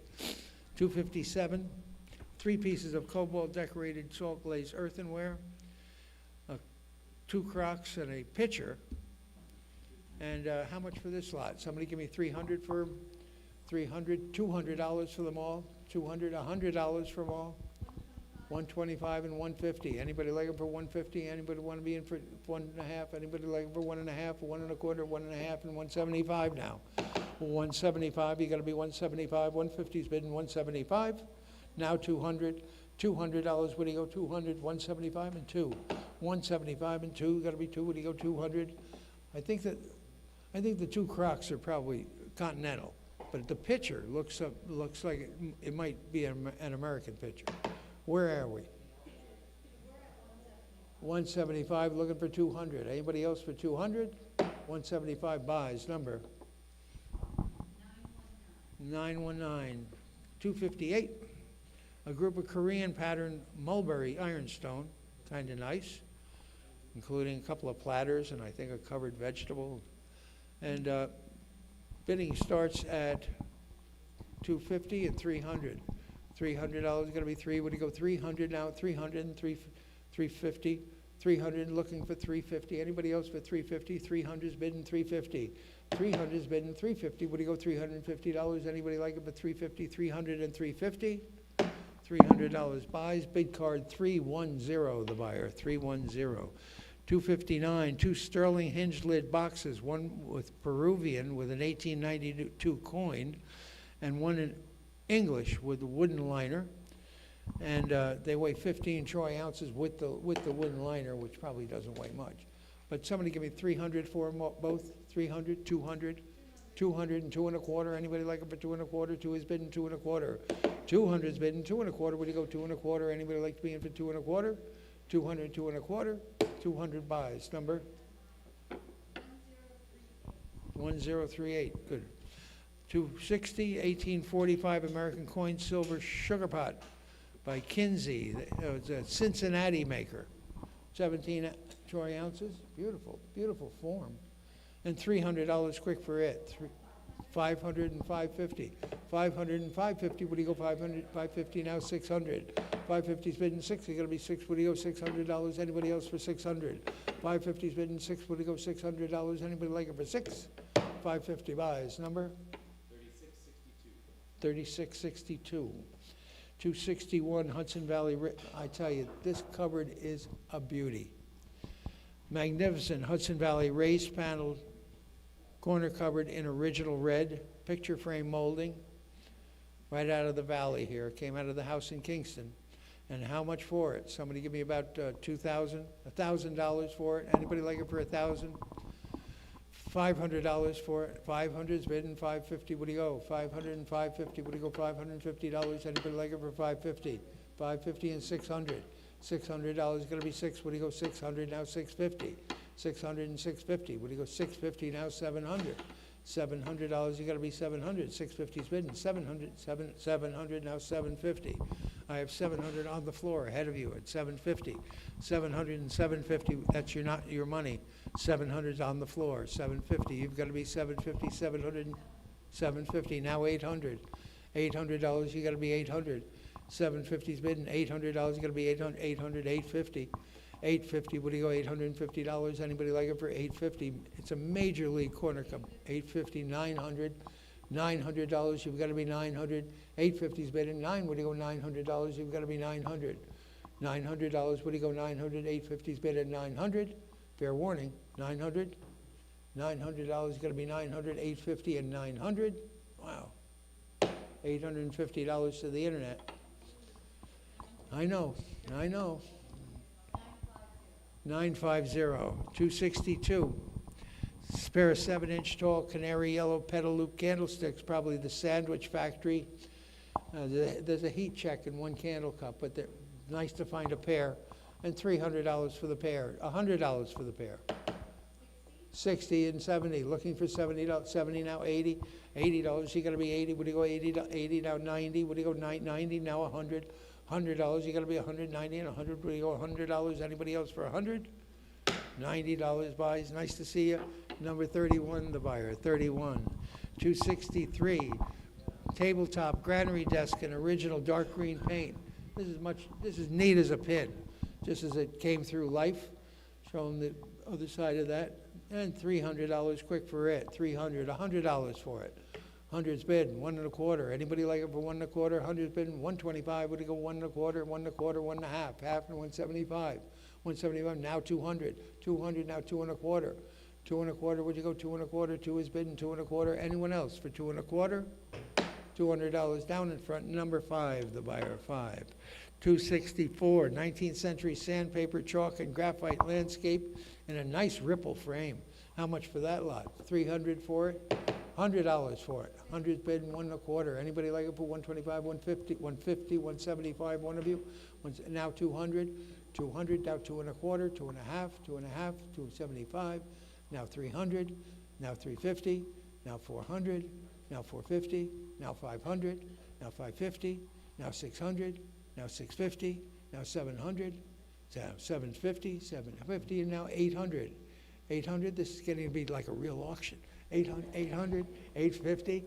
257, 3 pieces of cobalt decorated salt glazed earthenware, 2 crocks and a pitcher. And how much for this lot? Somebody give me 300 for 300, $200 for them all, 200, $100 for them all, 125 and 150. Anybody like them for 150? Anybody want to be in for 1.5? Anybody like them for 1.5, 1.25, 1.5, and 175 now? 175, you got to be 175. 150's bidding 175. Now 200. $200, what do you go? 200, 175 and 2. 175 and 2, got to be 2. What do you go? 200. I think the 2 crocks are probably Continental, but the pitcher looks like it might be an American pitcher. Where are we? 175, looking for 200. Anybody else for 200? 175 buys, number 919. 258, a group of Korean pattern mulberry ironstone, kind of nice, including a couple of platters and I think a covered vegetable. And bidding starts at 250 and 300. $300 going to be 3. What do you go? 300 now. 300 and 350. 300 looking for 350. Anybody else for 350? 300's bidding 350. 300's bidding 350. What do you go? $350. Anybody like it for 350? 300 and 350. $300 buys. Bid card 310. The buyer 310. 259, 2 sterling hinged lid boxes, one with Peruvian with an 1892 coin, and one in English with a wooden liner. And they weigh 15 troy ounces with the wooden liner, which probably doesn't weigh much. But somebody give me 300 for them both. 300, 200, 200 and 2 1/4. Anybody like it for 2 1/4? 2 is bidding 2 1/4. 200 is bidding 2 1/4. Where do you go? 2 1/4. Anybody like to be in for 2 1/4? 200, 2 1/4. 200 buys. Number 1038. Good. 260, 1845 American coin silver sugar pot by Kinsey. It's a Cincinnati maker. 17 troy ounces. Beautiful, beautiful form. And $300 quick for it. 500 and 550. 500 and 550. What do you go? 500, 550 now. 600. 550's bidding 6. You got to be 6. What do you go? $600. Anybody else for 600? 550's bidding 6. What do you go? $600. Anybody like it for 6? 550 buys. Number 3662. 261 Hudson Valley. I tell you, this cupboard is a beauty. Magnificent Hudson Valley raised panel corner cupboard in original red, picture frame molding, right out of the valley here. It came out of the house in Kingston. And how much for it? Somebody give me about $1,000 for it. Anybody like it for $1,000? $500 for it. 500's bidding 550. What do you go? 500 and 550. What do you go? $550. Anybody like it for 550? 550 and 600. $600 going to be 6. What do you go? 600 now. 650. 600 and 650. What do you go? 650 now. 700. $700 you got to be 700. 650's bidding 700 now. 750. I have 700 on the floor ahead of you at 750. 700 and 750. That's your money. 700's on the floor. 750. You've got to be 750. 700 and 750 now. 800. $800 you got to be 800. 750's bidding $800. You got to be 800. 800. 850. 850. What do you go? $850. Anybody like it for 850? It's a major league corner cup. 850. 900. $900. You've got to be 900. 850's bidding 9. What do you go? $900. You've got to be 900. $900. What do you go? 900. 850's bidding 900. Fair warning. 900. $900. Got to be 900. 850 and 900. Wow. $850 to the internet. I know. 950. 262. Spare 7-inch tall canary yellow pedal loop candlesticks, probably the sandwich factory. There's a heat check in one candle cup, but they're nice to find a pair. And $300 for the pair, $100 for the pair. 60 and 70, looking for $70, 70 now, 80, $80, you gotta be 80, would you go 80, 80 now, 90, would you go 90 now, 100, $100, you gotta be 190 and 100, would you go $100, anybody else for 100? $90 buys, nice to see you. Number 31, the buyer, 31. 263, tabletop granary desk in original dark green paint. This is neat as a pin, just as it came through life, showing the other side of that. And $300 quick for it, $300, $100 for it. 100's bid, 1 1/4. Anybody like it for 1 1/4? 100's bid, 125. Would it go 1 1/4, 1 1/4, 1 1/2, half, and 175. 175 now 200. 200 now 2 1/4. 2 1/4. Would you go 2 1/4? 2 is bid and 2 1/4. Anyone else for 2 1/4? $200 down in front. Number 5, the buyer, 5. 264, 19th century sandpaper, chalk, and graphite landscape in a nice ripple frame. How much for that lot? $300 for it? $100 for it. 100's bid and 1 1/4. Anybody like it for 125, 150, 150, 175? One of you? Now 200. 200 now 2 1/4, 2 1/2, 2 1/2, 275. Now 300. Now 350. Now 400. Now 450. Now 500. Now 550. Now 600. Now 650, now 700, now 750, 750, and now 800. 800, this is getting to be like a real auction. 800, 850,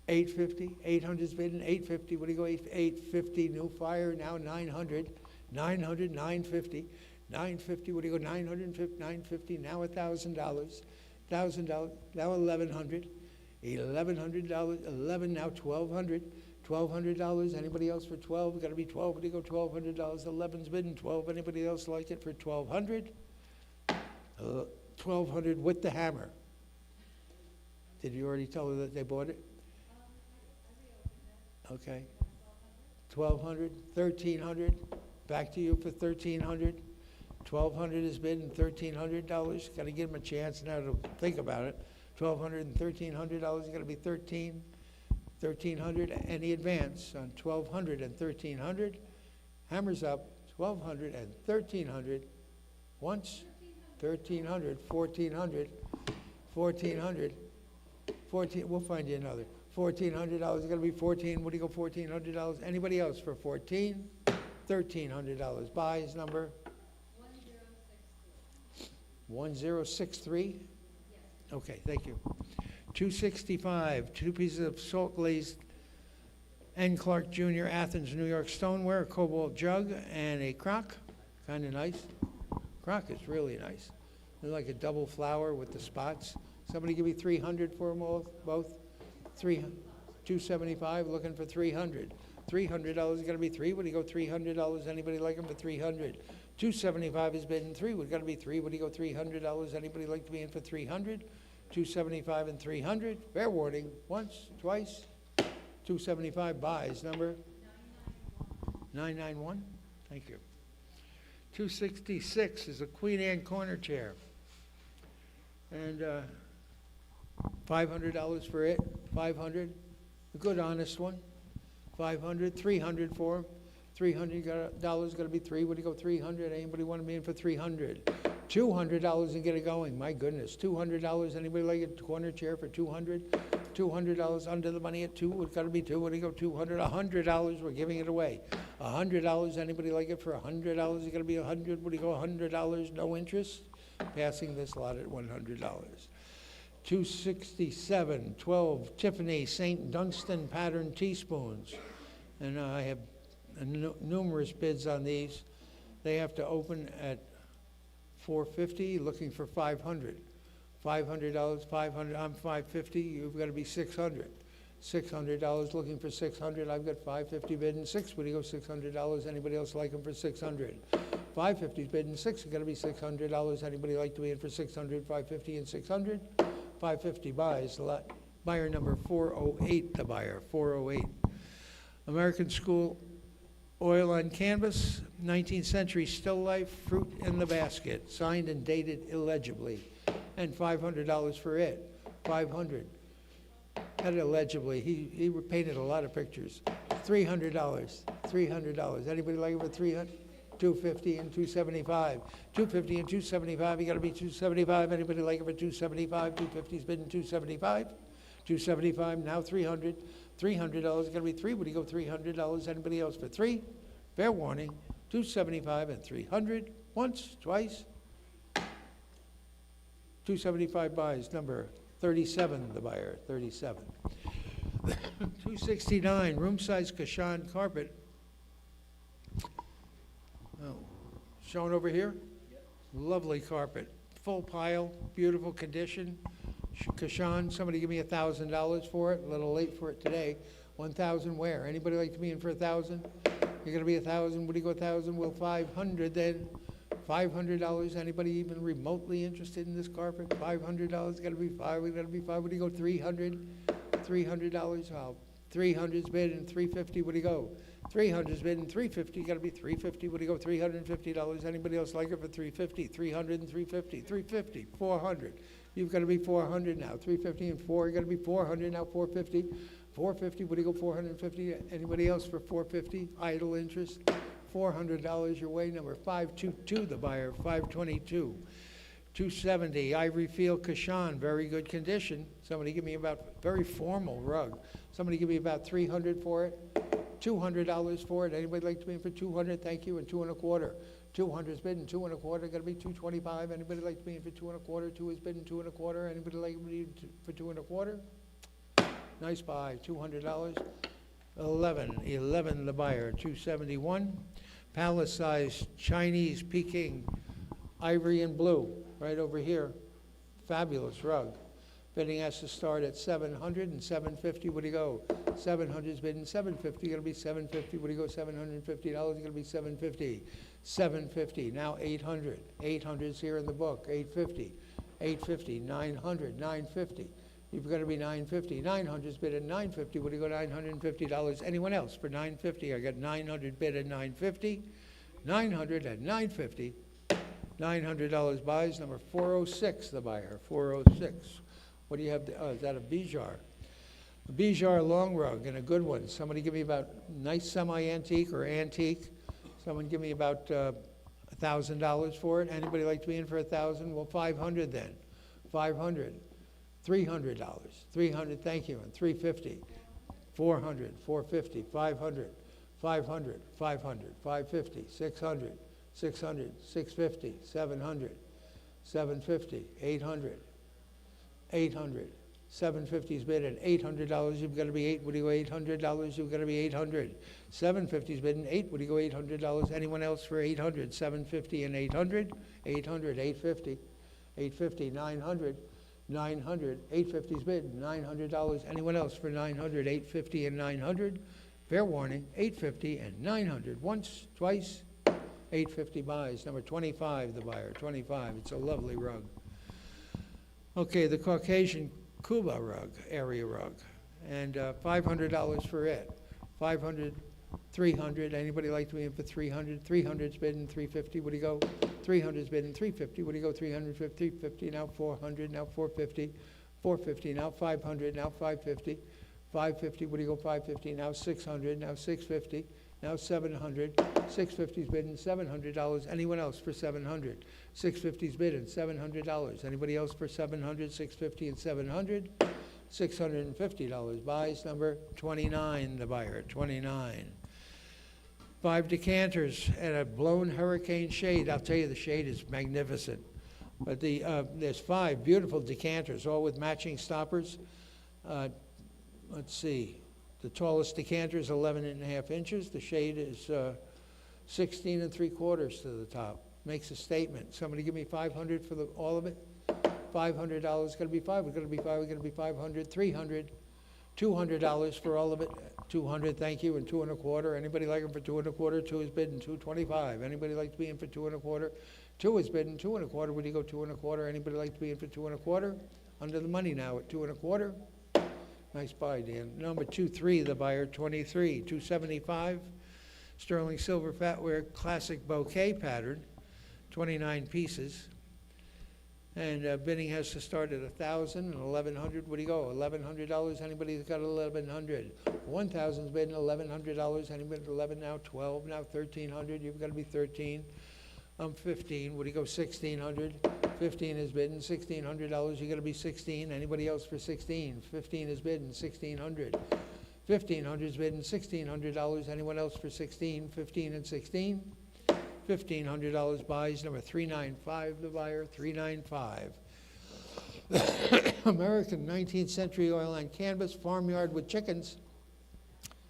850, 800's bid and 850. What do you go, 850, new fire, now 900, 900, 950, 950, what do you go, 950, 950, now $1,000, $1,000, now $1,100, $1,100, 11, now $1,200. $1,200. Anybody else for 12? Got to be 12. What do you go? $1,200. 11's bidding 12. Anybody else like it for 1,200? 1,200 with the hammer. Did you already tell her that they bought it? Okay. 1,200. 1,300. Back to you for 1,300. 1,200 is bid and $1,300. Got to give them a chance now to think about it. 1,200 and $1,300. Got to be 13. 1,300, any advance on 1,200 and 1,300. Hammers up, 1,200 and 1,300. Once, 1,300, 1,400, 1,400, 14. We'll find you another. $1,400 is going to be 14. What do you go? $1,400. Anybody else for 14? $1,300. Buys number 1063. Yes. Okay, thank you. 265, 2 pieces of salt glazed N. Clark Jr. Athens, New York stoneware, a cobalt jug, and a crock. Kind of nice. Crock is really nice. They're like a double flower with the spots. Somebody give me 300 for them all, both? 275, looking for 300. $300 is going to be 3. Would you go $300? Anybody like them for 300? 275 is bidding 3. Would got to be 3. Would you go $300? Anybody like to be in for 300? 275 and 300. Fair warning. Once, twice. 275 buys. Number 991. Thank you. 266 is a Queen Anne corner chair. And $500 for it. 500. A good, honest one. 500. 300 for him. $300 got to be 3. Would you go 300? Anybody want to be in for 300? $200 and get it going. My goodness, $200. Anybody like a corner chair for 200? $200 under the money at 2. It's got to be 2. What do you go? 200. $100. We're giving it away. $100. Anybody like it for $100? It's got to be 100. What do you go? $100. No interest. Passing this lot at $100. 267. 12 Tiffany St. Dunstan pattern teaspoons, and I have numerous bids on these. They have to open at $450, looking for $500. $500, $500, I'm $550, you've got to be $600. $600, looking for $600, I've got $550 bidding 6, would you go $600? Anybody else like them for $600? $550 bidding 6, it's got to be $600. Anybody like to be in for $600, $550 and $600? $550 buys, buyer number 408, the buyer, 408. American School oil on canvas, 19th century still life, fruit in the basket, signed and dated illegibly, and $500 for it. 500. Not illegibly. He painted a lot of pictures. $300. $300. Anybody like it for 300? 250 and 275. 250 and 275, you gotta be 275. Anybody like it for 275? 250's bidding 275. 275, now 300. $300, gotta be three. Would you go $300? Anybody else for three? Fair warning, 275 and 300. Once, twice. 275 buys, number 37, the buyer, 37. 269, room-size Kashan carpet. Oh, shown over here? Lovely carpet, full pile, beautiful condition. Kashan, somebody give me $1,000 for it, a little late for it today. 1,000 where? Anybody like to be in for 1,000? You're gonna be 1,000, would you go 1,000? Well, 500 then. $500, anybody even remotely interested in this carpet? $500, gotta be five, we gotta be five, would you go 300? $300, well, 300's bid and 350, would you go? 300's bid and 350, gotta be 350, would you go $350? Anybody else like it for 350? 300 and 350, 350, 400. You've gotta be 400 now, 350 and four, you gotta be 400 now, 450. 450, would you go 450? Anybody else for 450? Idle interest? $400 your way, number 522, the buyer, 522. 270, Ivory Field Kashan, very good condition. Somebody give me about, very formal rug. Somebody give me about 300 for it. $200 for it. Anybody like to be in for 200? Thank you, and 2 1/4. 200's bidding 2 1/4, gotta be 225. Anybody like to be in for 2 1/4? 2 is bidding 2 1/4. Anybody like to be in for 2 1/4? Nice buy, $200. 11, the buyer, 271. Palace-sized Chinese Peking, ivory and blue, right over here. Fabulous rug. Bidding has to start at 700 and 750. Would you go? 700's bidding 750. Gonna be 750. Would you go $750? Gonna be 750. 750. Now 800. 800's here in the book. 850. 850. 900. 950. You've got to be 950. 900's bid at 950. Would you go $950? Anyone else for 950? I got 900 bid at 950. 900 at 950. $900 buys, number 406, the buyer, 406. What do you have? Is that a Bijar? A Bijar long rug and a good one. Somebody give me about nice semi-antique or antique. Someone give me about $1,000 for it. Anybody like to be in for 1,000? Well, 500 then. 500. $300. 300, thank you, and 350. 400, 450, 500, 500, 500, 550, 600, 600, 650, 700, 750, 800, 800. 750's bid at $800. You've got to be 8. Would you go $800? You've got to be 800. 750's bid at 8. Would you go $800? Anyone else for 800? 750 and 800. 800, 850, 850, 900. 900, 850's bid, $900. Anyone else for 900, 850 and 900? Fair warning, 850 and 900. Once, twice, 850 buys. Number 25, the buyer, 25. It's a lovely rug. Okay, the Caucasian Cuba rug, area rug, and $500 for it. 500, 300. Anybody like to be in for 300? 300's bidding 350. Would you go? 300's bidding 350. Would you go 350? 350. Now 400. Now 450. 450. Now 500. Now 550. 550. Would you go 550? Now 600. Now 650. Now 700. 650's bidding $700. Anyone else for 700? 650's bidding $700. Anybody else for 700? 650 and 700. $650 buys, number 29, the buyer, 29. 5 decanters and a blown hurricane shade. I'll tell you, the shade is magnificent. But there's 5 beautiful decanters, all with matching stoppers. Let's see. The tallest decanter is 11.5 inches. The shade is 16 3/4 to the top. Makes a statement. Somebody give me 500 for all of it. $500. Going to be 5. We're going to be 5. We're going to be 500. 300. $200 for all of it. 200. Thank you. And 2 1/4. Anybody like them for 2 1/4? 2 is bidding 225. Anybody like to be in for 2 1/4? 2 is bidding 2 1/4. Would you go 2 1/4? Anybody like to be in for 2 1/4? Under the money now at 2 1/4. Nice buy, Dan. Number 23, the buyer, 23. 275. Sterling silver fatware classic bouquet pattern. 29 pieces. And bidding has to start at 1,000 and 1,100. What do you go? $1,100. Anybody that's got 1,100. 1,000's bidding $1,100. Anybody 11 now? 12 now? 1,300. You've got to be 13. 15. What do you go? 1,600. 15 is bidding $1,600. You got to be 16. Anybody else for 16? 15 is bidding 1,600. 1,500 is bidding $1,600. Anyone else for 16? 15 and 16. $1,500 buys, number 395, the buyer, 395. American 19th century oil and canvas, farmyard with chickens,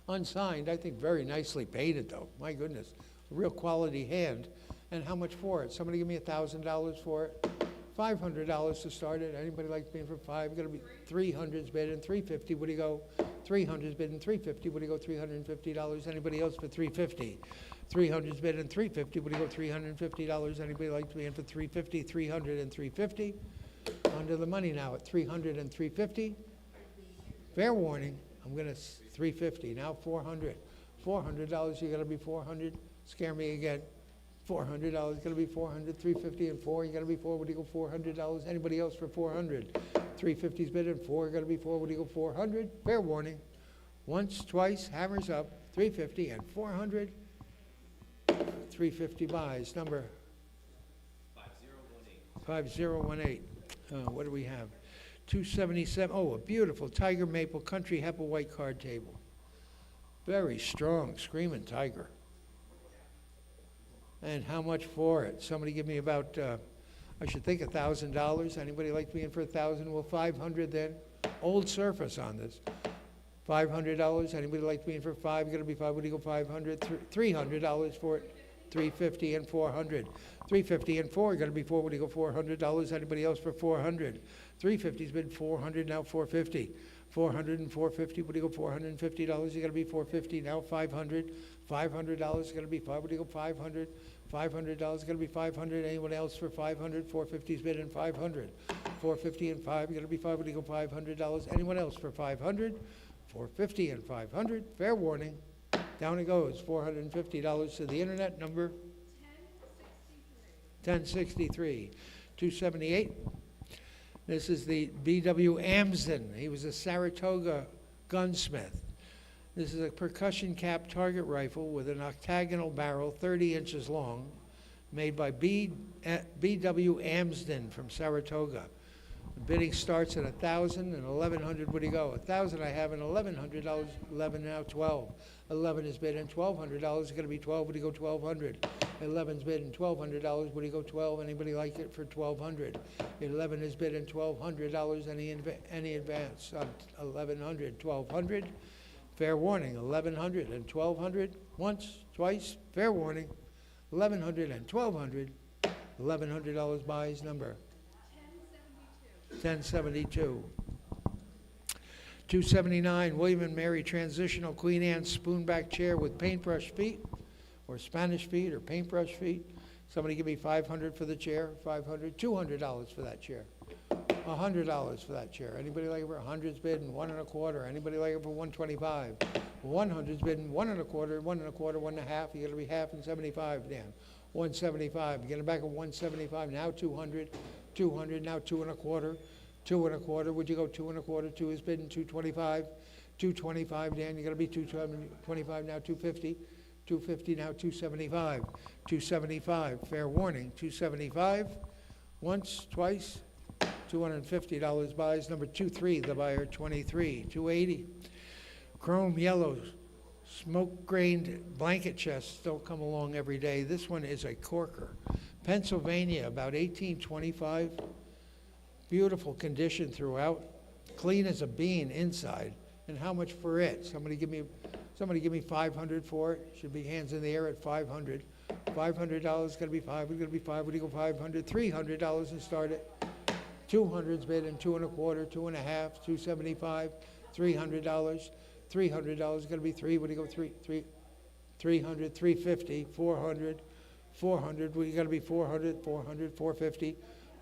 unsigned. I think very nicely painted though, my goodness. A real quality hand. And how much for it? Somebody give me $1,000 for it. $500 to start it. Anybody like being for $5? Gonna be 300's bidding, 350. What do you go? 300's bidding, 350. What do you go? $350. Anybody else for 350? 300's bidding, 350. What do you go? $350. Anybody like to be in for 350? 300 and 350. Under the money now at 300 and 350. Fair warning. I'm gonna 350 now. 400. $400. You gotta be 400. Scare me again. $400, gotta be 400, 350 and 4, you gotta be 4, what do you go, $400? Anybody else for 400? 350's bidding, 4, gotta be 4, what do you go, 400? Fair warning. Once, twice, hammers up, 350 and 400. 350 buys, number 5018. What do we have? 277, oh, a beautiful Tiger Maple Country Hepplewhite card table. Very strong, screaming tiger. And how much for it? Somebody give me about, I should think $1,000. Anybody like being for 1,000? Well, 500 then. Old surface on this. $500. Anybody like being for 5? Gonna be 5. What do you go? 500. $300 for it. 350 and 400. 350 and 4. Gonna be 4. What do you go? $400. Anybody else for 400? 350's been 400 now. 450. 400 and 450. What do you go? $450. You gotta be 450 now. 500. $500 gonna be 5. What do you go? 500. $500 gonna be 500. Anyone else for 500? 450's bid in 500. 450 and 5. Gonna be 5. What do you go? $500. Anyone else for 500? 450 and 500. Fair warning. Down it goes. $450 to the internet. Number 1063. 278. This is the B.W. Amsden. He was a Saratoga gunsmith. This is a percussion cap target rifle with an octagonal barrel 30 inches long, made by B.W. Amsden from Saratoga. The bidding starts at 1,000 and 1,100. What do you go? 1,000 I have and $1,100. 11 now. 12. 11 is bidding. $1,200 is going to be 12. What do you go? 1,200. 11's bidding. $1,200. What do you go? 12. Anybody like it for 1,200? 11 is bidding. $1,200. Any advance on 1,100? 1,200. Fair warning. 1,100 and 1,200. Once, twice. Fair warning. 1,100 and 1,200. $1,100 buys, number 1072. 279, William and Mary transitional Queen Anne spoonback chair with paintbrush feet, or Spanish feet, or paintbrush feet. Somebody give me 500 for the chair. 500. $200 for that chair. $100 for that chair. Anybody like it for 100's bidding? 1 1/4. Anybody like it for 125? 100's bidding. 1 1/4. 1 1/4. 1 1/2. You got to be half and 75. Dan. 175. You get it back at 175. Now 200. 200. Now 2 1/4. 2 1/4. Would you go 2 1/4? 2 is bidding. 225. 225. Dan, you got to be 225. Now 250. 250. Now 275. 275. Fair warning. 275. Once, twice. $250 buys. Number 23, the buyer, 23. 280. Chrome yellow smoke-grained blanket chests don't come along every day. This one is a corker. Pennsylvania, about 1825. Beautiful condition throughout. Clean as a bean inside. And how much for it? Somebody give me 500 for it. Should be hands in the air at 500. $500 gonna be 5. We're gonna be 5. What do you go? 500. $300 and start it. 200's bid in 2 1/4, 2 1/2, 275, $300. $300 gonna be 3. What do you go? 300, 350, 400, 400. We gotta be 400, 400, 450,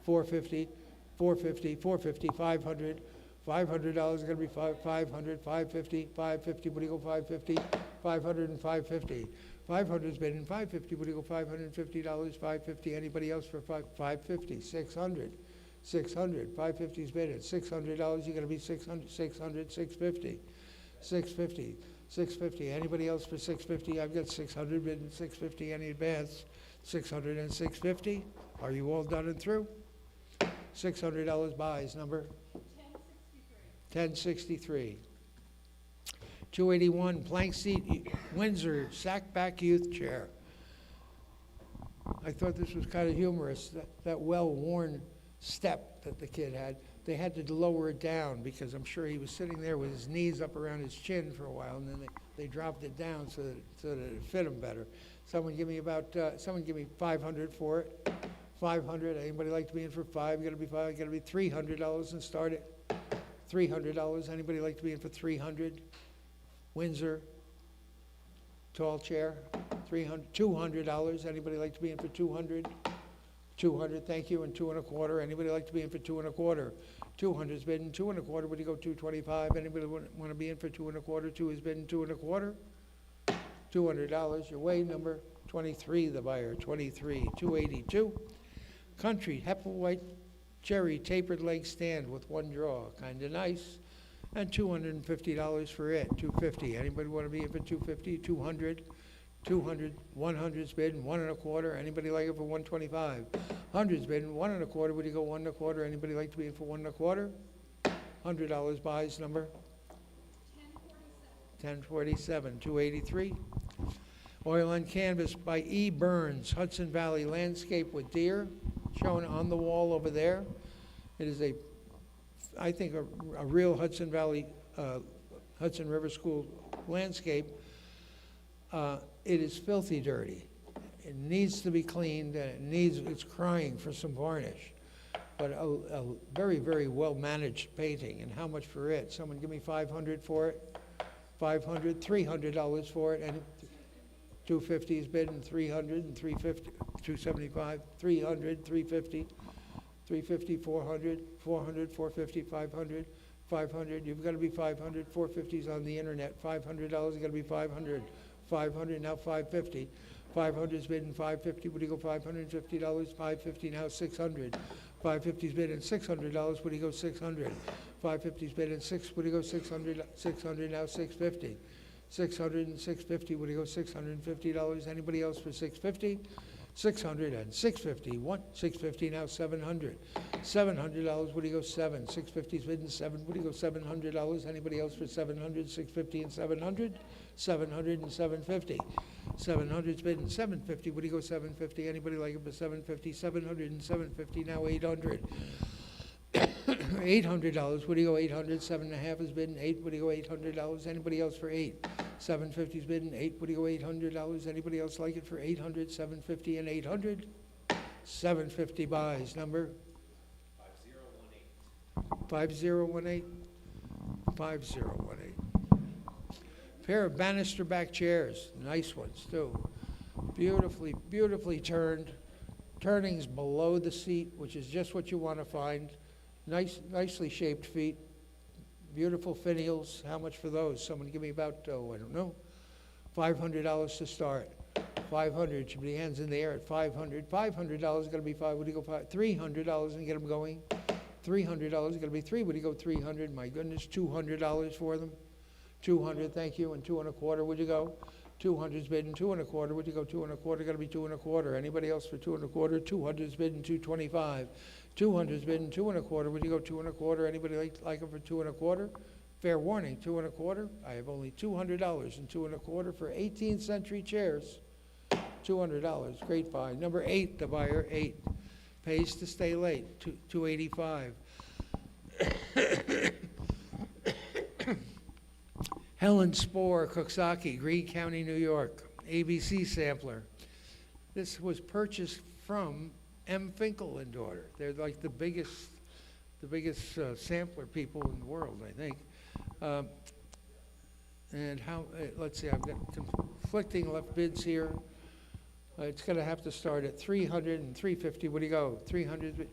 450, 450, 450, 500. $500 gonna be 500, 550, 550. What do you go? 550, 500 and 550. 500's bid in 550. What do you go? $550, 550. Anybody else for 550? 600. 600. 550's bid at $600. You're gonna be 600, 600, 650. 650, 650. Anybody else for 650? I've got 600 bid and 650. Any advance? 600 and 650. Are you all done and through? $600 buys, number? 1063. 281, plank seat, Windsor, sack back youth chair. I thought this was kind of humorous, that well-worn step that the kid had. They had to lower it down because I'm sure he was sitting there with his knees up around his chin for a while, and then they dropped it down so that it fit him better. Someone give me 500 for it. 500. Anybody like to be in for $5? Got to be $5. Got to be $300 and start it. $300. Anybody like to be in for 300? Windsor, tall chair. $200. Anybody like to be in for 200? 200. Thank you. And 2 1/4. Anybody like to be in for 2 1/4? 200's bidding 2 1/4. Would you go 225? Anybody want to be in for 2 1/4? 2 is bidding 2 1/4. $200. Your way, number 23. The buyer 23. 282. Country Hepplewhite Cherry tapered leg stand with 1 draw, kind of nice, and $250 for it. 250. Anybody want to be in for 250? 200. 200. 100's bidding 1 1/4. Anybody like it for 125? 100's bidding 1 1/4. Would you go 1 1/4? Anybody like to be in for 1 1/4? $100 buys, number 1047. 283. Oil on canvas by E. Burns, Hudson Valley landscape with deer, shown on the wall over there. It is I think a real Hudson Valley, Hudson River School landscape. It is filthy dirty. It needs to be cleaned, and it's crying for some varnish. But a very, very well-managed painting. And how much for it? Someone give me 500 for it. 500, $300 for it, and 250 is bid, and 300, and 350, 275, 300, 350, 350, 400, 400, 450, 500, 500. You've got to be 500. 450's on the internet. $500 got to be 500. 500 now 550. 500 is bid and 550. Would you go $550? 550 now 600. 550's bid and $600. Would you go 600? 550's bid and 6. Would you go 600? 600 now 650. 600 and 650. Would you go $650? Anybody else for 650? 600 and 650. 650 now 700. $700. Would you go 7? 650's bid and 7. Would you go $700? Anybody else for 700? 650 and 700. 700 and 750. 700's bid and 750. Would you go 750? Anybody like it for 750? 700 and 750. Now 800. $800. Would you go 800? 7.5 is bid and 8. Would you go $800? Anybody else for 8? 750's bid and 8. Would you go $800? Anybody else like it for 800? 750 and 800. 750 buys. Number 5018. 5018. Pair of banister back chairs, nice ones too. Beautifully, beautifully turned. Turnings below the seat, which is just what you want to find. Nicely shaped feet. Beautiful finials. How much for those? Someone give me about, I don't know, $500 to start. 500 should be hands in the air at 500. $500 going to be 5. Would you go $300 and get them going? $300 going to be 3. Would you go 300? My goodness, $200 for them. 200, thank you, and 2 1/4. Would you go? 200's bid and 2 1/4. Would you go 2 1/4? Got to be 2 1/4. Anybody else for 2 1/4? 200's bid and 225. 200's bid and 2 1/4. Would you go 2 1/4? Anybody like them for 2 1/4? Fair warning, 2 1/4. I have only $200 and 2 1/4 for 18th century chairs. $200, great buy. Number 8, the buyer 8, pays to stay late. 285. Helen Spohr, Coxsackie, Greene County, New York, ABC sampler. This was purchased from M. Finkel and Daughter. They're like the biggest sampler people in the world, I think. And how? Let's see, I've got conflicting left bids here. It's going to have to start at 300 and 350. What do you go? 300.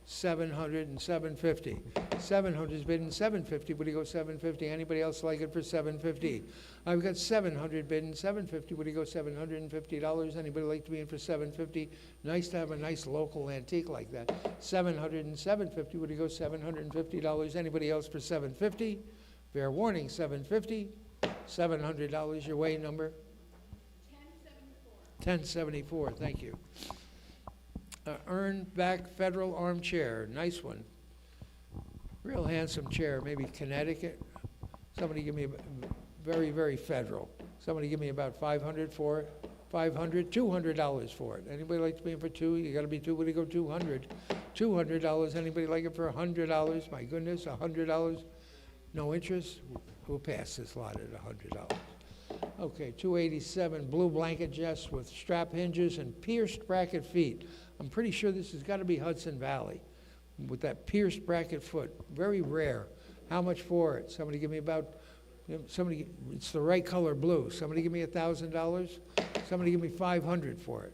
700 and 750. 700's bidding 750. Would you go 750? Anybody else like it for 750? I've got 700 bidding 750. Would you go $750? Anybody like to be in for 750? Nice to have a nice local antique like that. 700 and 750. Would you go $750? Anybody else for 750? Fair warning, 750. $700 your way, number? 1074. Thank you. Earn back federal armchair, nice one. Real handsome chair, maybe Connecticut. Somebody give me very, very federal. Somebody give me about 500 for it. 500, $200 for it. Anybody like to be in for two? You gotta be two, would you go 200? $200, anybody like it for $100? My goodness, $100? No interest? We'll pass this lot at $100. Okay, 287, blue blanket chest with strap hinges and pierced bracket feet. I'm pretty sure this has got to be Hudson Valley with that pierced bracket foot. Very rare. How much for it? Somebody give me about, somebody, it's the right color blue. Somebody give me $1,000. Somebody give me 500 for it.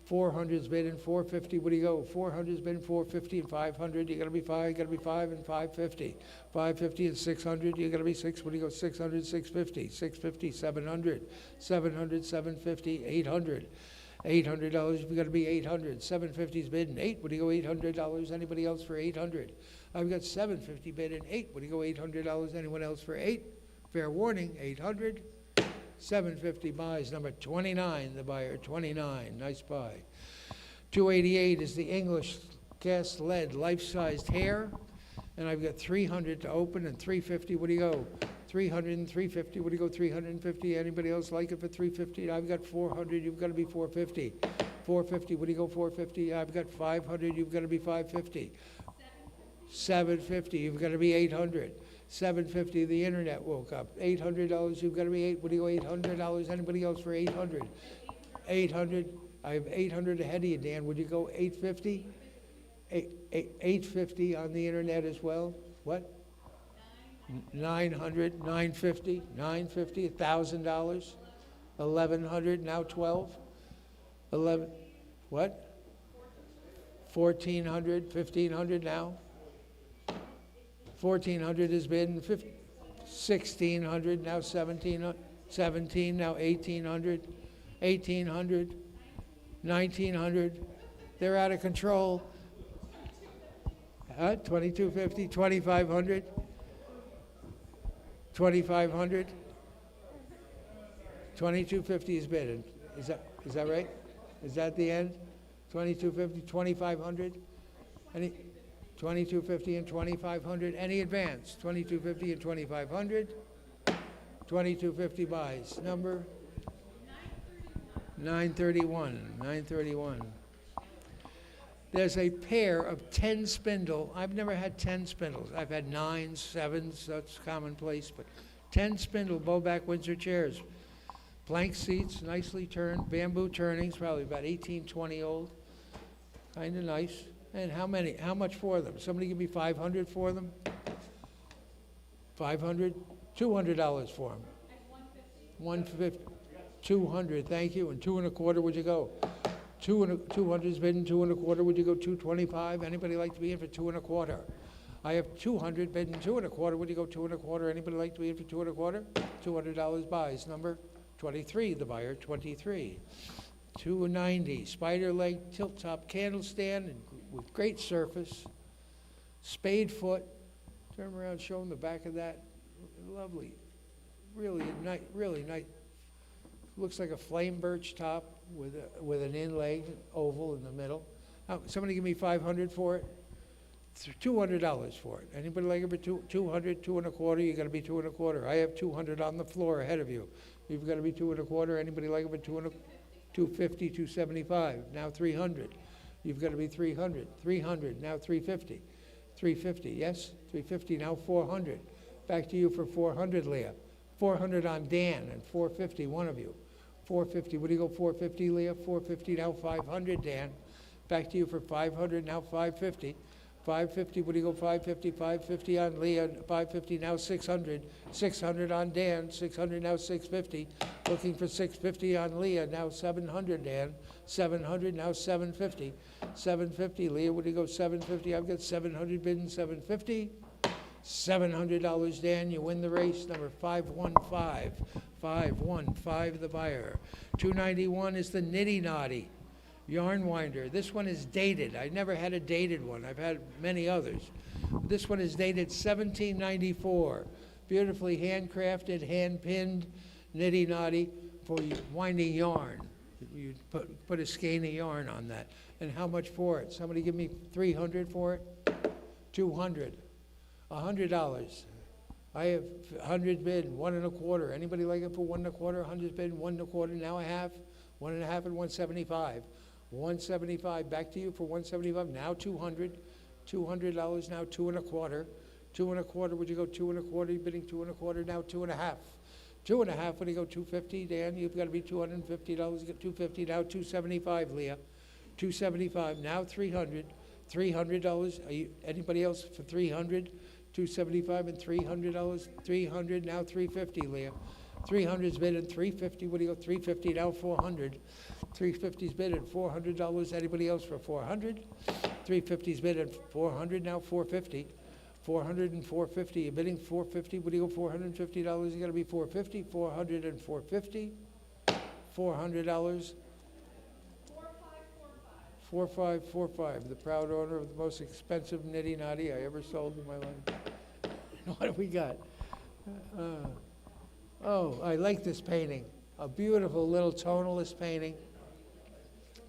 400's bid in 450. What do you go? 400's bid in 450 and 500. You got to be five. You got to be 5 and 550. 550 and 600. You got to be 6. What do you go? 600, 650. 650, 700. 700, 750, 800. $800. You got to be 800. 750's bid in 8. What do you go? $800. Anybody else for 800? I've got 750 bid in 8. What do you go? $800. Anyone else for 8? Fair warning. 800. 750 buys, number 29, the buyer, 29, nice buy. 288 is the English cast lead life-sized hair, and I've got 300 to open and 350, what do you go? 300 and 350, what do you go, 350? Anybody else like it for 350? I've got 400, you've got to be 450. 450, what do you go, 450? I've got 500, you've got to be 550. 750, you've got to be 800. 750, the internet woke up. $800, you've got to be 8. What do you go, $800? Anybody else for 800? 800, I have 800 ahead of you, Dan. Would you go 850? 850 on the internet as well. What? 900, 950, 950, $1,000. 1,100, now 12. 11, what? 1,400, 1,500 now. 1,400 has been 1,600, now 1,700, 17, now 1,800, 1,800, 1,900. They're out of control. 2,250, 2,500, 2,500, 2,250 is bid. Is that right? Is that the end? 2,250, 2,500. Any? 2,250 and 2,500. Any advance? 2,250 and 2,500. 2,250 buys. Number 931. 931. There's a pair of 10 spindle. I've never had 10 spindles. I've had 9s, 7s. That's commonplace. But 10 spindle bowback Windsor chairs. Plank seats, nicely turned. Bamboo turnings, probably about 18, 20 old. Kind of nice. And how many? How much for them? Somebody give me 500 for them? 500? $200 for them. 150. 200, thank you. And 2 1/4, would you go? 200's bid in 2 1/4, would you go 225? Anybody like to be in for 2 1/4? I have 200 bid in 2 1/4, would you go 2 1/4? Anybody like to be in for 2 1/4? $200 buys. Number 23, the buyer, 23. 290, spider leg tilt top candle stand with great surface, spade foot. Turn around, show them the back of that. Lovely, really nice, really nice. Looks like a flame birch top with an inlay oval in the middle. Somebody give me 500 for it. $200 for it. Anybody like it for 200, 2 1/4? You got to be 2 1/4. I have 200 on the floor ahead of you. You've got to be 2 1/4. Anybody like it for 250, 275. Now 300. You've got to be 300. 300. Now 350. 350. Yes. 350. Now 400. Back to you for 400, Leah. 400 on Dan and 450. One of you. 450. What do you go? 450, Leah. 450. Now 500, Dan. Back to you for 500. Now 550. 550, what do you go, 550, 550 on Leah, 550, now 600, 600 on Dan, 600, now 650, looking for 650 on Leah, now 700, Dan, 700, now 750, 750, Leah, what do you go, 750? I've got 700 bidding, 750. $700, Dan, you win the race, number 515. 515, the buyer. 291 is the Nitty Noddy Yarn Winder. This one is dated. I never had a dated one. I've had many others. This one is dated 1794. Beautifully handcrafted, hand-pinned, Nitty Noddy for winding yarn. You put a skein of yarn on that. And how much for it? Somebody give me 300 for it? 200. $100. I have 100 bid, 1 1/4. Anybody like it for 1 1/4? 100 bid, 1 1/4. Now I have 1 1/2 and 175. 175. Back to you for 175. Now 200. $200 now 2 1/4. 2 1/4. Would you go 2 1/4? You're bidding 2 1/4. Now 2 1/2. 2 1/2. Would you go 250? Dan, you've got to be $250. Get 250 now 275. Leah, 275. Now 300. $300. Anybody else for 300? 275 and $300. 300 now 350. Leah, 300's bid at 350. What do you go? 350 now 400. 350's bid at $400. Anybody else for 400? 350's bid at 400 now 450. 400 and 450. You're bidding 450. What do you go? $450. You got to be 450. 400 and 450. $400. 4545, the proud owner of the most expensive Nitty Noddy I ever sold in my life. What have we got? Oh, I like this painting. A beautiful little tonalist painting.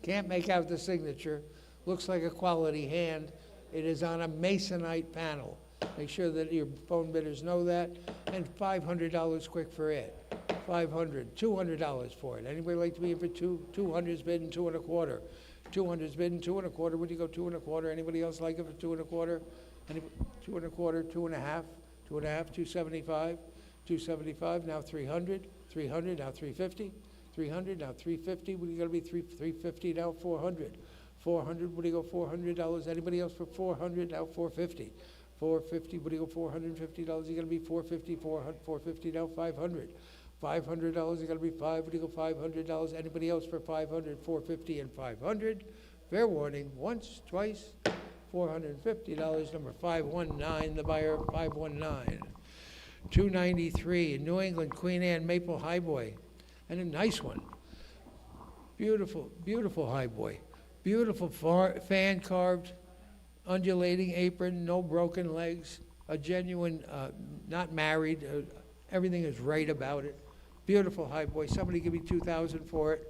Can't make out the signature. Looks like a quality hand. It is on a masonite panel. Make sure that your phone bidders know that. And $500 quick for it. $500, $200 for it. Anybody like to be in for 200's bidding 2 1/4. 200's bidding 2 1/4. Would you go 2 1/4? Anybody else like it for 2 1/4? 2 1/4, 2 1/2, 2 1/2, 275, 275. Now 300, 300. Now 350, 300. Now 350. What are you going to be 350? Now 400, 400. What do you go $400? Anybody else for 400? Now 450, 450. What do you go $450? You're going to be 450, 450. Now 500. $500, you got to be 5. What do you go $500? Anybody else for 500? 450 and 500. Fair warning, once, twice, $450. Number 519, the buyer 519. 293, New England Queen Anne Maple Highboy, and a nice one. Beautiful, beautiful highboy. Beautiful fan carved, undulating apron, no broken legs. A genuine, not married. Everything is right about it. Beautiful highboy. Somebody give me $2,000 for it.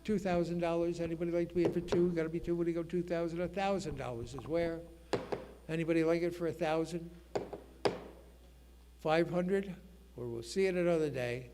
$2,000. Anybody like to be in for 2? Got to be 2. What do you go $2,000? $1,000 is where. Anybody like it for 1,000? 500? Or we'll see it another day.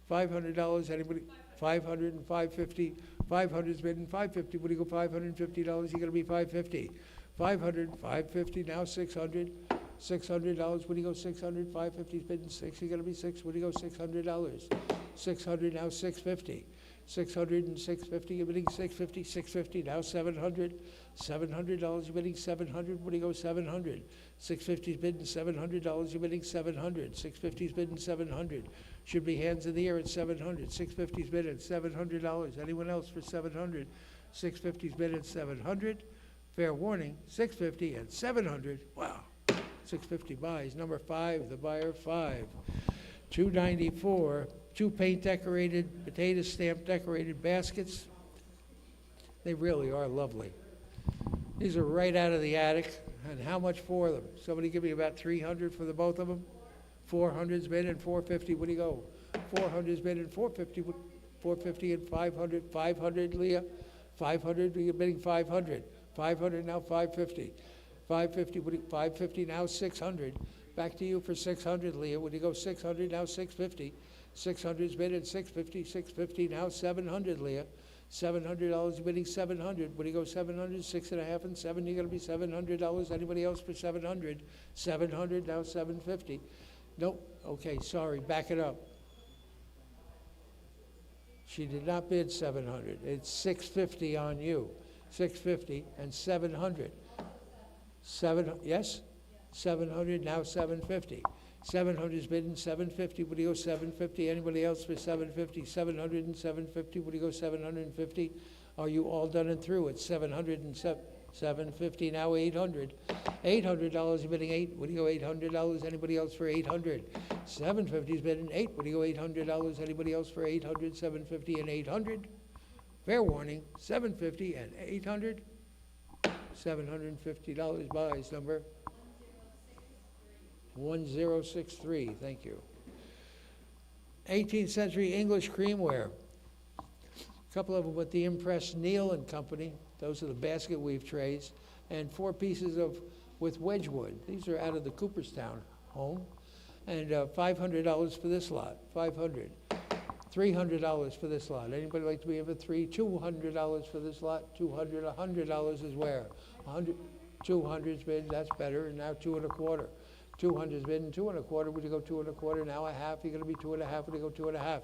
$500. Anybody? 500 and 550. 500's bidding 550. What do you go $550? You got to be 550. 500, 550. Now 600. $600. What do you go 600? 550's bidding 6. You got to be 6. What do you go $600? 600 now 650. 600 and 650. You're bidding 650. 650 now 700. $700. You're bidding 700. What do you go 700? 650's bidding $700. You're bidding 700. 650's bidding 700. Should be hands of the air at 700. 650's bidding $700. Anyone else for 700? 650's bidding 700. Fair warning, 650 and 700. Wow. 650 buys. Number 5, the buyer 5. 294, 2 paint decorated, potato stamp decorated baskets. They really are lovely. These are right out of the attic. And how much for them? Somebody give me about 300 for the both of them. 400's bid and 450. What do you go? 400's bid and 450. 450 and 500. 500, Leah. 500. You're bidding 500. 500 now 550. 550, 550 now 600. Back to you for 600, Leah. Would you go 600 now 650? 600's bid at 650. 650 now 700, Leah. $700 bidding 700. Would you go 700? 6 1/2 and 7. You're going to be $700. Anybody else for 700? 700 now 750. Nope. Okay, sorry. Back it up. She did not bid 700. It's 650 on you. 650 and 700. Yes? 700 now 750. 700's bidding 750. Would you go 750? Anybody else for 750? 700 and 750. Would you go 750? Are you all done and through? It's 750, now 800. $800, you're bidding 8, what do you go, $800? Anybody else for 800? 750 is bidding 8, what do you go, $800? Anybody else for 800? 750 and 800? Fair warning, 750 and 800. $750 buys, number 1063, thank you. 18th century English creamware. A couple of them with the Impress Neal and Company. Those are the basket weave trays. And 4 pieces with Wedgwood. These are out of the Cooperstown home. And $500 for this lot, $500. $300 for this lot. Anybody like to be in for 3? $200 for this lot, $200. $100 is where? 200's bid, that's better, and now 2 1/4. 200's bid, and 2 1/4, would you go 2 1/4? Now a half, you're gonna be 2 1/2, would you go 2 1/2?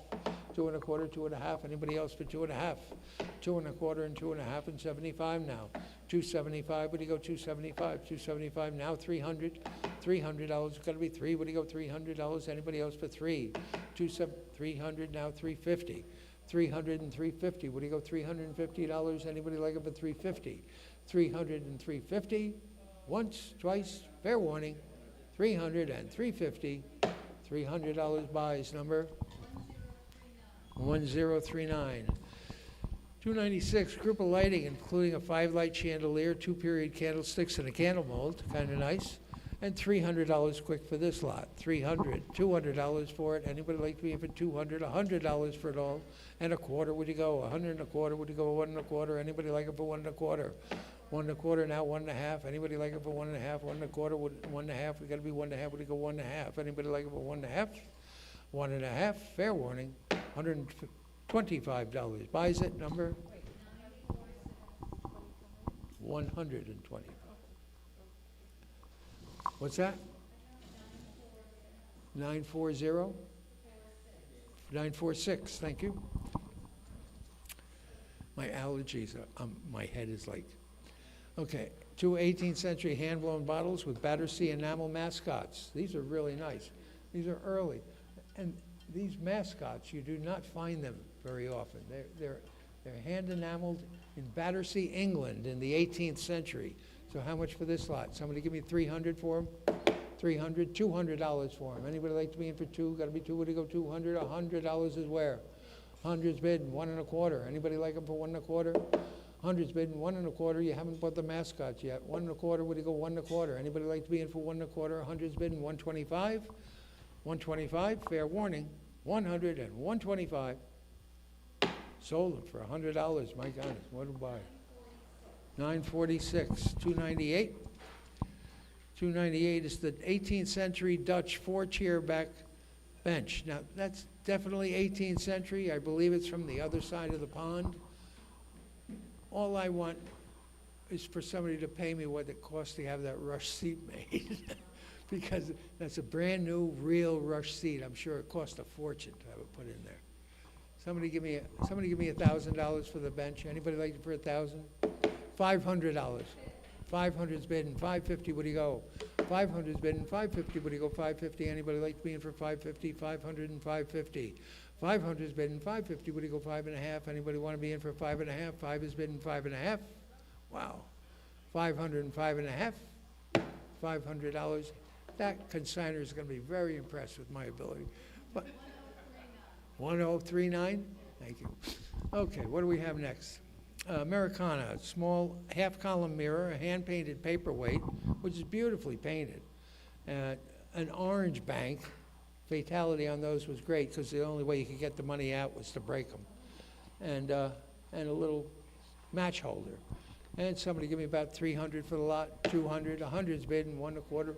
2 1/4, 2 1/2, anybody else for 2 1/2? 2 1/4 and 2 1/2 and 75 now. 275, would you go 275? 275, now 300. $300, it's gotta be 3, would you go $300? Anybody else for 3? 300, now 350. 300 and 350, would you go $350? Anybody like it for 350? 300 and 350, once, twice, fair warning. 300 and 350, $300 buys, number 1039. 296, group of lighting, including a 5-light chandelier, 2 period candlesticks, and a candle mold, kind of nice. And $300 quick for this lot. $200 for it. Anybody like to be in for $200? $100 for it all. And 1/4, would you go? 100 and 1/4, would you go 1 1/4? Anybody like it for 1 1/4? 1 1/4, now 1 1/2. Anybody like it for 1 1/2? 1 1/4, 1 1/2. We got to be 1 1/2. Would you go 1 1/2? Anybody like it for 1 1/2? 1 1/2. Fair warning. $125 buys it. Number 120. What's that? 940? 946, thank you. My allergies, my head is like, okay. 2 18th century hand-blown bottles with Battersea enamel mascots. These are really nice. These are early. And these mascots, you do not find them very often. They're hand enameled in Battersea, England in the 18th century. So how much for this lot? Somebody give me 300 for them? 300, $200 for them. Anybody like to be in for 2? Got to be 2, would you go 200? $100 is where? 100's bid, 1 1/4. Anybody like them for 1 1/4? 100's bid, 1 1/4. You haven't bought the mascots yet. 1 1/4, would you go 1 1/4? Anybody like to be in for 1 1/4? 100's bid, 125. 125, fair warning. 100 and 125. Sold them for $100. My goodness, what a buy. 946, 298. 298 is the 18th century Dutch 4-chair back bench. Now, that's definitely 18th century. I believe it's from the other side of the pond. All I want is for somebody to pay me what it costs to have that rush seat made. Because that's a brand new, real rush seat. I'm sure it cost a fortune to have it put in there. Somebody give me $1,000 for the bench. Anybody like it for 1,000? $500. 500's bidding. 550. What do you go? 500's bidding. 550. What do you go? 550. Anybody like to be in for 550? 500 and 550. 500's bidding. 550. What do you go? 5 1/2. Anybody want to be in for 5 1/2? 5 is bidding. 5 1/2. Wow. 500 and 5 1/2. $500. That consignor is going to be very impressed with my ability. But 1039. Thank you. Okay, what do we have next? Americana, small half-column mirror, a hand-painted paperweight, which is beautifully painted. An orange bank. Fatality on those was great because the only way you could get the money out was to break them. And a little match holder. And somebody give me about 300 for the lot, 200, 100's bidding, 1 1/4,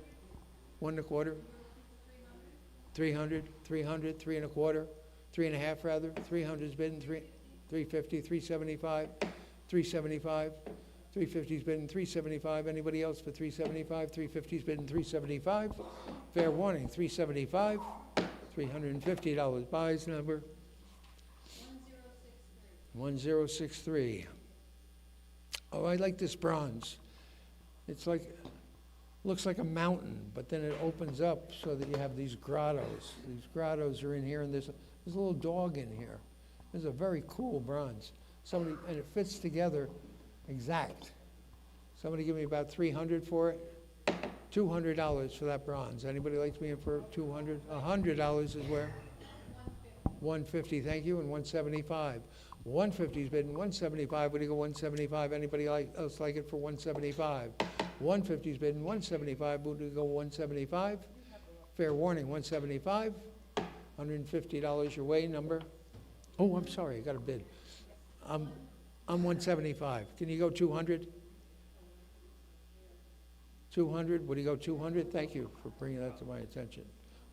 1 1/4, 300, 300, 3 1/4, 3 1/2 rather, 300's bidding, 350, 375, 375, 350's bidding, 375. Anybody else for 375? 350's bidding, 375. Fair warning, 375. $350 buys, number 1063. Oh, I like this bronze. It's like, looks like a mountain, but then it opens up so that you have these grottos. These grottos are in here, and there's a little dog in here. This is a very cool bronze. Somebody, and it fits together exact. Somebody give me about 300 for it. $200 for that bronze. Anybody like to be in for 200? $100 is where? 150, thank you, and 175. 150's bidding 175. Would you go 175? Anybody else like it for 175? 150's bidding 175. Would you go 175? Fair warning, 175. $150 your way, number. Oh, I'm sorry, I got a bid. I'm 175. Can you go 200? 200, would you go 200? Thank you for bringing that to my attention.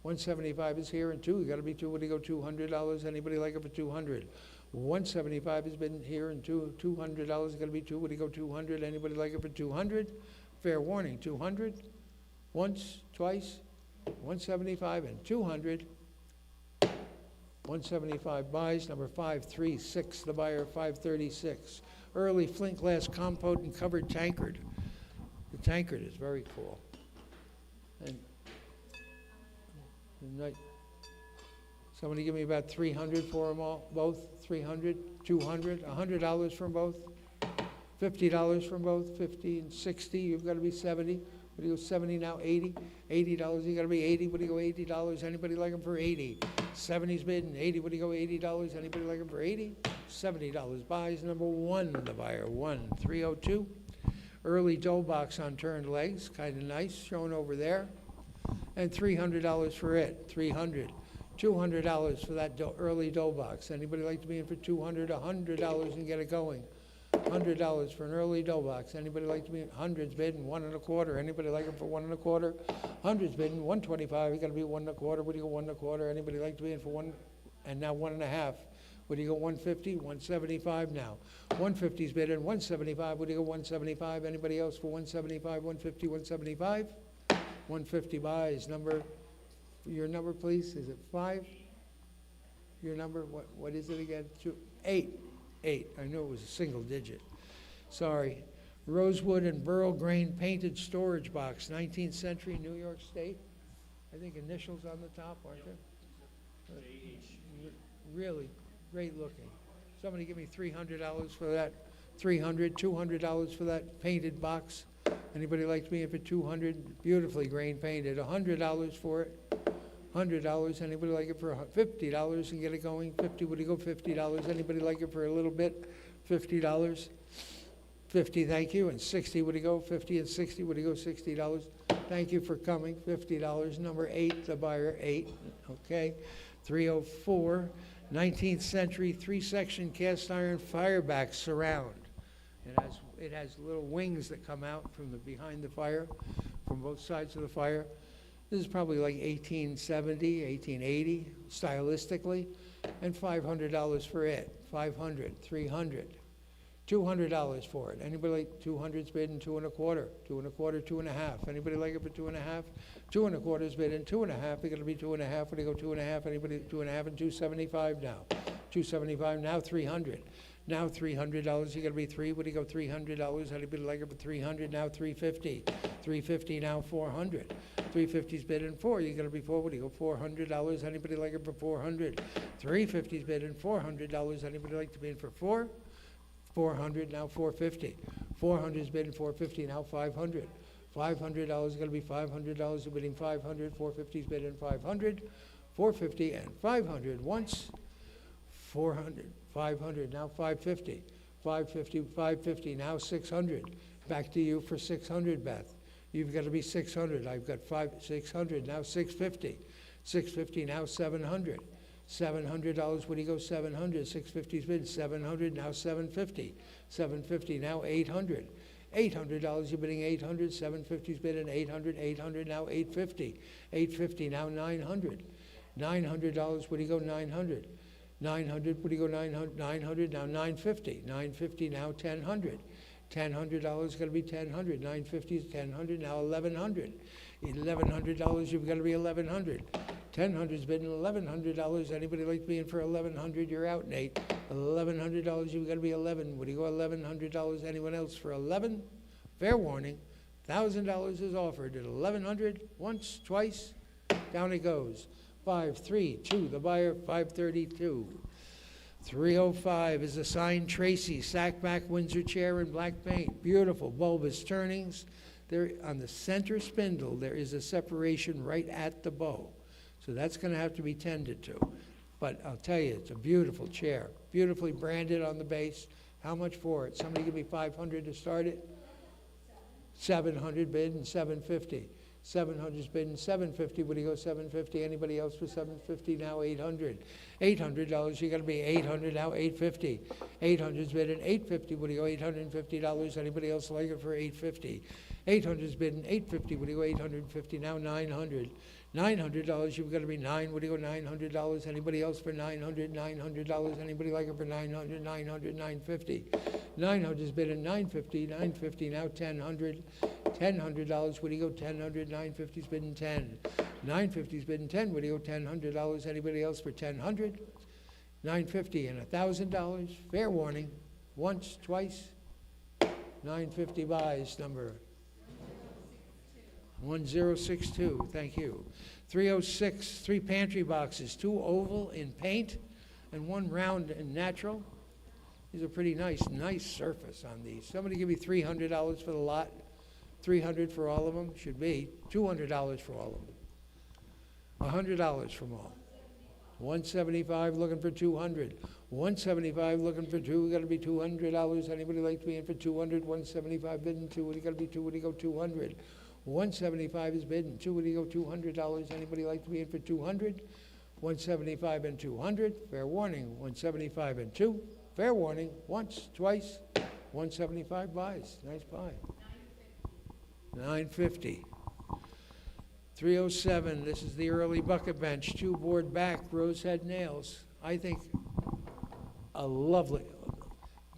175 is here, and two, you gotta be two, would you go $200? Anybody like it for 200? 175 has been here, and $200 is gonna be two, would you go 200? Anybody like it for 200? Fair warning, 200, once, twice, 175 and 200. 175 buys, number 536, the buyer 536. Early flint glass compote and covered tankard. The tankard is very cool. And somebody give me about 300 for them all, both, 300, 200, $100 from both, $50 from both, 50 and 60, you've got to be 70. What do you go 70 now, 80? $80, you got to be 80, what do you go $80? Anybody like them for 80? 70's bidding, 80, what do you go $80? Anybody like them for 80? $70 buys, number one, the buyer, 302. Early dough box on turned legs, kind of nice, shown over there. And $300 for it, 300. $200 for that early dough box. Anybody like to be in for 200? $100 and get it going. $100 for an early dough box. Anybody like to be in? Hundreds bidding, 1 1/4. Anybody like it for 1 1/4? Hundreds bidding, 125. You got to be 1 1/4. What do you go 1 1/4? Anybody like to be in for 1? And now 1 1/2. What do you go 150? 175 now. 150's bidding, 175. What do you go 175? Anybody else for 175? 150, 175? 150 buys. Number, your number, please. Is it 5? Your number, what is it again? 8. I knew it was a single digit. Sorry. Rosewood and burl grain painted storage box, 19th century, New York State. I think initials on the top, aren't there? Really great looking. Somebody give me $300 for that. $200 for that painted box. Anybody like me in for 200? Beautifully grain painted. $100 for it. $100. Anybody like it for $50 and get it going? 50. Would you go $50? Anybody like it for a little bit? $50. 50. Thank you. And 60. Would you go 50 and 60? Would you go $60? Thank you for coming. $50. Number 8. The buyer 8. Okay. 304. 19th century 3-section cast iron fireback surround. It has little wings that come out from behind the fire, from both sides of the fire. This is probably like 1870, 1880, stylistically, and $500 for it. 500, 300, $200 for it. Anybody like 200's bidding 2 1/4, 2 1/4, 2 1/2. Anybody like it for 2 1/2? 2 1/4's bidding 2 1/2. They're going to be 2 1/2. When they go 2 1/2, anybody 2 1/2 and 275 now. 275 now, 300. Now $300. You got to be 3. Would you go $300? Anybody like it for 300? Now 350. 350 now 400. 350's bidding 4. You got to be 4. Would you go $400? Anybody like it for 400? 350's bidding $400. Anybody like to bid for 4? 400 now 450. 400's bidding 450 now 500. $500 is going to be $500. You're bidding 500. 450's bidding 500. 450 and 500 once. 400. 500 now 550. 550 now 600. Back to you for 600, Beth. You've got to be 600. I've got 600 now 650. 650 now 700. $700. Would you go 700? 650's bid 700 now 750. 750 now 800. $800. You're bidding 800. 750's bidding 800. 800 now 850. 850 now 900. $900. Would you go 900? 900. Would you go 900? 900 now 950. 950 now 1,000. $1,000 got to be 1,000. 950 is 1,000 now 1,100. $1,100 you've got to be 1,100. 1,000's bidding $1,100. Anybody like to be in for 1,100? You're out, Nate. $1,100 you've got to be 11. Would you go $1,100? Anyone else for 11? Fair warning. $1,000 is offered at 1,100. Once, twice, down it goes. 532. The buyer 532. 305 is a signed Tracy Sackback Windsor chair in black paint. Beautiful bulbous turnings. There, on the center spindle, there is a separation right at the bow. So that's going to have to be tended to. But I'll tell you, it's a beautiful chair. Beautifully branded on the base. How much for it? Somebody give me 500 to start it? 700 bid and 750. 700's bid and 750. Would he go 750? Anybody else for 750? Now 800. $800. You got to be 800 now. 850. 800's bid and 850. Would he go $850? Anybody else like it for 850? 800's bid and 850. Would he go 850? Now 900. $900. You've got to be 9. Would he go $900? Anybody else for 900? $900. Anybody like it for 900? 900. 950. 900's bid and 950. 950 now 1000. $1,000. Would he go 1,000? 950's bid and 10. 950's bid and 10. Would he go $1,000? Anybody else for 1,000? 950 and $1,000. Fair warning. Once, twice. 950 buys. Number 1062. Thank you. 306. 3 pantry boxes. 2 oval in paint and 1 round in natural. These are pretty nice surface on these. Somebody give me $300 for the lot. 300 for all of them, should be $200 for all of them. $100 from all. 175 looking for 200. 175 looking for 2. Got to be $200. Anybody like to be in for 200? 175 bidding 2. Would he got to be 2? Would he go 200? 175 is bidding 2. Would he go $200? Anybody like to be in for 200? 175 and 200. Fair warning. 175 and 2. Fair warning. Once, twice. 175 buys. Nice buy. 950. 307, this is the early bucket bench, 2 board back, rose head nails. I think a lovely,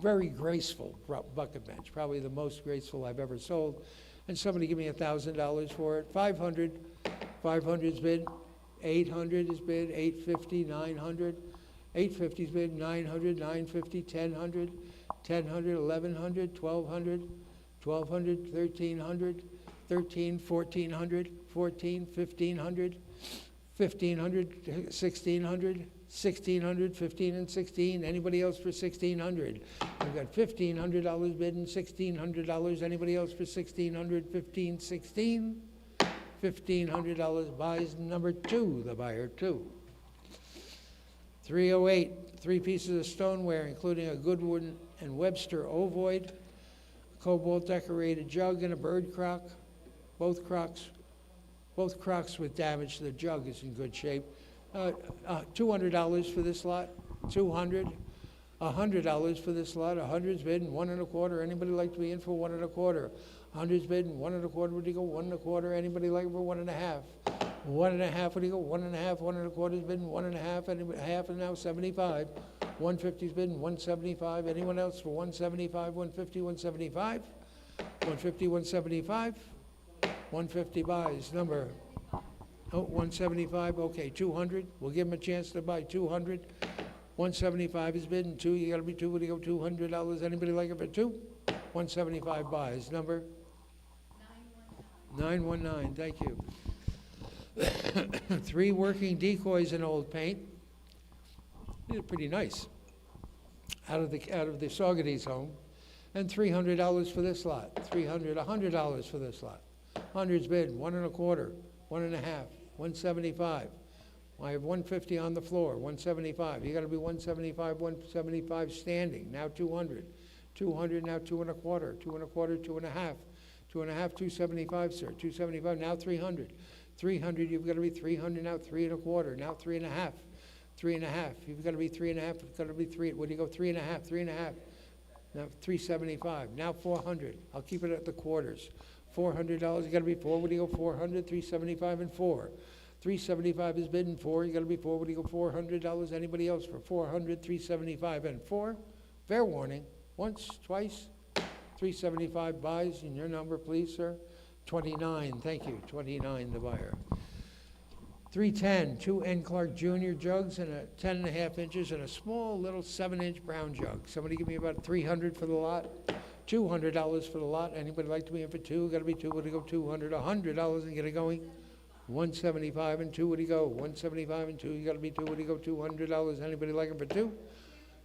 very graceful bucket bench, probably the most graceful I've ever sold. And somebody give me $1,000 for it. 500, 500's bid, 800 is bid, 850, 900, 850 is bid, 900, 950, 1,000, 1,000, 1,100, 1,200, 1,200, 1,300, 13, 1,400, 14, 1,500, 1,500, 1,600, 1,600, 15 and 16. Anybody else for 1,600? I've got $1,500 bid and $1,600. Anybody else for 1,600? 15, 16. $1,500 buys number 2, the buyer 2. 308, 3 pieces of stoneware, including a Goodwin and Webster ovoid, cobalt decorated jug and a bird crock. Both crocks with damage. The jug is in good shape. $200 for this lot. 200. $100 for this lot. 100's bid and 1 1/4. Anybody like to be in for 1 1/4? 100's bid and 1 1/4. Would you go 1 1/4? Anybody like for 1 1/2? 1 1/2. Would you go 1 1/2? 1 1/4's bid and 1 1/2. Anybody half and now 75. 150's bid and 175. Anyone else for 175? 150. 175. 150. 175. 150 buys. Number 175. Okay, 200. We'll give him a chance to buy 200. 175 is bid and 2. You got to be 2. Would you go $200? Anybody like it for 2? 175 buys. Number 919. Thank you. 3 working decoys in old paint. These are pretty nice. Out of the Saugerties home. And $300 for this lot. $100 for this lot. 100's bid, 1 1/4, 1 1/2, 175. I have 150 on the floor, 175. You got to be 175, 175 standing. Now 200. 200 now 2 1/4, 2 1/4, 2 1/2, 2 1/2, 275, sir. 275 now 300. 300. You've got to be 300 now 3 1/4. Now 3 1/2. 3 1/2. You've got to be 3 1/2. It's got to be 3. What do you go? 3 1/2. 3 1/2. Now 375. Now 400. I'll keep it at the quarters. $400. You got to be 4. Would you go 400? 375 and 4. 375 is bid and 4. You got to be 4. Would you go $400? Anybody else for 400? 375 and 4. Fair warning. Once, twice. 375 buys. And your number, please, sir. 29. Thank you. 29, the buyer. 310. 2 N. Clark Jr. jugs and a 10 1/2 inches and a small little 7-inch brown jug. Somebody give me about 300 for the lot. $200 for the lot. Anybody like to be in for 2? Got to be 2. Would you go 200? $100 and get it going. 175 and 2. Would you go 175 and 2? You got to be 2. Would you go $200? Anybody like it for 2?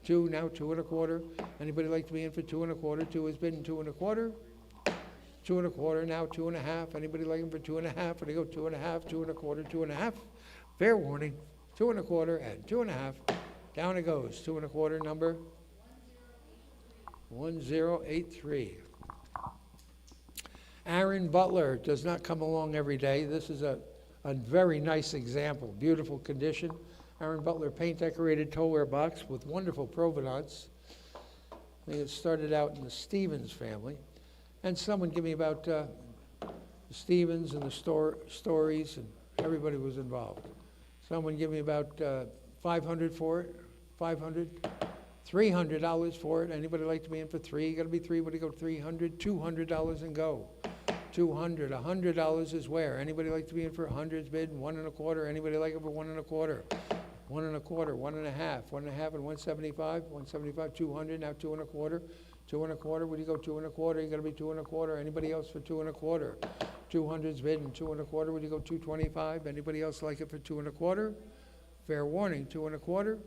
2, now 2 and a quarter. Anybody like to be in for 2 and a quarter? 2 has been 2 and a quarter. 2 and a quarter, now 2 and a half. Anybody looking for 2 and a half? Or they go 2 and a half, 2 and a quarter, 2 and a half. Fair warning, 2 and a quarter and 2 and a half. Down it goes, 2 and a quarter, number 1083. Aaron Butler does not come along every day. This is a very nice example, beautiful condition. Aaron Butler paint decorated towware box with wonderful provenance. I think it started out in the Stevens family. And someone give me about the Stevens and the stories, and everybody was involved. Someone give me about 500 for it, 500, $300 for it. Anybody like to be in for 3? You gotta be 3, what do you go, 300, $200 and go. 200, $100 is where? Anybody like to be in for 100's bid, 1 and a quarter? Anybody like it for 1 and a quarter? 1 and a quarter, 1 and a half, 1 and a half and 175, 175, 200, now 2 and a quarter. 2 and a quarter, would you go 2 and a quarter? You gotta be 2 and a quarter. Anybody else for 2 and a quarter? 200's bid and 2 and a quarter, would you go 225? Anybody else like it for 2 and a quarter? Fair warning, 2 and a quarter.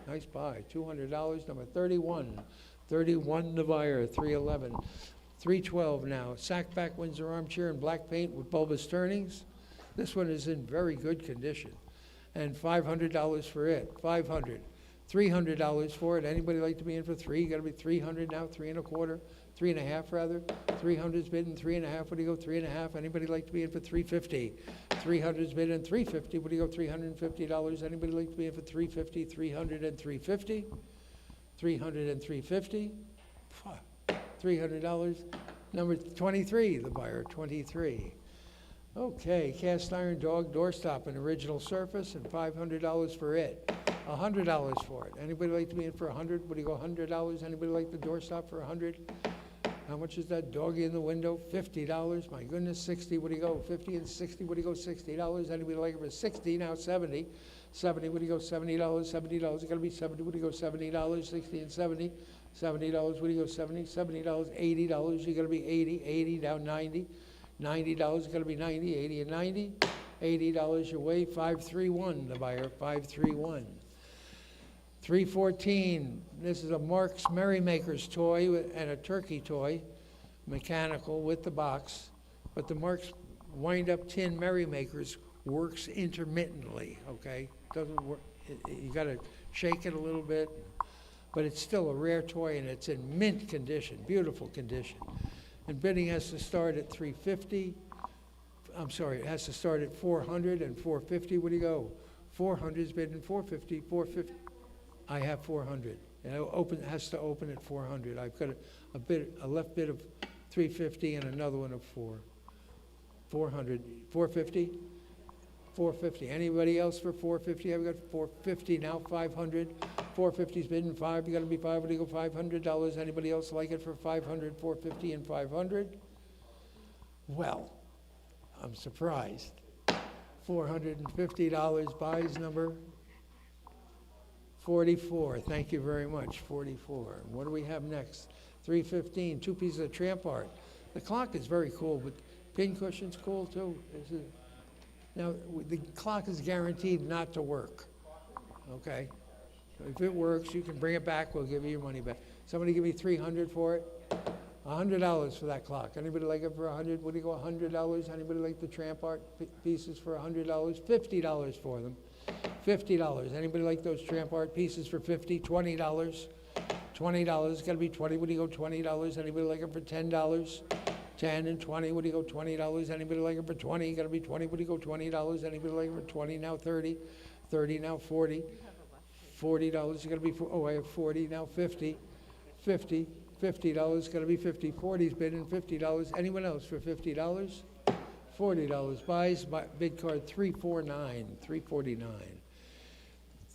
Nice buy, $200, number 31. 31 Nevire, 311. 312 now, Sackback Windsor armchair in black paint with bulbous turnings. This one is in very good condition. And $500 for it, 500. $300 for it. Anybody like to be in for 3? You gotta be 300 now, 3 and a quarter, 3 and a half rather. 300's bid and 3 and a half, what do you go, 3 and a half? Anybody like to be in for 350? 300's bid and 350, what do you go, $350? Anybody like to be in for 350, 300 and 350? 300 and 350? $300. Number 23, the buyer, 23. Okay, cast iron dog doorstop, an original surface, and $500 for it. $100 for it. Anybody like to be in for 100? What do you go, $100? Anybody like the doorstop for 100? How much is that doggy in the window? $50. My goodness, 60. What do you go? 50 and 60. What do you go? $60. Anybody like it for 60? Now 70. 70. What do you go? $70. $70. It's gotta be 70. What do you go? $70. 60 and 70. $70. What do you go? 70. $70. $80. You gotta be 80. 80 down 90. $90. It's gotta be 90. 80 and 90. $80 your way. 531. The buyer. 531. 314, this is a Mark's Merrymakers toy and a turkey toy, mechanical with the box, but the Mark's wind-up tin Merrymakers works intermittently, okay? Doesn't work, you gotta shake it a little bit, but it's still a rare toy and it's in mint condition, beautiful condition. And bidding has to start at 350, I'm sorry, it has to start at 400 and 450, what do you go? 400 is bidding 450, 450. I have 400, and it has to open at 400. I've got a left bid of 350 and another one of 400, 450, 450. Anybody else for 450? I've got 450 now, 500. 450's bidding 5. You got to be 5. What do you go? $500. Anybody else like it for 500, 450, and 500? Well, I'm surprised. $450 buys number 44, thank you very much, 44. What do we have next? 315, 2 pieces of tramp art. The clock is very cool, but pin cushion's cool too. Now, the clock is guaranteed not to work, okay? If it works, you can bring it back, we'll give you your money back. Somebody give me 300 for it? $100 for that clock. Anybody like it for 100? What do you go, $100? Anybody like the tramp art pieces for $100? $50 for them. $50. Anybody like those tramp art pieces for 50? $20. $20. Got to be 20. What do you go? $20. Anybody like it for $10? 10 and 20. What do you go? $20. Anybody like it for 20? Got to be 20. What do you go? $20. Anybody like it for 20? Now 30. 30 now 40. $40. Got to be. Oh, I have 40 now 50. 50. $50. Got to be 50. 40's bidding $50. Anyone else for $50? $40. Buys bid card 349. 349.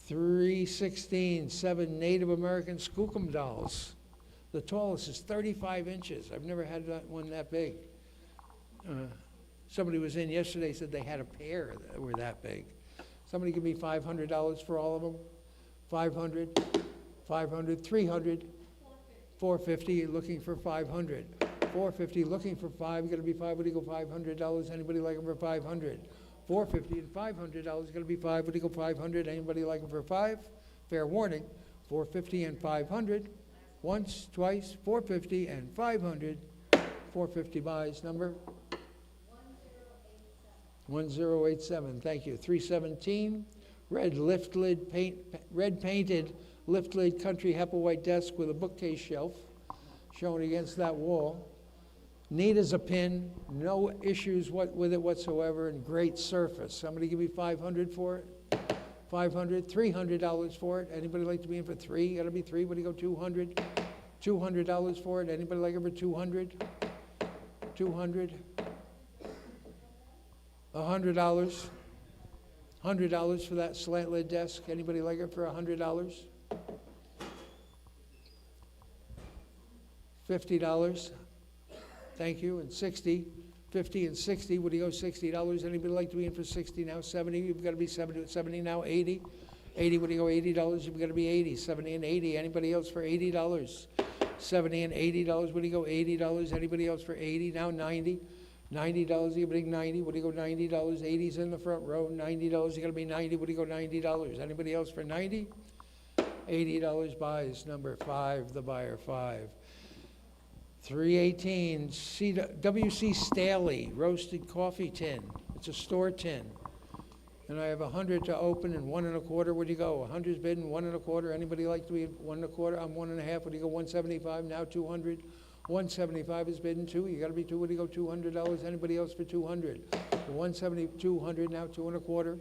316, 7 Native American Skookum dolls. The tallest is 35 inches. I've never had one that big. Somebody was in yesterday, said they had a pair that were that big. Somebody give me $500 for all of them. 500, 500, 300, 450, looking for 500. 450, looking for 5, gonna be 5, what do you go, $500? Anybody like them for 500? 450 and $500, gonna be 5, what do you go, 500? Anybody like them for 5? Fair warning, 450 and 500. Once, twice, 450 and 500. 450 buys, number? 1087, thank you. 317, red painted lift lid country Hepplewhite desk with a bookcase shelf shown against that wall. Neat as a pin, no issues with it whatsoever, and great surface. Somebody give me 500 for it? 500, $300 for it. Anybody like to be in for three? Gotta be three. What do you go, 200? $200 for it. Anybody like it for 200? 200. $100. $100 for that slant lid desk. Anybody like it for $100? $50. Thank you. And 60. 50 and 60. Would you go $60? Anybody like to be in for 60 now? 70. You've got to be 70 now. 80. 80. Would you go $80? You've got to be 80. 70 and 80. Anybody else for $80? 70 and $80. Would you go $80? Anybody else for 80 now? 90. $90. You bring 90. Would you go $90? 80's in the front row. $90. You got to be 90. Would you go $90? Anybody else for 90? $80 buys. Number 5. The buyer 5. 318, W.C. Staley, roasted coffee tin. It's a store tin. And I have 100 to open and 1 1/4. Where'd you go? 100's bidding, 1 1/4. Anybody like to be 1 1/4? I'm 1 1/2. Would you go 175? Now 200. 175 is bidding 2. You got to be 2. Would you go $200? Anybody else for 200? 170, 200 now 2 1/4.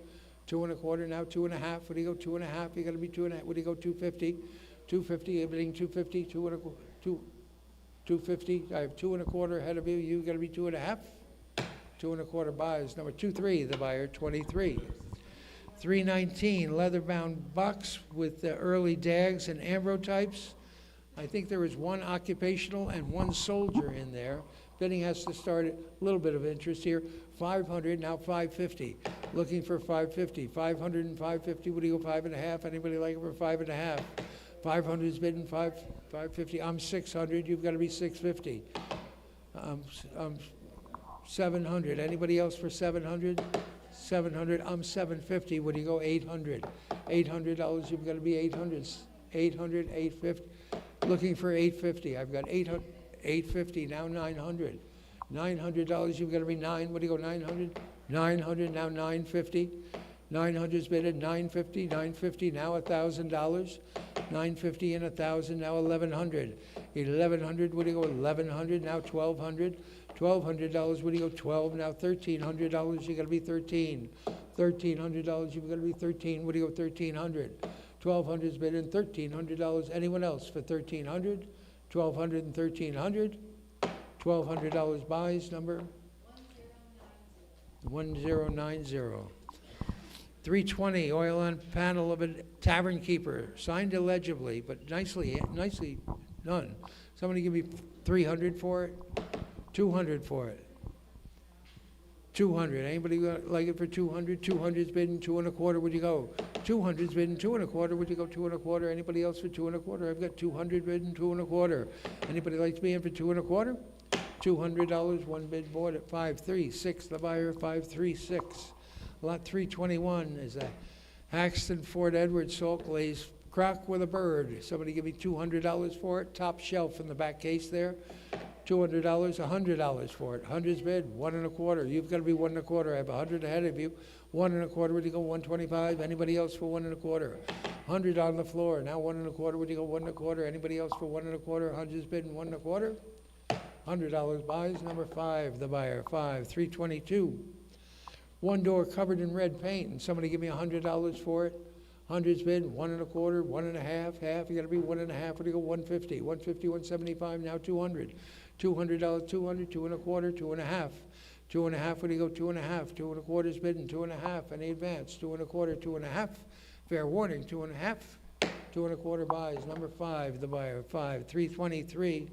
2 1/4 now 2 1/2. Would you go 2 1/2? You got to be 2 1/2. Would you go 250? 250. You're bidding 250. 2 1/4. 250. I have 2 1/4 ahead of you. You got to be 2 1/2. 2 1/4 buys. Number 23, the buyer 23. 319, leather-bound box with the early DAGs and ambrotypes. I think there is 1 occupational and 1 soldier in there. Bidding has to start at a little bit of interest here. 500 now 550. Looking for 550. 500 and 550. Would you go 5 1/2? Anybody like it for 5 1/2? 500 is bidding 550. I'm 600. You've got to be 650. 700. Anybody else for 700? 700. I'm 750. Would you go 800? $800. You've got to be 800. 800. 850. Looking for 850. I've got 800. 850. Now 900. $900. You've got to be 9. Would you go 900? 900. Now 950. 900 is bid at 950. 950. Now $1,000. 950 and 1,000, now 1,100. 1,100, would you go 1,100, now 1,200. $1,200, would you go 12, now $1,300, you gotta be 13. $1,300, you've gotta be 13, would you go 1,300? 1,200 is bid in $1,300. Anyone else for 1,300? 1,200 and 1,300. $1,200 buys, number? 1090. 320, oil on panel of a tavern keeper, signed illegibly, but nicely done. Somebody give me 300 for it? 200 for it. 200. Anybody like it for 200? 200's bidding 2 1/4. Would you go? 200's bidding 2 1/4. Would you go 2 1/4? Anybody else for 2 1/4? I've got 200 bidding 2 1/4. Anybody like to be in for 2 1/4? $200. 1 bid bought at 536. The buyer 536. Lot 321 is a Haxton Fort Edward salt glazed crock with a bird. Somebody give me $200 for it. Top shelf in the back case there. $200, $100 for it. 100's bid, 1 1/4. You've got to be 1 1/4. I have 100 ahead of you. 1 1/4. Would you go 125? Anybody else for 1 1/4? 100 on the floor. Now 1 1/4. Would you go 1 1/4? Anybody else for 1 1/4? 100's bid and 1 1/4. $100 buys. Number 5, the buyer 5. 322. 1 door covered in red paint, and somebody give me $100 for it. 100's bid, 1 1/4, 1 1/2, half. You got to be 1 1/2. Would you go 150? 150, 175. Now 200. $200, 200, 2 1/4, 2 1/2. 2 1/2. Would you go 2 1/2? 2 1/4's bid, 2 1/2. Any advance? 2 1/4, 2 1/2. Fair warning, 2 1/2. 2 1/4 buys. Number 5, the buyer 5. 323.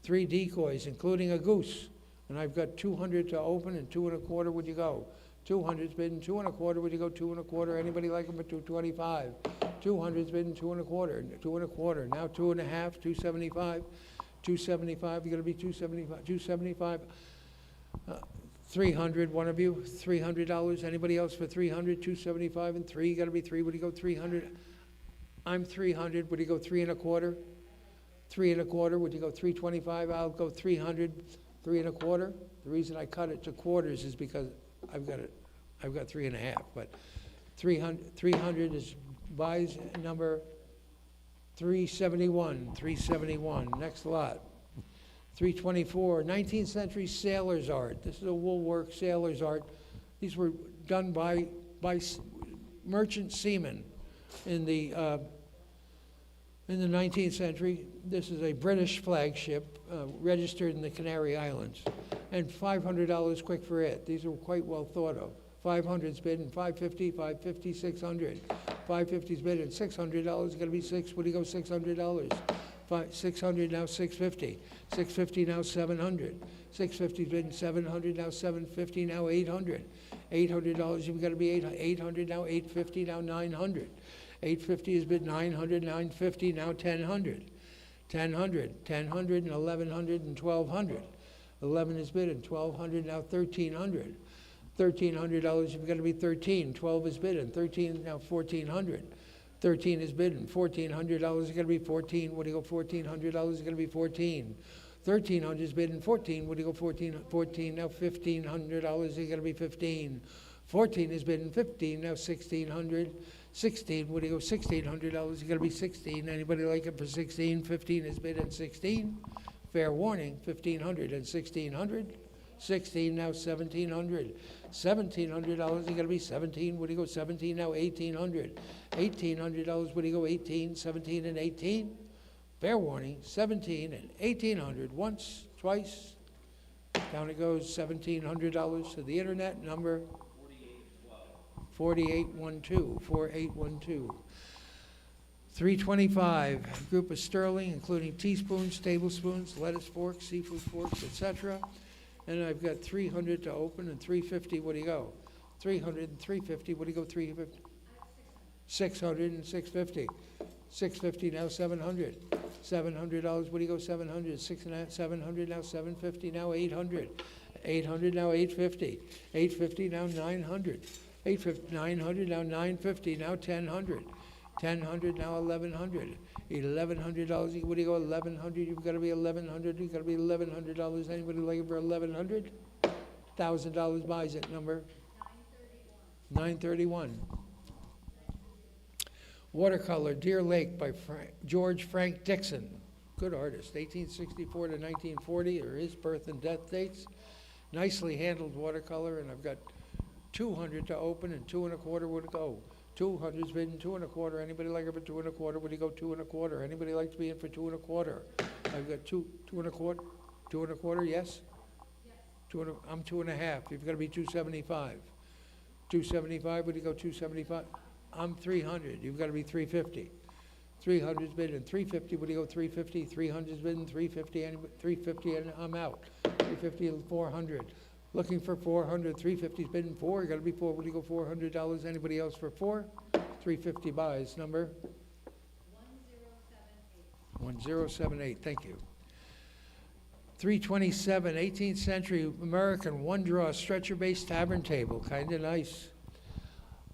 3 decoys, including a goose, and I've got 200 to open and 2 1/4. Would you go? 200's bidding 2 1/4. Would you go 2 1/4? Anybody like them at 225? 200's bidding 2 1/4. 2 1/4. Now 2 1/2. 275. 275. You're going to be 275. 275. 300. One of you. $300. Anybody else for 300? 275 and 3. You got to be 3. Would you go 300? I'm 300, would you go 3 1/4? 3 1/4, would you go 325? I'll go 300, 3 1/4. The reason I cut it to quarters is because I've got 3 1/2, but 300 is buys number 371, next lot. 324, 19th century sailor's art. This is a woolwork sailor's art. These were done by merchant seamen in the 19th century. This is a British flagship registered in the Canary Islands, and $500 quick for it. These are quite well thought of. 500's bid and 550, 550, 600. 550's bid and $600 is going to be six. What do you go $600? 600 now 650. 650 now 700. 650's bid and 700 now 750 now 800. $800 you've got to be 800 now 850 now 900. 850 is bid 900, 950 now 1000. 1000 and 1100 and 1200. 11 is bid and 1200 now 1300. $1,300 you've got to be 13. 12 is bid and 13 now 1400. 13 is bid and $1,400 is going to be 14. What do you go $1,400 is going to be 14. 1,300 is bid and 14. What do you go 14? 14 now $1,500 is going to be 15. 14 is bid and 15 now 1,600. 16, what do you go $1,600 is going to be 16. Anybody like it for 16? 15 is bid and 16. Fair warning, 1,500 and 1,600. 16 now 1,700. $1,700 is going to be 17. What do you go 17 now 1,800. $1,800, what do you go 18, 17 and 18. Fair warning, 17 and 1,800. Once, twice, down it goes. $1,700 to the internet number 4812. 4812. 325, group of sterling, including teaspoons, tablespoons, lettuce forks, seafood forks, etc. And I've got 300 to open and 350. What do you go? 300 and 350. What do you go? 350. 600 and 650. 650 now 700. $700. What do you go? 700. 700 now 750. Now 800. 800 now 850. 850 now 900. 850. 900 now 950. Now 1,000. 1,000 now 1,100. $1,100. What do you go? 1,100. You've got to be 1,100. You've got to be $1,100. Anybody like it for 1,100? $1,000 buys it. Number 931. Watercolor, Deer Lake by George Frank Dixon. Good artist. 1864 to 1940 are his birth and death dates. Nicely handled watercolor, and I've got 200 to open and 2 1/4 would go. 200's bid and 2 1/4. Anybody like it for 2 1/4? Would you go 2 1/4? Anybody like to be in for 2 1/4? I've got 2 1/4. 2 1/4. Yes. I'm 2 1/2. You've got to be 275. 275. Would you go 275? I'm 300. You've got to be 350. 300's bid and 350. Would you go 350? 300's bid and 350. And 350 and I'm out. 350 and 400. Looking for 400. 350's bid and 4. You got to be 4. Would you go $400? Anybody else for 4? 350 buys. Number 1078. Thank you. 327, 18th century American one-draw stretcher-based tavern table. Kind of nice.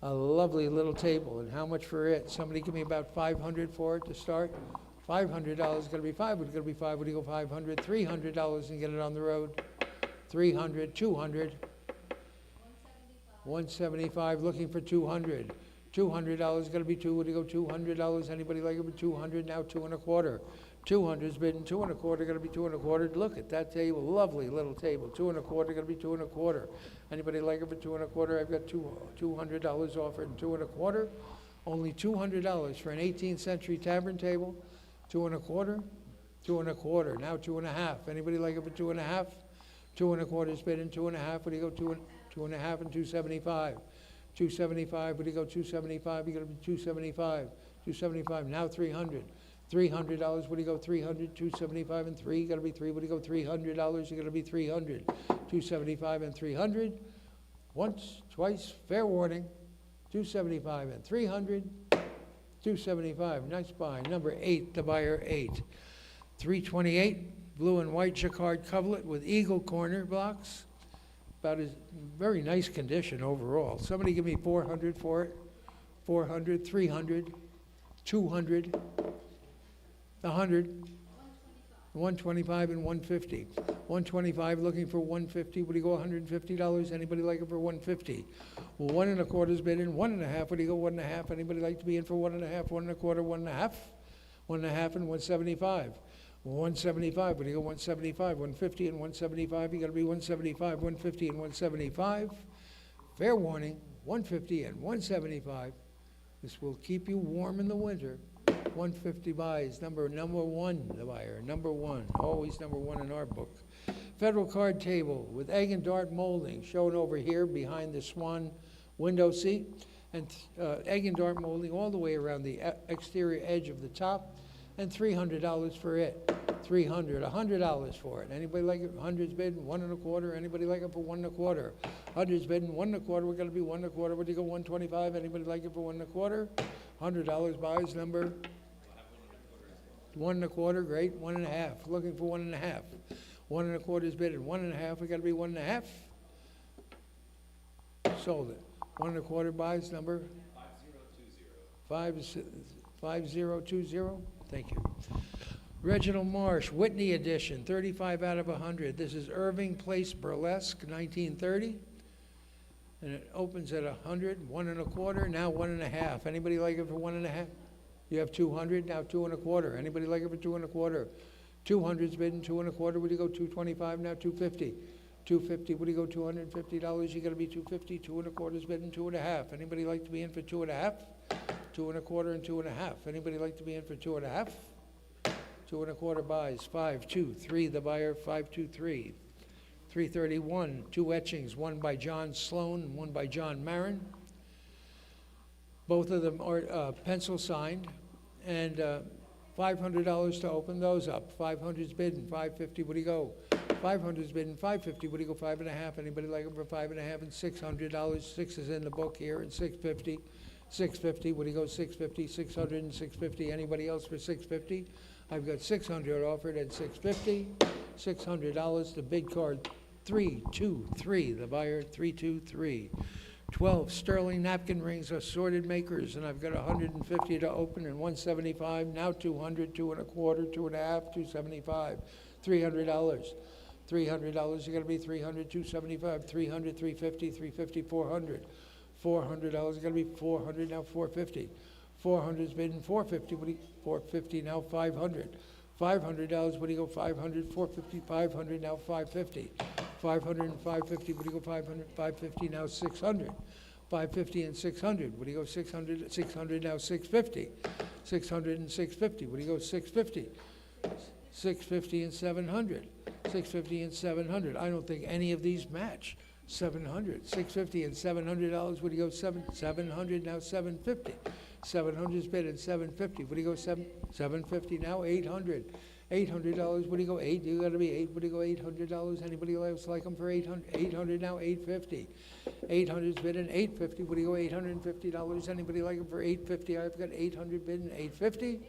A lovely little table. And how much for it? Somebody give me about 500 for it to start. $500 is going to be 5. Would it going to be 5? Would you go 500? $300 and get it on the road. 300, 200. 175. Looking for 200. $200 is going to be 2. Would you go $200? Anybody like it for 200? Now 2 1/4. 200's bid and 2 1/4 going to be 2 1/4. Look at that table. Lovely little table. 2 1/4 going to be 2 1/4. Anybody like it for 2 1/4? I've got $200 offered and 2 1/4. Only $200 for an 18th century tavern table. 2 1/4. 2 1/4. Now 2 1/2. Anybody like it for 2 1/2? 2 1/4 bid and 2 1/2. What do you go 2 1/2 and 275? 275. What do you go 275? You got to be 275. 275. Now 300. $300. What do you go 300? 275 and 3. You got to be 3. What do you go $300? You got to be 300. 275 and 300. Once, twice. Fair warning. 275 and 300. 275. Nice buy. Number 8. The buyer 8. 328. Blue and white jacquard coverlet with eagle corner blocks. About as very nice condition overall. Somebody give me 400 for it. 400, 300. 200, 100, 125 and 150. 125 looking for 150. Would he go $150? Anybody like it for 150? Well, 1 1/4's bid in. 1 1/2. Would he go 1 1/2? Anybody like to be in for 1 1/2? 1 1/4, 1 1/2. 1 1/2 and 175. 175. Would he go 175? 150 and 175. You got to be 175, 150 and 175. Fair warning. 150 and 175. This will keep you warm in the winter. 150 buys, number one, the buyer, number one, always number one in our book. Federal card table with egg and dart molding shown over here behind the swan window seat, and egg and dart molding all the way around the exterior edge of the top, and $300 for it. $100 for it. Anybody like it? Hundreds bidding, 1 1/4. Anybody like it for 1 1/4? Hundreds bidding, 1 1/4. We're going to be 1 1/4. Would you go 125? Anybody like it for 1 1/4? $100 buys, number 1 1/4. Great. 1 1/2. Looking for 1 1/2. 1 1/4 is bidding. 1 1/2. We got to be 1 1/2. Sold it. 1 1/4 buys, number 5020. Thank you. Reginald Marsh, Whitney edition, 35 out of 100. This is Irving Place Burlesque, 1930. And it opens at 100, 1 1/4, now 1 1/2. Anybody like it for 1 1/2? You have 200, now 2 1/4. Anybody like it for 2 1/4? 200's bidding, 2 1/4. Would you go 225, now 250? 250, would you go $250? You gotta be 250, 2 1/4's bidding, 2 1/2. Anybody like to be in for 2 1/2? 2 1/4 and 2 1/2. Anybody like to be in for 2 1/2? 2 1/4 buys, 523, the buyer, 523. 331, 2 etchings, one by John Sloan and one by John Marin. Both of them are pencil signed, and $500 to open those up. 500's bidding, 550, would he go? 500's bidding, 550, would he go 5 1/2? Anybody like it for 5 1/2 and $600? 6 is in the book here, and 650. 650, would he go 650, 600 and 650? Anybody else for 650? I've got 600 offered at 650. $600, the bid card 323, the buyer 323. 12 sterling napkin rings, assorted makers, and I've got 150 to open and 175, now 200, 2 1/4, 2 1/2, 275. $300. $300, you gotta be 300, 275, 300, 350, 350, 400. $400, you gotta be 400, now 450. 400's bidding, 450, what do you, 450, now 500. $500, what do you go, 500, 450, 500, now 550. 500 and 550, what do you go, 500, 550, now 600. 550 and 600, what do you go, 600, 600, now 650. 600 and 650, what do you go, 650. 650 and 700. 650 and 700, I don't think any of these match. 700, 650 and $700, what do you go, 700, now 750. 700's bid at 750, what do you go, 750, now 800. $800, what do you go, 8, you gotta be 8, what do you go, $800? Anybody else like them for 800? 800, now 850. 800's bid at 850, what do you go, $850? Anybody like them for 850? I've got 800 bid at 850.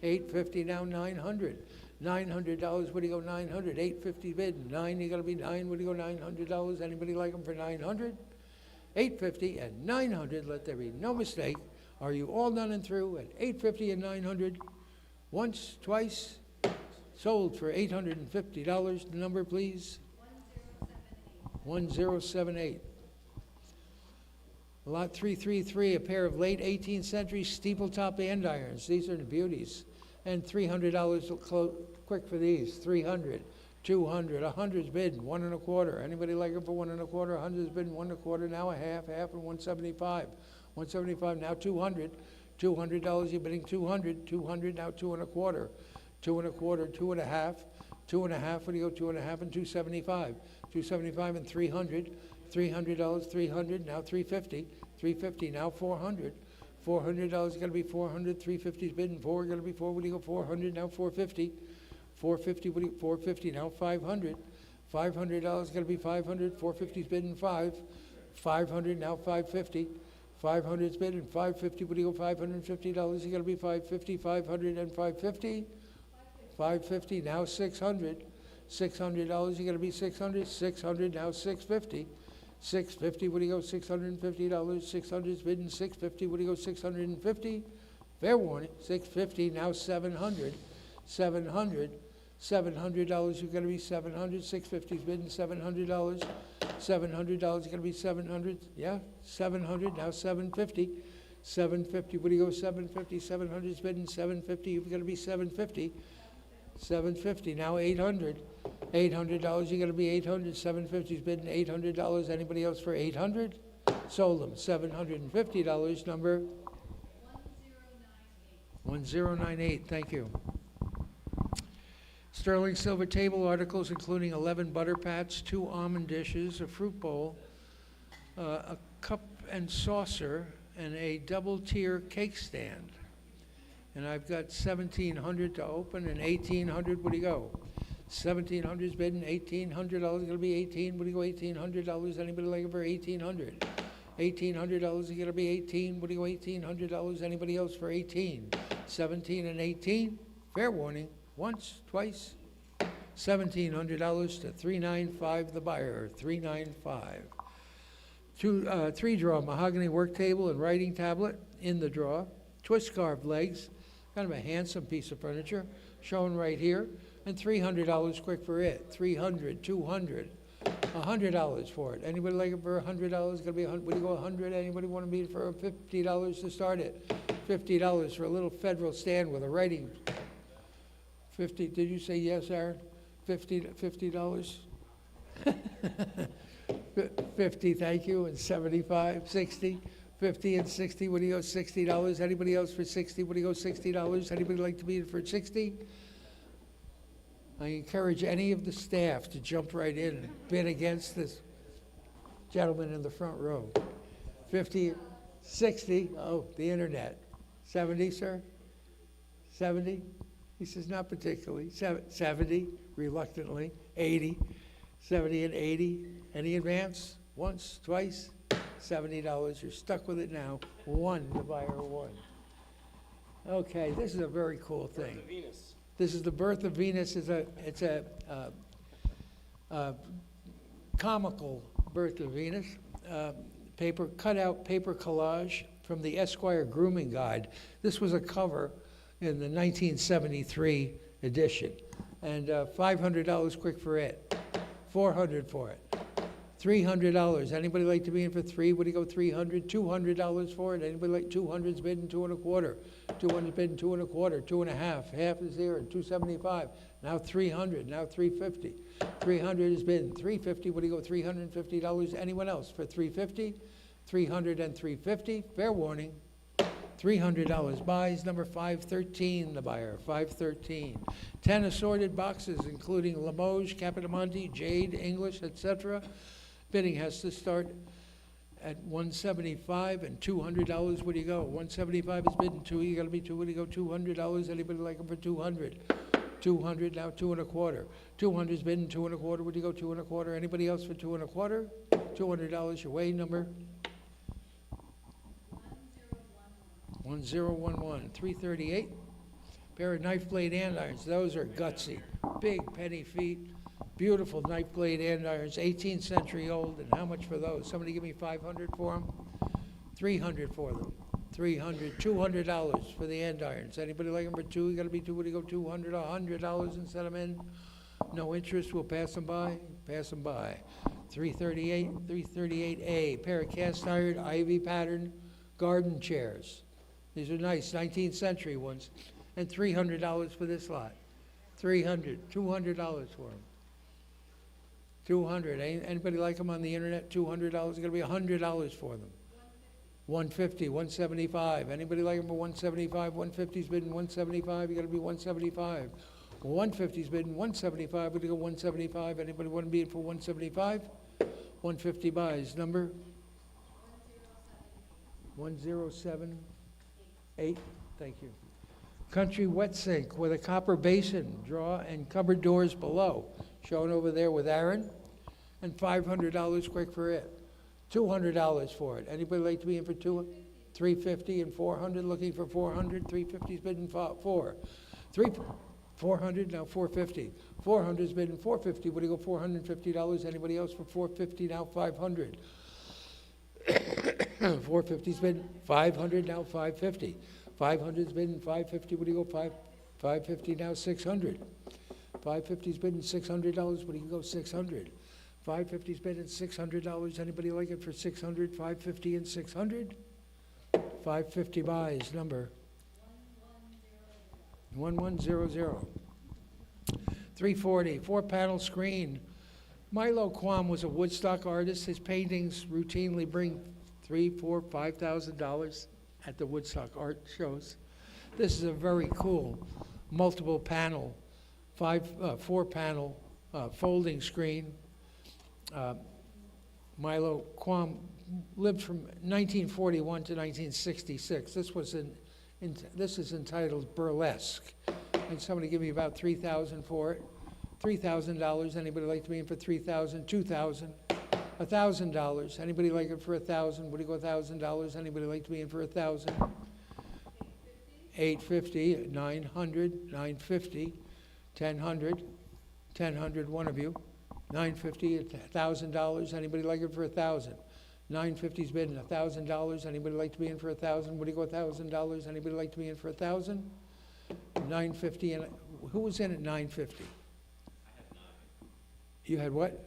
850, now 900. $900, what do you go, 900? 850 bid, 9, you gotta be 9, what do you go, $900? Anybody like them for 900? 850 and 900, let there be no mistake. Are you all done and through at 850 and 900? Once, twice, sold for $850. The number, please? 1078. Lot 333, a pair of late 18th century steeple-top andirons. These are the beauties. And $300 quick for these. 300, 200, 100's bid, 1 1/4. Anybody like it for 1 1/4? 100's bid, 1 1/4, now a half, and 175. 175, now 200. $200, you're bidding 200. 200, now 2 1/4. 2 1/4, 2 1/2. 2 1/2, what do you go, 2 1/2 and 275. 275 and 300. $300, 300, now 350. 350, now 400. $400, gotta be 400. 350's bidding 4, gotta be 4, what do you go, 400, now 450. 450, what do you, 450, now 500. $500, gotta be 500. 450's bidding 5. 500, now 550. 500's bidding 550, what do you go, $550, you gotta be 550. 500 and 550. 550, now 600. $600, you gotta be 600. 600, now 650. 650, what do you go, $650? 600's bidding 650, what do you go, 650? fair warning, 650, now 700, 700, $700, you're gonna be 700, 650's bidding $700, $700, you're gonna be 700, yeah, 700, now 750, 750, what do you go, 750, 700's bidding 750, you're gonna be 750, 750, now 800, $800, you're gonna be 800, 750's bidding $800, anybody else for 800? Sold them, $750, number 1098, thank you. Sterling silver table articles including 11 butter pats, 2 almond dishes, a fruit bowl, a cup and saucer, and a double-tier cake stand. And I've got 1,700 to open and 1,800, what do you go? 1,700's bidding, $1,800, gonna be 18, what do you go, $1,800, anybody like it for 1,800? $1,800, you gotta be 18, what do you go, $1,800, anybody else for 18? 17 and 18, fair warning, once, twice, $1,700 to 395 the buyer, 395. 3-drawer mahogany work table and writing tablet in the drawer, twist carved legs, kind of a handsome piece of furniture, shown right here, and $300 quick for it, 300, 200, $100 for it. Anybody like it for $100? Gonna be what do you go, 100? Anybody want to be for $50 to start it? $50 for a little federal stand with a writing. 50, did you say yes, Aaron? $50? 50, thank you, and 75, 60, 50 and 60, what do you go, $60? Anybody else for 60? What do you go, $60? Anybody like to be for 60? I encourage any of the staff to jump right in and bid against this gentleman in the front row. 50, 60, oh, the internet. 70, sir? 70? He says, not particularly. 70, reluctantly. 80, 70 and 80. Any advance? Once, twice? $70. You're stuck with it now. One, the buyer won. Okay, this is a very cool thing. Venus. This is the Birth of Venus. It's a comical Birth of Venus. Cutout paper collage from the Esquire Grooming Guide. This was a cover in the 1973 edition. And $500 quick for it. $400 for it. $300. Anybody like to be in for 3? What do you go, 300? $200 for it. Anybody like 200's bidding 2 1/4. 200's bidding 2 1/4. 2 1/2. Half is here. 275. Now 300. Now 350. 300 is bidding 350. What do you go, $350? Anyone else for 350? 300 and 350. Fair warning. $300 buys, number 513, the buyer, 513. 10 assorted boxes, including Limoges, Capodimonte, Jade, English, etc. Bidding has to start at $175 and $200. Where do you go? $175 is bidding 2. You got to be 2. Where do you go? $200. Anybody like them for 200? 200 now 2 1/4. 200 is bidding 2 1/4. Where do you go? 2 1/4. Anybody else for 2 1/4? $200 your way. Number 1011, 338. Pair of knife blade andirons. Those are gutsy. Big penny feet. Beautiful knife blade andirons, 18th century old. And how much for those? Somebody give me 500 for them? 300 for them. 300, $200 for the andirons. Anybody like them for 2? You got to be 2. What do you go? 200, $100 and set them in. No interest. We'll pass them by. Pass them by. 338, 338A. Pair of cast iron ivy pattern garden chairs. These are nice 19th century ones. And $300 for this lot. 300, $200 for them. 200. Anybody like them on the internet? $200. It's going to be $100 for them. 150, 175. Anybody like them for 175? 150's bidding 175. You got to be 175. 150's bidding 175. We're going to go 175. Anybody want to be in for 175? 150 buys. Number 1078. Thank you. Country wet sink with a copper basin, drawer, and cupboard doors below. Shown over there with Aaron. And $500 quick for it. $200 for it. Anybody like to be in for 2? 350 and 400. Looking for 400. 350's bidding 4. 400 now 450. 400's bidding 450. What do you go? $450. Anybody else for 450 now 500. 450's bidding 500 now 550. 500's bidding 550, what do you go, 550 now, 600. 550's bidding $600, what do you go, 600. 550's bidding $600, anybody like it for 600, 550 and 600? 550 buys, number 1100. 340, 4-panel screen. Milo Quam was a Woodstock artist. His paintings routinely bring $3,000, $4,000, $5,000 at the Woodstock art shows. This is a very cool multiple panel, 4-panel folding screen. Milo Quam lived from 1941 to 1966. This is entitled Burlesque. And somebody give me about $3,000 for it. $3,000. Anybody like to be in for $3,000? $2,000. $1,000. Anybody like it for $1,000? What do you go, $1,000? Anybody like to be in for $1,000? $850. $900. $950. $1,000. $1,000. One of you. $950. $1,000. Anybody like it for $1,000? $950's bidding. $1,000. Anybody like to be in for $1,000? What do you go, $1,000? Anybody like to be in for $1,000? $950. And who was in at $950? You had what?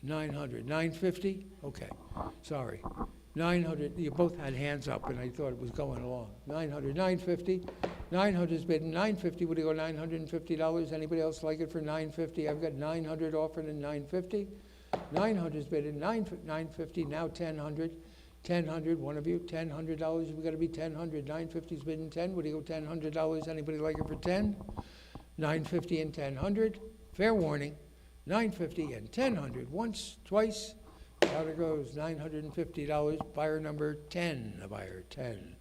900. 950? Okay, sorry. 900, you both had hands up and I thought it was going along. 900, 950. 900's bidding, 950, what do you go, $950? Anybody else like it for 950? I've got 900 offered and 950. 900's bidding, 950, now 1,000. 1,000, one of you, $1,000, you've got to be 1,000. 950's bidding 10, what do you go, $1,000? Anybody like it for 10? 950 and 1,000. Fair warning. 950 and 1,000, once, twice, out it goes, $950, buyer number 10, the buyer 10.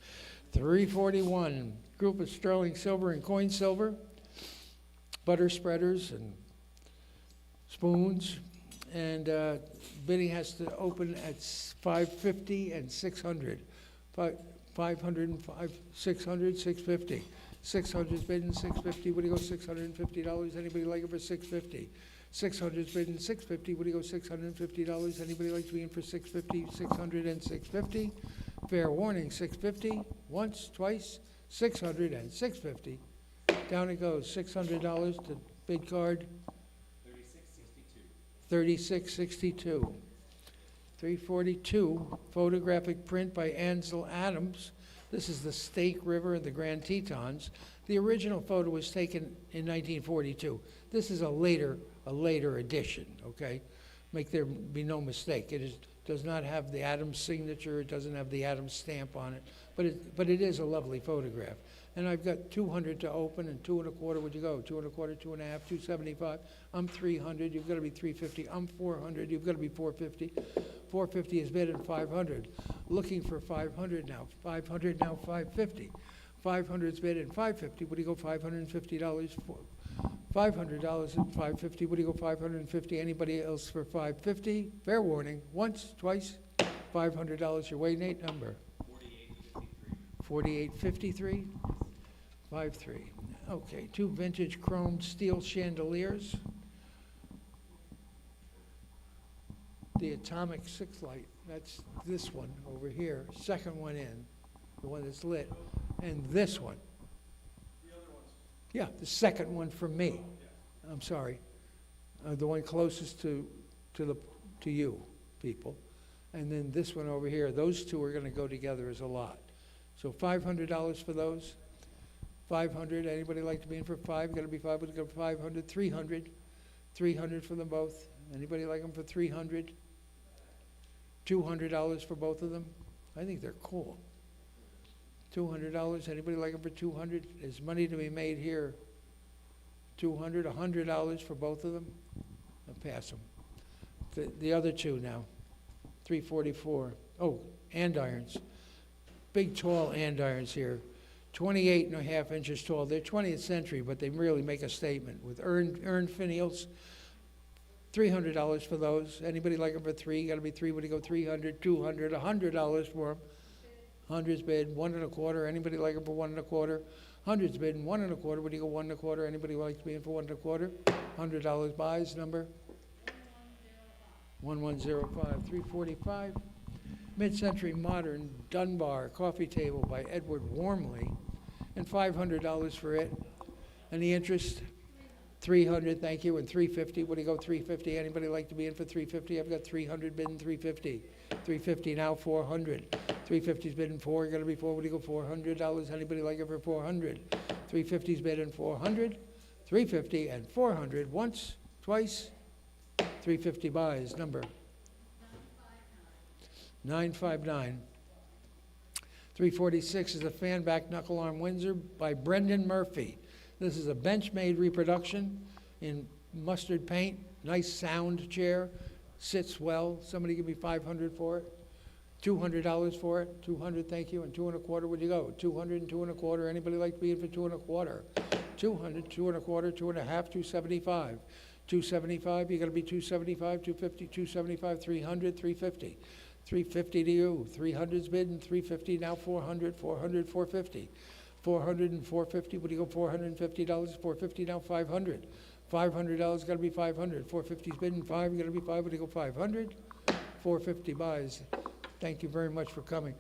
341, group of sterling silver and coin silver, butter spreaders and spoons, and bidding has to open at 550 and 600. 500 and 600, 650. 600's bidding 650, what do you go, $650? Anybody like it for 650? 600's bidding 650, what do you go, $650? Anybody like to be in for 650, 600 and 650? Fair warning, 650, once, twice, 600 and 650. Down it goes, $600 to bid card. 3662. 342, photographic print by Ansel Adams. This is the Snake River and the Grand Tetons. The original photo was taken in 1942. This is a later edition, okay? Make there be no mistake. Does not have the Adams signature. It doesn't have the Adams stamp on it, but it is a lovely photograph. And I've got 200 to open and 225. Would you go? 225, 2.5, 275. I'm 300. You've got to be 350. I'm 400. You've got to be 450. 450 is bid at 500. Looking for 500 now. 500 now. 550. 500 is bid at 550. What do you go? $550 for? $500 at 550. What do you go? 550. Anybody else for 550? Fair warning. Once, twice. $500 your way, Nate. Number 4853. 53. Okay, 2 vintage chrome steel chandeliers. The Atomic 6 light. That's this one over here. Second one in, the one that's lit, and this one. The other ones. Yeah, the second one from me. I'm sorry, the one closest to you people, and then this one over here. Those two are going to go together as a lot. So $500 for those. 500. Anybody like to be in for 5? Got to be 5. We've got 500. 300. 300 for them both. Anybody like them for 300? $200 for both of them. I think they're cool. $200. Anybody like them for 200? There's money to be made here. 200. $100 for both of them. I'll pass them. The other two now. 344. Oh, andirons. Big, tall andirons here. 28.5 inches tall. They're 20th century, but they really make a statement with urn finials. $300 for those. Anybody like them for 3? Got to be 3. What do you go? 300, 200, $100 for them. 100's bid 1 1/4. Anybody like them for 1 1/4? 100's bid 1 1/4. What do you go? 1 1/4. Anybody like to be in for 1 1/4? $100 buys. Number 1105. 345. Mid-Century Modern Dunbar Coffee Table by Edward Wormley, and $500 for it. Any interest? 300, thank you, and 350. What do you go, 350? Anybody like to be in for 350? I've got 300 bidding 350. 350 now, 400. 350's bidding 4, gonna be 4. What do you go, $400? Anybody like it for 400? 350's bidding 400. 350 and 400, once, twice. 350 buys, number 959. 346 is a fan-back knuckle arm Windsor by Brendan Murphy. This is a bench-made reproduction in mustard paint, nice sound chair, sits well. Somebody give me 500 for it. $200 for it. 200, thank you, and 2 1/4. Where'd you go? 200 and 2 1/4. Anybody like to be in for 2 1/4? 200, 2 1/4, 2 1/2, 275. 275, you're gonna be 275, 250, 275, 300, 350. 350 to you. 300's bidding, 350 now, 400, 400, 450. 400 and 450, what do you go, $450? 450 now, 500. $500 gotta be 500. 450's bidding, 5, gotta be 5, what do you go, 500? 450 buys. Thank you very much for coming.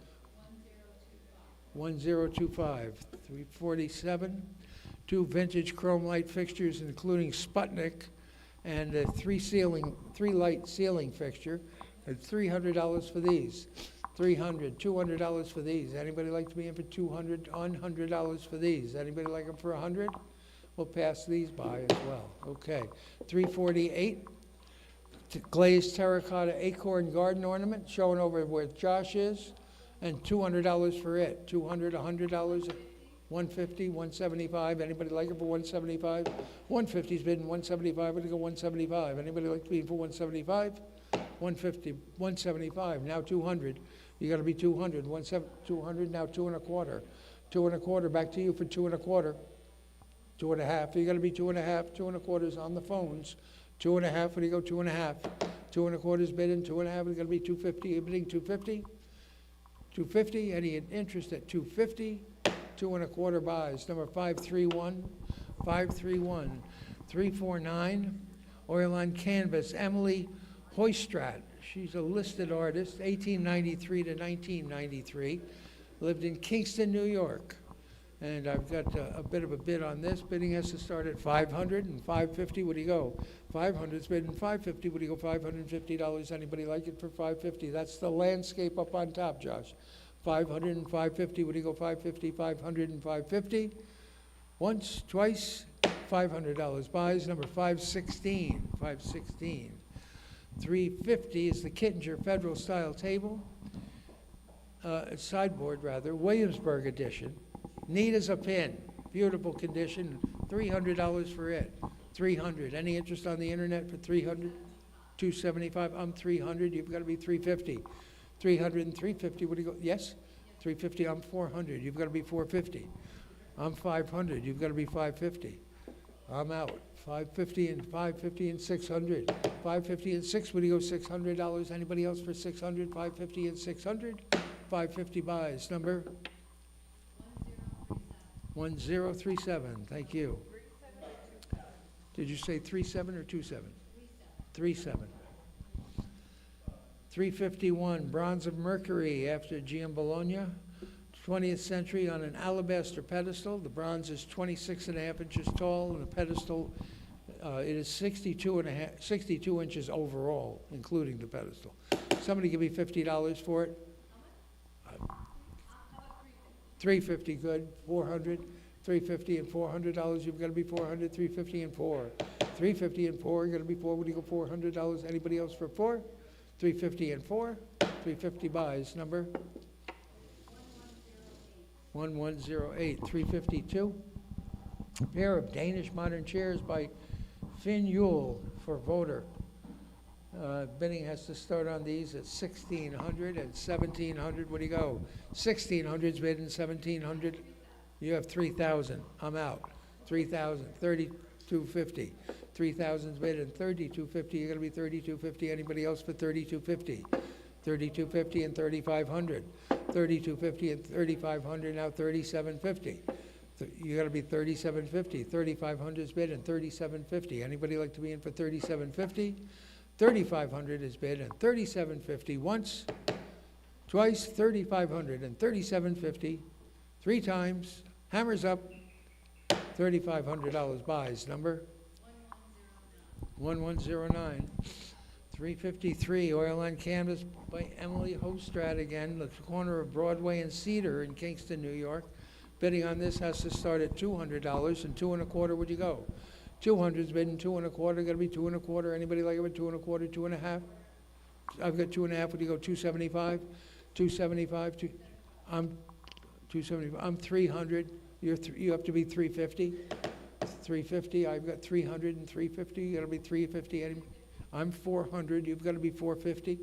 1025. 347. 2 vintage chrome light fixtures, including Sputnik, and a 3-light ceiling fixture. At $300 for these. 300, $200 for these. Anybody like to be in for $200, $100 for these? Anybody like them for 100? We'll pass these by as well. Okay. 348, glazed terracotta acorn garden ornament, showing over where Josh is, and $200 for it. 200, $100, 150, 175. Anybody like it for 175? 150's bidding 175. We're gonna go 175. Anybody like to be in for 175? 150, 175. Now 200. You got to be 200. 200 now, 2 1/4. 2 1/4. Back to you for 2 1/4. 2 1/2. You got to be 2 1/2. 2 1/4's on the phones. 2 1/2. What do you go? 2 1/2. 2 1/4's bidding. 2 1/2. It's going to be 250. You're bidding 250. 250. Any interest at 250? 2 1/4 buys. Number 531. 531. 349. Oil on canvas. Emily Hoystrat. She's a listed artist, 1893 to 1993, lived in Kingston, New York. And I've got a bit of a bid on this. Bidding has to start at 500 and 550. What do you go? 500's bidding 550. What do you go? $550. Anybody like it for 550? That's the landscape up on top, Josh. 500 and 550. What do you go? 550, 500 and 550. Once, twice, $500 buys. Number 516. 516. 350 is the Kittinger Federal Style Table, sideboard rather, Williamsburg edition. Neat as a pin, beautiful condition, $300 for it. 300. Any interest on the internet for 300? 275. I'm 300. You've got to be 350. 300 and 350. What do you go? Yes? 350. I'm 400. You've got to be 450. I'm 500. You've got to be 550. I'm out. 550 and 550 and 600. 550 and 6. What do you go? $600. Anybody else for 600? 550 and 600. 550 buys. Number 1037. Thank you. Did you say 37 or 27? 37. 351. Bronze of Mercury after Giambologna. 20th century on an alabaster pedestal. The bronze is 26.5 inches tall, and the pedestal, it is 62 inches overall, including the pedestal. Somebody give me $50 for it. 350, good. 400, 350 and $400. You've got to be 400, 350 and 4. 350 and 4, you're going to be 4. What do you go? $400. Anybody else for 4? 350 and 4. 350 buys. Number 1108. 352. A pair of Danish modern chairs by Finn Yule for voter. Bidding has to start on these at $1,600 and $1,700. What do you go? 1,600's bidding, 1,700. You have 3,000. I'm out. 3,000. 3,250. 3,000's bidding, 3,250. You're going to be 3,250. Anybody else for 3,250? 3,250 and 3,500. 3,250 and 3,500. Now 3,750. You got to be 3,750. 3,500's bid and 3,750. Anybody like to be in for 3,750? 3,500 is bid and 3,750 once, twice, 3,500 and 3,750, 3 times, hammers up, $3,500 buys, number? 1109. 353, Oil on Canvas by Emily Hostrat again, the corner of Broadway and Cedar in Kingston, New York. Bidding on this has to start at $200, and 2 1/4 would you go? 200's bidding 2 1/4, gotta be 2 1/4. Anybody like it with 2 1/4, 2 1/2? I've got 2 1/2, would you go 275? 275, I'm 275, I'm 300, you have to be 350. 350, I've got 300 and 350, you gotta be 350. I'm 400, you've gotta be 450.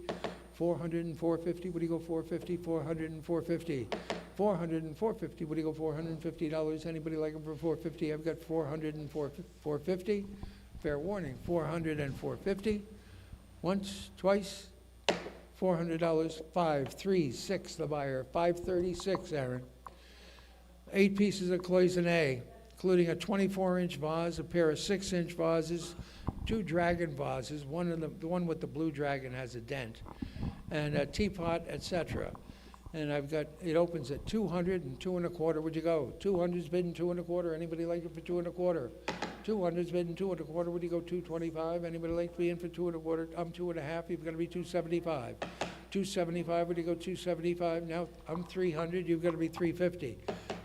400 and 450, what do you go 450? 400 and 450. 400 and 450, what do you go $450? Anybody like them for 450? I've got 400 and 450. Fair warning, 400 and 450. Once, twice, $400, 5, 3, 6, the buyer, 536, Aaron. 8 pieces of cloisonne, including a 24-inch vase, a pair of 6-inch vases, 2 dragon vases, the one with the blue dragon has a dent, and a teapot, etc. And I've got, it opens at 200 and 2 1/4, would you go? 200's bidding 2 1/4, anybody like it for 2 1/4? 200's bidding 2 1/4, would you go 225? Anybody like to be in for 2 1/4? I'm 2 1/2, you've got to be 275. 275, would you go 275? Now, I'm 300, you've got to be 350.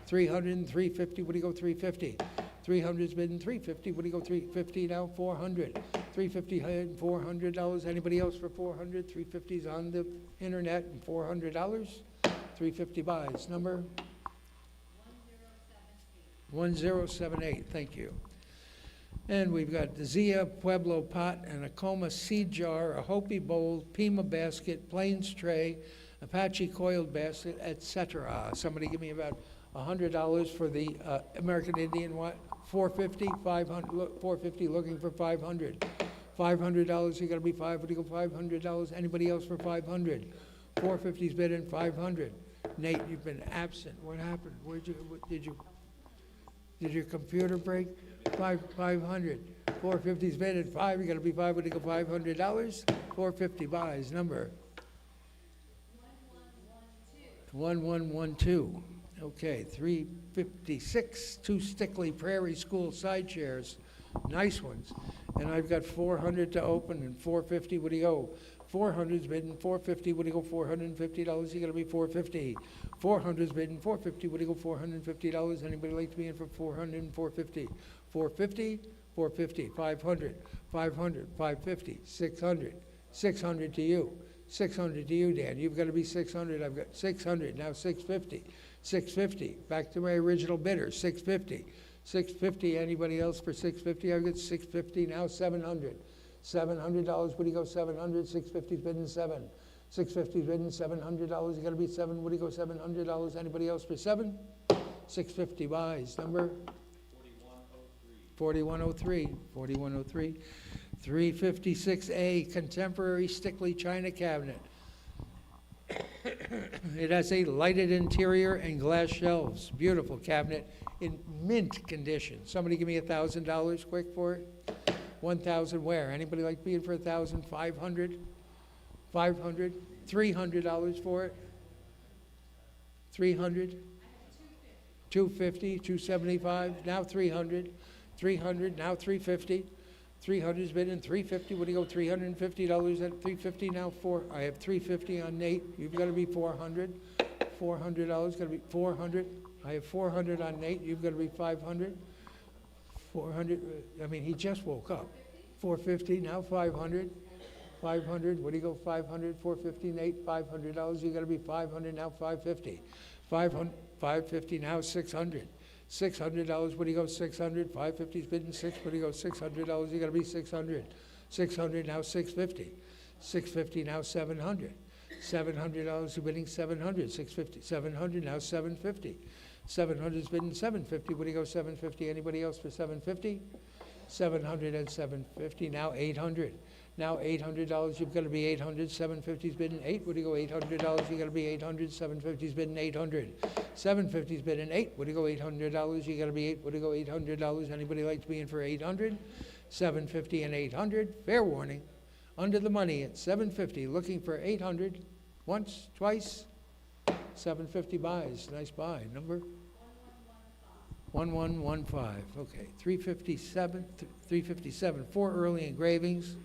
300 and 350, what do you go 350? 300's bidding 350, what do you go 350 now? 400. 350 and $400. Anybody else for 400? 350's on the internet and $400. 350 buys. Number? 1078. Thank you. And we've got the Zia Pueblo pot, and a Coma seed jar, a Hopi bowl, Pima basket, Plains tray, Apache coiled basket, etc. Somebody give me about $100 for the American Indian what? 450, 500, look, 450, looking for 500. $500, you gotta be 5, what do you go, $500? Anybody else for 500? 450's bid in 500. Nate, you've been absent. What happened? Did your computer break? 500. 450's bid in 5, you gotta be 5, what do you go, $500? 450 buys, number? 1112. Okay, 356, 2 Stickley Prairie School side chairs, nice ones. And I've got 400 to open and 450, what do you go? 400's bidding 450, what do you go, $450? You gotta be 450. 400's bidding 450, what do you go, $450? Anybody like to be in for 400 and 450? 450, 450, 500, 500, 550, 600, 600 to you. 600 to you, Dan. You've got to be 600. I've got 600. Now 650. 650. Back to my original bidder. 650. 650. Anybody else for 650? I've got 650. Now 700. $700. What do you go? 700. 650's bidding 7. 650's bidding $700. You got to be 7. What do you go? $700. Anybody else for 7? 650 buys. Number 4103. 4103. 356A, contemporary Stickley china cabinet. It has a lighted interior and glass shelves. Beautiful cabinet in mint condition. Somebody give me $1,000 quick for it. 1,000 where? Anybody like being for 1,000? 500? 500? $300 for it? 300? 250, 275, now 300, 300, now 350. 300's bid in 350. What do you go? $350 at 350 now. I have 350 on Nate. You've got to be 400. $400 got to be 400. I have 400 on Nate. You've got to be 500. 400. I mean, he just woke up. 450 now. 500. 500. What do you go? 500. 450 Nate. $500. You got to be 500 now. 550. 500. 550 now. 600. $600, what do you go, 600? 550's bidding 6, what do you go, $600? You gotta be 600. 600 now, 650. 650 now, 700. $700, you're bidding 700. 650, 700 now, 750. 700's bidding 750. What do you go, 750? Anybody else for 750? 700 and 750 now, 800. Now $800, you've got to be 800. 750's bidding 8. What do you go, $800? You got to be 800. 750's bidding 800. 750's bidding 8. What do you go, $800? You got to be 8. What do you go, $800? Anybody like to be in for 800? 750 and 800. Fair warning. Under the money at 750, looking for 800. Once, twice, 750 buys, nice buy. Number? 1115, okay. 357, 4 early engravings.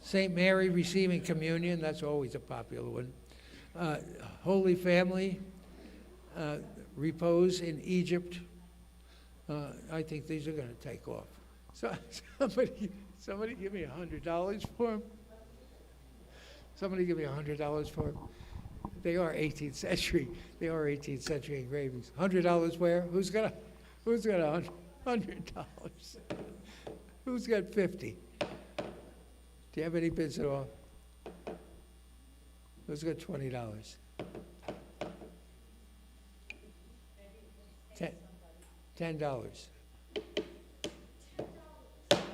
St. Mary Receiving Communion, that's always a popular one. Holy Family, Repose in Egypt. I think these are going to take off. So somebody give me $100 for them. Somebody give me $100 for them. They are 18th century. They are 18th century engravings. $100 where? Who's got $100? Who's got 50? Do you have any bids at all? Who's got $20? $10.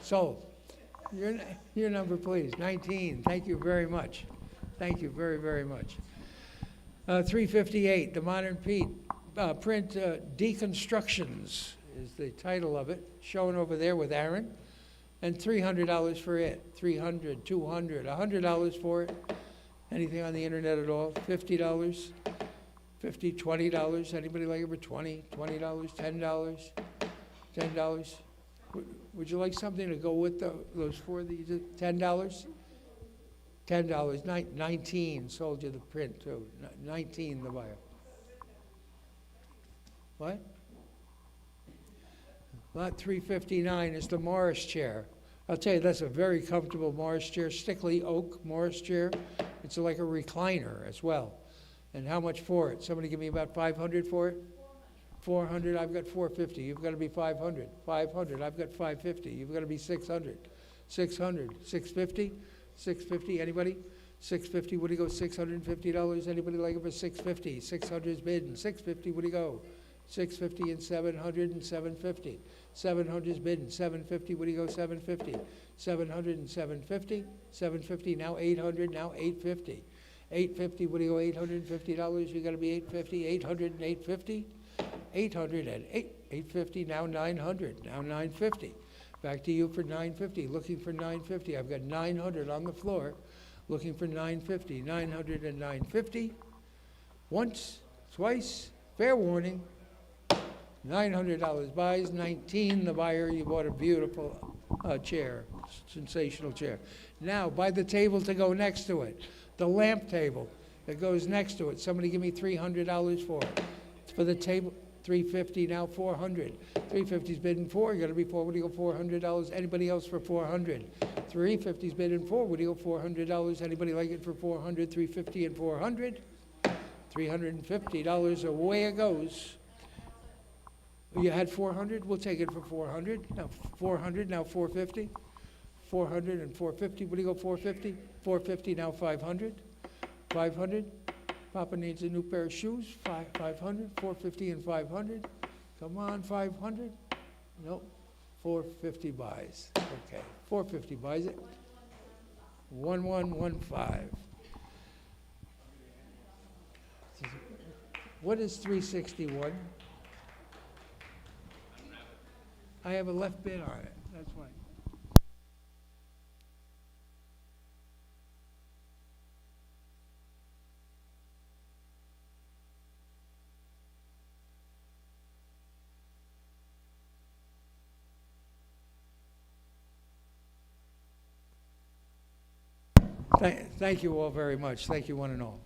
Sold. Your number, please. 19. Thank you very much. Thank you very, very much. 358, the Modern Print Deconstructions is the title of it, shown over there with Aaron. And $300 for it. $300, $200, $100 for it. Anything on the internet at all? $50, $50, $20. Anybody like it for $20, $20, $10, $10? Would you like something to go with those four? $10? $10, 19 sold you the print too. 19 the buyer. What? Lot 359 is the Morris chair. I'll tell you, that's a very comfortable Morris chair, Stickley oak Morris chair. It's like a recliner as well. And how much for it? Somebody give me about 500 for it? 400, I've got 450. You've got to be 500. 500, I've got 550. You've got to be 600. 600, 650? 650, anybody? 650, would he go $650? Anybody like it for 650? 600 is bid, and 650, would he go? 650 and 700 and 750. 700 is bid, and 750, would he go? 750. 700 and 750. 750, now 800, now 850. 850, would he go? $850? You got to be 850. 800 and 850. 800 and 850, now 900, now 950. Back to you for 950, looking for 950. I've got 900 on the floor, looking for 950. 900 and 950. Once, twice, fair warning. $900 buys, 19 the buyer. You bought a beautiful chair, sensational chair. Now, buy the table to go next to it, the lamp table that goes next to it. Somebody give me $300 for it. For the table, $350, now $400. $350's bidding for, you gotta be for, would you go $400? Anybody else for $400? $350's bidding for, would you go $400? Anybody like it for $400? $350 and $400? $350, away it goes. You had $400, we'll take it for $400. Now $400, now $450. $400 and $450, would you go $450? $450, now $500. $500. Papa needs a new pair of shoes, $500, $450 and $500. Come on, $500? Nope, $450 buys. Okay, $450 buys it. 1115. What is 361? I have a left bid on it, that's why. Thank you all very much. Thank you, one and all.